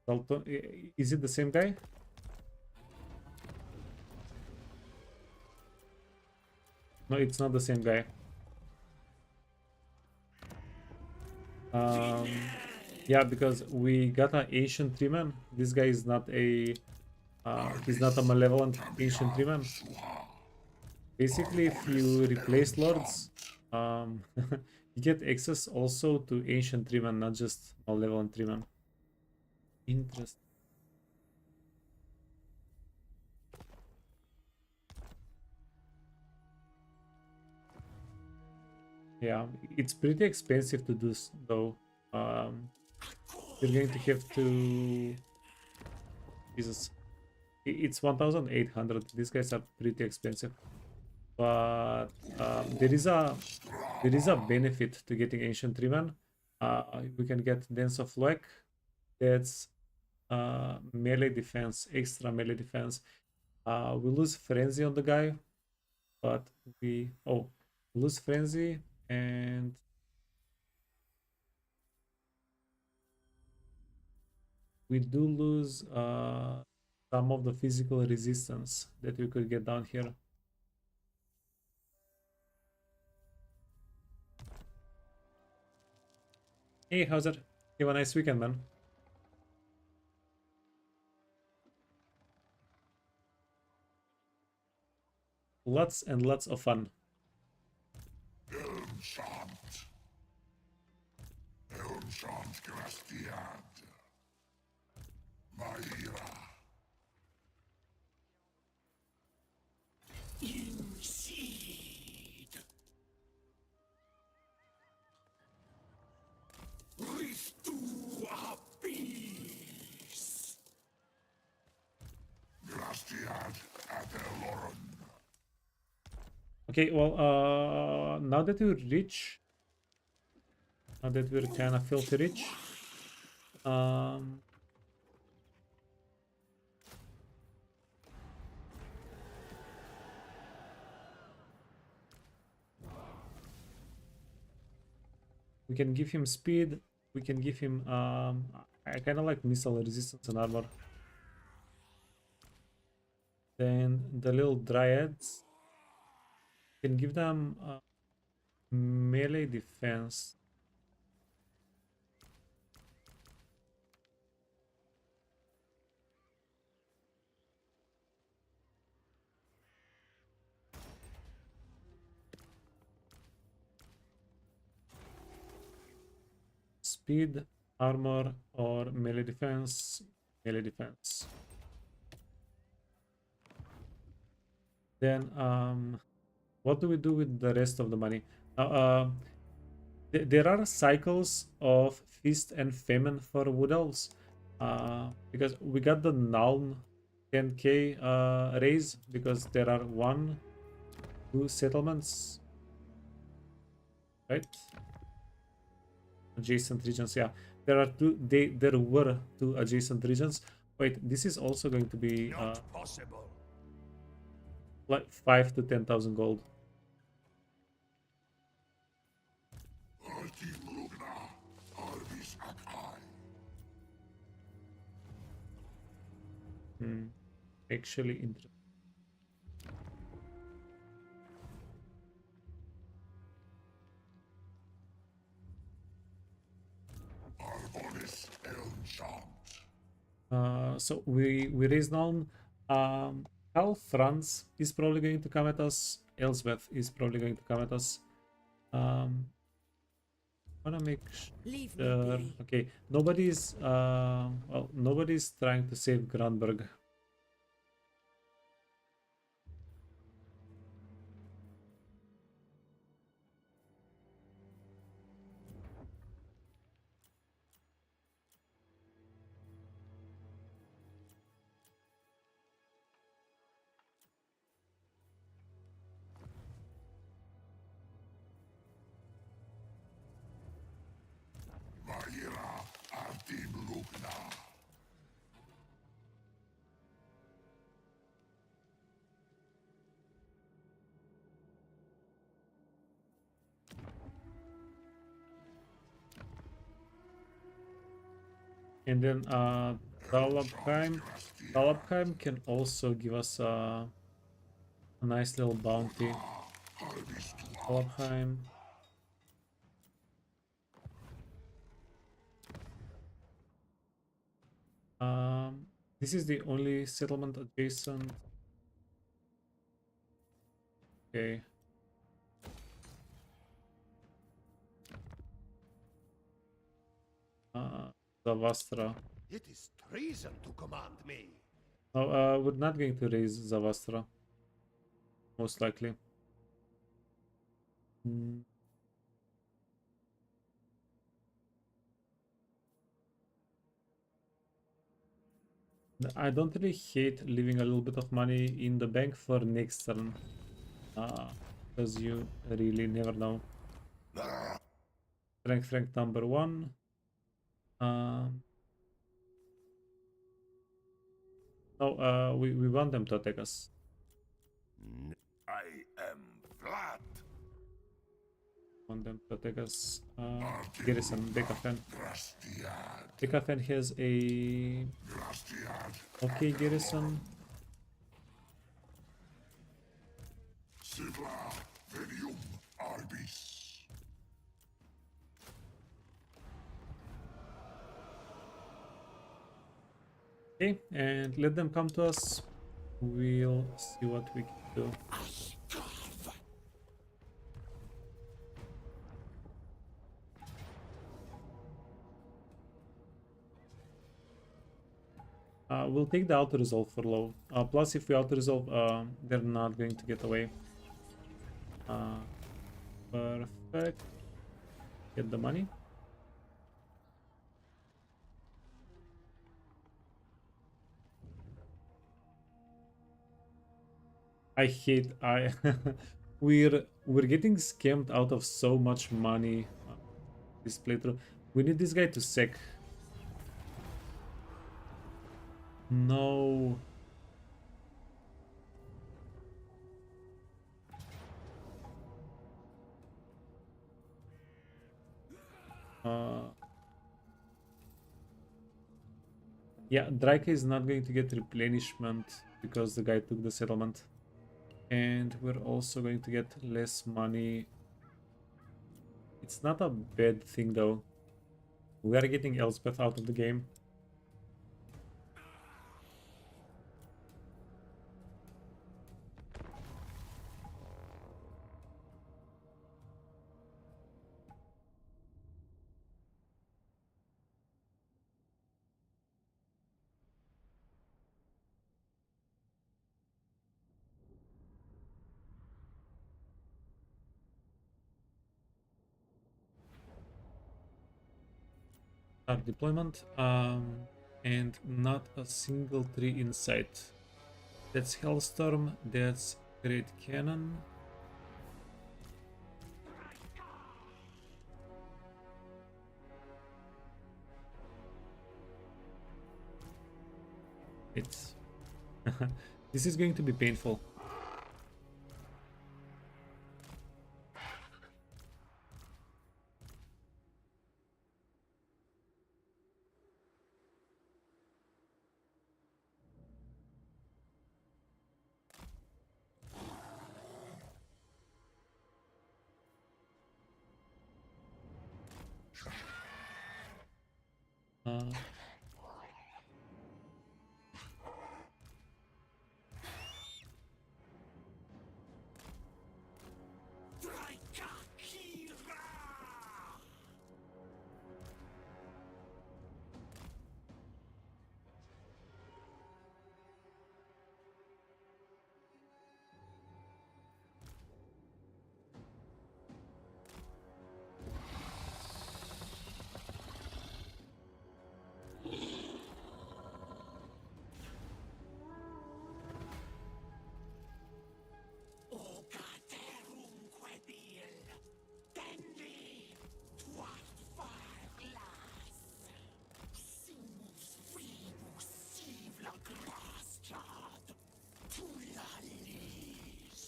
Dalton, is it the same guy? No, it's not the same guy. Yeah, because we got an ancient treeman. This guy is not a he's not a malevolent ancient treeman. Basically, if you replace lords, you get access also to ancient treeman, not just malevolent treeman. Interesting. Yeah, it's pretty expensive to do though. You're going to have to. Jesus, it's 1,800. These guys are pretty expensive, but there is a benefit to getting ancient treeman. We can get dance of luck. That's melee defense, extra melee defense. We lose frenzy on the guy, but we lose frenzy and we do lose some of the physical resistance that we could get down here. Hey, how's it? Have a nice weekend, man. Lots and lots of fun. Elmshant. Elmshant Grastiad. Vaira. Indeed. Restore peace. Grastiad Adelorum. Okay, well, now that we're rich, now that we're kind of filthy rich, we can give him speed. We can give him I kind of like missile resistance and armor. Then the little dryads can give them melee defense. speed, armor, or melee defense. Melee defense. Then what do we do with the rest of the money? There are cycles of feast and famine for Wood Elves, because we got the Nuln 10k raise because there are 2 settlements, right? Adjacent regions, yeah. There are 2. There were 2 adjacent regions. Wait, this is also going to be Not possible. like 5 to 10,000 gold. Actually interesting. So we raise down. Hal Franz is probably going to come at us. Elsbeth is probably going to come at us. Wanna make Leave me sure. be. Okay, nobody's well, nobody's trying to save Grandberg. And then Dalabheim can also give us a nice little bounty. Dalabheim. This is the only settlement adjacent. Okay. Zavastra. It is treason to command me. No, we're not going to raise Zavastra. Most likely. I don't really hate leaving a little bit of money in the bank for next turn. Because you really never know. Strength number 1. No, we want them to attack us. I am flat. Want them to attack us. Garrison, Decafan. Decafan has a... Okay, Garrison. Okay, and let them come to us. We'll see what we can do. We'll take the auto resolve for low. Plus, if we auto resolve, they're not going to get away. Perfect. Get the money. I hate we're getting scammed out of so much money this playthrough. We need this guy to sec. No. Yeah, Drycha is not going to get replenishment because the guy took the settlement. And we're also going to get less money. It's not a bad thing though. We are getting Elspeth out of the game. Start deployment. And not a single tree in sight. That's Hellstorm. That's Great Cannon. It's this is going to be painful. Uh, Drycha Kira! Ogaterumque bil, dendi, tuat farglas, simus vivus sivla grasjad, tulalis.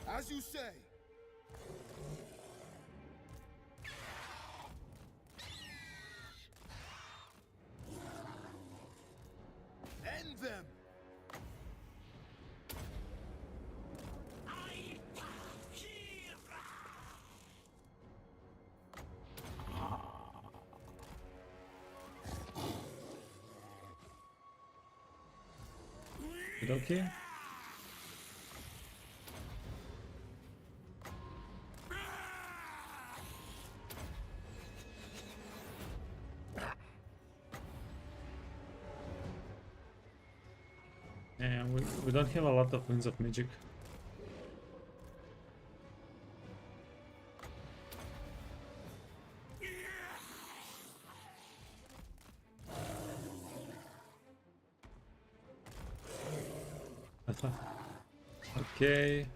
As you say. End them! Aita Kira! it okay? And we don't have a lot of winds of magic. Okay.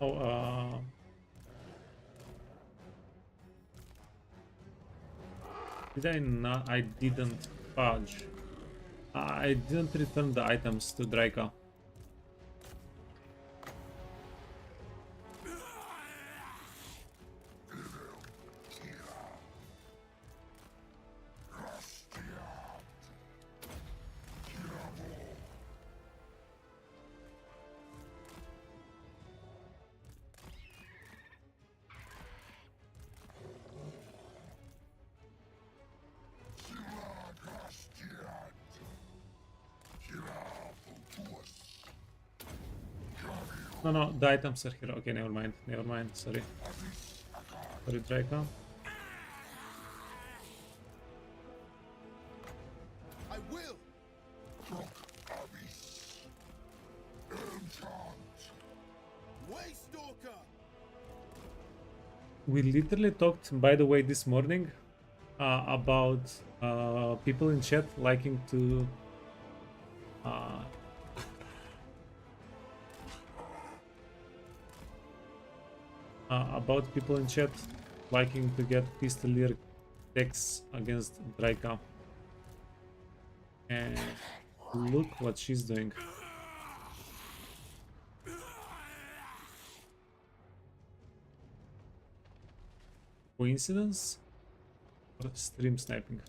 Oh, did I not? I didn't fudge. I didn't return the items to Drycha. No, no, the items are here. Okay, never mind. Never mind. Sorry. Sorry, Drycha. I will! Waystalker! We literally talked, by the way, this morning about people in chat liking to about people in chat liking to get pistolier decks against Drycha. And look what she's doing. Coincidence? Or stream sniping?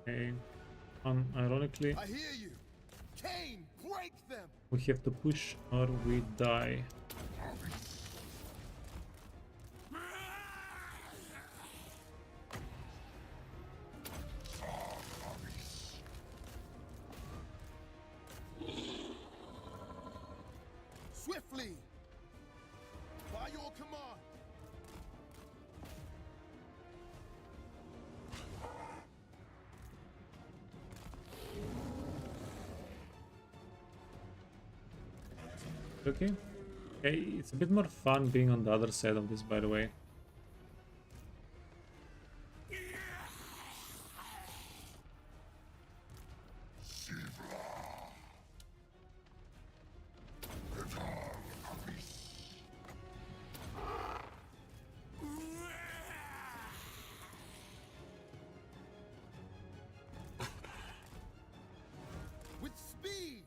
Okay. Ironically, I hear you. Cain, break them. we have to push or we die. Swiftly. By your command. Okay. Okay, it's a bit more fun being on the other side of this, by the way. With speed.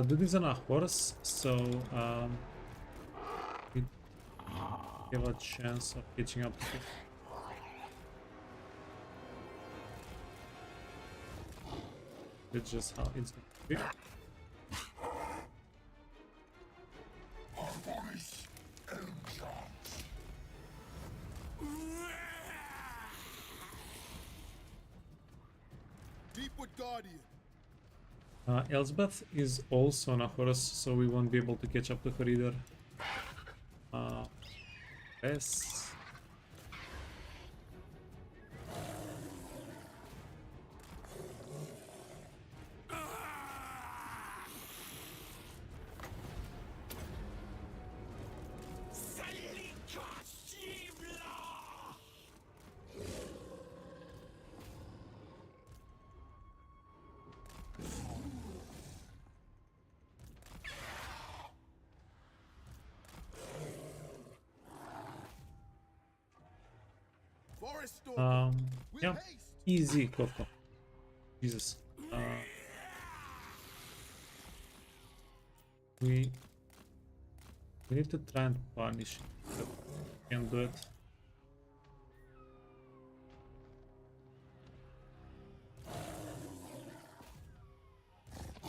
Dude is on a horse, so we have a chance of catching up to him. That's just how it's going to be. Deepwood Guardian. Elsbeth is also on a horse, so we won't be able to catch up to her either. Yes. Forest Stalker. With Yeah, haste. easy, Kofko. Jesus. We need to try and punish it, but can't do it.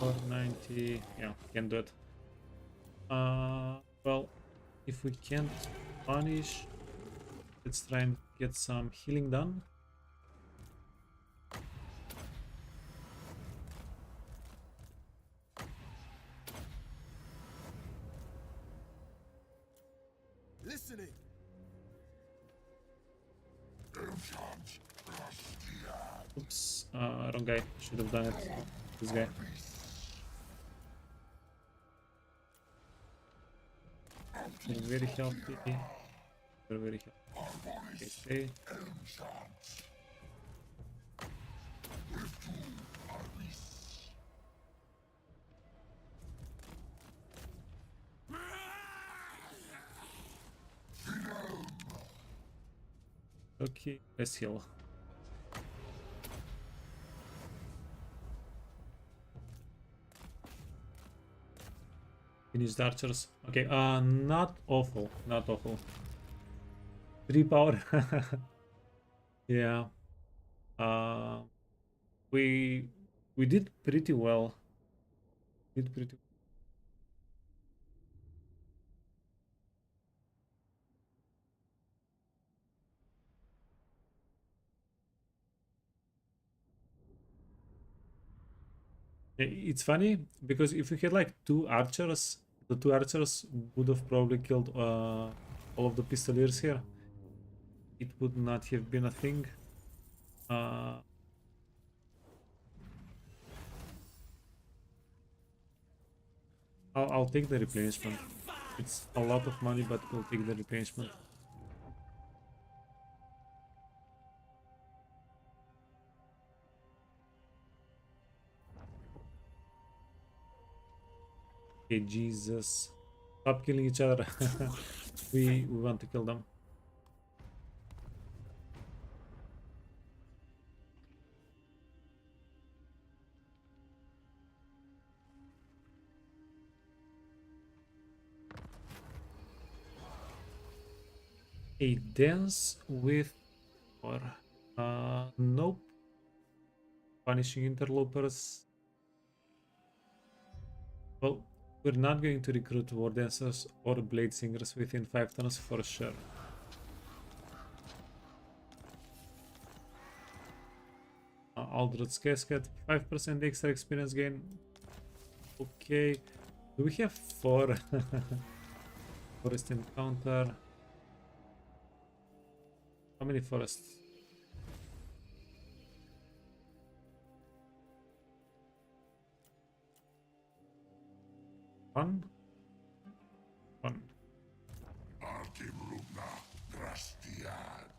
Or 90, yeah, can't do it. Well, if we can't punish, let's try and get some healing done. Listening. Oops, wrong guy. Should have done it. This guy. They're very healthy. They're very healthy. Okay, stay. Okay, let's heal. Finish the archers. Okay, not awful, not awful. 3 power. Yeah. Uh, we did pretty well. Did pretty. It's funny because if we had like 2 archers, the 2 archers would have probably killed all of the pistoliers here. It would not have been a thing. Uh, I'll take the replenishment. It's a lot of money, but we'll take the replenishment. Okay, Jesus. Stop killing each other. we want to kill them. A dance with or nope. Punishing interlopers. Well, we're not going to recruit war dancers or blade singers within 5 turns for sure. Aldred's Casket, 5% extra experience gain. Okay. Do we have 4 forest encounter? How many forests? One? One. Artim Lugna Drastiad.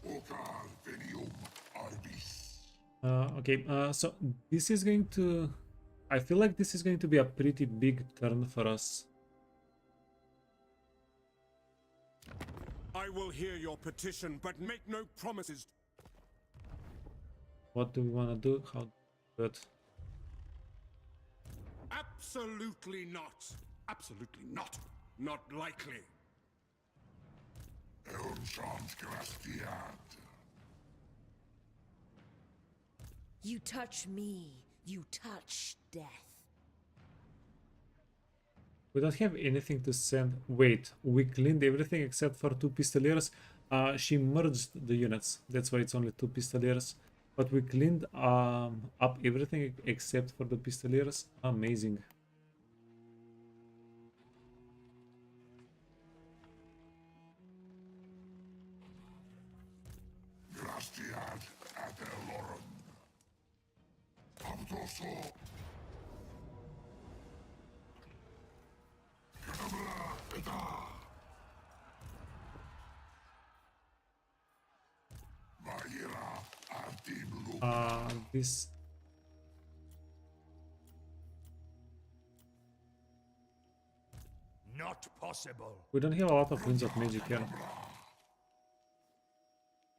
Okal Venium Arbis. Okay, so this is going to... I feel like this is going to be a pretty big turn for us. I will hear your petition, but make no promises. What do we want to do? How do it? Absolutely not. Absolutely not. Not likely. Elmshans Drastiad. You touch me, you touch death. We don't have anything to send. Wait, we cleaned everything except for 2 pistoliers. She merged the units. That's why it's only 2 pistoliers. But we cleaned up everything except for the pistoliers. Amazing. Drastiad Adeloran. Abdoso. Kadabra Eda. Vaira Artim Lugna. This... Not possible. We don't have a lot of winds of magic here.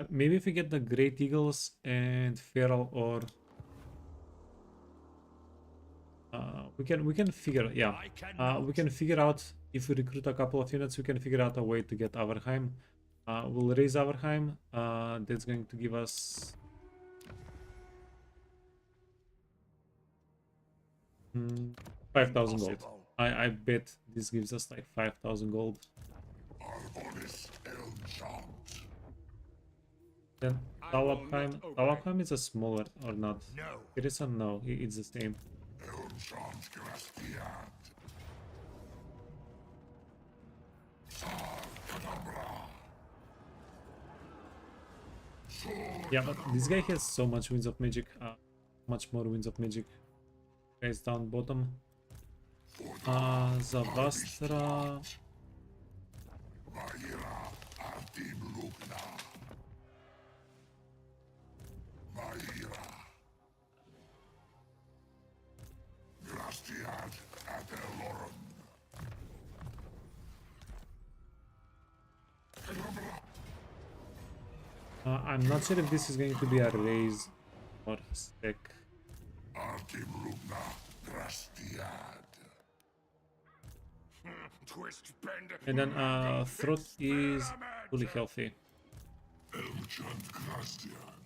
Maybe if we get the Great Eagles and Feral, or we can figure, yeah, we can figure out if we recruit a couple of units. We can figure out a way to get Averheim. We'll raise Averheim. That's going to give us 5,000 gold. I bet this gives us like 5,000 gold. Arvonis Elmshans. Then Talabheim is a smaller, or not? No. Garrison, no, it's the same. Elmshans Drastiad. Sar Kadabra. Yeah, but this guy has so much winds of magic. Much more winds of magic. Guys down bottom. Zavastra. Vaira Artim Lugna. Vaira. Drastiad Adeloran. I'm not sure if this is going to be a raise or sec. Artimrumna Drastiad. Twist, bend, And then mangle, throat is experiment. fully healthy. Elchant Grastiad.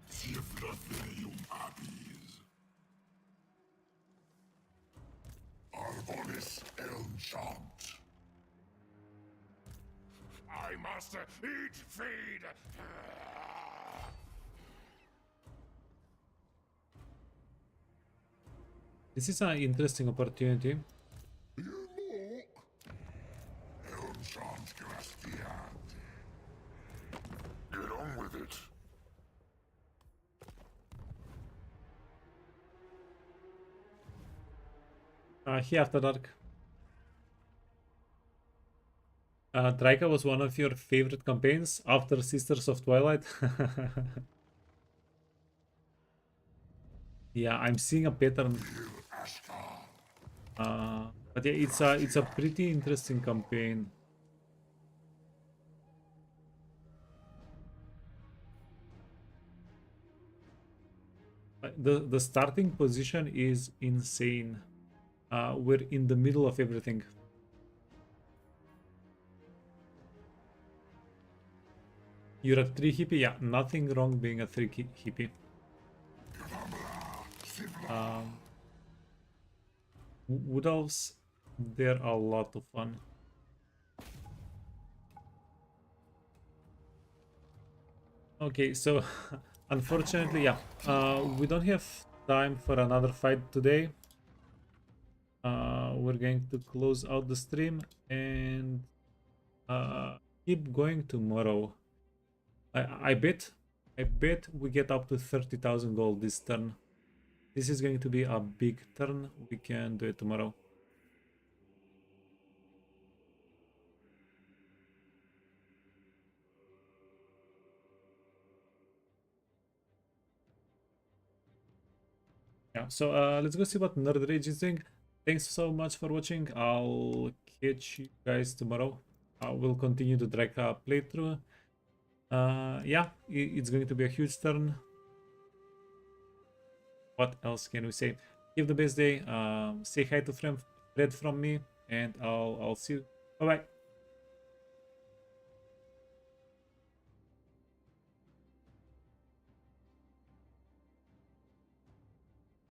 Siefrathenium Abis. Arbonis Elchant. I must eat, feed. This is an interesting opportunity. You look. Elchant Grastiad. Get on with it. Here after dark. Drycha was one of your favorite campaigns after Sisters of Twilight. Yeah, I'm seeing a pattern. But yeah, it's a pretty interesting campaign. The starting position is insane. We're in the middle of everything. You're a 3 hippie? Yeah, nothing wrong being a 3 hippie. Wood Elves, they're a lot of fun. Okay, so unfortunately, yeah, we don't have time for another fight today. We're going to close out the stream and keep going tomorrow. I bet we get up to 30,000 gold this turn. This is going to be a big turn. We can do it tomorrow. Yeah, so let's go see what Nerd Rage is doing. Thanks so much for watching. I'll catch you guys tomorrow. We'll continue the Drycha playthrough. Yeah, it's going to be a huge turn. What else can we say? Have the best day. Say hi to Fred from me, and I'll see you. Bye bye.